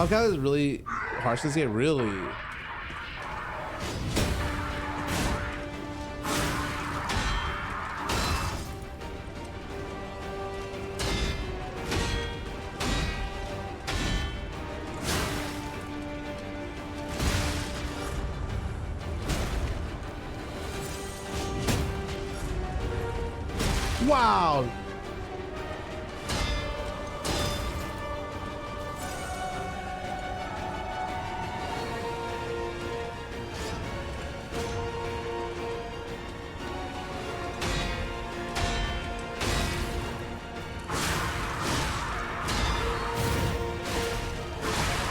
That is really harsh to say, really. Wow.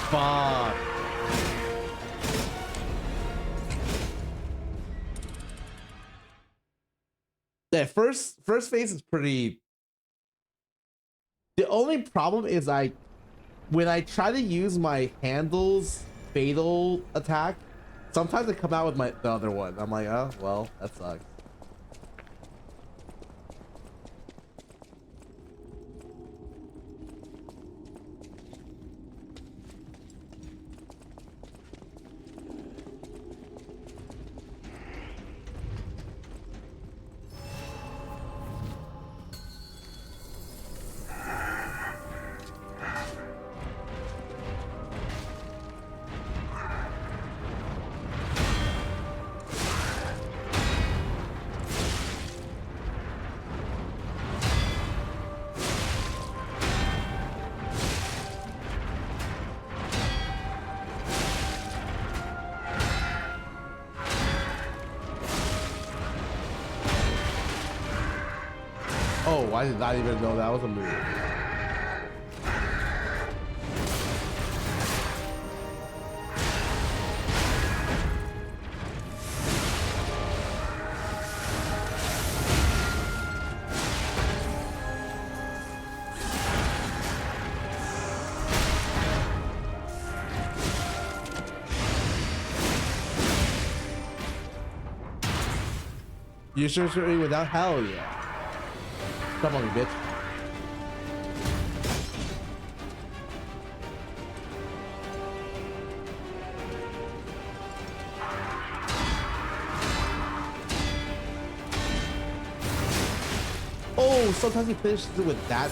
Fuck. Yeah, first phase is pretty. The only problem is when I try to use my handles fatal attack, Sometimes I come out with the other one. I'm like, oh well, that sucks. Oh, I did not even know that was a move. You sure without hell yeah. Come on, you bitch. Oh, sometimes he finishes it with that.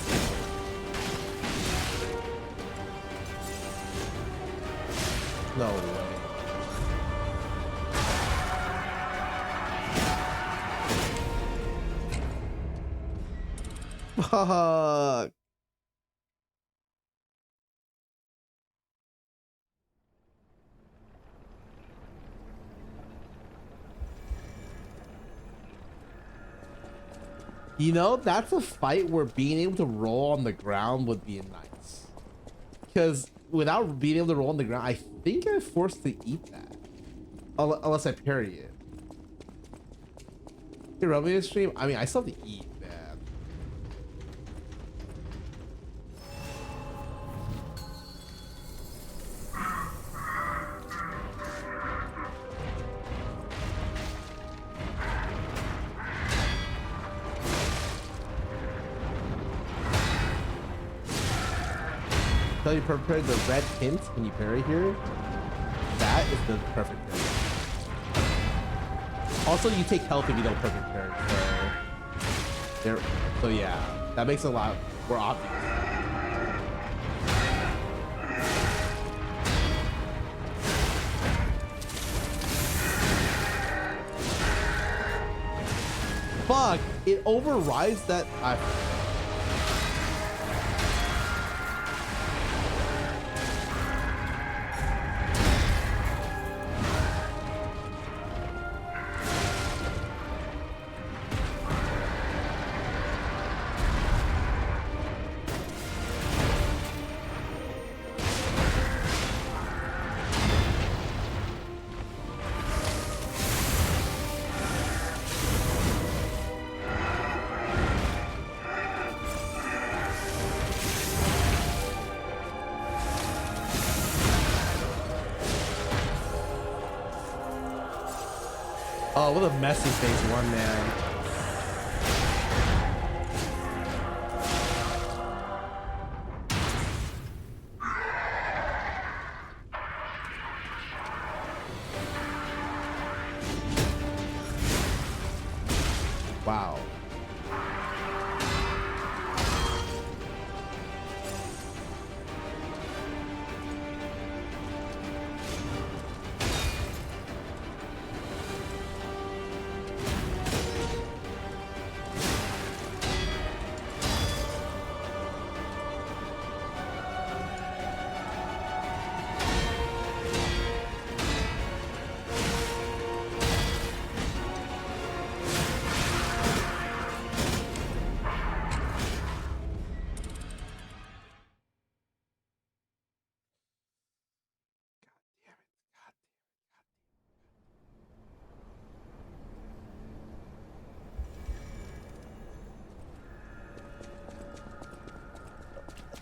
No way. Fuck. You know, that's a fight where being able to roll on the ground would be nice. Because without being able to roll on the ground, I think I'm forced to eat that. Unless I parry it. Hey, Romeo stream? I mean, I still have to eat, man. Tell you prepared the red hint. Can you parry here? That is the perfect parry. Also, you take health if you don't perfect parry. So yeah, that makes it a lot more obvious. Fuck! It overrides that. Oh, what a messy face one, man. Wow.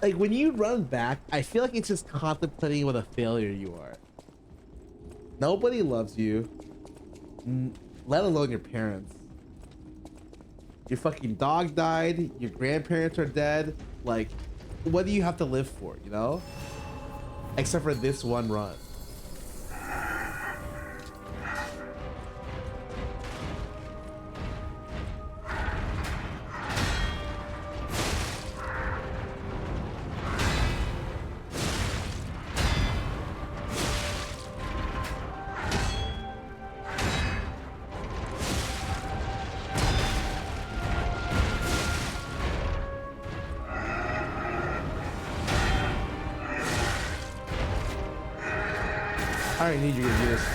Like when you run back, I feel like it's just contemplating what a failure you are. Nobody loves you, let alone your parents. Your fucking dog died. Your grandparents are dead. Like, what do you have to live for, you know? Except for this one run. I already need you to do this.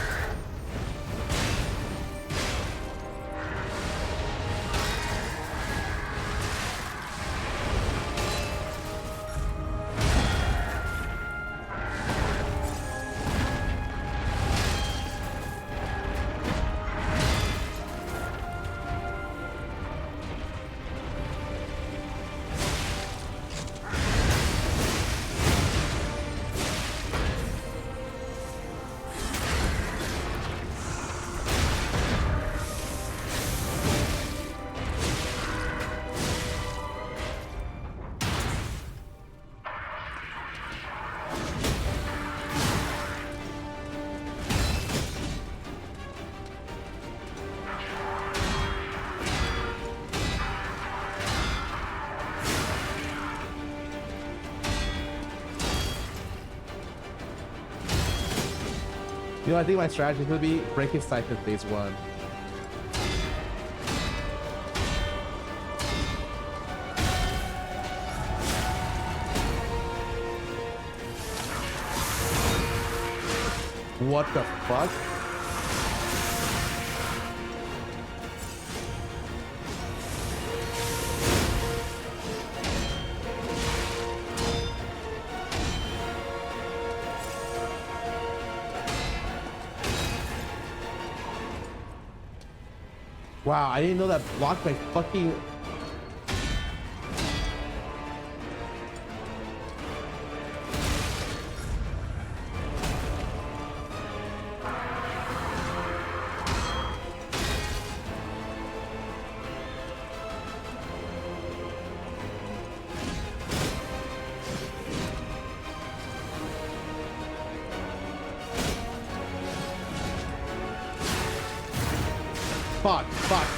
You know, I think my strategy is going to be break his cycle phase 1. What the fuck? Wow, I didn't know that blocked my fucking...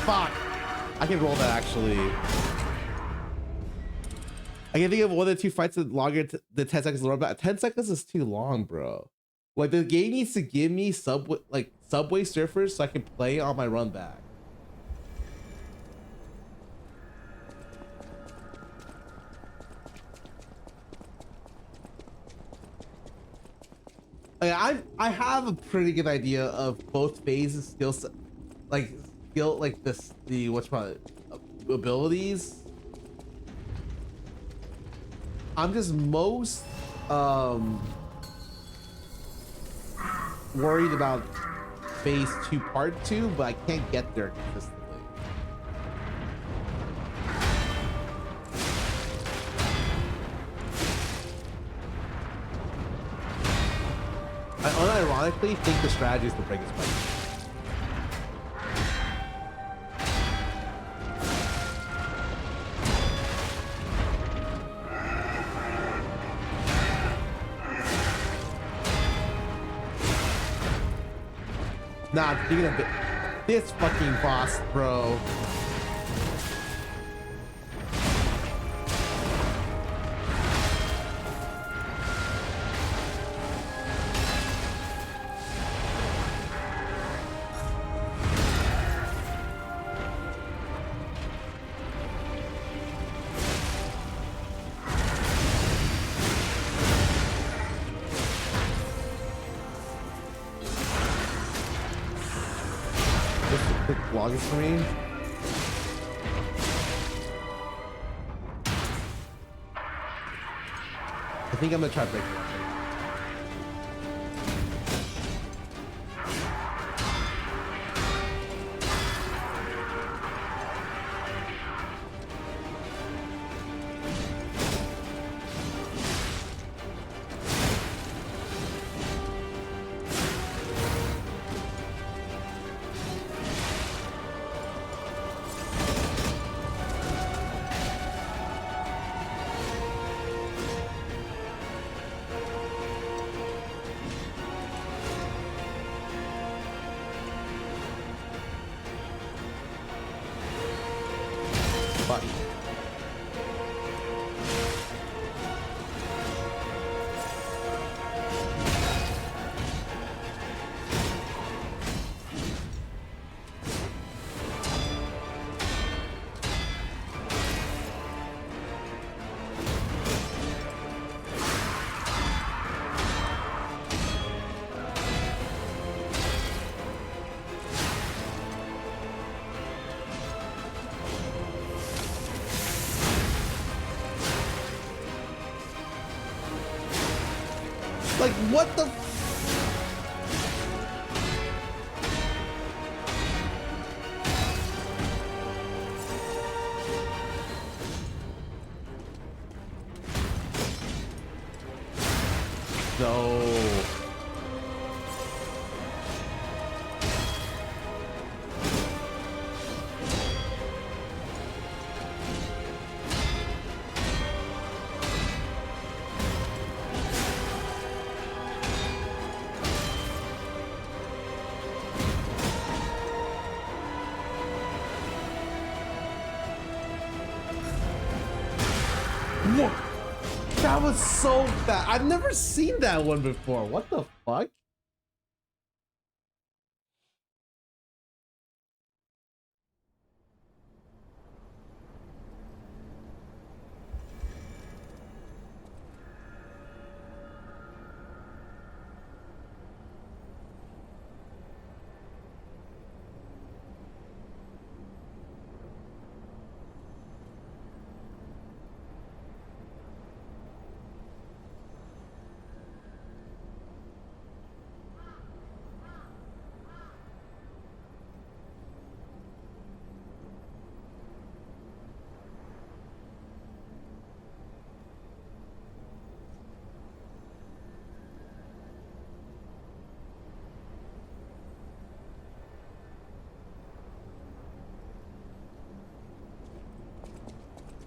Fuck. I can roll that actually. I can think of one or two fights that longer than 10 seconds to run back. 10 seconds is too long, bro. Like the game needs to give me subway surfers so I can play on my run back. Like, I have a pretty good idea of both phases skill set, like this, the abilities. I'm just most worried about phase 2 part 2, but I can't get there consistently. I unironically think the strategy is to break his fight. Nah, speaking of this fucking boss, bro. Login screen. I think I'm gonna try to break it. Fuck. Like, what the? No. What? That was so bad. I've never seen that one before. What the fuck?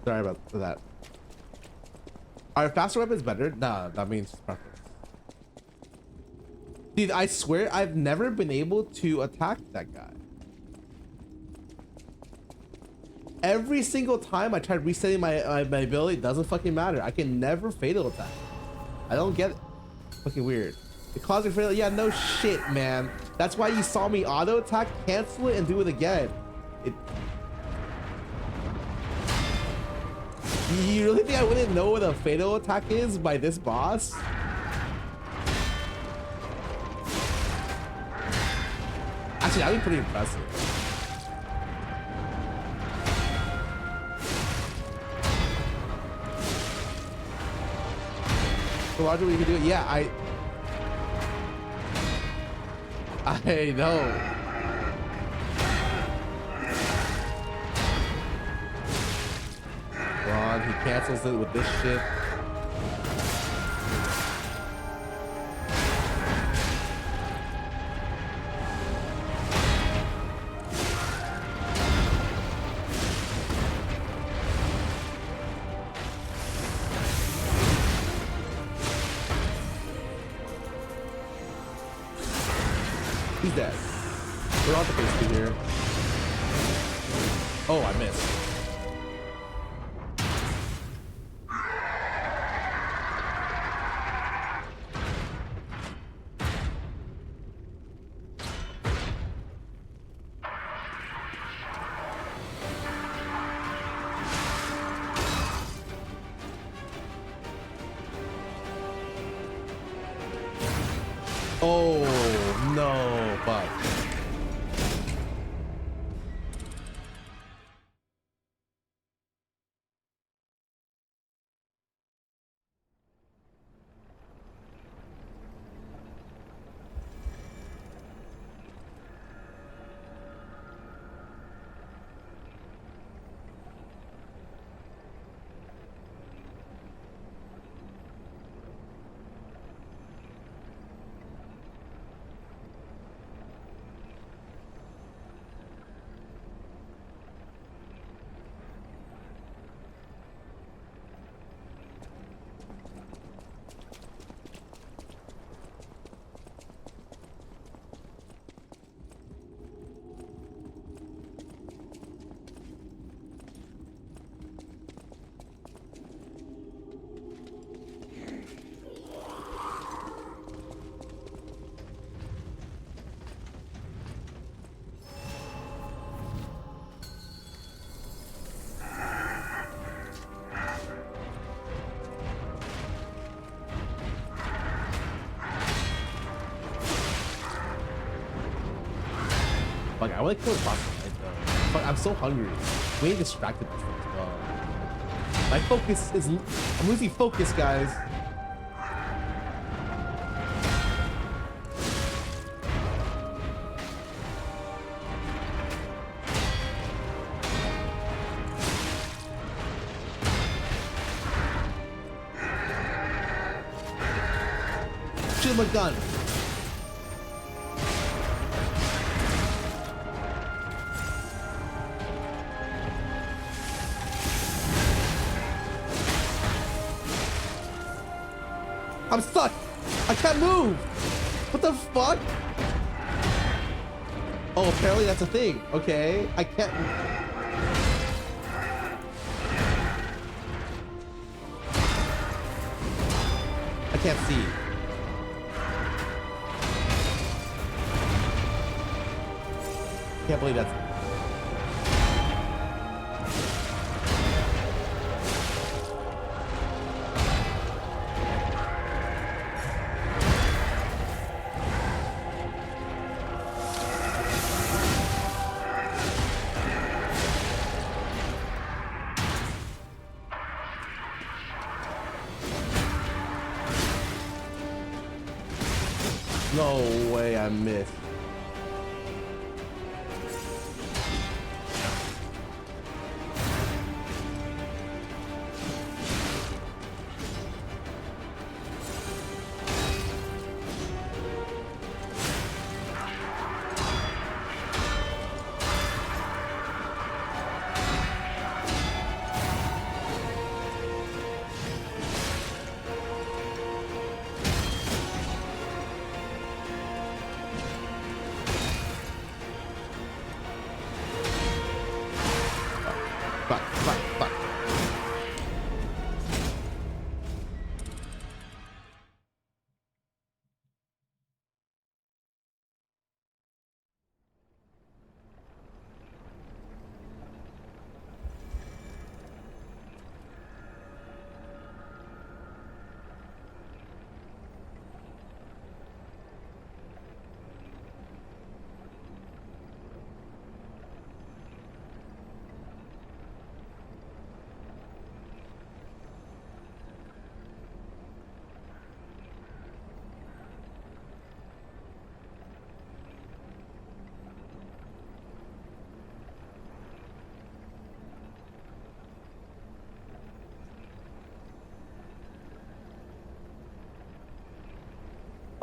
Sorry about that. Are faster weapons better? Nah, that means preference. Dude, I swear I've never been able to attack that guy. Every single time I try resetting my ability, it doesn't fucking matter. I can never fatal attack. I don't get it. Fucking weird. The cosmic fatal, yeah, no shit, man. That's why you saw me auto attack, cancel it, and do it again. You really think I wouldn't know what a fatal attack is by this boss? Actually, that'd be pretty impressive. The larger we can do it, yeah, I know. He cancels it with this shit. He's dead. We're on the base here. Oh, I missed. Oh no, fuck. I want to kill the boss tonight though. But I'm so hungry. We ain't distracted this as well. My focus is. I'm losing focus, guys. Shoot him a gun. I'm stuck. I can't move. What the fuck? Oh, apparently that's a thing. Okay, I can't. I can't see. Can't believe that's. No way I missed. Fuck.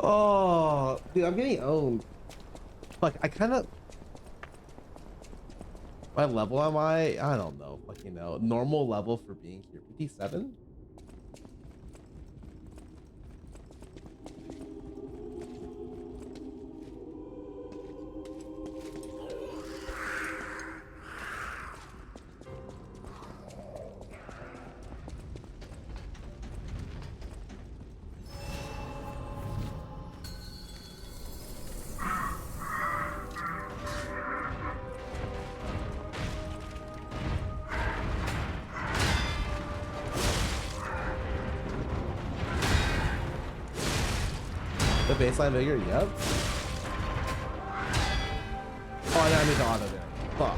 Oh, dude, I'm getting owned. Fuck, I kind of. What level am I? I don't know. Fucking know. Normal level for being here. 57? The baseline vigor, yep. Oh, I need to auto there. Fuck.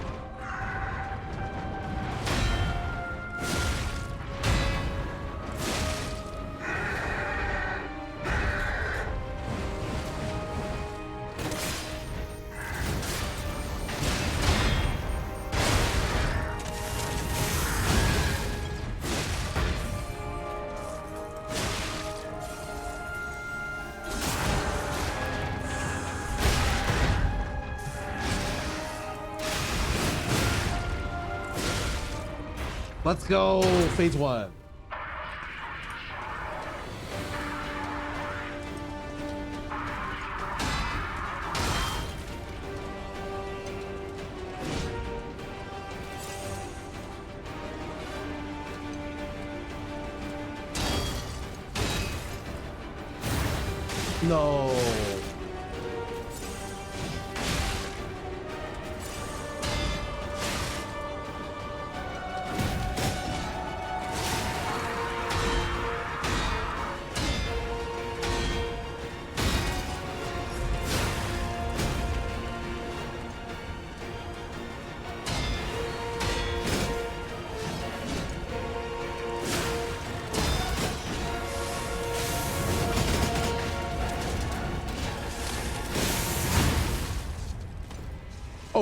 Let's go, phase 1. No.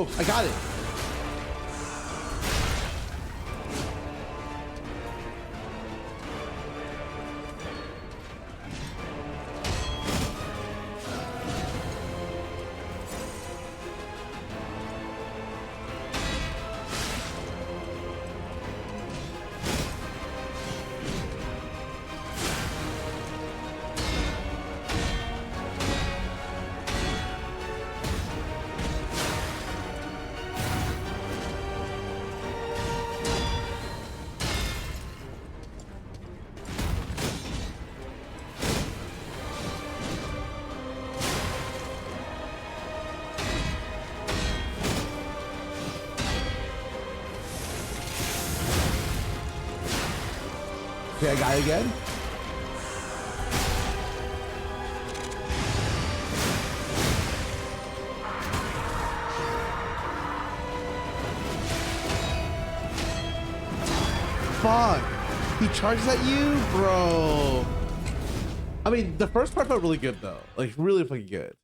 Oh, I got it. Okay, I got it again. Fuck. He charges at you, bro. I mean, the first part felt really good though. Like really fucking good.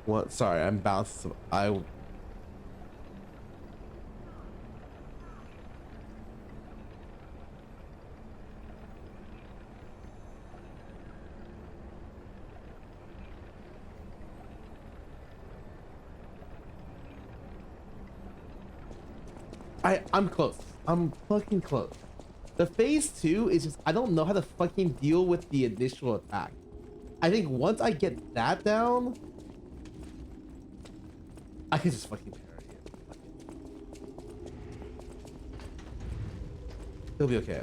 What? Sorry, I'm bounced. I'm close. I'm fucking close. The phase 2 is just, I don't know how to fucking deal with the initial attack. I think once I get that down, I can just fucking parry it. It'll be okay.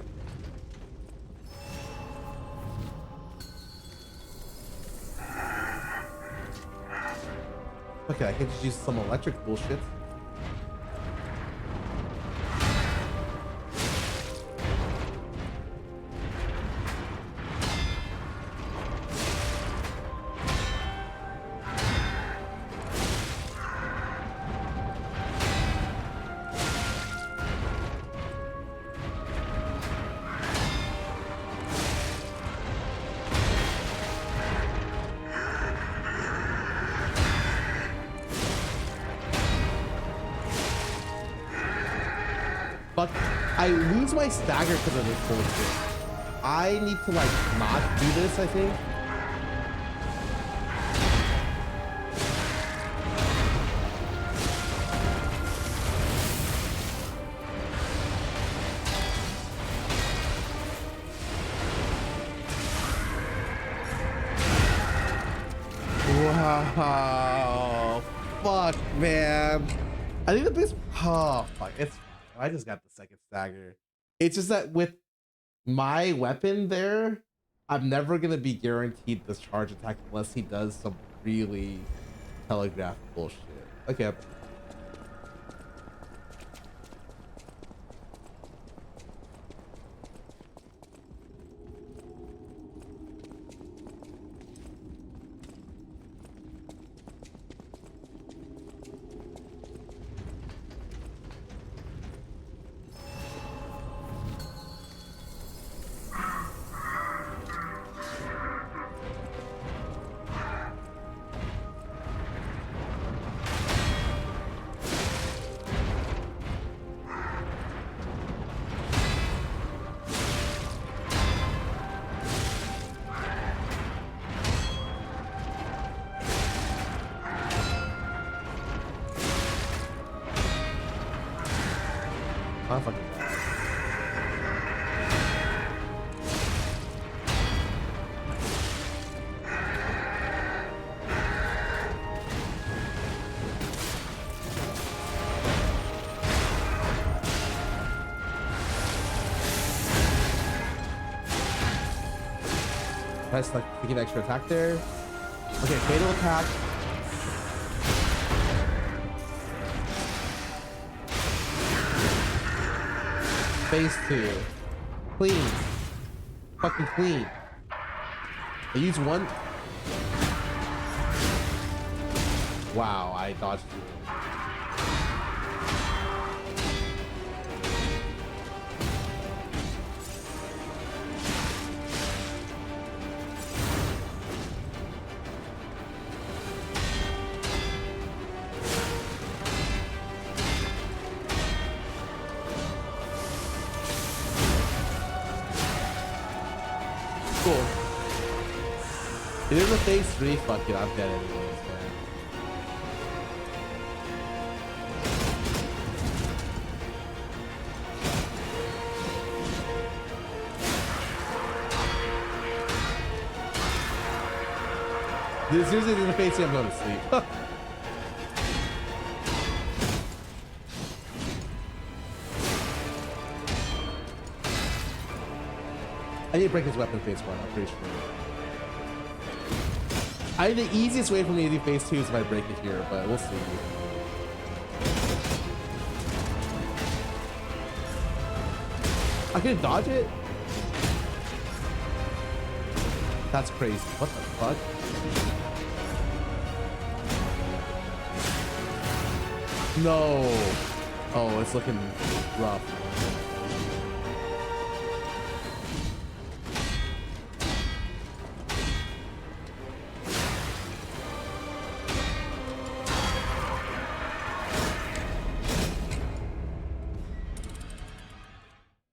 Okay, I can just use some electric bullshit. Fuck, I lose my stagger because of this bullshit. I need to like not do this, I think. Wow, fuck, man. I think the biggest, oh fuck, it's fine. I just got the second stagger. It's just that with my weapon there, I'm never gonna be guaranteed this charge attack unless he does some really telegraphed bullshit. Okay. Oh, fucking Press like to get extra attack there. Okay, fatal attack. Phase 2. Clean. Fucking clean. I use one. Wow, I dodged you. Cool. If there's a phase 3, fuck it, I'm dead anyways, man. As soon as there's a phase 3, I'm going to sleep. I need to break his weapon phase 1, I'm pretty sure. I think the easiest way for me to do phase 2 is if I break it here, but we'll see. I can dodge it? That's crazy. What the fuck? No. Oh, it's looking rough.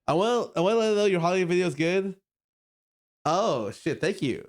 I want to let you know your holiday video is good. Oh shit! Thank you.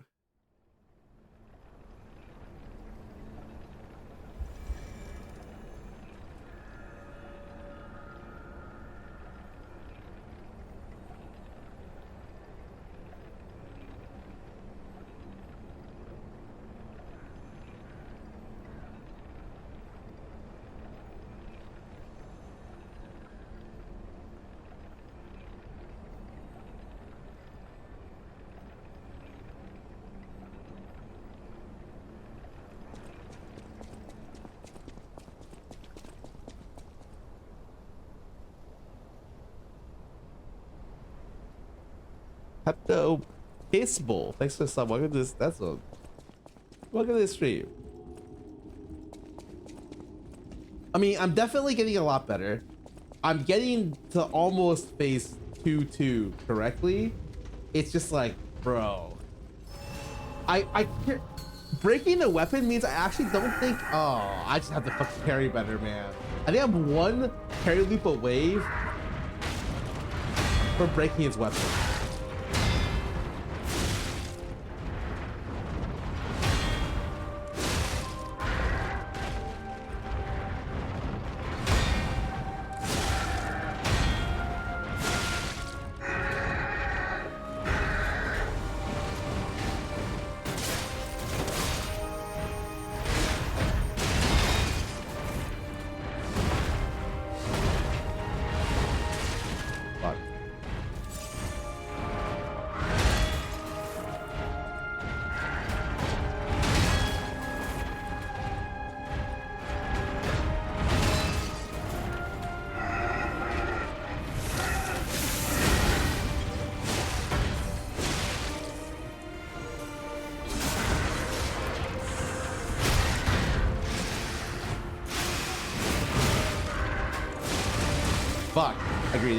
Hepto Piss Bowl. Thanks for the sub. Welcome to this. Welcome to this stream. I mean, I'm definitely getting a lot better. I'm getting to almost phase 2 correctly. It's just like, bro. Breaking the weapon means I actually don't think. Oh, I just have to fucking parry better, man. I think I'm one parry loop away from breaking his weapon. Fuck. Agreed.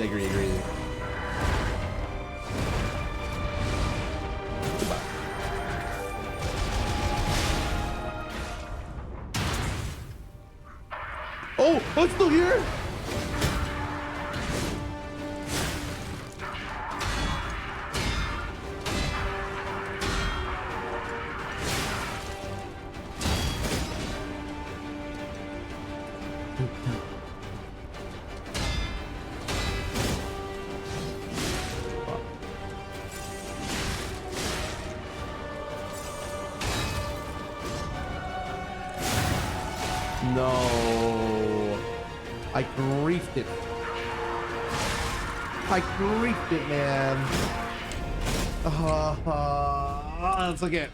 Oh, it's still here? No, I griefed it. Man. Let's look at.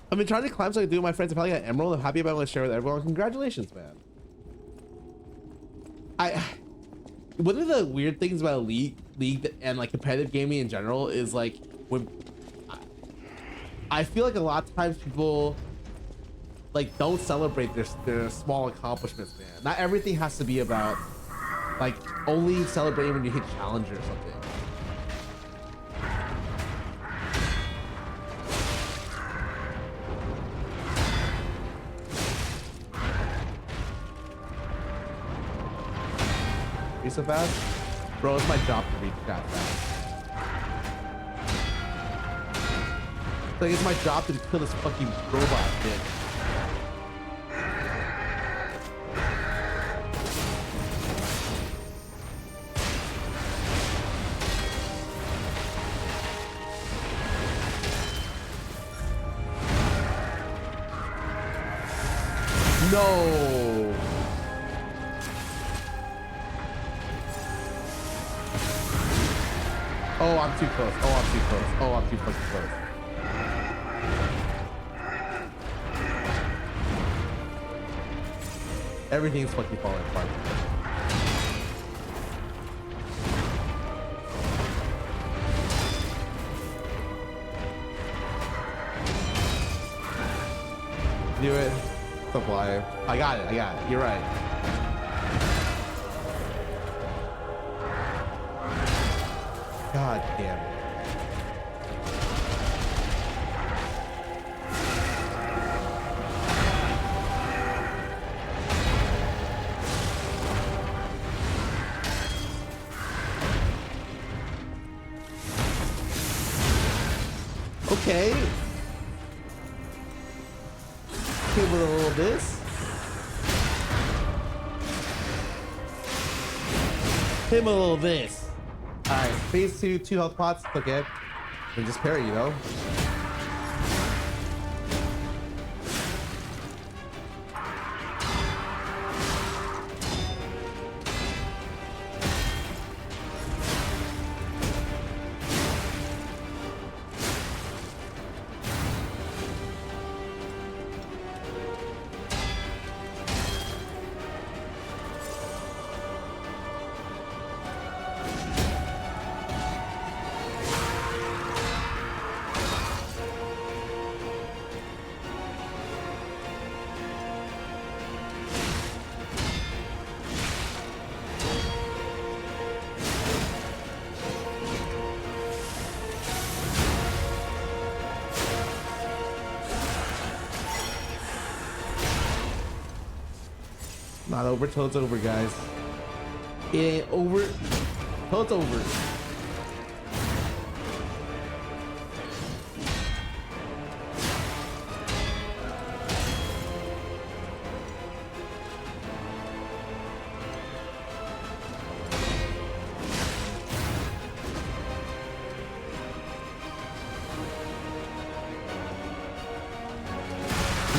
I've been trying to climb so I can do with my friends. I finally got Emerald. I'm happy about it. I want to share with everyone. Congratulations, man. One of the weird things about league and like competitive gaming in general is like when I feel like a lot of times people like don't celebrate their small accomplishments, man. Not everything has to be about like only celebrating when you hit challenger or something. So fast? Bro, it's my job to reach that fast. Like, it's my job to kill this fucking robot bitch. No. Oh, I'm too close. Oh, I'm too close. Oh, I'm too fucking close. Everything's fucking falling apart. Do it. Stop lying. I got it. I got it. You're right. God damn it. Okay. Give it a little this. Hit him a little this. Alright, phase 2, 2 health pots, okay. And just parry, you know? Not over till it's over, guys. It ain't over till it's over.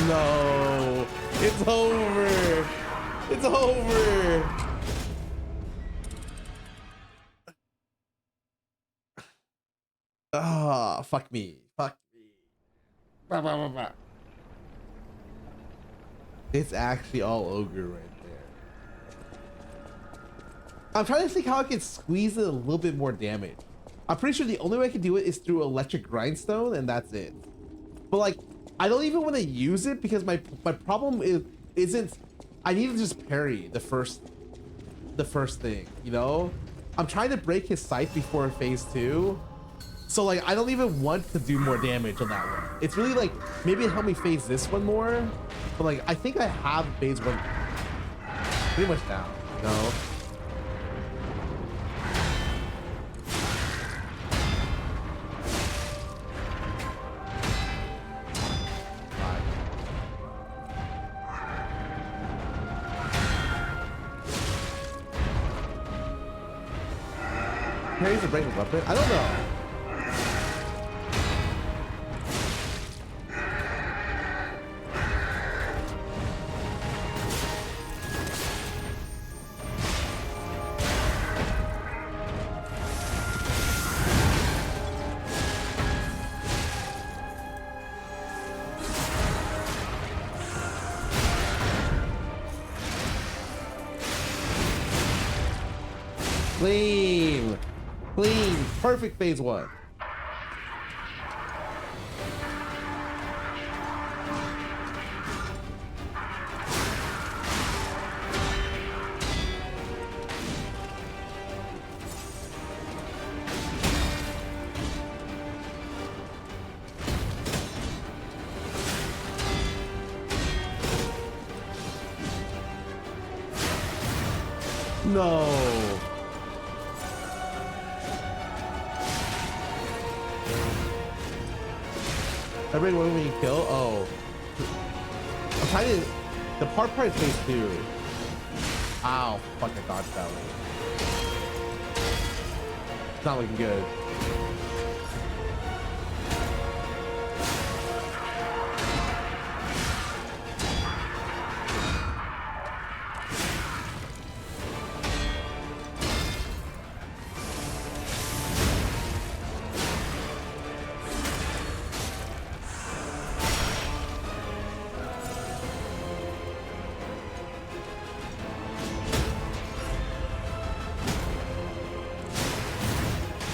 No, it's over. It's over. Ah, fuck me. Fuck me. Bah, bah, bah, bah. It's actually all ogre right there. I'm trying to think how I can squeeze it a little bit more damage. I'm pretty sure the only way I can do it is through electric grindstone, and that's it. But like, I don't even want to use it because my problem isn't. I need to just parry the first thing, you know? I'm trying to break his sight before phase 2. So like, I don't even want to do more damage on that one. It's really like, maybe it help me phase this one more. But like, I think I have phase 1 pretty much down, you know? parries to break the weapon? I don't know. Clean. Clean. Perfect phase one. No. Everyone when you kill? Oh. I'm trying to... The part is phase 2. Ow. Fuck, I dodged that one. It's not looking good.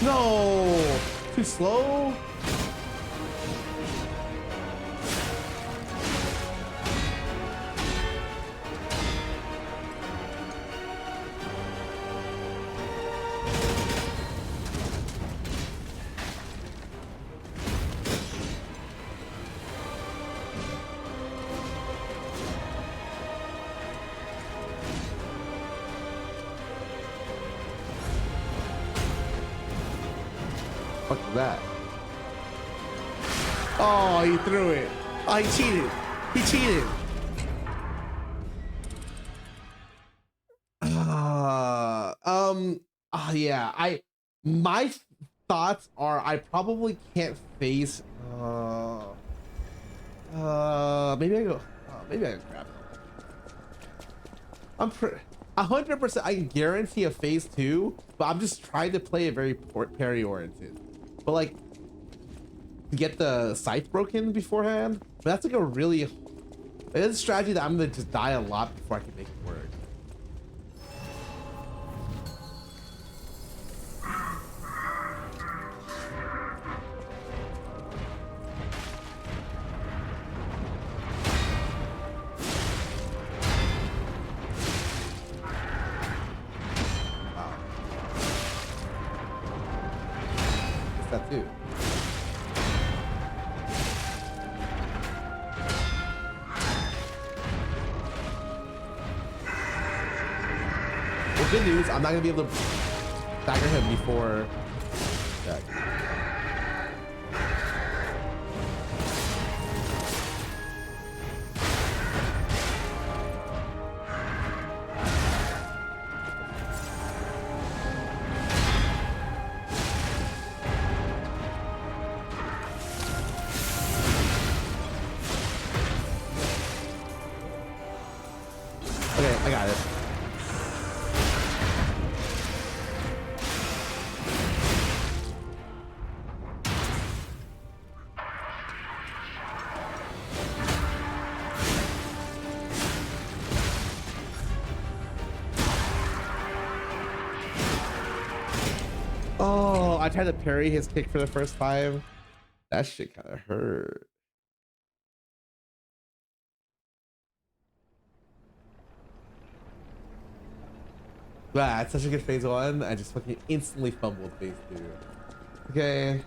No! Too slow? Fuck that. Oh, he threw it. Oh, he cheated. He cheated. Yeah. My thoughts are I probably can't face. Maybe I go. Maybe I can grab it. I'm 100%. I can guarantee a phase 2, but I'm just trying to play it very parry oriented. But like, to get the scythe broken beforehand, but that's like a really. It's a strategy that I'm gonna just die a lot before I can make it work. That too. Well, good news, I'm not gonna be able to stagger him before. Yeah. Okay, I got it. Oh, I tried to parry his kick for the first time. That shit kind of hurt. Wow, it's such a good phase 1. I just fucking instantly fumbled phase 2. Okay.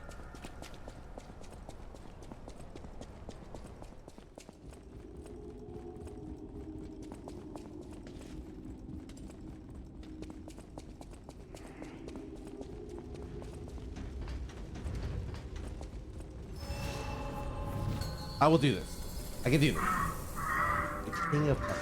I will do this. I can do this. The king of puppets.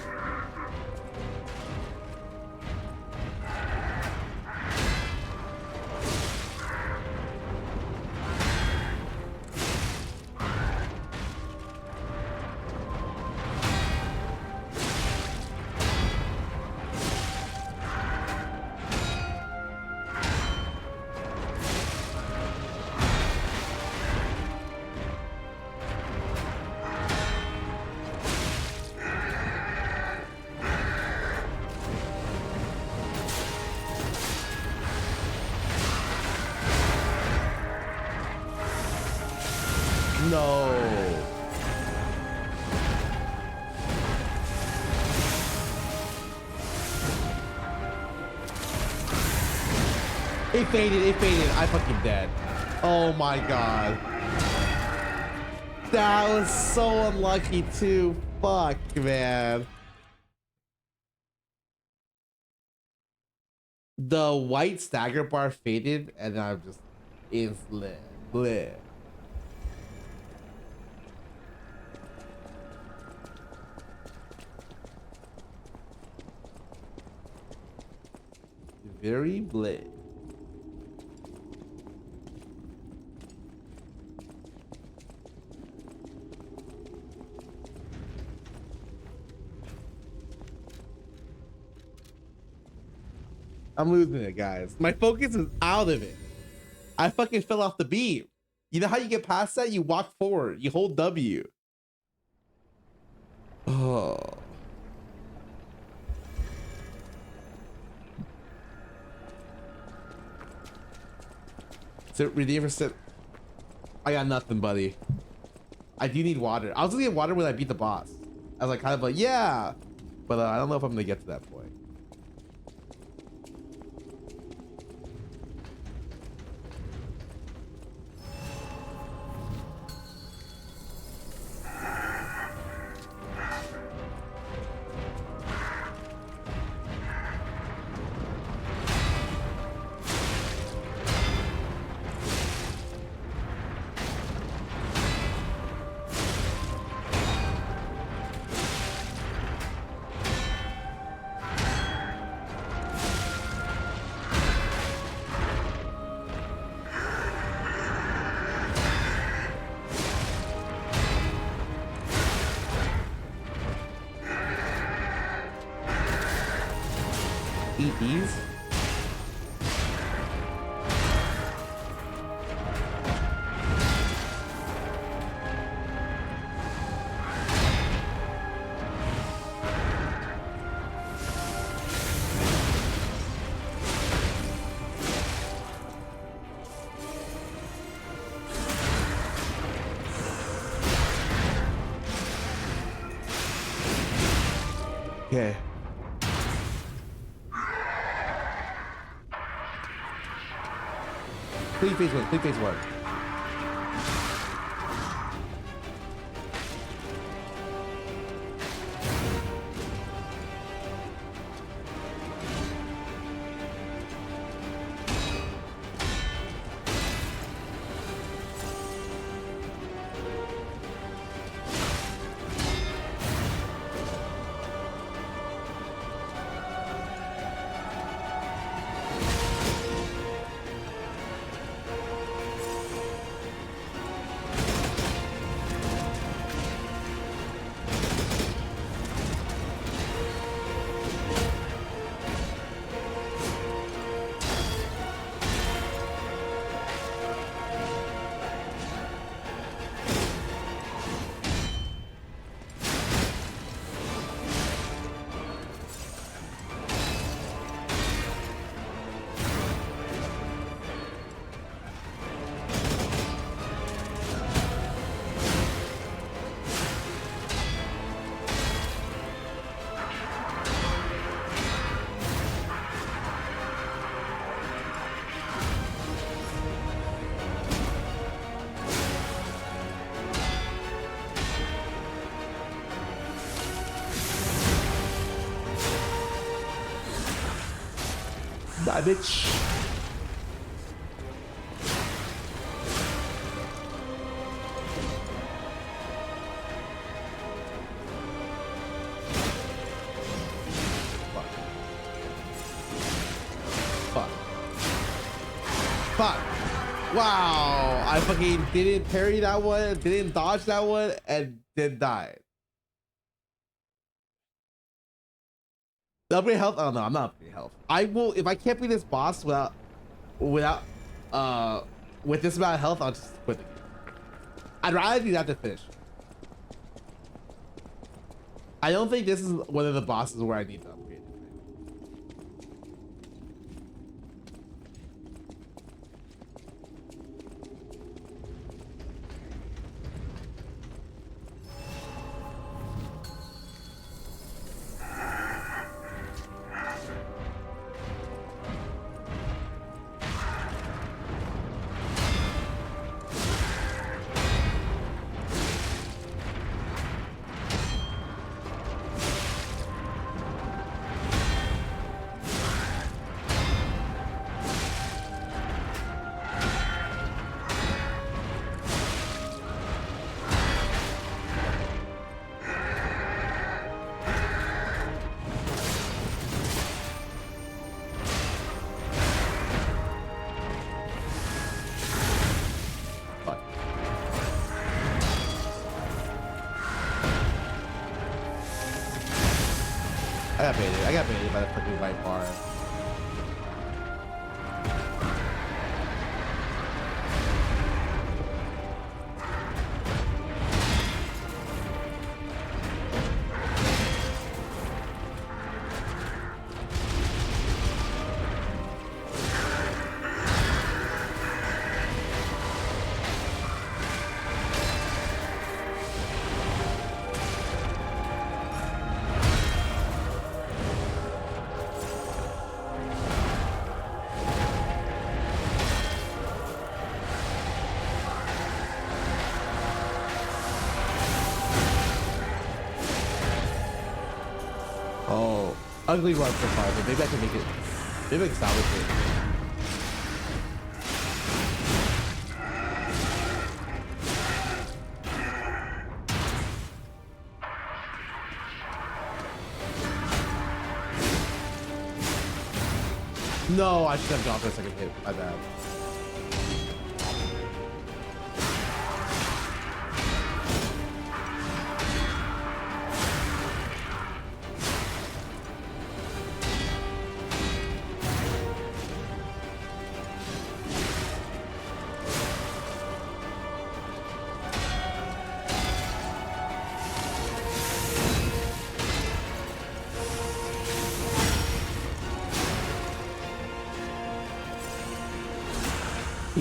No. It faded, it faded. I fucking dead. Oh my god. That was so unlucky too. Fuck, man. The white stagger bar faded and I'm just instant lit. Very blit. I'm losing it, guys. My focus is out of it. I fucking fell off the beat. You know how you get past that? You walk forward. You hold W. Oh. So Redeemer said, I got nothing, buddy. I do need water. I was gonna get water when I beat the boss. I was like, kind of like, yeah. But I don't know if I'm gonna get to that point. Eat these. Okay. Please face one, please face one. Die, bitch. Fuck. Fuck. Fuck. Wow. I fucking didn't parry that one, didn't dodge that one, and then died. Upgrade health? Oh no, I'm not upgrading health. I will, if I can't beat this boss with this amount of health, I'll just quit the game. I'd rather do that to finish. I don't think this is one of the bosses where I need to upgrade. got baited. I got baited by the fucking white bar. Ugly run so far, but maybe I can make it. Maybe I can salvage it. No, I should have gone for a second hit. My bad.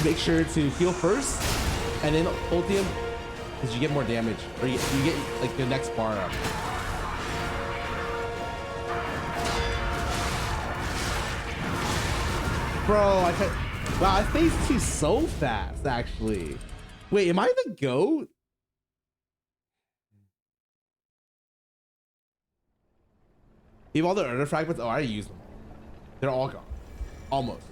Make sure to heal first and then ultium because you get more damage or you get like the next bar up. Bro, wow, I phased 2 so fast actually. Wait, am I the GOAT? You have all the Earner fragments? Oh, I used them. They're all gone. Almost.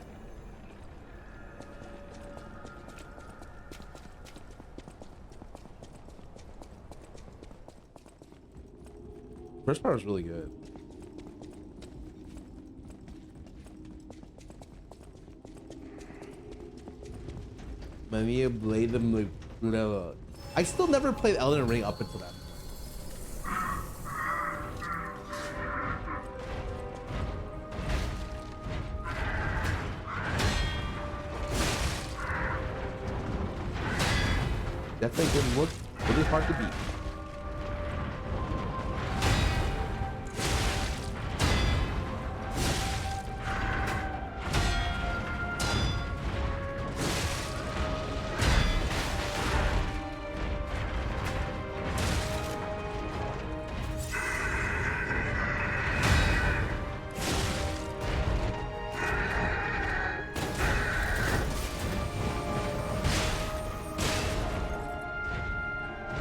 First part was really good. Many blade them. I still never played Elden Ring up until that point. That thing didn't look really hard to beat.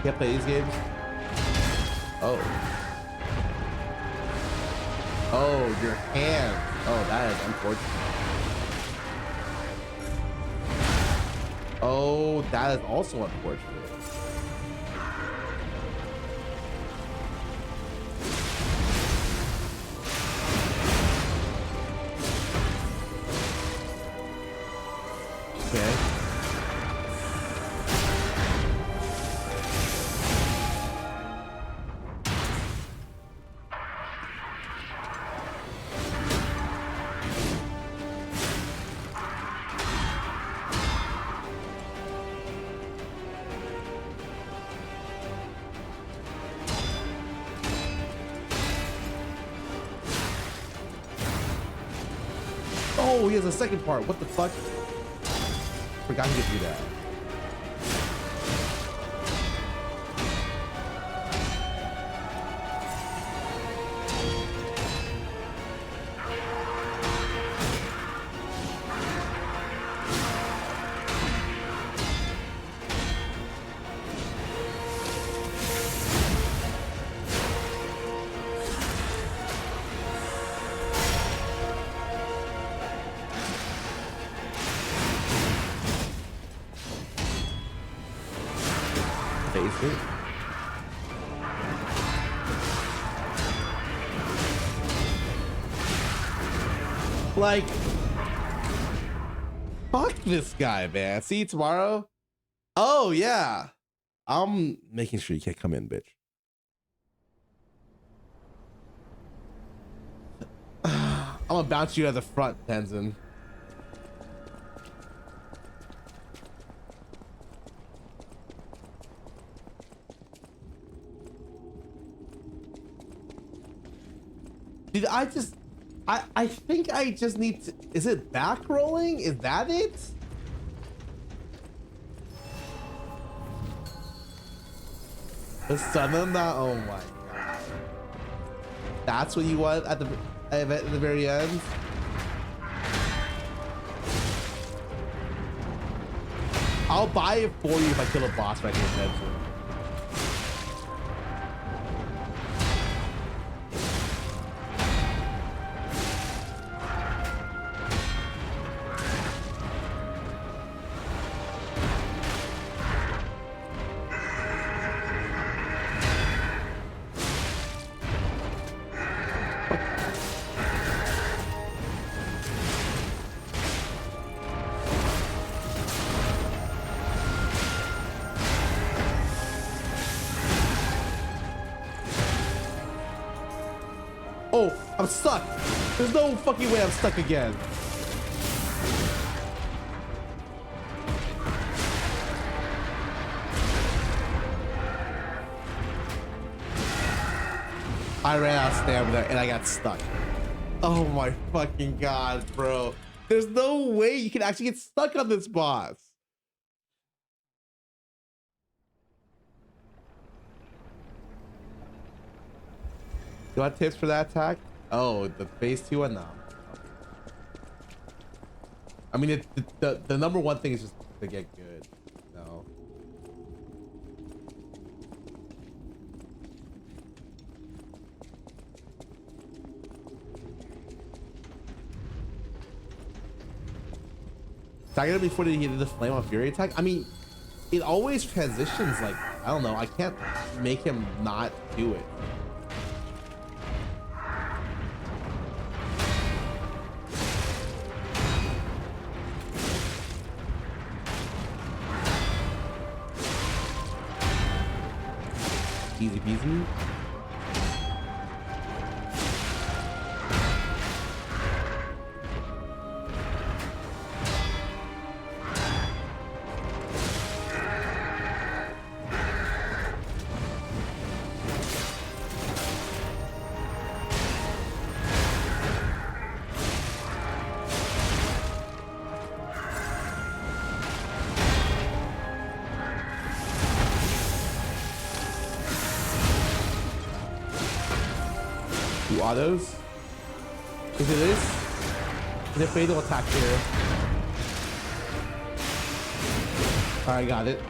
Can't play these games. Oh. Oh, your hand. Oh, that is unfortunate. Oh, that is also unfortunate. Okay. Oh, he has a second part. What the fuck? Forgot he could do that. Like, fuck this guy, man. See you tomorrow. Oh yeah, I'm making sure you can't come in, bitch. I'm gonna bounce you at the front, Tenzin. Did I just... I think I just need to... Is it back rolling? Is that it? The sun on that? Oh my god. That's what you want at the very end? I'll buy it for you if I kill a boss right here, Tenzin. Oh, I'm stuck. There's no fucking way I'm stuck again. I ran out of stamina and I got stuck. Oh my fucking god, bro. There's no way you can actually get stuck on this boss. You want tips for that attack? Oh, the phase 2 one? No. I mean, the number one thing is just to get good. No. Target him before he did the flame on fury attack. I mean, it always transitions. Like, I don't know. I can't make him not do it. Easy peasy. Autos. Is it this? Is it fatal attack here? Alright, got it.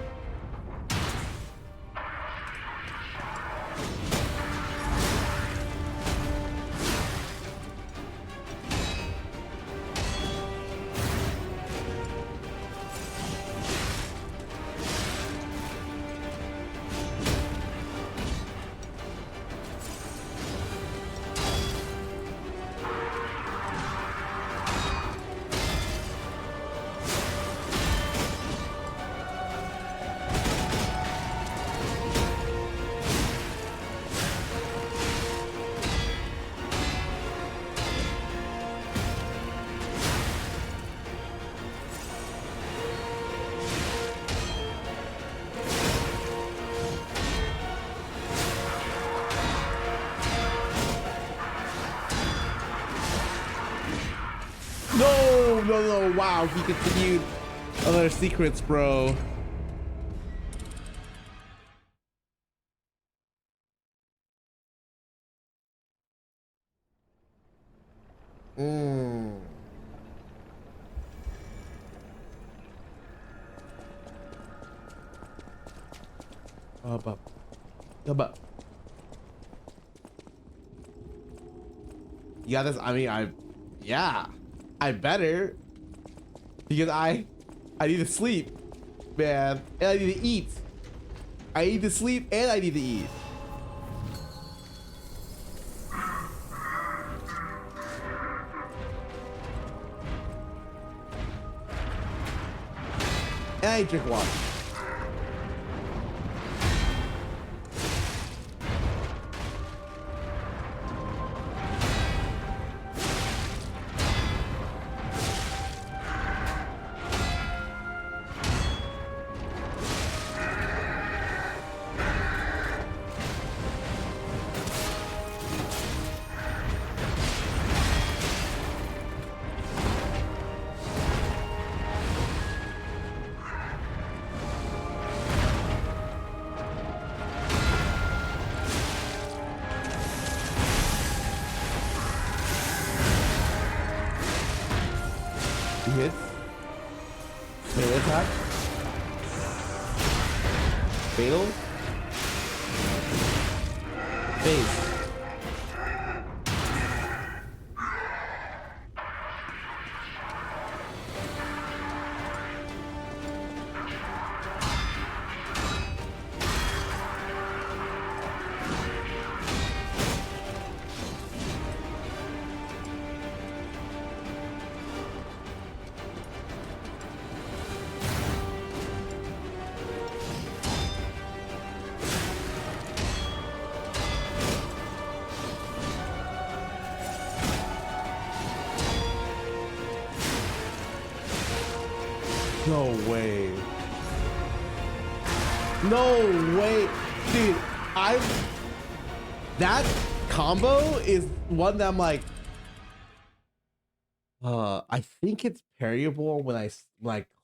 No, wow, he continued other secrets, bro. Yeah, this, I mean, yeah, I better, because I need to sleep, man, and I need to eat. I need to sleep and I need to eat. And I drink water. Fatal. Face. No way. No way. Dude, that combo is one that I'm like, I think it's parryable when I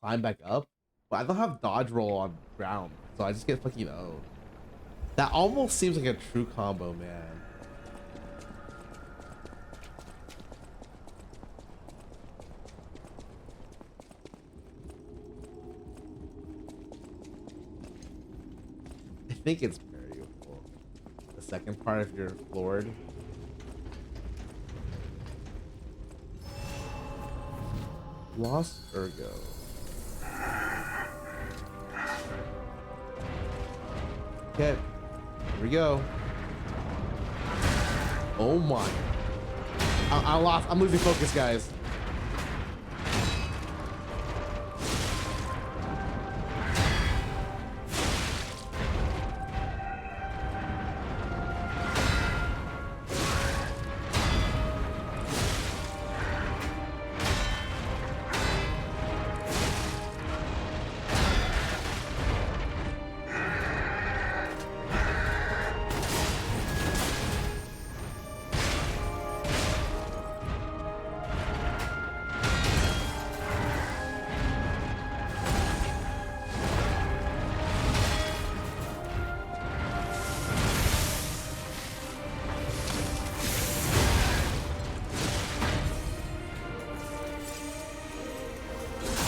climb back up, but I don't have dodge roll on ground, so I just get fucking owned. That almost seems like a true combo, man. I think it's parryable. The second part, if you're floored. Lost Ergo. Okay, here we go. Oh my. I lost. I'm losing focus, guys.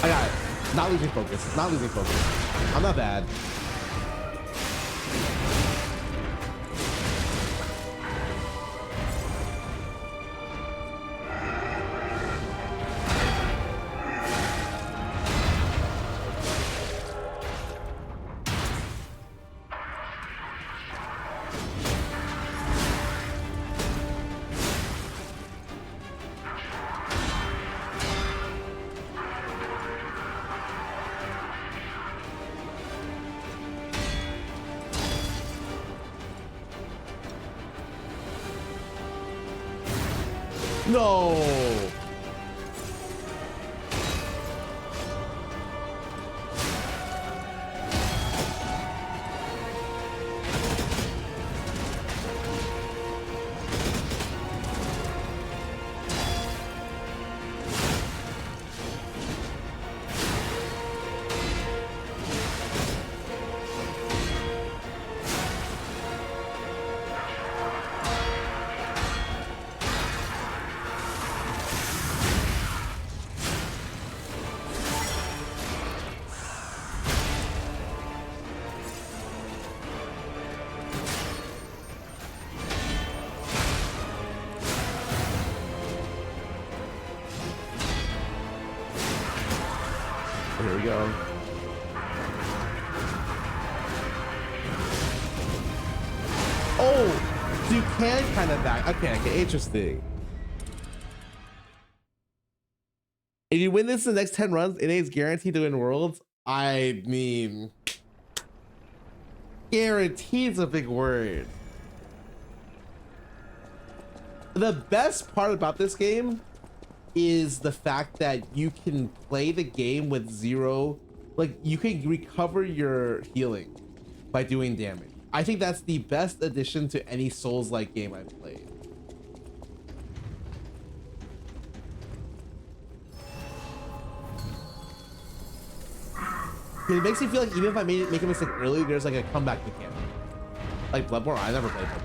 I got it. Not losing focus. Not losing focus. I'm not bad. No. Here we go. Oh, so you can kind of back. Okay, interesting. If you win this in the next 10 runs, it is guaranteed to win Worlds. I mean, guaranteed is a big word. The best part about this game is the fact that you can play the game with zero, like you can recover your healing by doing damage. I think that's the best addition to any Souls-like game I've played. It makes me feel like even if I make a mistake early, there's like a comeback mechanic. Like Bloodborne, I never played Bloodborne.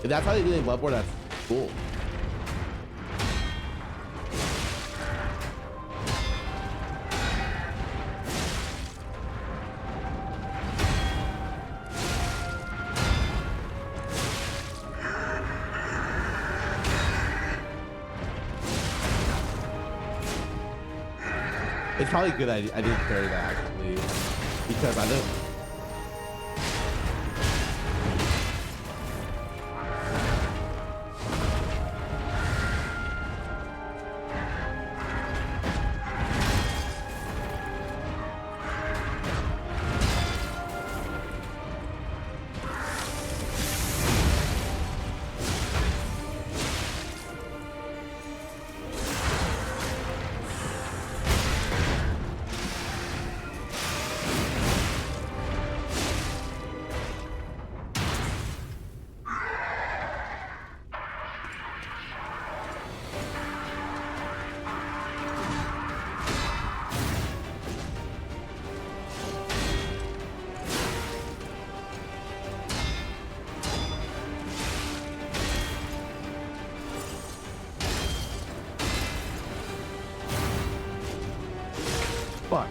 If that's how they do it in Bloodborne, that's cool. It's probably good I didn't carry that actually, because I don't. Fuck.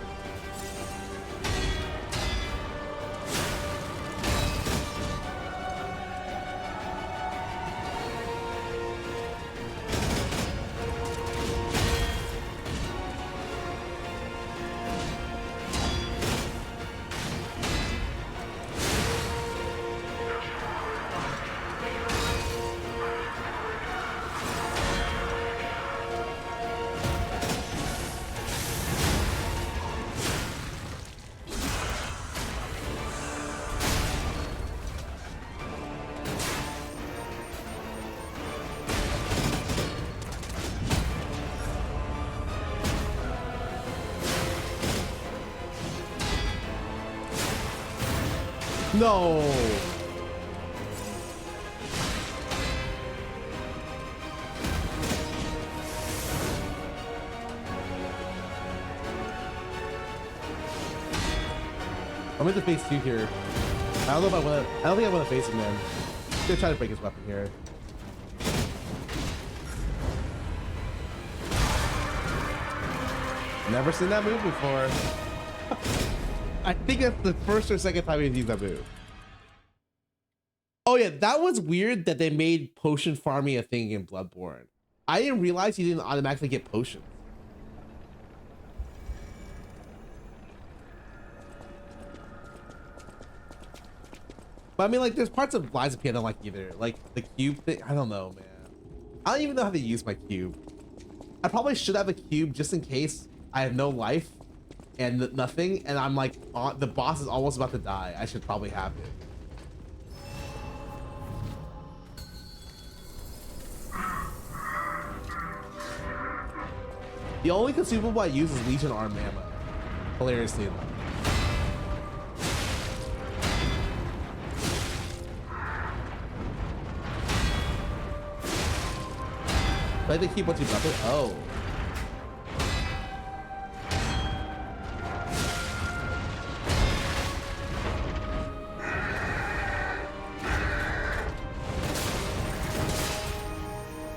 No. I'm in the phase 2 here. I don't know if I want to. I don't think I want to face him, man. I'm gonna try to break his weapon here. Never seen that move before. I think that's the first or second time he's used that move. Oh yeah, that was weird that they made potion farming a thing in Bloodborne. I didn't realize you didn't automatically get potions. But I mean, like, there's parts of Lies of P I don't like either. Like the cube thing, I don't know, man. I don't even know how to use my cube. I probably should have a cube just in case I have no life and nothing, and I'm like, the boss is almost about to die. I should probably have it. The only consumable I use is Legion Arm ammo. Hilariously enough. Do I have to keep once you drop it? Oh.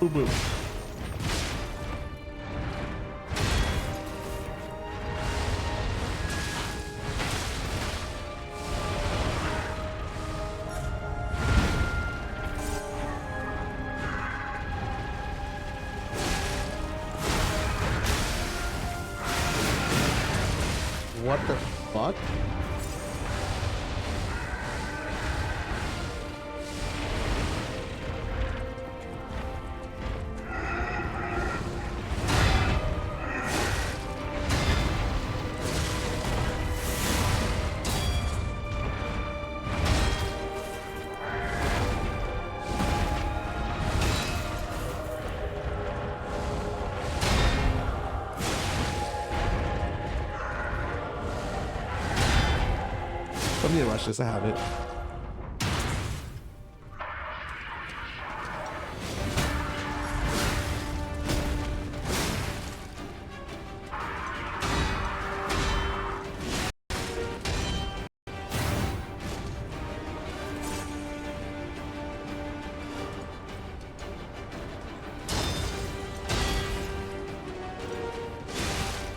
Boom, boom. What the fuck? Let me rush this, I have it.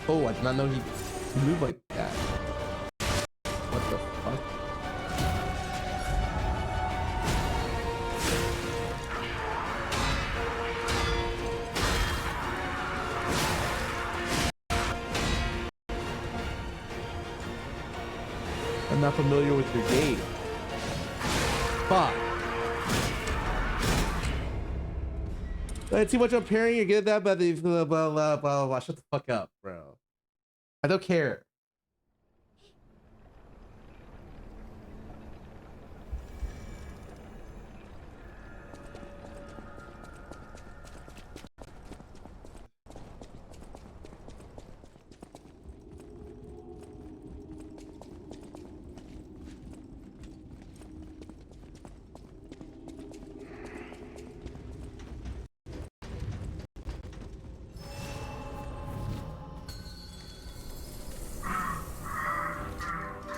Oh, I did not know he moved like that. What the fuck? I'm not familiar with your game. Fuck. That's too much pairing. You're good at that, but blah, blah, blah, blah, blah. Shut the fuck up, bro. I don't care.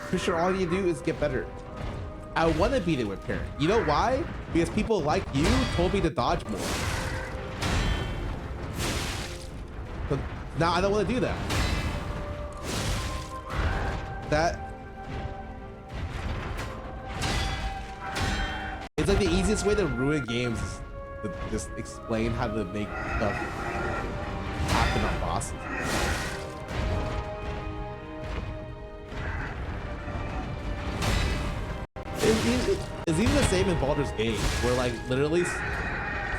Pretty sure all you do is get better. I want to beat it with parent. You know why? Because people like you told me to dodge more. So now I don't want to do that. It's like the easiest way to ruin games is to just explain how to make stuff happen on bosses. It's even the same in Baldur's Gate, where like literally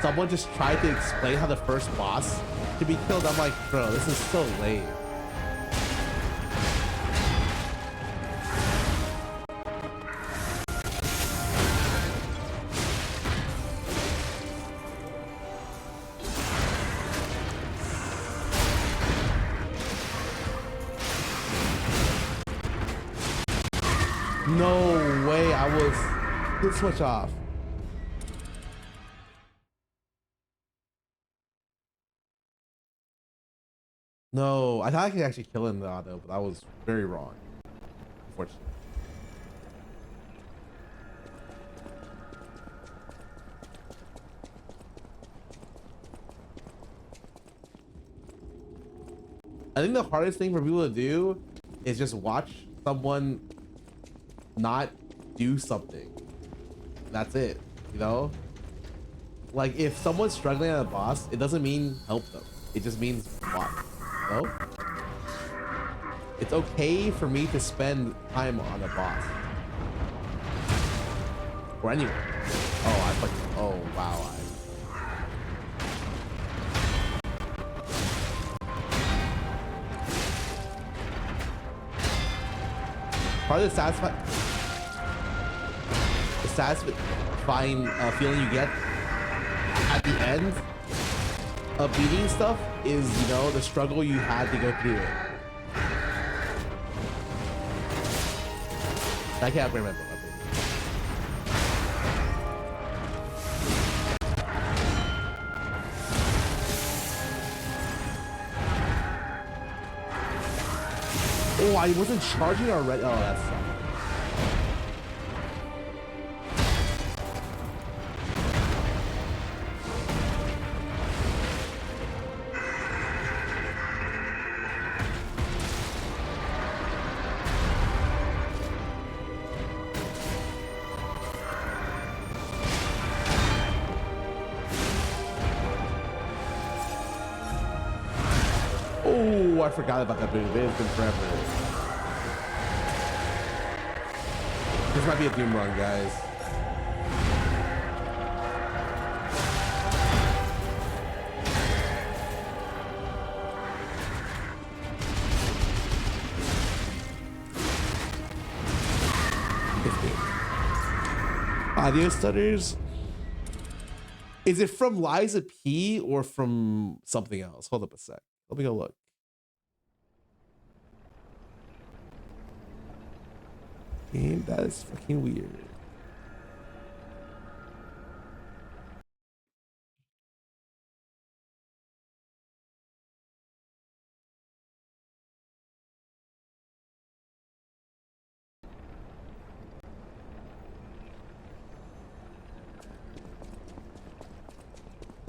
someone just tried to explain how the first boss can be killed. I'm like, bro, this is so lame. No way, I was this much off. No, I thought I could actually kill him in the auto, but I was very wrong, unfortunately. I think the hardest thing for people to do is just watch someone not do something. That's it, you know? Like if someone's struggling at a boss, it doesn't mean help them. It just means watch, you know? It's okay for me to spend time on a boss. Or anywhere. Oh, I fucking, oh wow. Part of the satisfying feeling you get at the end of beating stuff is, you know, the struggle you had to go through it. I can't remember. Oh, I wasn't charging already. Oh, that's sucks. Oh, I forgot about that move. It's been forever. This might be a Doom run, guys. Audio stutters. Is it from Liza P or from something else? Hold up a sec. Let me go look. Game, that is fucking weird.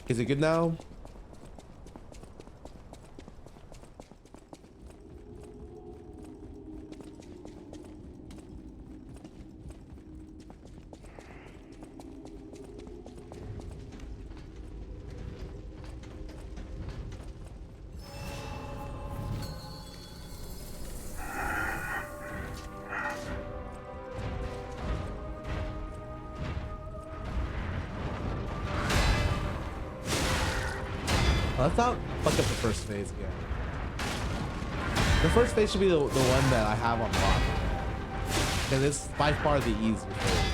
Is it good now? let's not fuck up the first phase again. The first phase should be the one that I have on lock. And it's by far the easiest phase.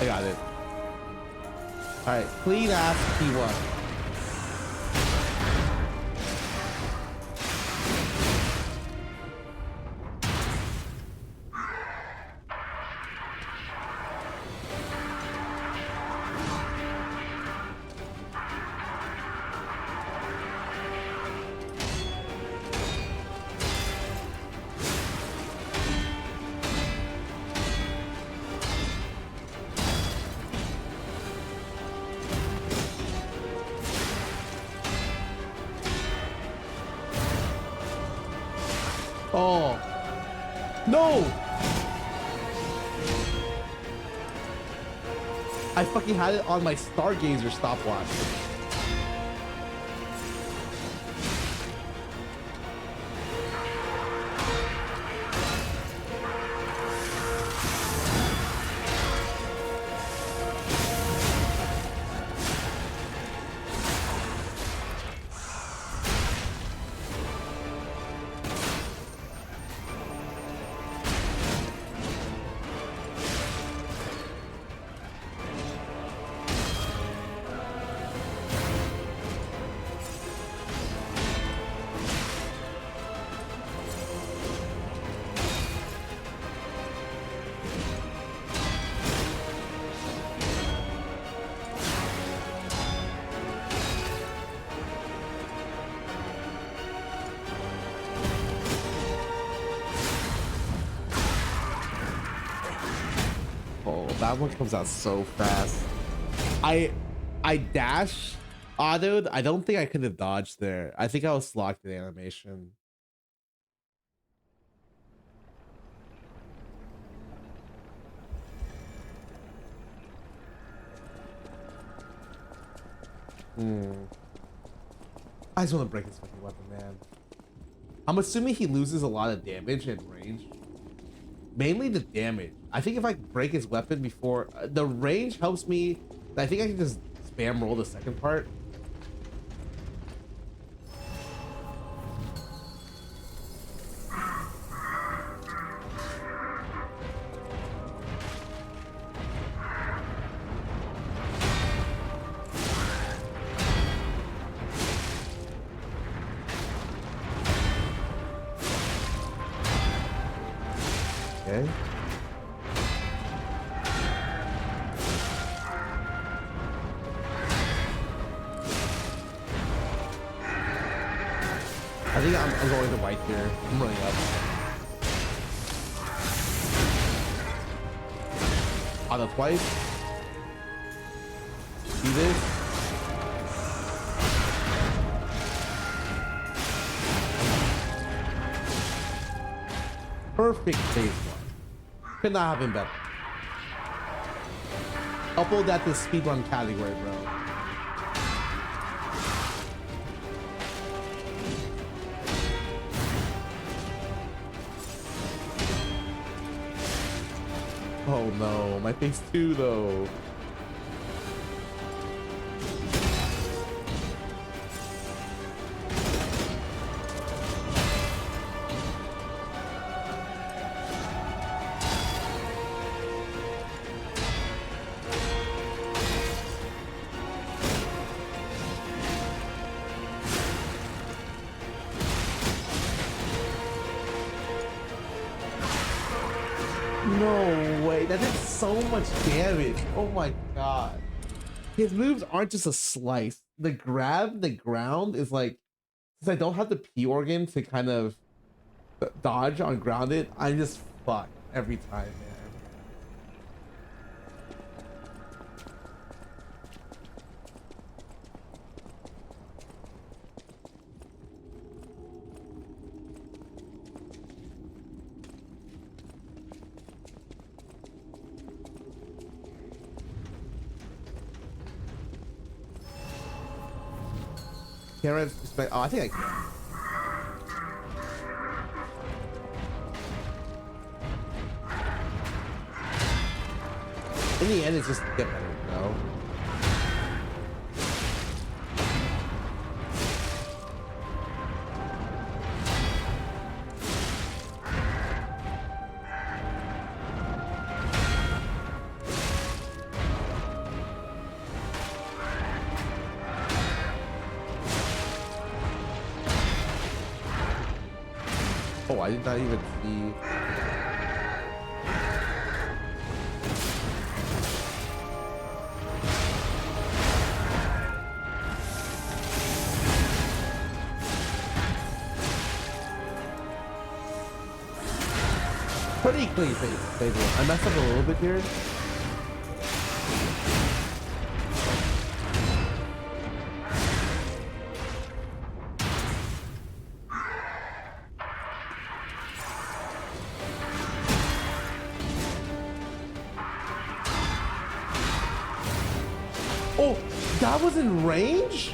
I got it. All right, clean ass P1. Oh no! I fucking had it on my Stargazer stopwatch. That one comes out so fast. I dash autoed. I don't think I could have dodged there. I think I was locked in animation. I just want to break his fucking weapon, man. I'm assuming he loses a lot of damage and range. Mainly the damage. I think if I break his weapon before the range helps me, I think I can just spam roll the second part. Okay. I think I'm going to white here. I'm running up. Auto twice. Do this. Perfect phase one. Could not have been better. Upload that to speedrun category, bro. Oh no, my phase two though. No way, that did so much damage. Oh my god. His moves aren't just a slice. The grab, the ground is like, since I don't have the P organ to kind of dodge on grounded, I just fuck every time, man. Can't respect. Oh, I think I can. In the end, it's just get better, you know? Oh, I did not even see. Pretty clean phase one. I messed up a little bit here. Oh, that was in range?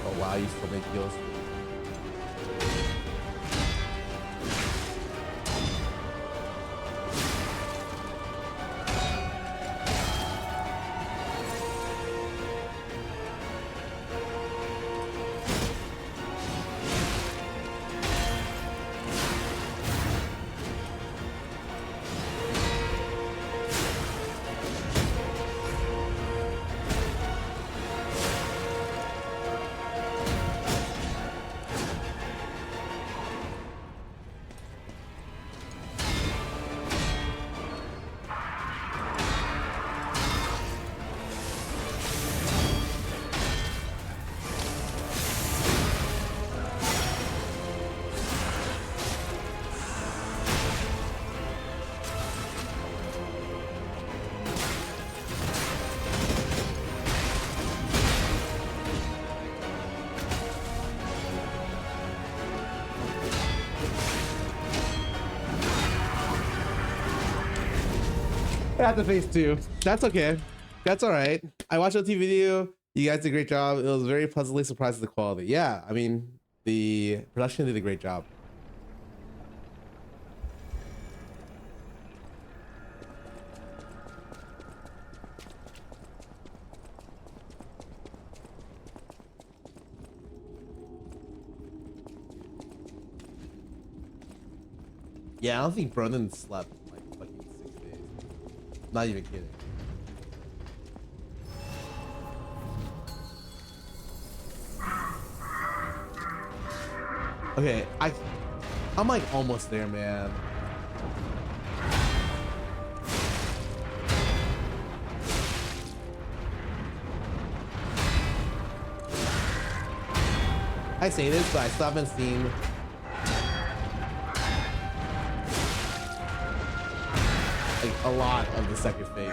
Oh wow, you still make deals. I have to phase two. That's okay. That's all right. I watched the OT video. You guys did a great job. It was very pleasantly surprised with the quality. Yeah, I mean, the production did a great job. Yeah, I don't think Brendan slept like fucking 6 days. Not even kidding. Okay, I'm like almost there, man. I say this, but I still haven't seen like a lot of the second phase.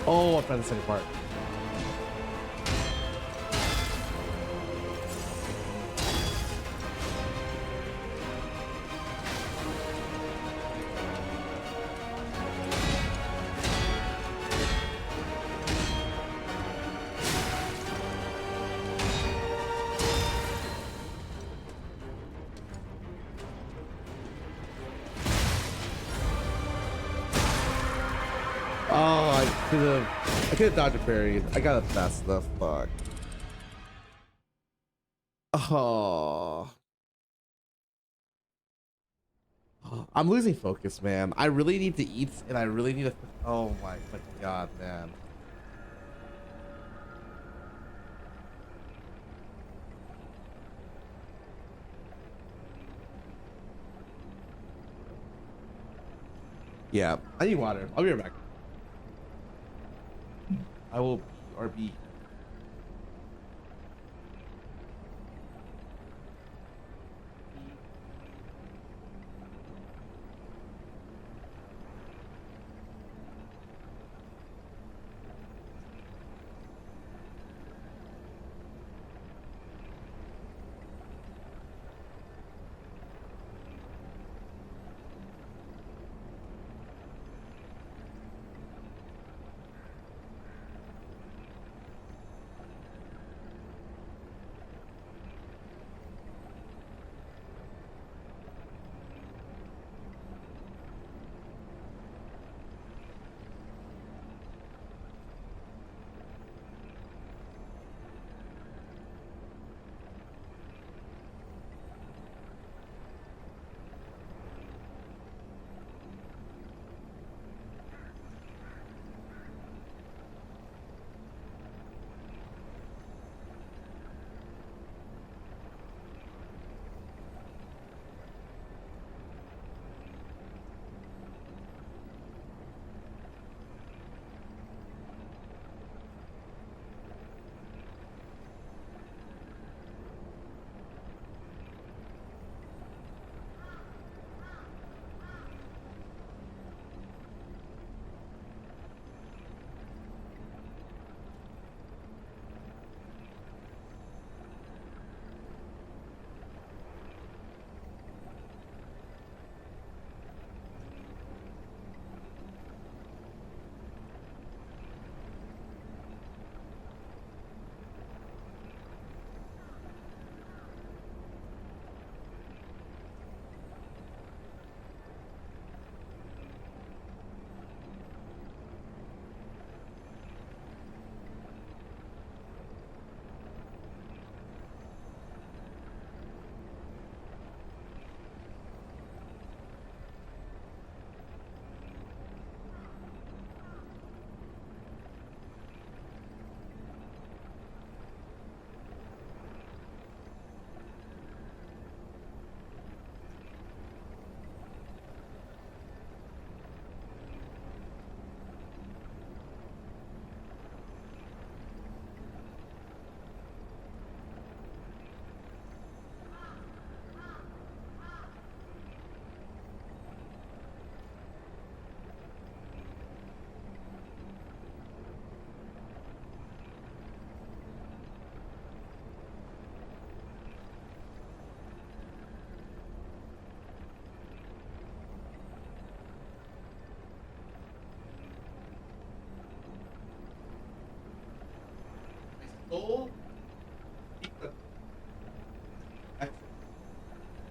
Oh, I'm trying the second part. Oh, I could have dodged a fairy. I got a mess the fuck. Oh. I'm losing focus, man. I really need to eat and I really need to. Oh my fucking god, man. Yeah, I need water. I'll be right back. I will RB.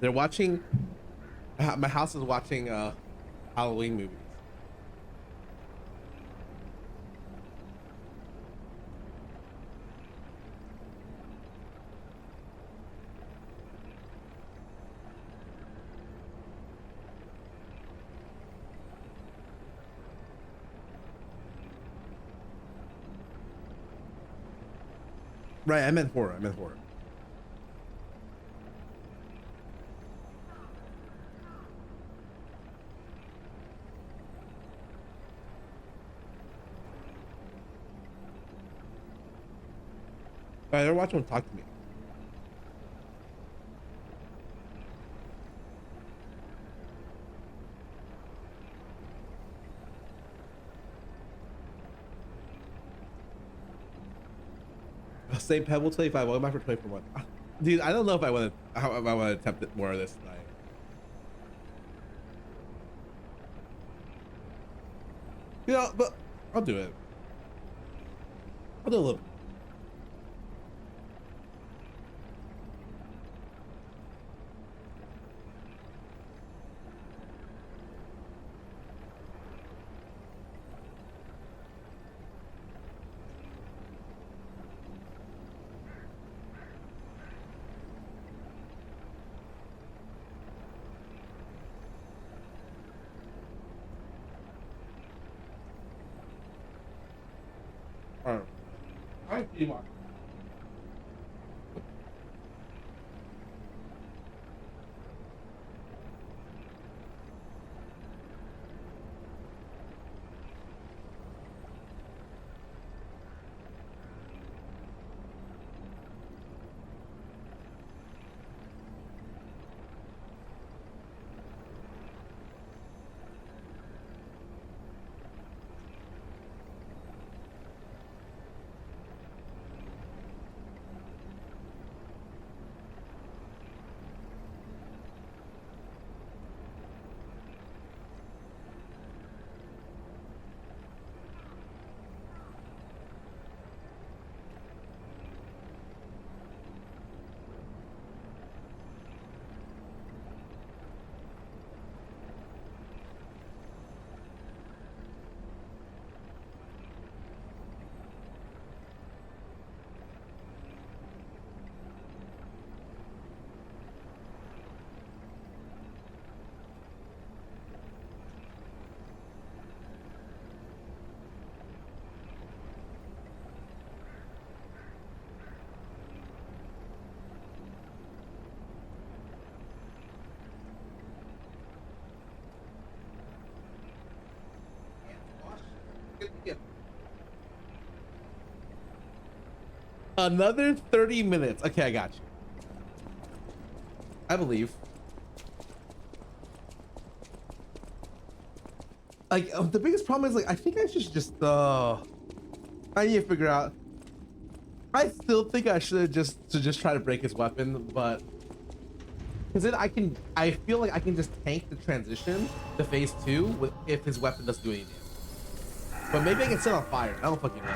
They're watching. My house is watching Halloween movies. Right, I meant horror. I meant horror. They're watching them talk to me. Say Pebble 25. Welcome back for 24 months. Dude, I don't know if I want to attempt it more of this tonight. You know, but I'll do it. I'll do a little. All right, Mark. Another 30 minutes. Okay, I got you. I believe. Like, the biggest problem is, like, I think I should just, I need to figure out. I still think I should just try to break his weapon, but because then I feel like I can just tank the transition to phase 2 if his weapon doesn't do any damage. But maybe I can set on fire. I don't fucking know.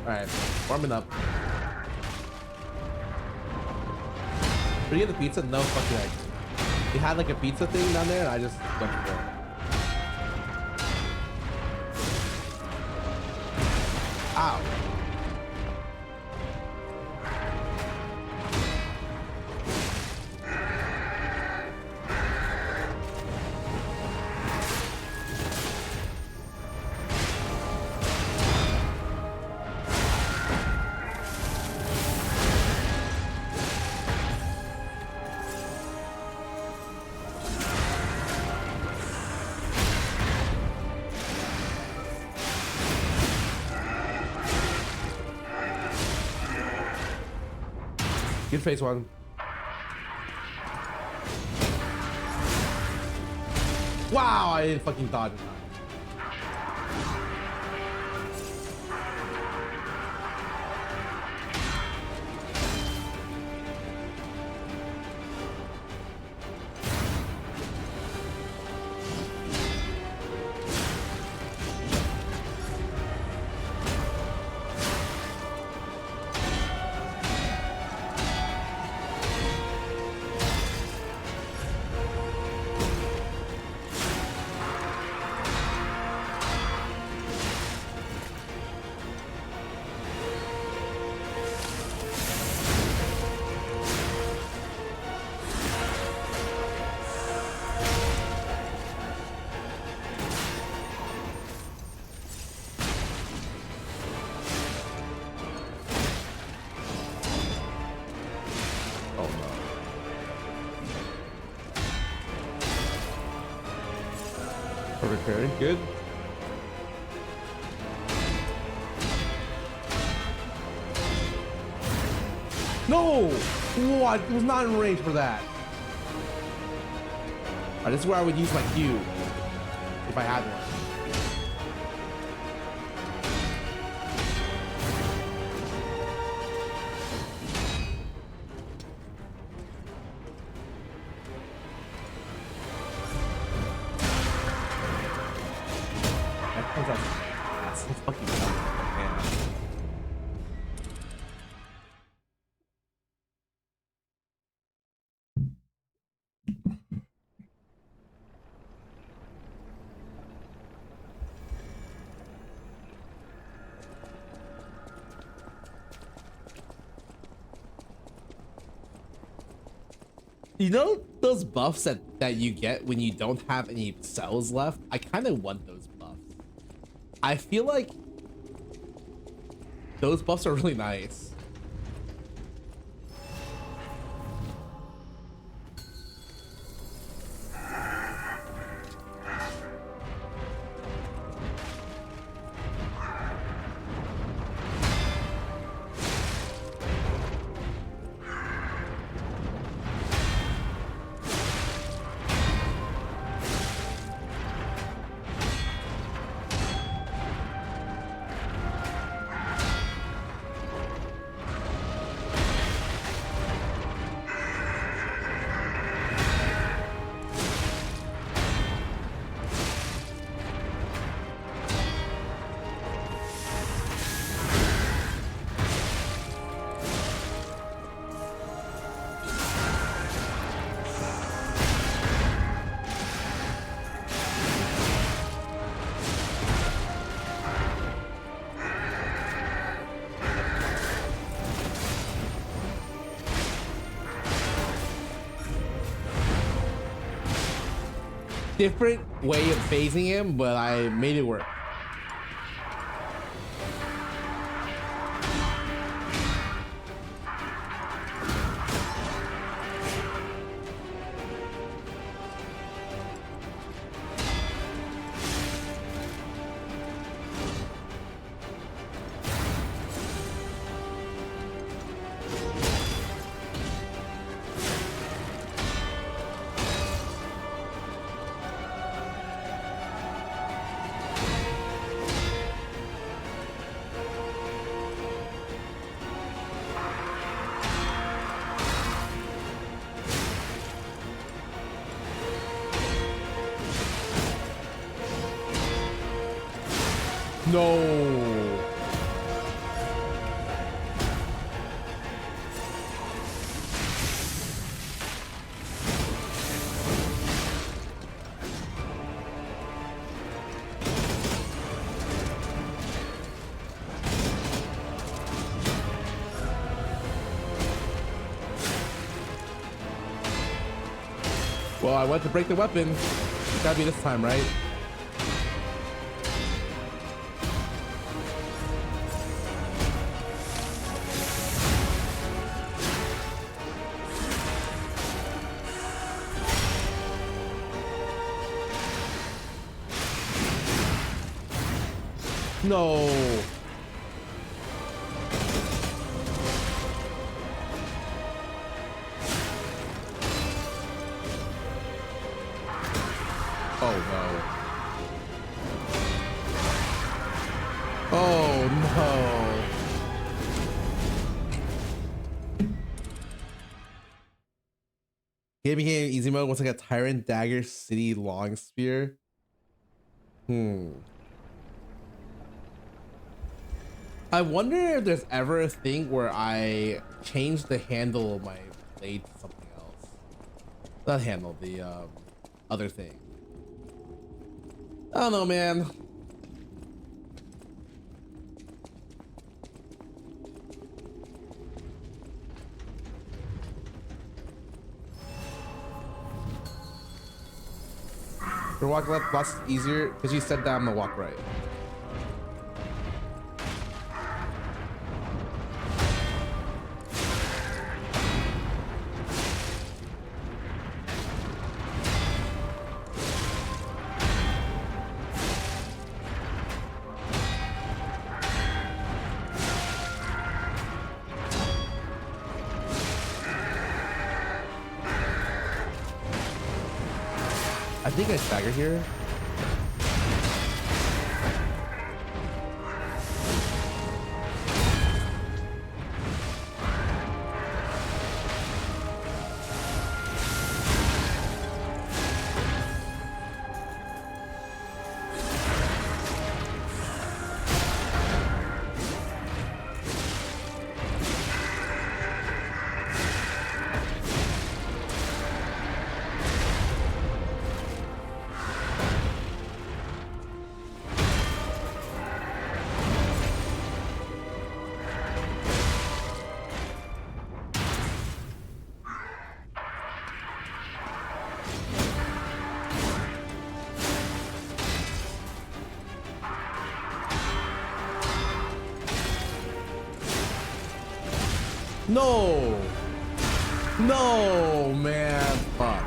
Alright, warming up. Did you get the pizza? No fucking idea. They had like a pizza thing down there and I just went for it. Ow. Good face one. Wow, I didn't fucking dodge it. Very good. No! What? It was not in range for that. Alright, this is where I would use my cube if I had one. That's so fucking dumb, man. You know those buffs that you get when you don't have any cells left? I kind of want those buffs. I feel like those buffs are really nice. Different way of phasing him, but I made it work. No. Well, I went to break the weapon. It's gotta be this time, right? No. Oh no. Oh no. Game became easy mode once I got Tyrant Dagger City Long Spear. I wonder if there's ever a thing where I change the handle of my blade to something else. Not handle, the other thing. I don't know, man. For walk left, lots easier because you said that I'm gonna walk right. I think I staggered here. No! No, man. Fuck.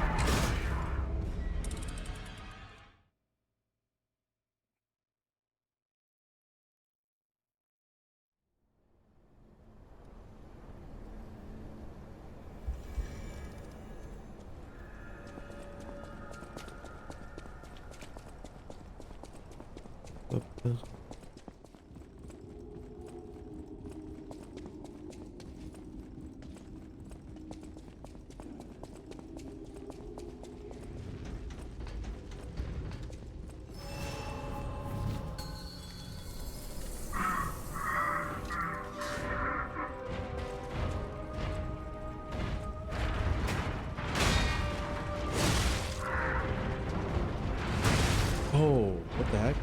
Oh, what the heck?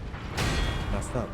Messed up.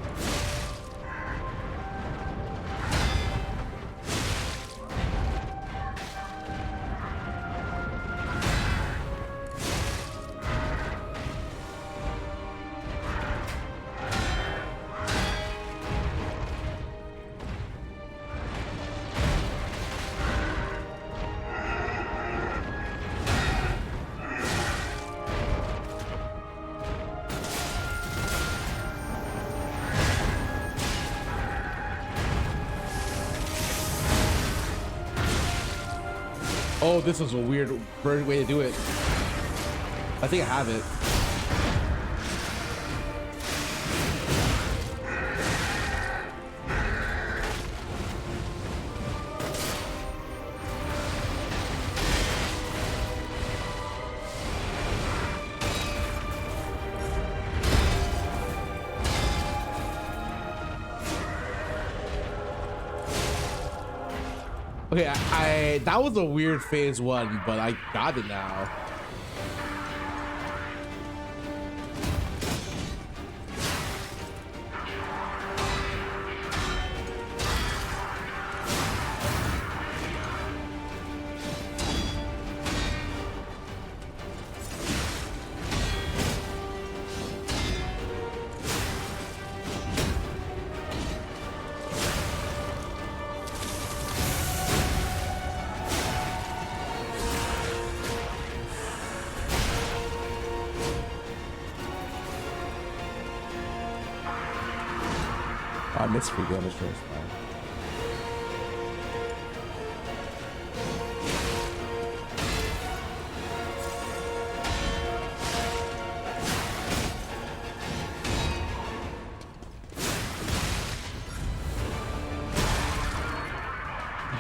Oh, this is a weird way to do it. I think I have it. Okay, that was a weird phase one, but I got it now. I missed free damage first time.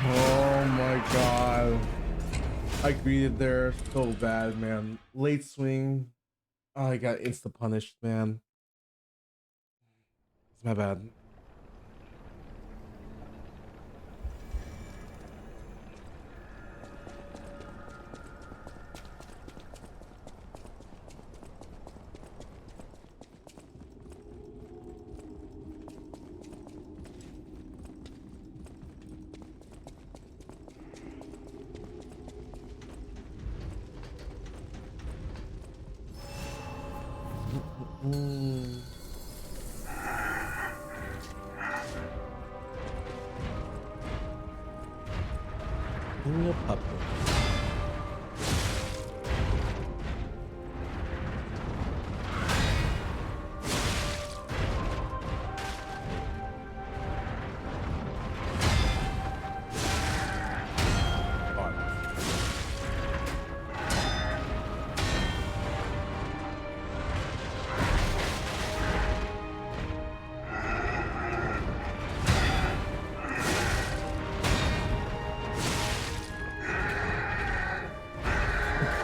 Oh my god. I greeted there so bad, man. Late swing. Oh, I got insta punished, man. It's my bad.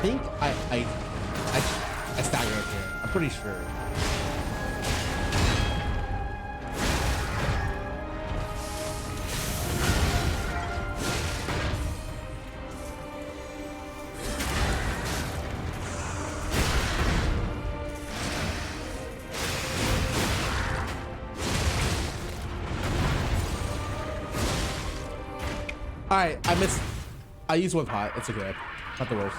think I staggered up here. I'm pretty sure. All right, I missed. I used one pot. It's okay. Not the worst.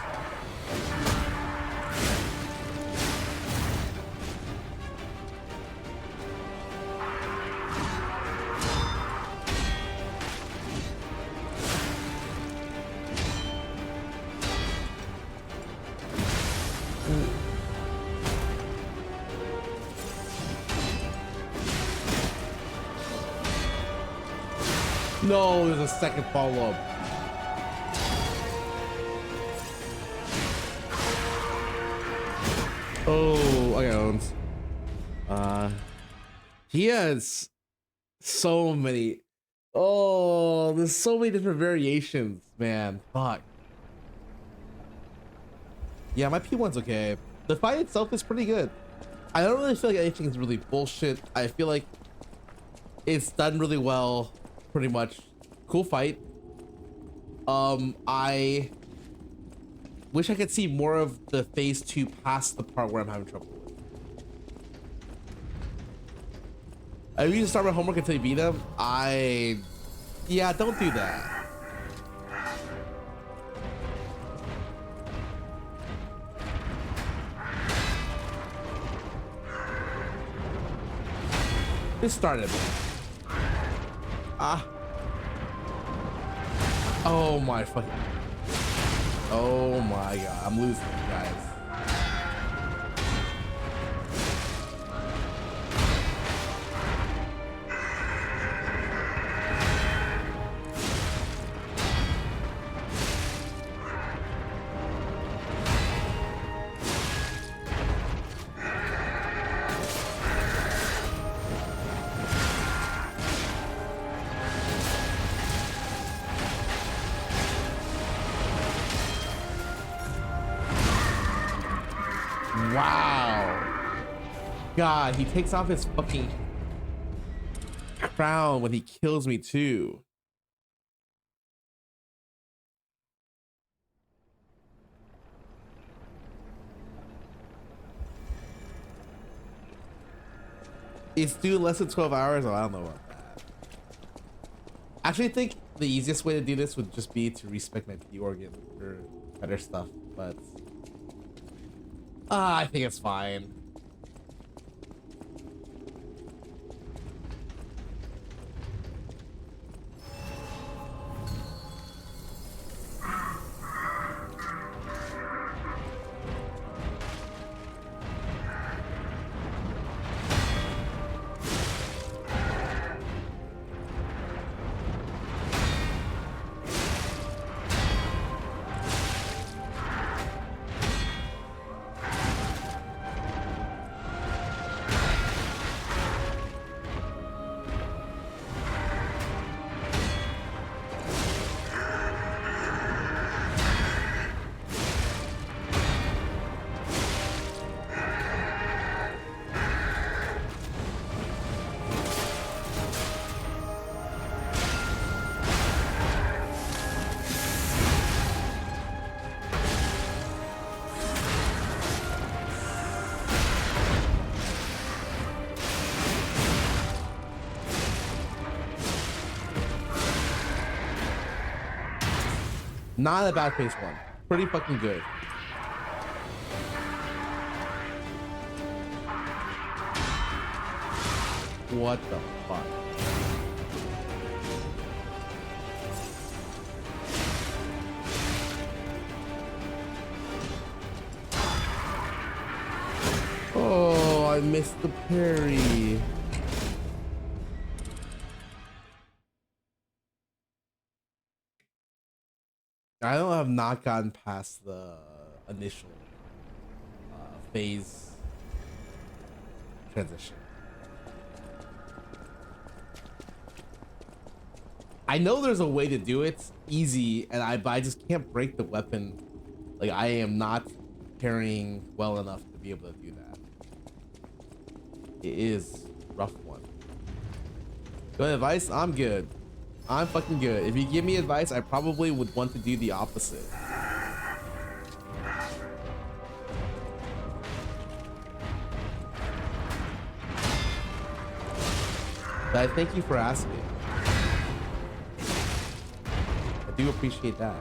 No, there's a second follow-up. Oh, I got owns. He has so many. Oh, there's so many different variations, man. Fuck. Yeah, my P1's okay. The fight itself is pretty good. I don't really feel like anything is really bullshit. I feel like it's done really well. Pretty much. Cool fight. I wish I could see more of the phase 2 past the part where I'm having trouble with. I usually start my homework until you beat them. Yeah, don't do that. Just started. Oh my fucking. Oh my god, I'm losing, guys. Wow. God, he takes off his fucking crown when he kills me too. It's due less than 12 hours? Oh, I don't know about that. Actually, I think the easiest way to do this would just be to respec my P organ for better stuff, but I think it's fine. Not a bad phase 1. Pretty fucking good. What the fuck? Oh, I missed the parry. I don't have not gotten past the initial phase transition. I know there's a way to do it easy, and I just can't break the weapon Like I am not parrying well enough to be able to do that. It is a rough one. Good advice? I'm good. I'm fucking good. If you give me advice, I probably would want to do the opposite. But I thank you for asking. I do appreciate that.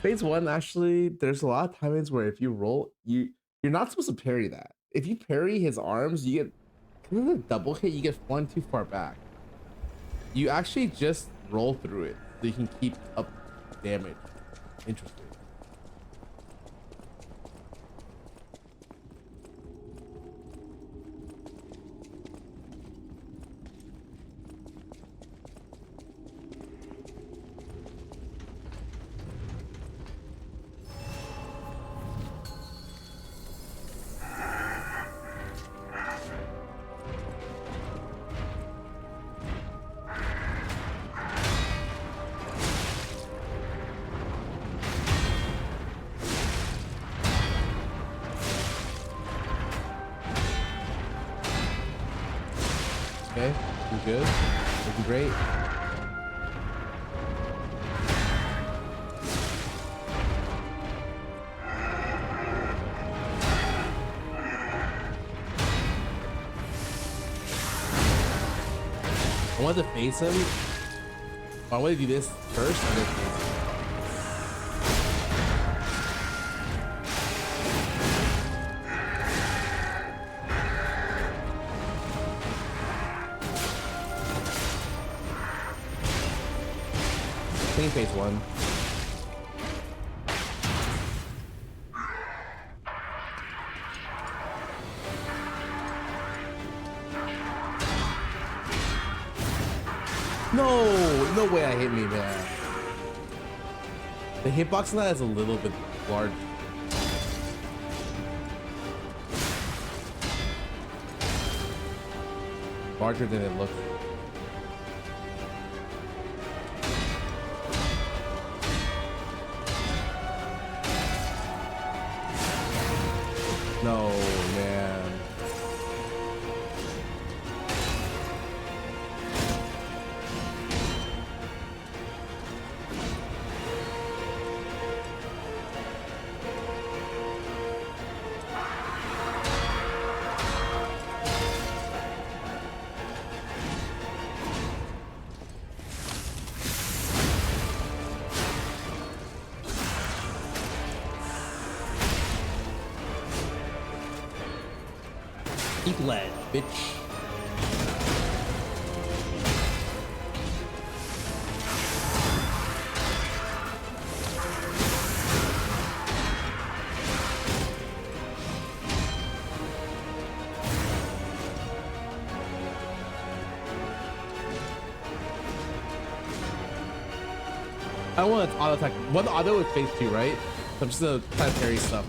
Phase 1, actually, there's a lot of times where if you roll, you're not supposed to parry that. If you parry his arms, you get, because of the double hit, you get flung too far back. You actually just roll through it so you can keep up damage. Interesting. Okay, looking good, looking great. I want to face him. I want to do this first and then face him. Phase 1. No way I hit me, man. The hitbox on that is a little bit large. Larger than it looks. No, man. Eat lead, bitch. I want to auto attack. One auto with phase 2, right? So I'm just gonna try to parry stuff.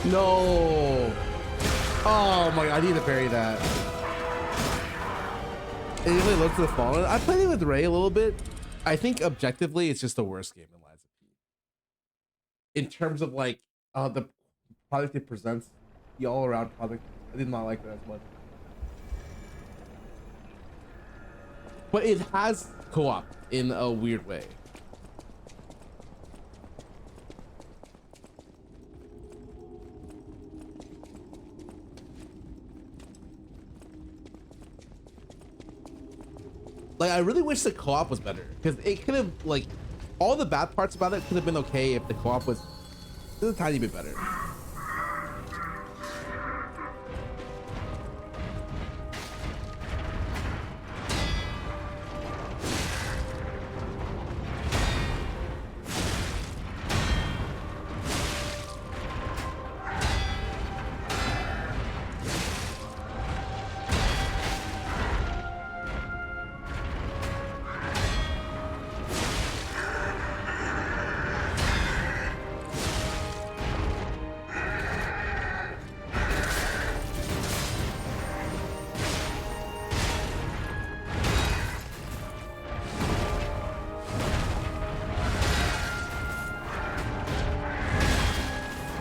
No. Oh my god, I need to parry that. It really looks to the Fallen. I played it with Ray a little bit. I think objectively, it's just the worst game in Lies of P. In terms of like the product it presents, the all-around product, I did not like that as much. But it has co-op in a weird way. Like, I really wish the co-op was better, because it could have, like, all the bad parts about it could have been okay if the co-op was just a tiny bit better.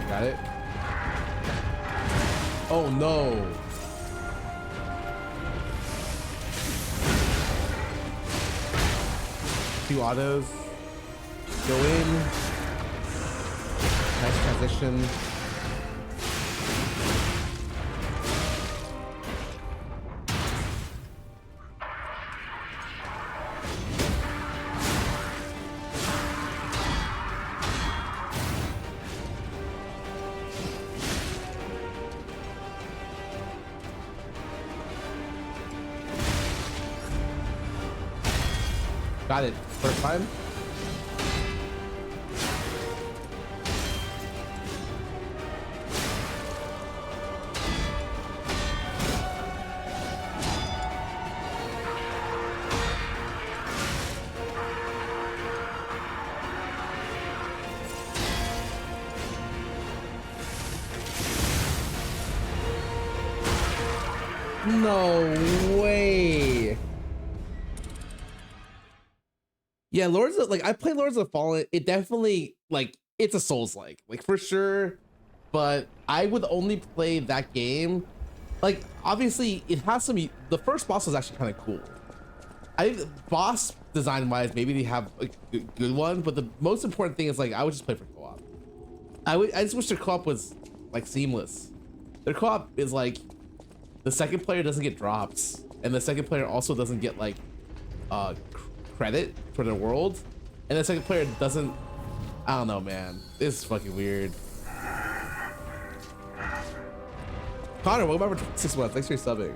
Got it. Oh no. Two autos. Go in. Nice transition. Got it. First time. No way. Yeah, Lords of, like, I play Lords of the Fallen. It definitely, like, it's a Souls-like, for sure. But I would only play that game. Like, obviously, it has some. The first boss was actually kind of cool. I think boss design-wise, maybe they have a good one. But the most important thing is, like, I would just play for co-op. I just wish their co-op was, like, seamless. Their co-op is like, the second player doesn't get drops, and the second player also doesn't get, like, credit for the world, and the second player doesn't. I don't know, man. This is fucking weird. Connor, welcome back for 6 months. Thanks for subbing.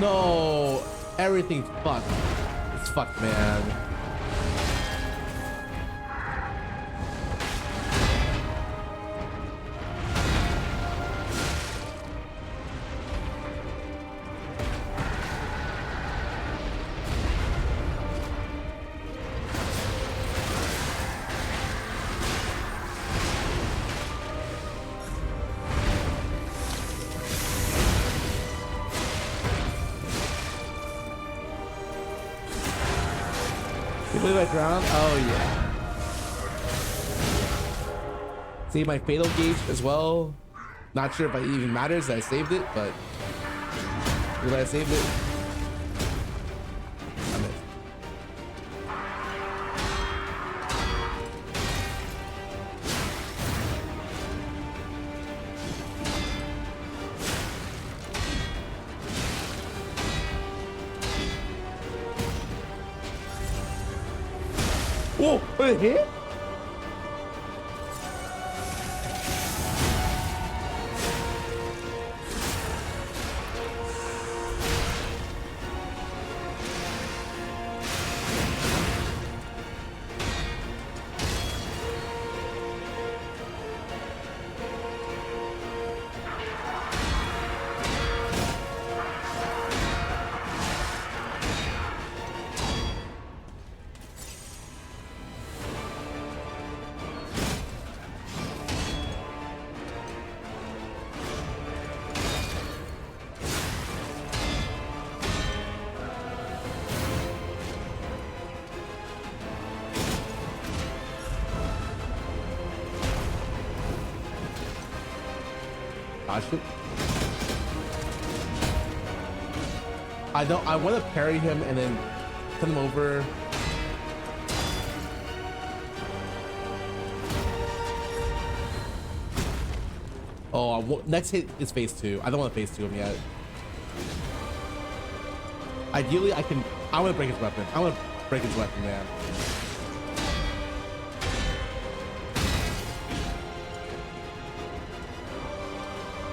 No, everything's fucked. It's fucked, man. I drowned? Oh yeah. See my fatal gauge as well. Not sure if it even matters that I saved it, but glad I saved it. I'm it. Whoa, it hit? I should. I don't. I want to parry him and then send him over. Oh, next hit is phase 2. I don't want to phase 2 him yet. Ideally, I can. I want to break his weapon. I want to break his weapon, man.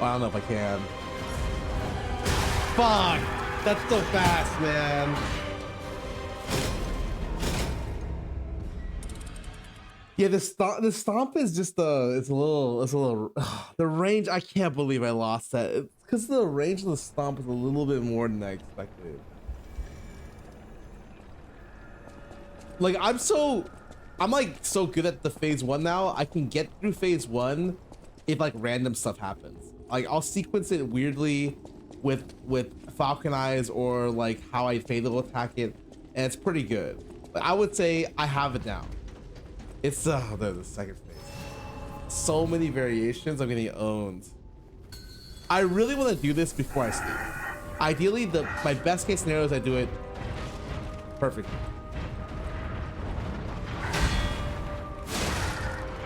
I don't know if I can. Fuck! That's so fast, man. Yeah, the stomp is just it's a little the range. I can't believe I lost that because the range of the stomp is a little bit more than I expected. Like I'm like so good at the phase 1 now. I can get through phase 1 if like random stuff happens. Like I'll sequence it weirdly with Falcon Eyes or like how I fatal attack it, and it's pretty good. But I would say I have it down. It's the second phase. So many variations. I'm getting owned. I really want to do this before I sleep. Ideally, my best case scenario is I do it perfectly.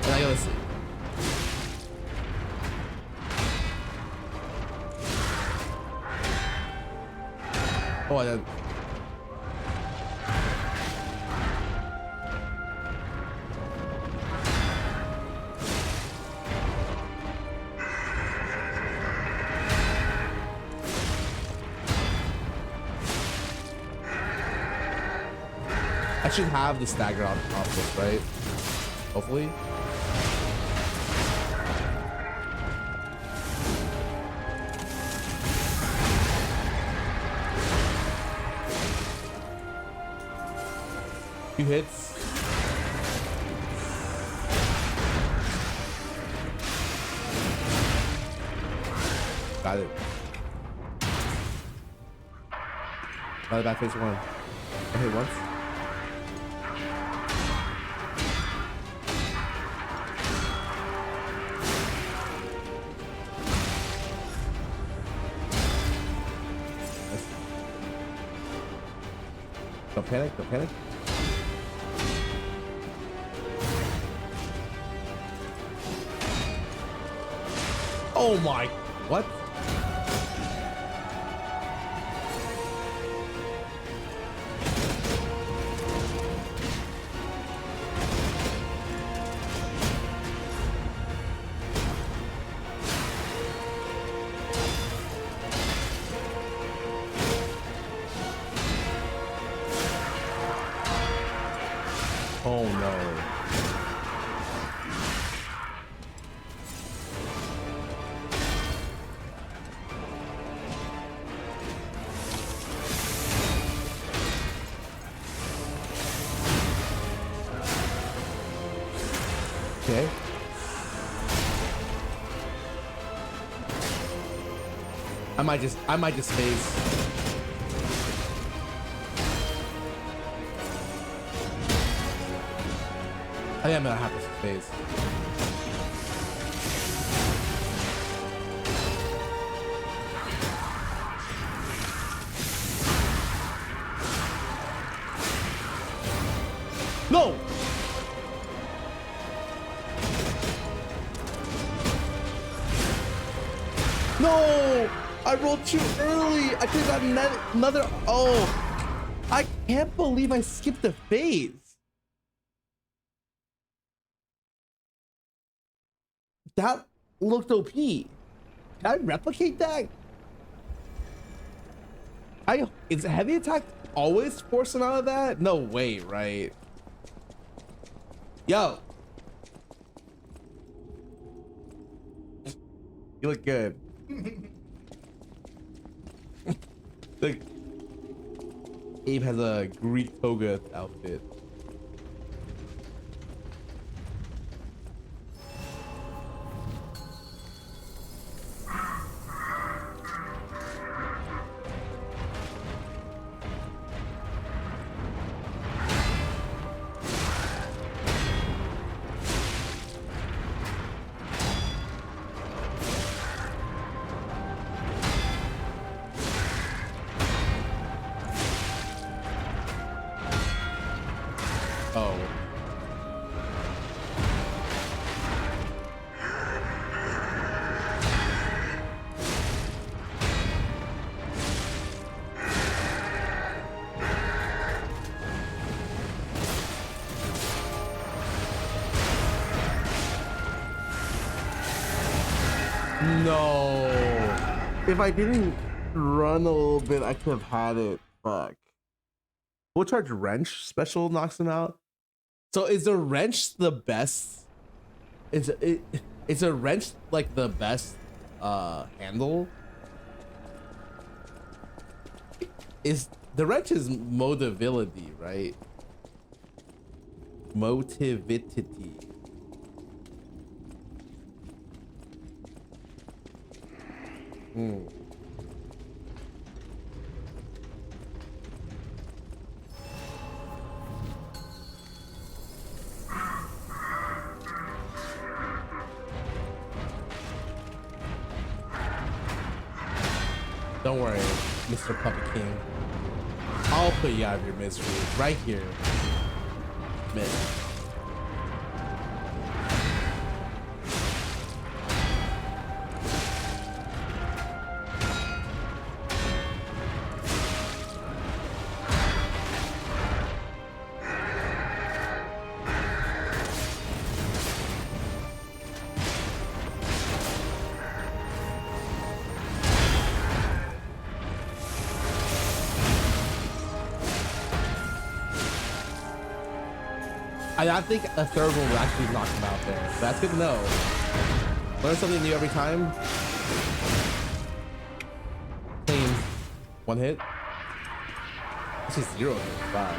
And I gotta sleep. Oh, I did. I should have the stagger off this, right? Hopefully. Two hits. Got it. Not a bad phase 1. I hit once. Don't panic, don't panic. Oh my, what? Oh no. Okay. I might just phase. I think I'm gonna have to phase. No! No! I rolled too early! I could have gotten another. Oh! I can't believe I skipped a phase. That looked OP. Can I replicate that? Is heavy attack always forcing out of that? No way, right? Yo. You look good. Look. Abe has a Greek toga outfit. no. If I didn't run a little bit, I could have had it. Fuck. Full charge wrench special knocks him out. So is the wrench the best? Is a wrench like the best handle? Is the wrench is motivity, right? Motivity. Don't worry, Mr. Puppet King. I'll put you out of your misery right here. Miss. I think a third one will actually knock him out there. That's good to know. Learn something new every time. Clean. One hit. This is 0 hits. Wow.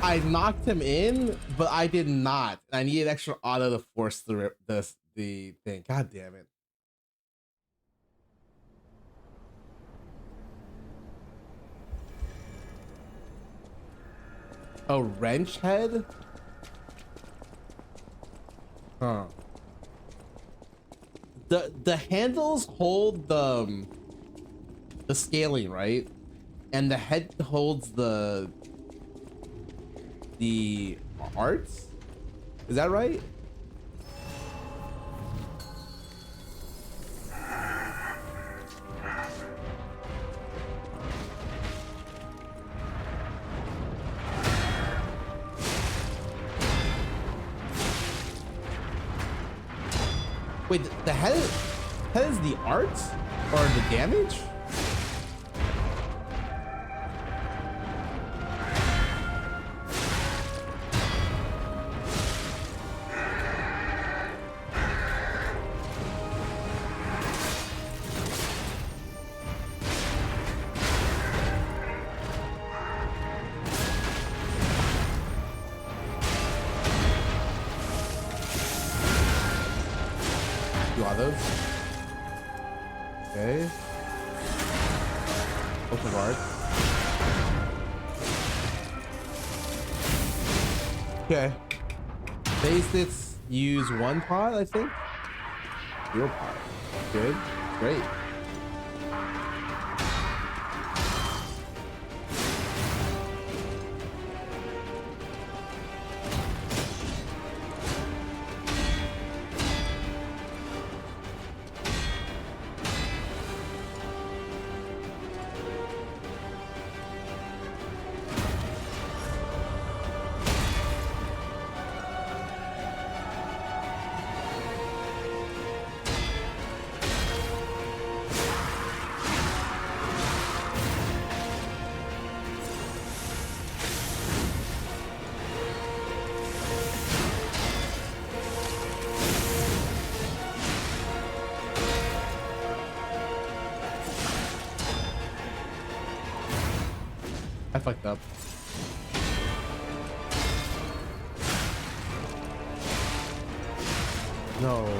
I knocked him in, but I did not. I needed extra auto to force the thing. God damn it. A wrench head? Huh. The handles hold the scaling, right? And the head holds the arts? Is that right? Wait, the head is the arts or the damage? Okay. Open guard. Okay. Basics use 1 pot, I think. 0 pot. Good. Great. fucked up. No.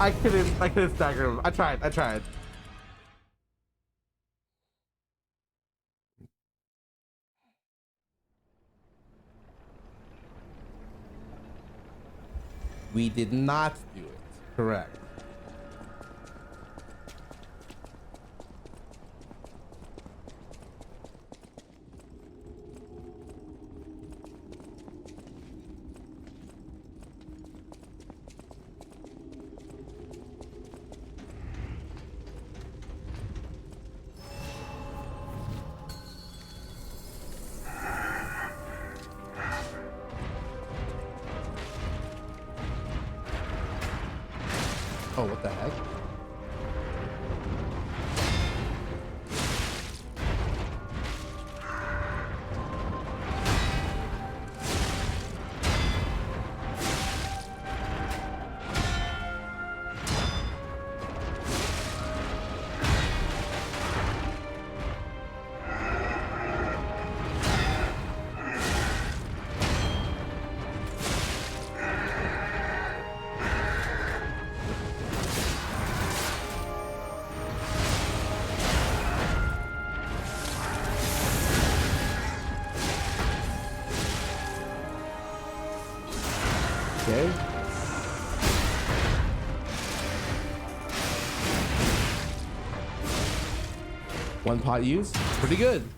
I couldn't stagger him. I tried. We did not do it. Correct. Oh, what the heck? Okay. One pot used. Pretty good.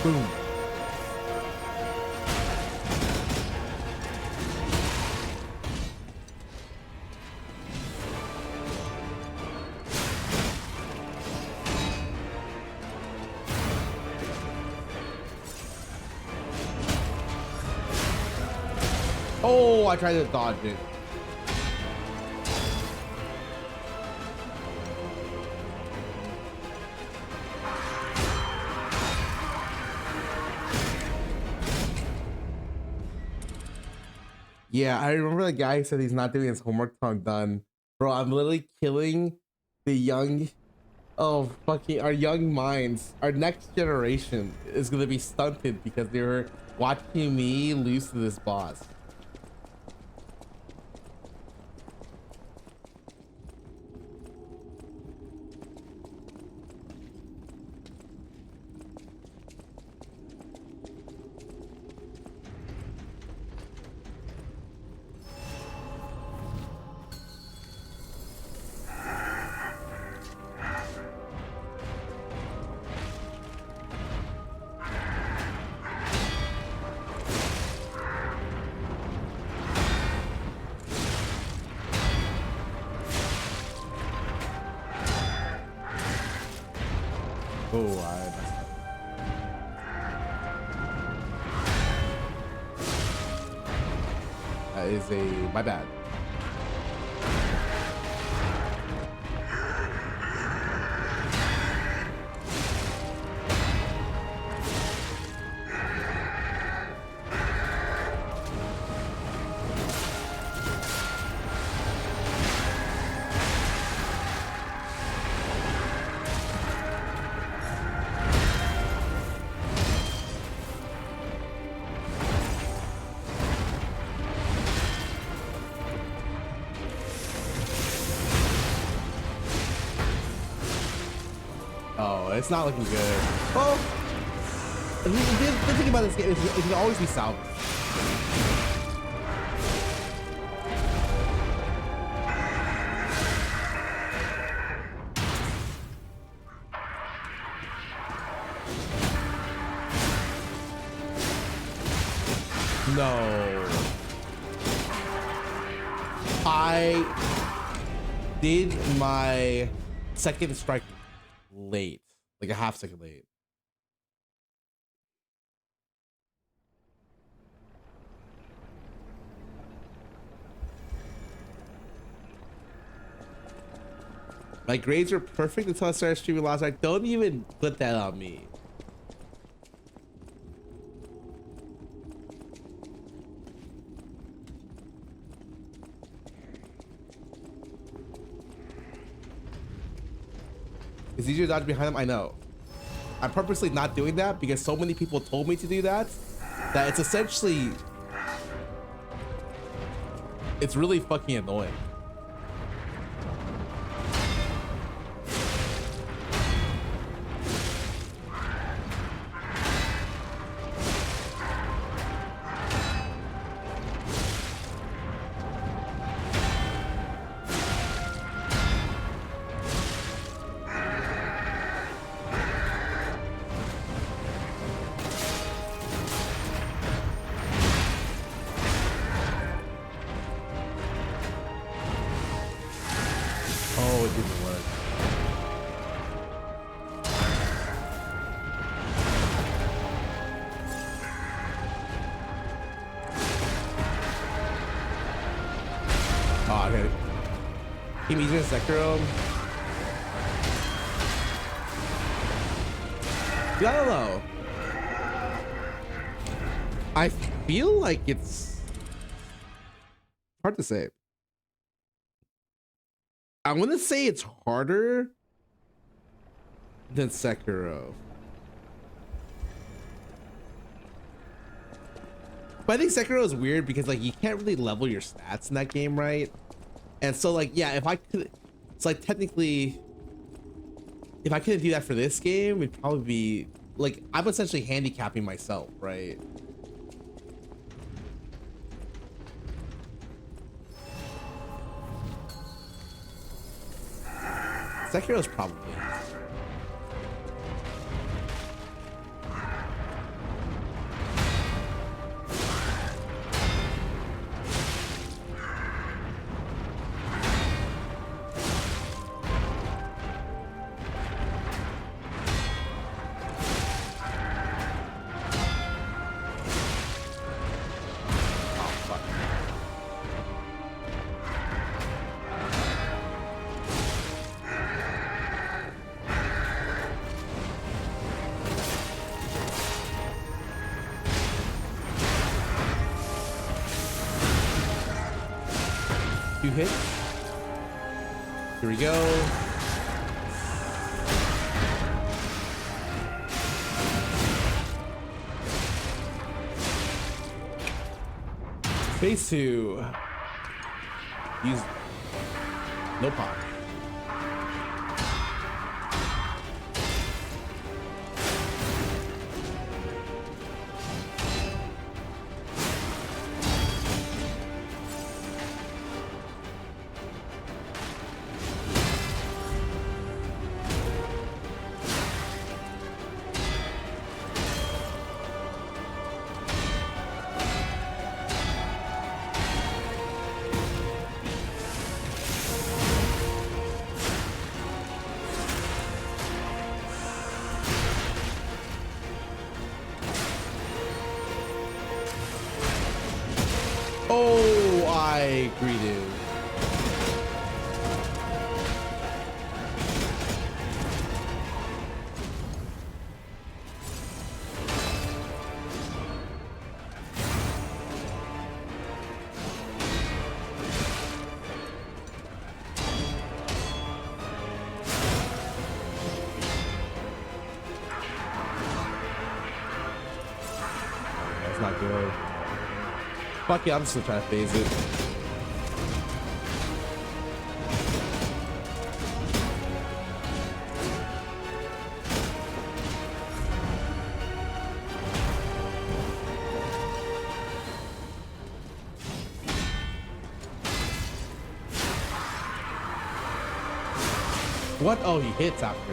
Boom. Oh, I tried to dodge it. Yeah, I remember the guy who said he's not doing his homework till I'm done. Bro, I'm literally killing the young, our young minds. Our next generation is gonna be stunted because they were watching me lose to this boss. Oh, I messed up. That is my bad. it's not looking good. Oh, the thing about this game is it can always be salvaged. No. I did my second strike late, like a half second late. My grades were perfect until I started streaming last night. Don't even put that on me. It's easier to dodge behind them. I know. I'm purposely not doing that because so many people told me to do that, that it's essentially, it's really fucking annoying. Oh, it didn't work. Oh, okay. Team Easy and Sekiro. I don't know. I feel like it's hard to say. I want to say it's harder than Sekiro. But I think Sekiro is weird because like you can't really level your stats in that game, right? And so like, yeah, if I could, it's like technically, if I couldn't do that for this game, it'd probably be like, I'm essentially handicapping myself, right? Sekiro's probably. Two hits. Here we go. Phase 2. Use no pop. Oh, I agree, dude. That's not good. Fuck yeah, I'm just gonna try to phase it. What? Oh, he hits after.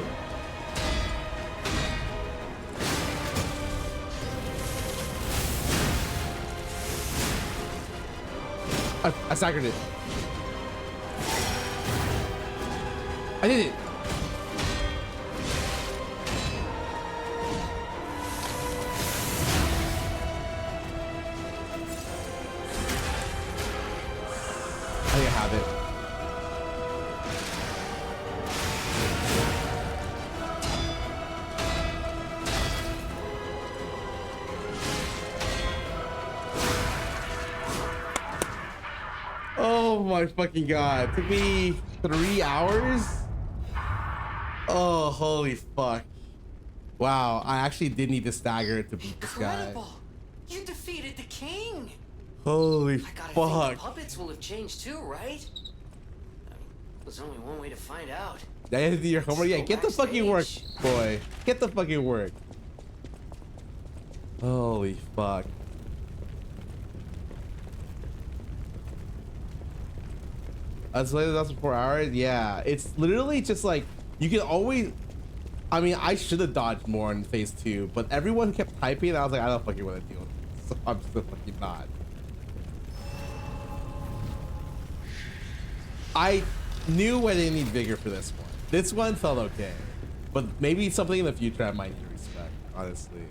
I staggered it. I did it. I think I have it. Oh my fucking god. It took me 3 hours? Oh, holy fuck. Wow, I actually did need to stagger to beat this guy. Incredible! You defeated the king! Holy I gotta fuck. think the puppets will have changed too, right? I mean, there's only one way to find out. That is your homework? Yeah, get the fucking work, boy. Get the fucking work. Holy fuck. As late as that's 4 hours? Yeah, it's literally just like, you can always, I mean, I should have dodged more in phase 2, but everyone kept typing and I was like, I don't fucking want to deal with this, so I'm still fucking not. I knew I didn't need vigor for this one. This one felt okay, but maybe something in the future I might need to respect, honestly.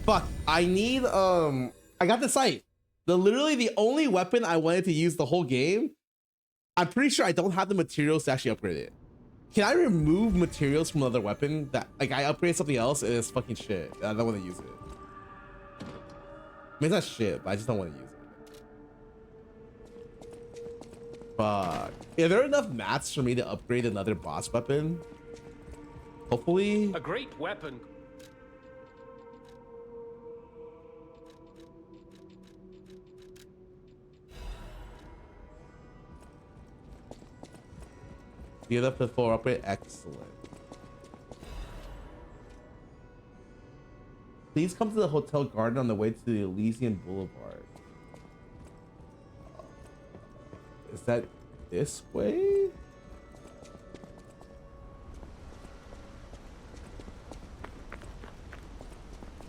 Fuck, I need, I got the sight. Literally the only weapon I wanted to use the whole game. I'm pretty sure I don't have the materials to actually upgrade it. Can I remove materials from another weapon that, like, I upgrade something else and it's fucking shit? I don't want to use it. I mean, it's not shit, but I just don't want to use it. Fuck. Are there enough mats for me to upgrade another boss weapon? Hopefully. A great weapon. Get up to 4 upgrade. Excellent. Please come to the hotel garden on the way to the Elysian Boulevard. Is that this way?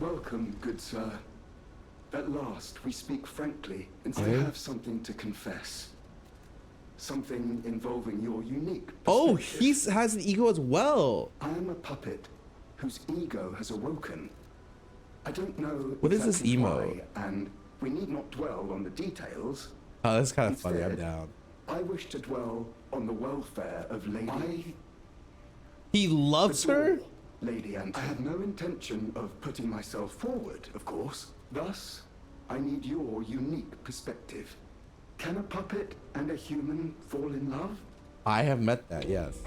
Welcome, good sir. At last, we speak frankly, and I have something to confess. Something involving your unique perspective. Oh, he has an ego as well. I am a puppet whose ego has awoken. I don't know what is this exactly emo? why, and we need not dwell on the details. Oh, that's kind of funny. I'm down. I wish to dwell on the welfare of Lady. He loves her? Lady Ant. I have no intention of putting myself forward, of course. Thus, I need your unique perspective. Can a puppet and a human fall in love? I have met that, yes.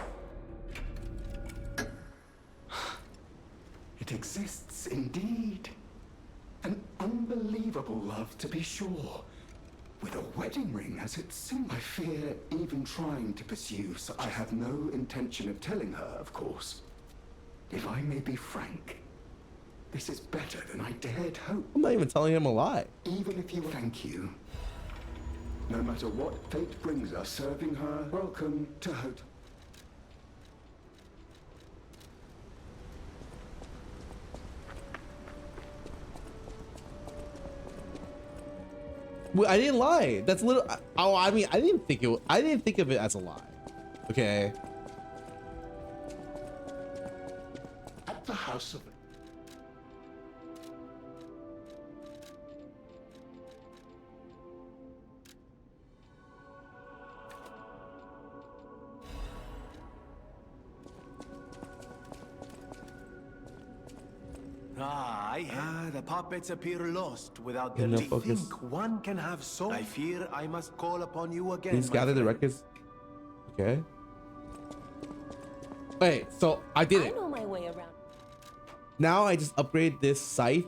It exists indeed. An unbelievable love, to be sure. With a wedding ring as its symbol. I fear even trying to pursue such. I have no intention of telling her, of course. If I may be frank, this is better than I dared hope. I'm not even telling him a lie. Even if you thank you. No matter what fate brings us, serving her, welcome to hotel. Well, I didn't lie. That's little. Oh, I mean, I didn't think of it as a lie. Okay. At the house of The puppets appear lost without their No lead. focus. Think one can have so. I fear I must call upon you again. Please my gather the friend. records. Okay. Wait, so I did I it. know my way around. Now I just upgrade this scythe.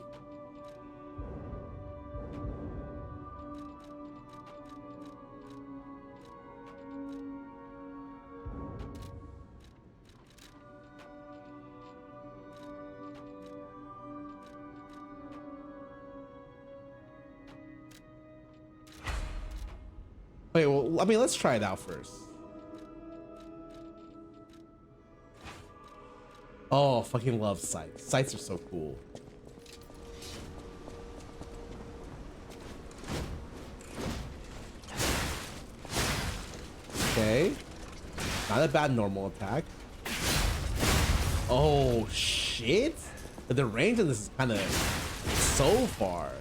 Wait, well, I mean, let's try it out first. Oh, fucking love sights. Sights are so cool. Okay. Not a bad normal attack. Oh, shit. The range on this is kind of so far.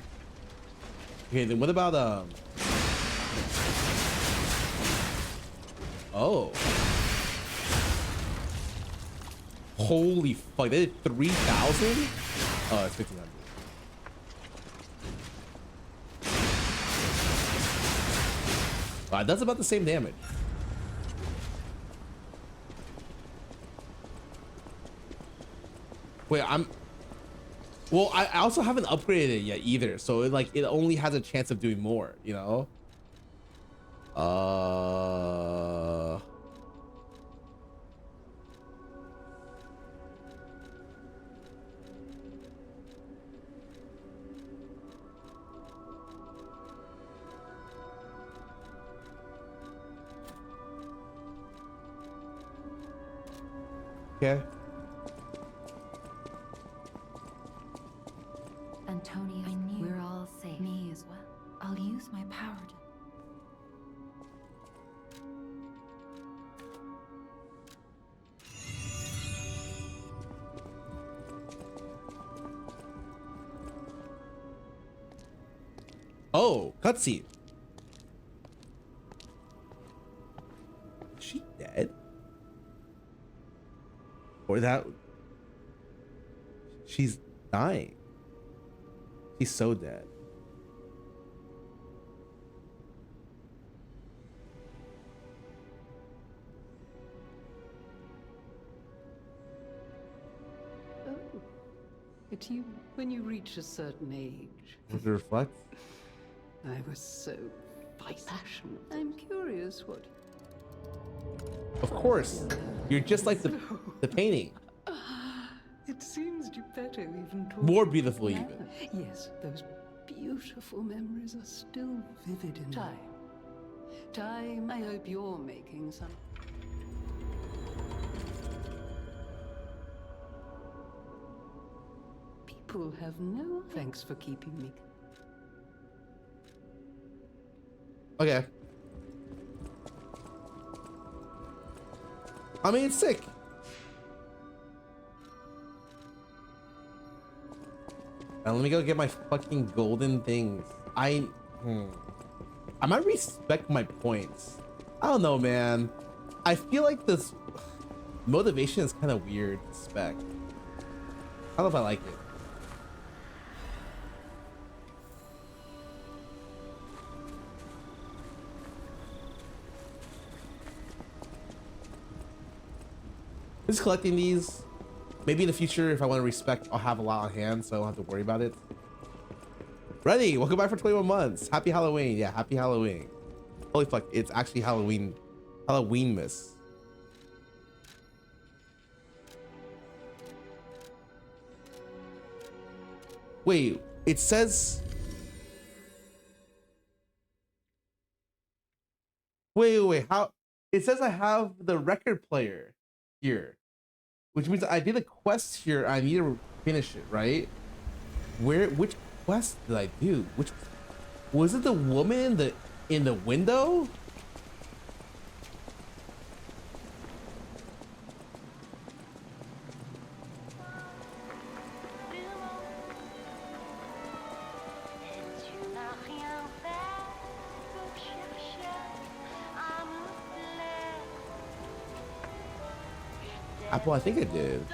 Okay, then what about, oh. Holy fuck, they did 3,000? Oh, it's 1,500. Wow, that's about the same damage. Wait, well, I also haven't upgraded it yet either, so it only has a chance of doing more, you know? Okay. Antonio, I knew we're all safe. Me as well. I'll use my power to... Oh, cutscene. Is she dead? Or that... She's dying. She's so dead. Oh, it's you when you reach a certain age. Does it reflect? I was so passionate. I'm curious what... Of course. You're just like the painting. It seems you better even talk. More beautiful even. Yes, those beautiful memories are still vivid in time. Time, I hope you're making some. People have no thanks for keeping me. Okay. I mean, it's sick. Now let me go get my fucking golden things. I might respect my points. I don't know, man. I feel like this motivation is kind of weird. Spec. I don't know if I like it. Just collecting these. Maybe in the future, if I want to respect, I'll have a lot on hand, so I don't have to worry about it. Ready? Welcome back for 21 months. Happy Halloween. Yeah, happy Halloween. Holy fuck, it's actually Halloween. Halloween-mas. Wait, it says... Wait, how... It says I have the record player here. Which means I did a quest here. I need to finish it, right? Which quest did I do? Which was it? The woman in the window? Apple, I think it did.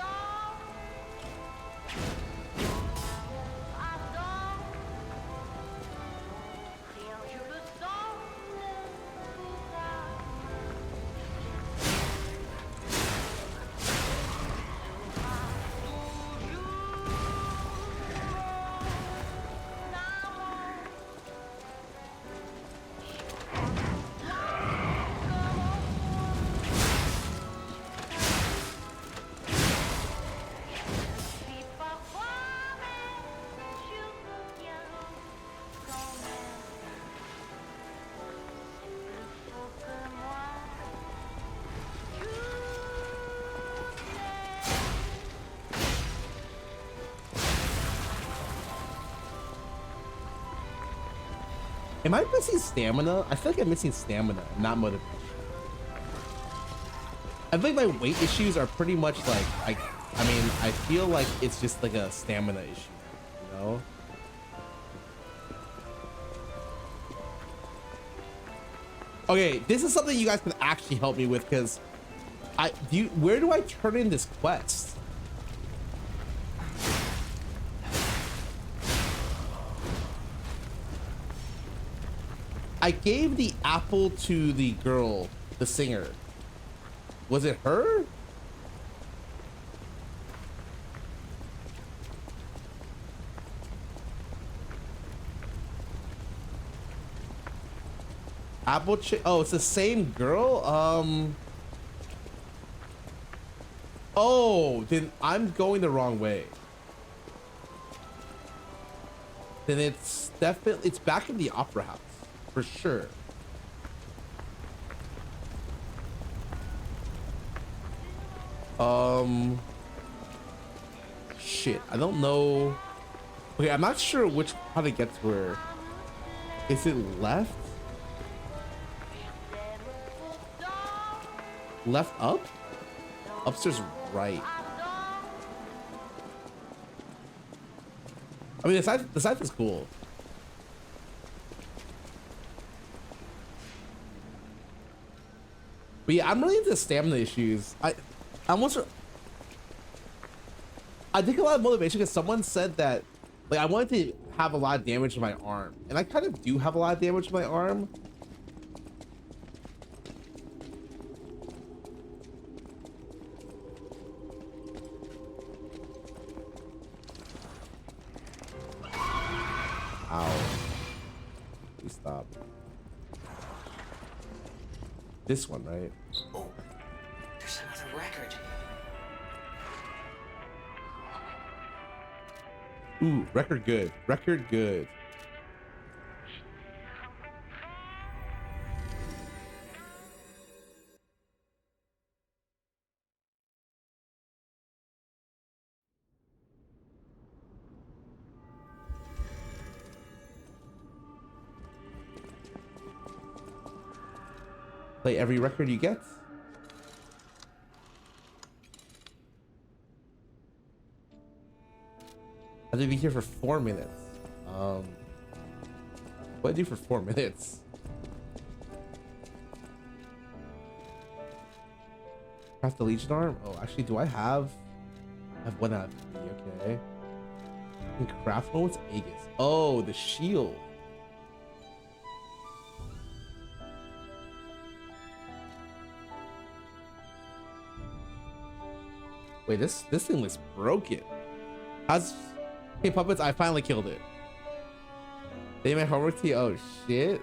Am I missing stamina? I feel like I'm missing stamina, not motivation. I think my weight issues are pretty much like, I mean, I feel like it's just like a stamina issue, you know? Okay, this is something you guys can actually help me with, because where do I turn in this quest? I gave the apple to the girl, the singer. Was it her? Apple chick. Oh, it's the same girl. Oh, then I'm going the wrong way. Then it's definitely, it's back in the opera house for sure. Shit, I don't know. Okay, I'm not sure how to get to where. Is it left? Left up? Upstairs right. I mean, the side is cool. But yeah, I'm really into stamina issues. I think a lot of motivation because someone said that, like, I wanted to have a lot of damage to my arm, and I kind of do have a lot of damage to my arm. Ow. Please stop. This one, right? Oh, there's another record. Ooh, record good. Record good. Play every record you get. I have to be here for 4 minutes. What do I do for 4 minutes? Craft the Legion arm? Oh, actually, do I have one out of 3, okay. I can craft one. What's Aegis? Oh, the shield. Wait, this thing looks broken. Hey puppets, I finally killed it. They made homework to you. Oh shit.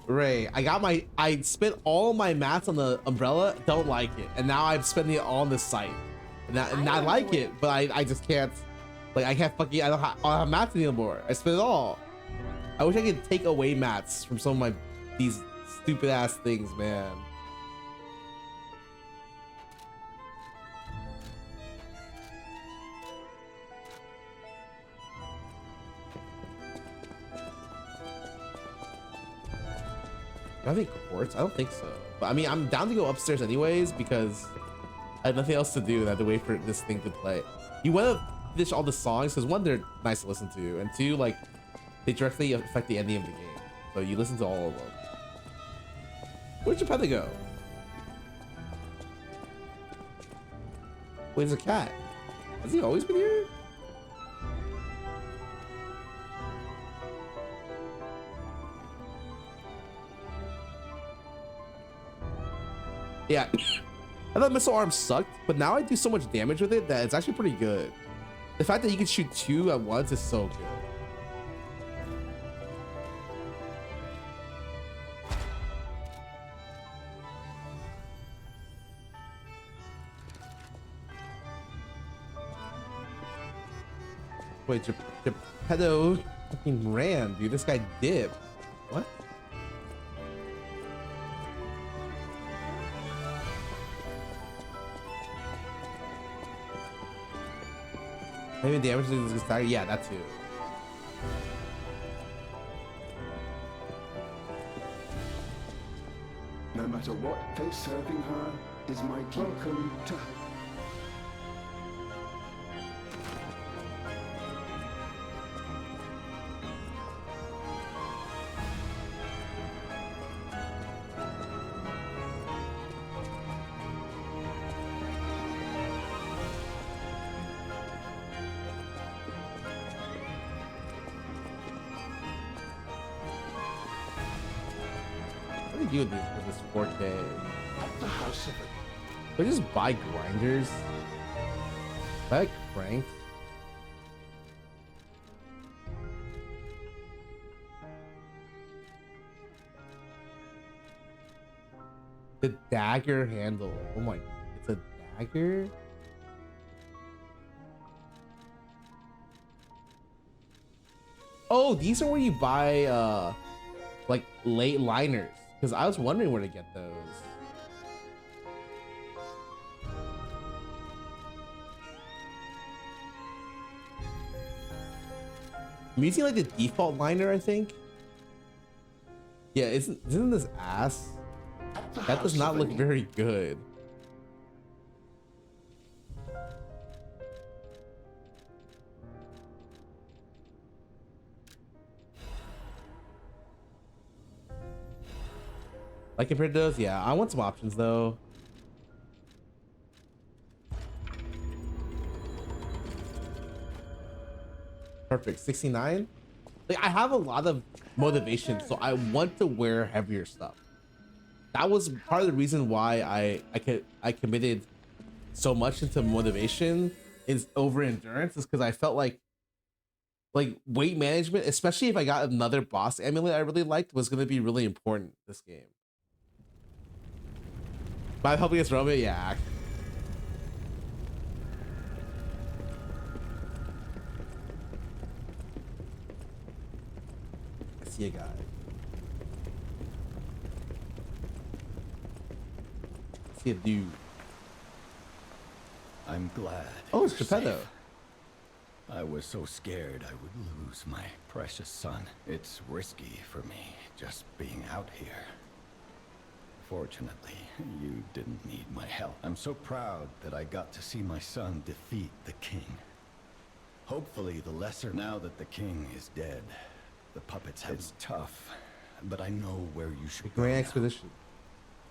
Ray, I spent all my mats on the umbrella, don't like it, and now I'm spending it all on this site, and I like it, but I just can't, like, I can't fucking, I don't have mats anymore. I spent it all. I wish I could take away mats from some of these stupid ass things, man. I think quartz. I don't think so. But I mean, I'm down to go upstairs anyways because I have nothing else to do and I have to wait for this thing to play. You want to finish all the songs because one, they're nice to listen to, and two, like, they directly affect the ending of the game. So you listen to all of them. Where'd Geppetto go? Where's the cat? Has he always been here? Yeah, I thought missile arm sucked, but now I do so much damage with it that it's actually pretty good. The fact that you can shoot 2 at once is so good. Wait, Geppetto fucking ran, dude. This guy dipped. What? Maybe damage to this guy. Yeah, that too. No matter what they're serving her is my welcome to her. What do you do with this 4K? The house of They just buy grinders. Buy cranks. The dagger handle. Oh my, it's a dagger? Oh, these are where you buy like late liners. Because I was wondering where to get those. I'm using like the default liner, I think. Yeah, isn't this ass? That does not look very good. Like compared to those, yeah, I want some options though. Perfect, 69. Like I have a lot of motivation, so I want to wear heavier stuff. That was part of the reason why I committed so much into motivation is over endurance, is because I felt like weight management, especially if I got another boss amulet I really liked, was going to be really important this game. By helping us Roman, yeah. I see a guy. I see a dude. I'm glad. Oh, it's you're Geppetto. safe. I was so scared I would lose my precious son. It's risky for me just being out here. Fortunately, you didn't need my help. I'm so proud that I got to see my son defeat the king. Hopefully the lesser, now that the king is dead, the puppets have it's tough, but I know where you should go. Grand Expedition.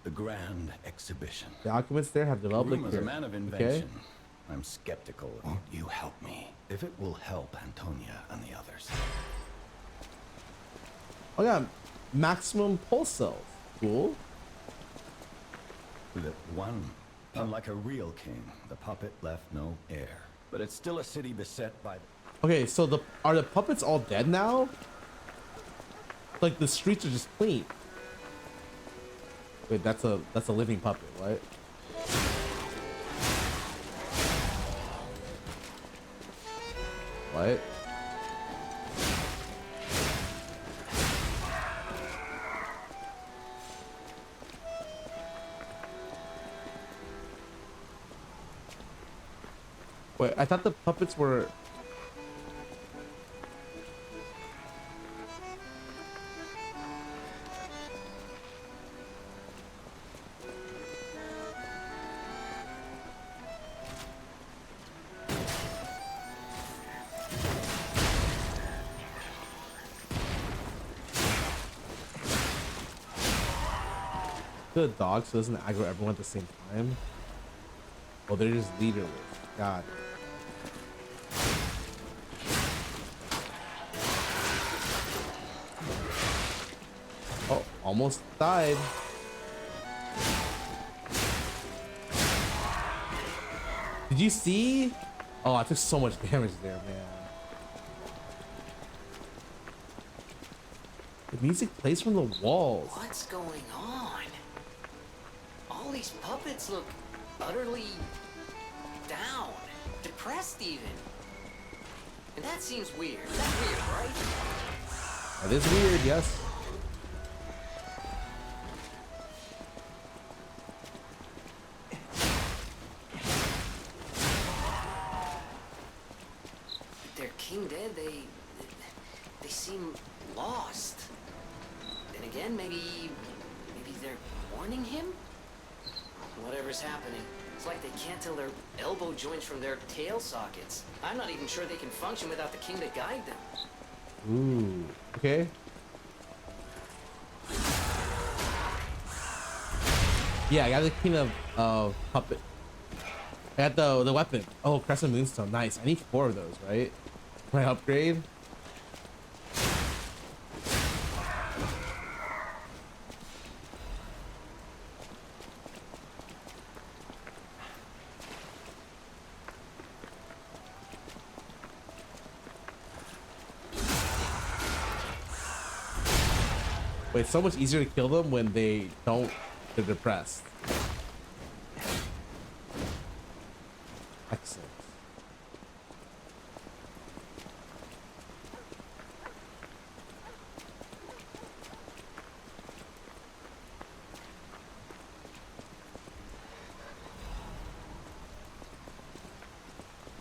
The Grand Exhibition. The documents there have developed As a man of invention, I'm skeptical. Won't you help me? If it will help Antonia and the others. Oh yeah, maximum pulse cells. Cool. That one, unlike a real king, the puppet left no heir. But it's still a city beset by. Okay, so are the puppets all dead now? Like the streets are just clean. Wait, that's a living puppet, right? What? Wait, I thought the puppets were... The dog so it doesn't aggro everyone at the same time. Oh, they're just leaderless. God. Oh, almost died. Did you see? Oh, I took so much damage there, man. The music plays from the walls. What's going on? All these puppets look utterly down, depressed even. And that seems weird. That's weird, right? That is weird, yes. Their king dead, they seem lost. Then again, maybe they're warning him? Whatever's happening, it's like they can't tell their elbow joints from their tail sockets. I'm not even sure they can function without the king to guide them. Ooh, okay. Yeah, I got the king of puppet. I got the weapon. Oh, Crescent Moonstone, nice. I need 4 of those, right? Can I upgrade? Wait, it's so much easier to kill them when they're depressed. Excellent.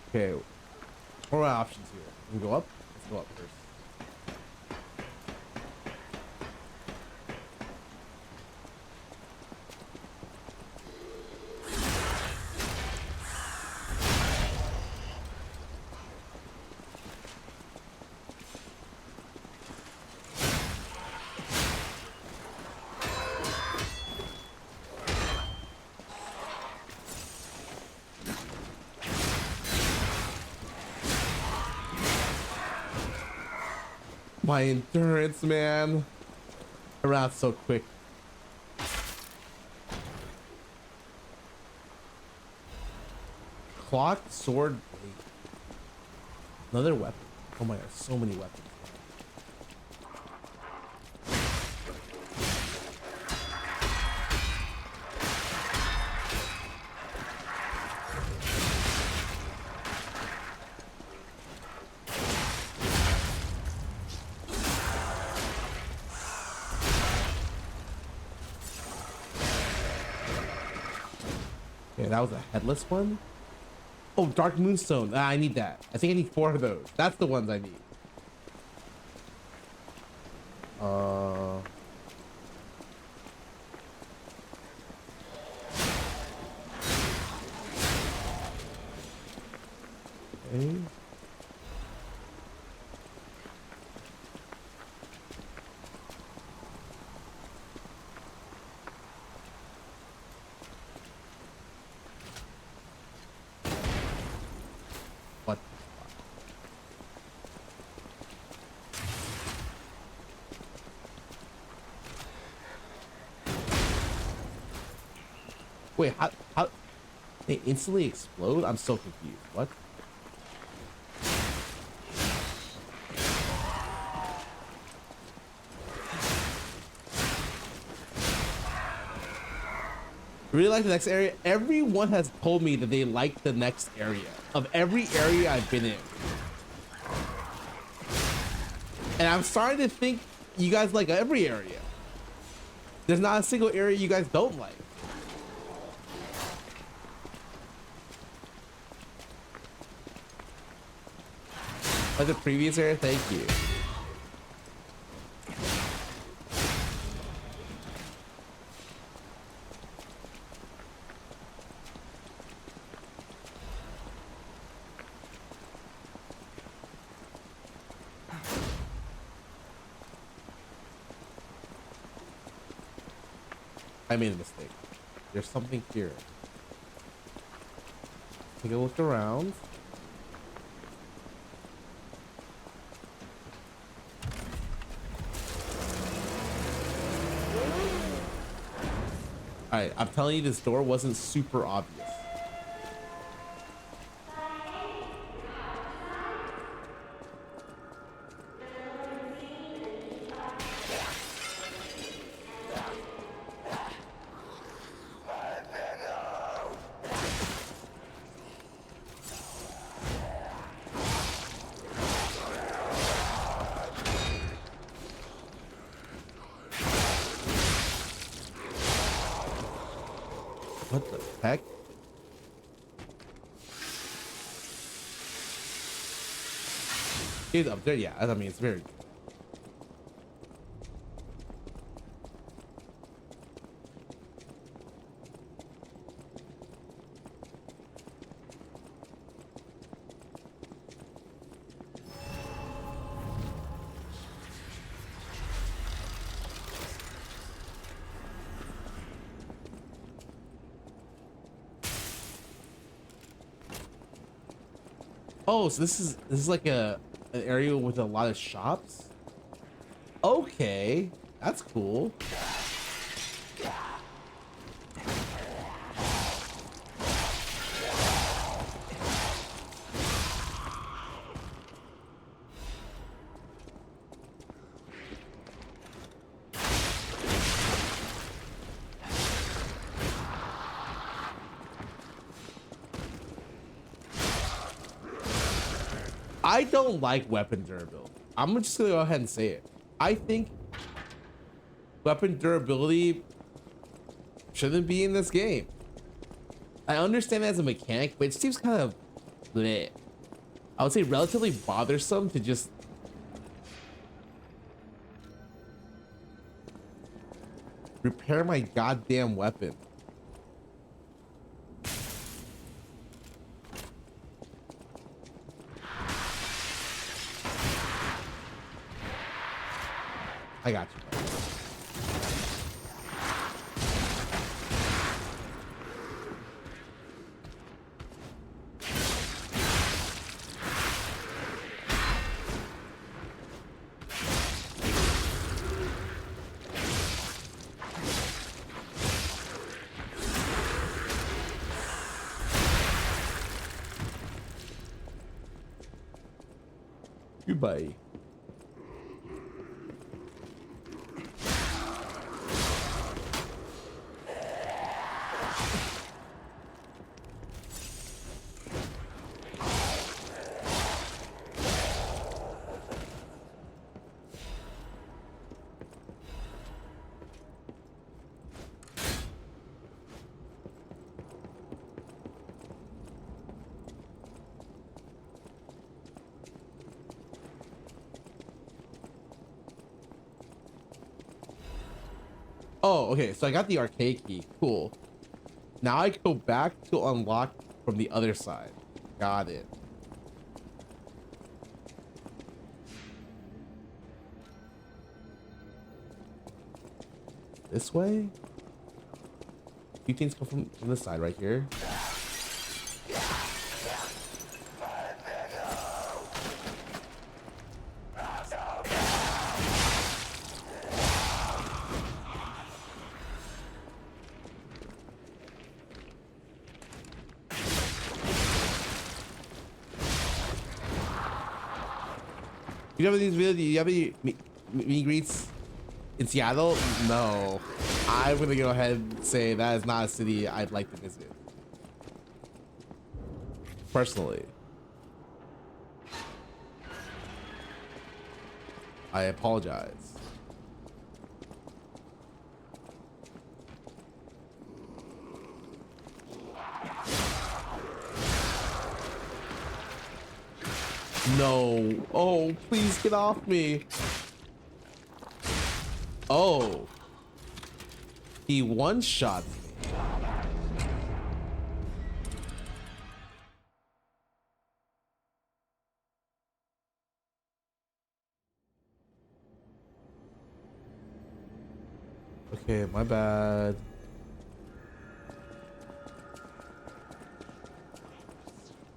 Okay, what are my options here? We can go up? Let's go up first. My endurance, man. I ran out so quick. Clock, sword, blade. Another weapon. Oh my god, so many weapons. Okay, that was a headless one. Oh, Dark Moonstone. I need that. I think I need 4 of those. That's the ones I need. Okay. What? Wait, how they instantly explode? I'm so confused. What? Really like the next area. Everyone has told me that they like the next area of every area I've been in. And I'm starting to think you guys like every area. There's not a single area you guys don't like. Like the previous area, thank you. I made a mistake. There's something here. Take a look around. Alright, I'm telling you, this door wasn't super obvious. What the heck? He's up there, yeah. I mean, it's very. Oh, so this is like an area with a lot of shops. Okay, that's cool. I don't like weapon durability. I'm just gonna go ahead and say it. I think weapon durability shouldn't be in this game. I understand that as a mechanic, but it seems kind of bleh. I would say relatively bothersome to just repair my goddamn weapon. I got you. Goodbye. Oh, okay, so I got the arcade key. Cool. Now I go back to unlock from the other side. Got it. This way? Few things come from this side right here. You have these videos? Do you have any meet and greets in Seattle? No. I'm gonna go ahead and say that is not a city I'd like to visit. Personally. I apologize. No. Oh, please get off me. Oh. He one-shot me. Okay, my bad.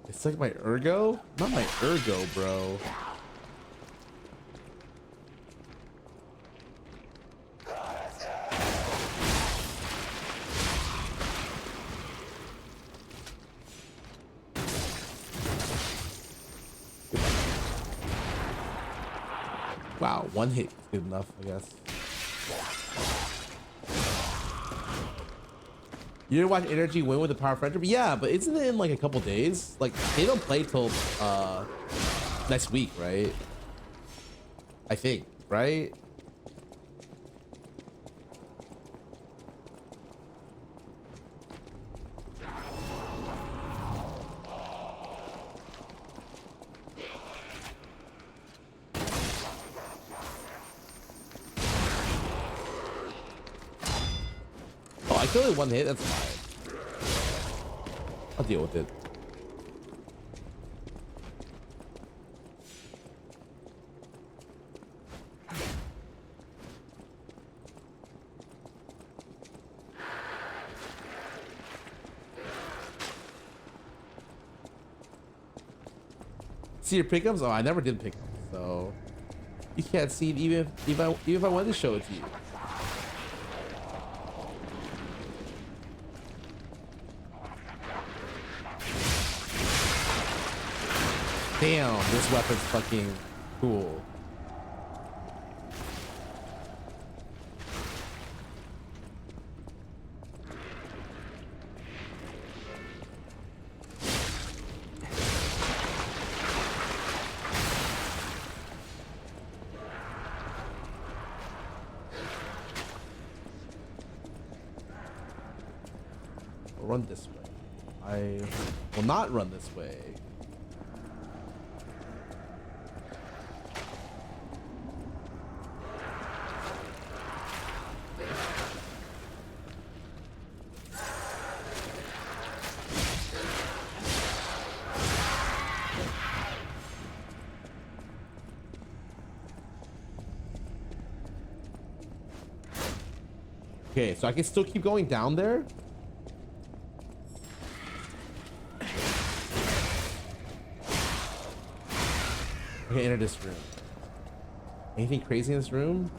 It's like my ergo? Not my ergo, bro. Wow, one hit is good enough, I guess. You didn't watch Energy win with the Power of Friendship? Yeah, but isn't it in like a couple days? Like, they don't play till next week, right? I think, right? I killed it one hit. That's fine. I'll deal with it. See your pickups? Oh, I never did pickups, so you can't see it even if I wanted to show it to you. Damn, this weapon's fucking cool. Run this way. I will not run this way. Okay, so I can still keep going down there. Okay, enter this room. Anything crazy in this room?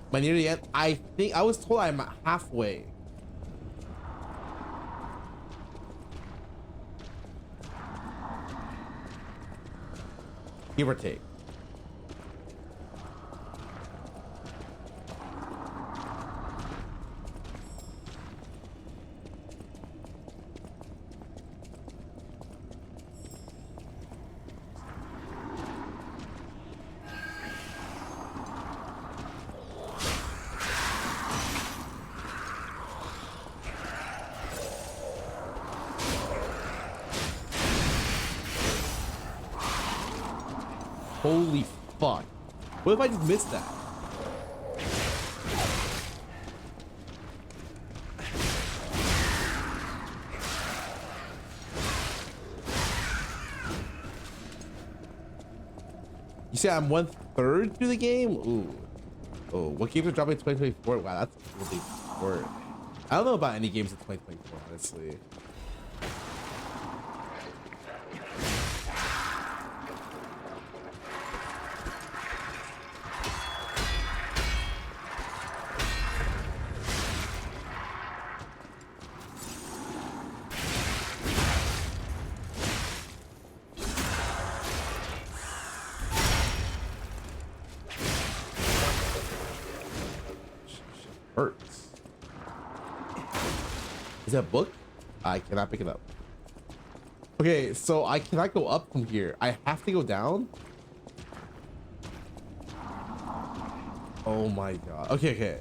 Am I near the end? I think I was told I'm halfway. Give or take. Holy fuck. What if I just missed that? You say I'm 1/3 through the game? Ooh. Oh, what games are dropping in 2024? Wow, that's really short. I don't know about any games in 2024, honestly. Hurts. Is that a book? I cannot pick it up. Okay, so I cannot go up from here. I have to go down. Oh my god. Okay, okay.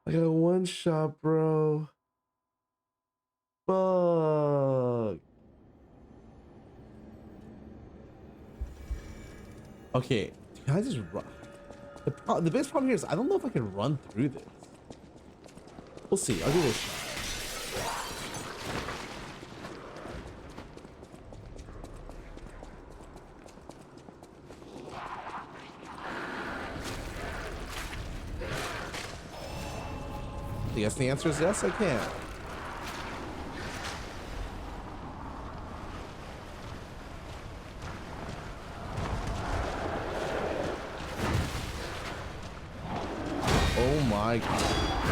I got a one shot, bro. Fuck. Okay, can I just run? The biggest problem here is I don't know if I can run through this. We'll see. I'll give it a shot. I guess the answer is yes, I can. Oh my god.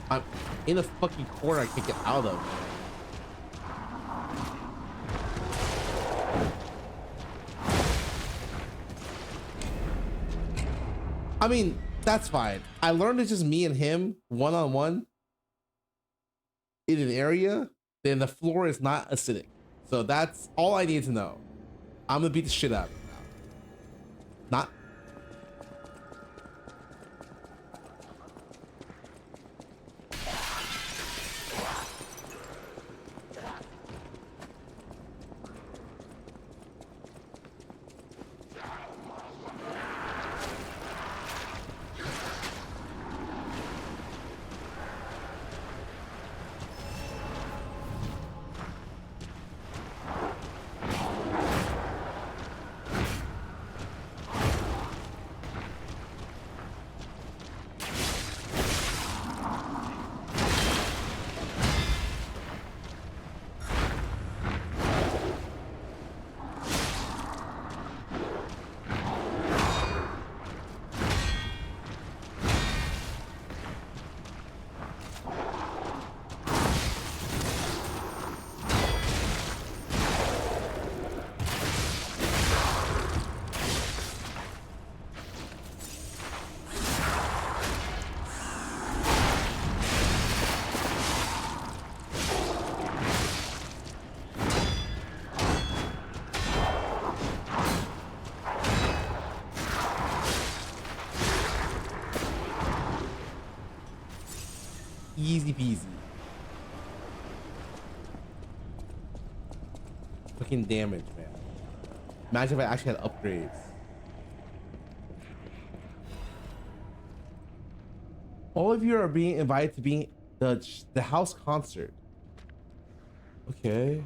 I'm in a fucking corner I can't get out of. I mean, that's fine. I learned it's just me and him one-on-one in an area, then the floor is not acidic. So that's all I need to know. I'm gonna beat the shit out of him now. Not. Easy peasy. Fucking damage, man. Imagine if I actually had upgrades. All of you are being invited to be the house concert. Okay.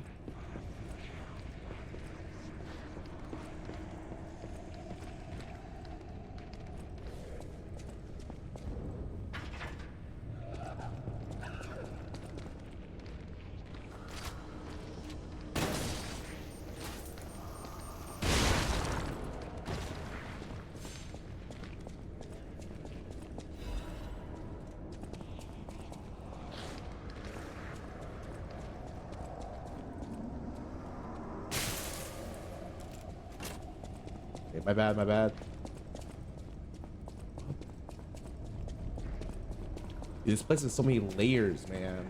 My bad, my bad. Dude, this place has so many layers, man.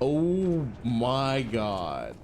Oh my god.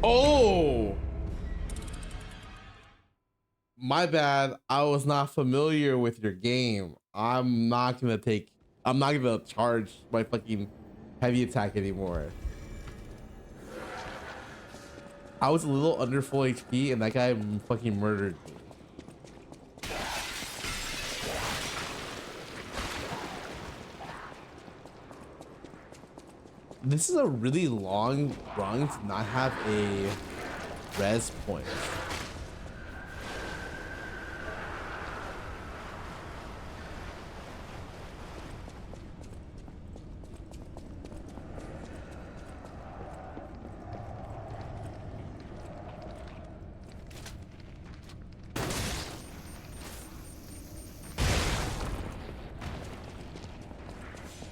Oh, my bad. I was not familiar with your game. I'm not gonna charge my fucking heavy attack anymore. I was a little under full HP and that guy fucking murdered me. This is a really long run to not have a res point.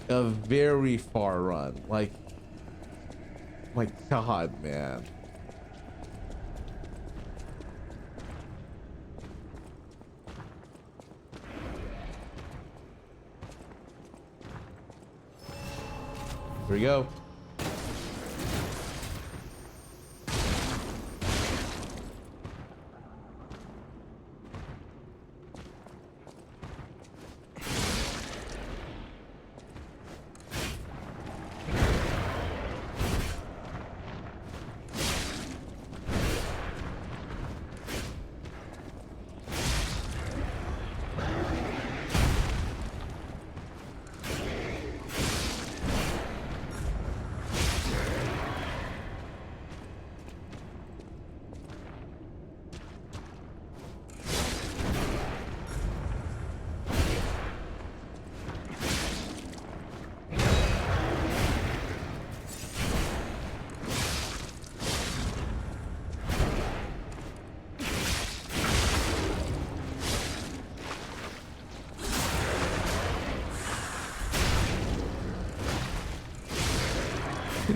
a very far run. Like, my God, man. Here we go.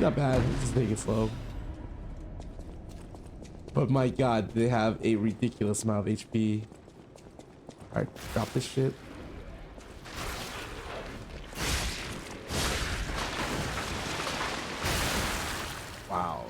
Not bad, just take it slow. But my God, they have a ridiculous amount of HP. Alright, drop this shit. Wow.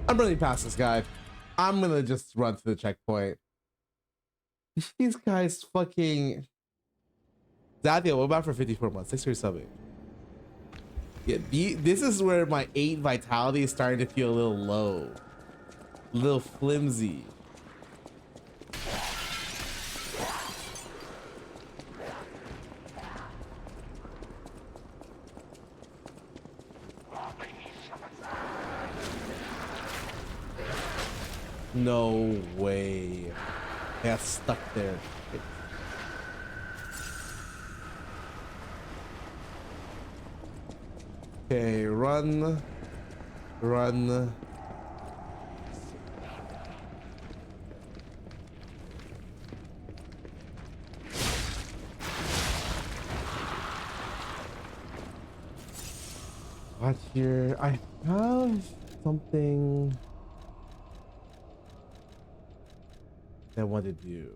I'm running past this guy. I'm gonna just run to the checkpoint. These guys fucking... Zathio, what about for 54 months? Thanks for your subbing. Yeah, this is where my 8 vitality is starting to feel a little low. A little flimsy. No way. I got stuck there. Okay, run. Run. Watch here. I have something I want to do.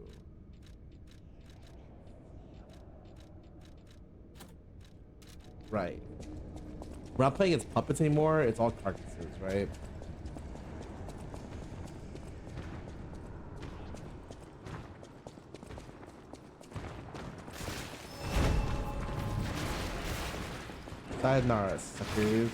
Right. We're not playing as puppets anymore. It's all carcasses, right? Sayonara, suckers.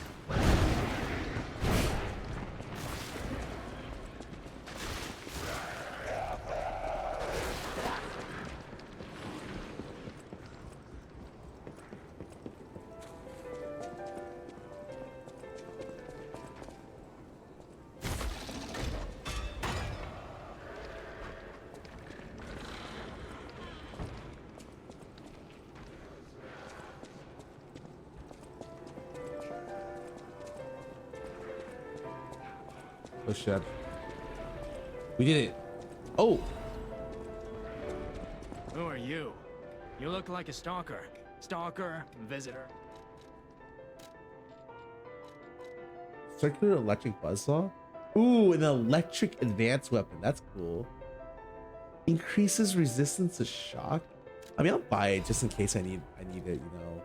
Oh shit. We did it. Oh. Who are you? You look like a stalker. Stalker, visitor. Circular electric buzzsaw? Ooh, an electric advanced weapon. That's cool. Increases resistance to shock. I mean, I'll buy it just in case I need it, you know.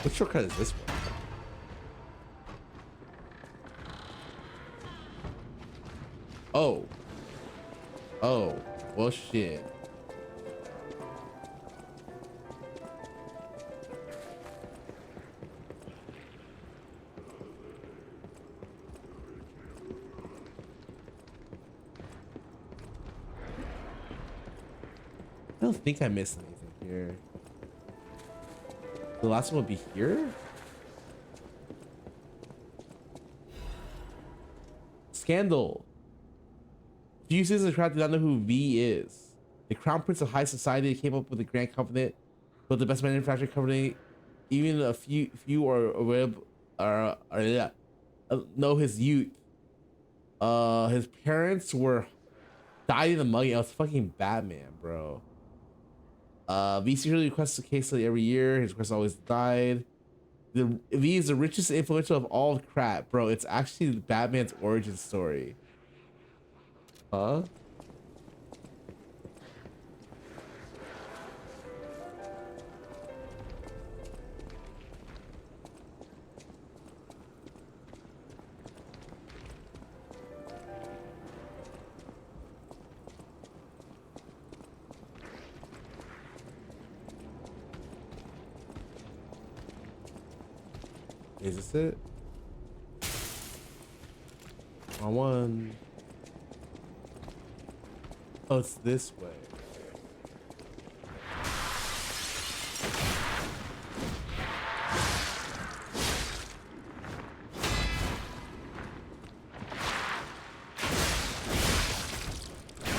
What shortcut is this one? Oh. Oh. Well, shit. don't think I missed anything here. The last one would be here? Scandal. Few citizens of the crown do not know who V is. The crown prince of high society came up with a grand covenant, but the best manufacturing company, even a few know his youth. His parents died in the mugging. I was fucking Batman, bro. V secretly requests a case study every year. His request always died. V is the richest and influential of all of crap, bro. It's actually Batman's origin story. Huh? Is this it? On one. Oh, it's this way.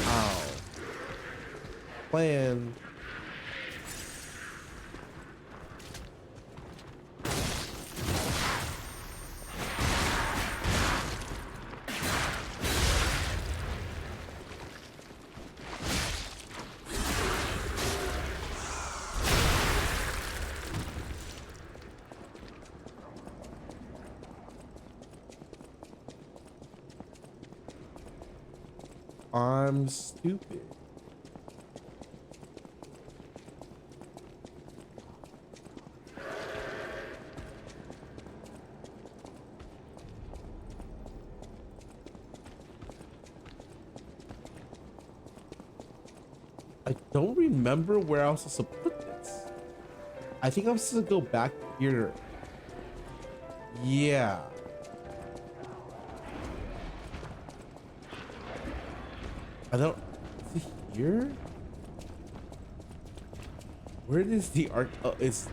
Ow. Plan. I'm stupid. I don't remember where I was supposed to put this. I think I'm supposed to go back here. Yeah. I don't. Is it here? Where is the art? Oh, is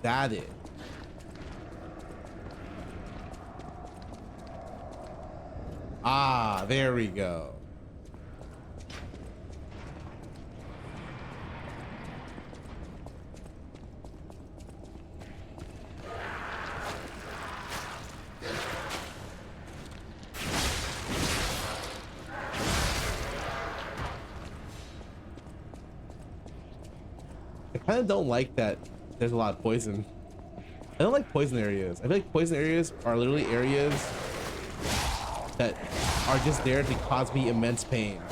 that it? Ah, there we go. I kind of don't like that there's a lot of poison. I don't like poison areas. I feel like poison areas are literally areas that are just there to cause me immense pain.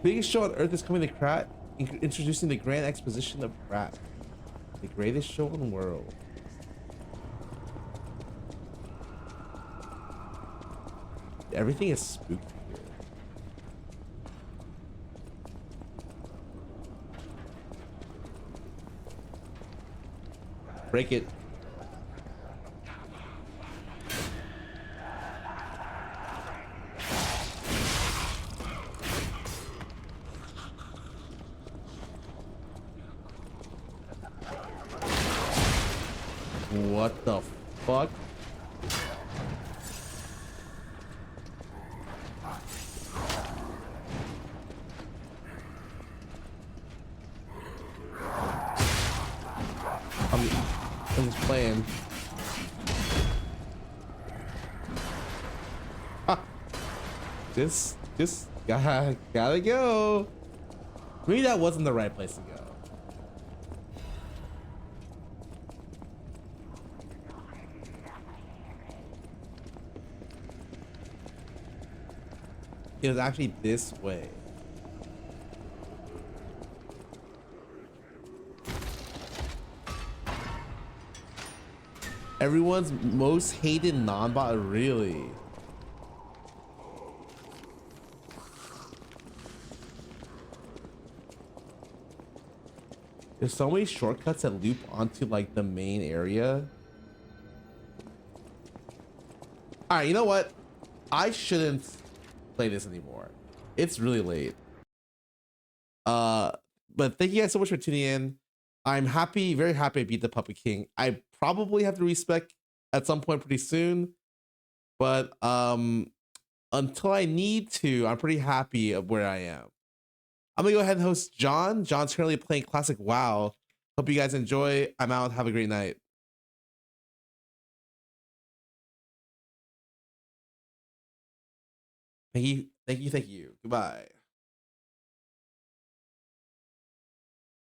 Biggest show on earth is coming to Krat, introducing the grand exposition of Krat, the greatest show in the world. Everything is spooky here. Break it. What the fuck? I'm just playing. Ah. Just gotta go. Maybe that wasn't the right place to go. It was actually this way. Everyone's most hated non-bot, really. There's so many shortcuts that loop onto like the main area. All right, you know what? I shouldn't play this anymore. It's really late. But thank you guys so much for tuning in. I'm happy, very happy I beat the Puppet King. I probably have to respec at some point pretty soon, but until I need to, I'm pretty happy of where I am. I'm gonna go ahead and host John. John's currently playing Classic WoW. Hope you guys enjoy. I'm out. Have a great night. Thank you. Thank you. Thank you. Goodbye.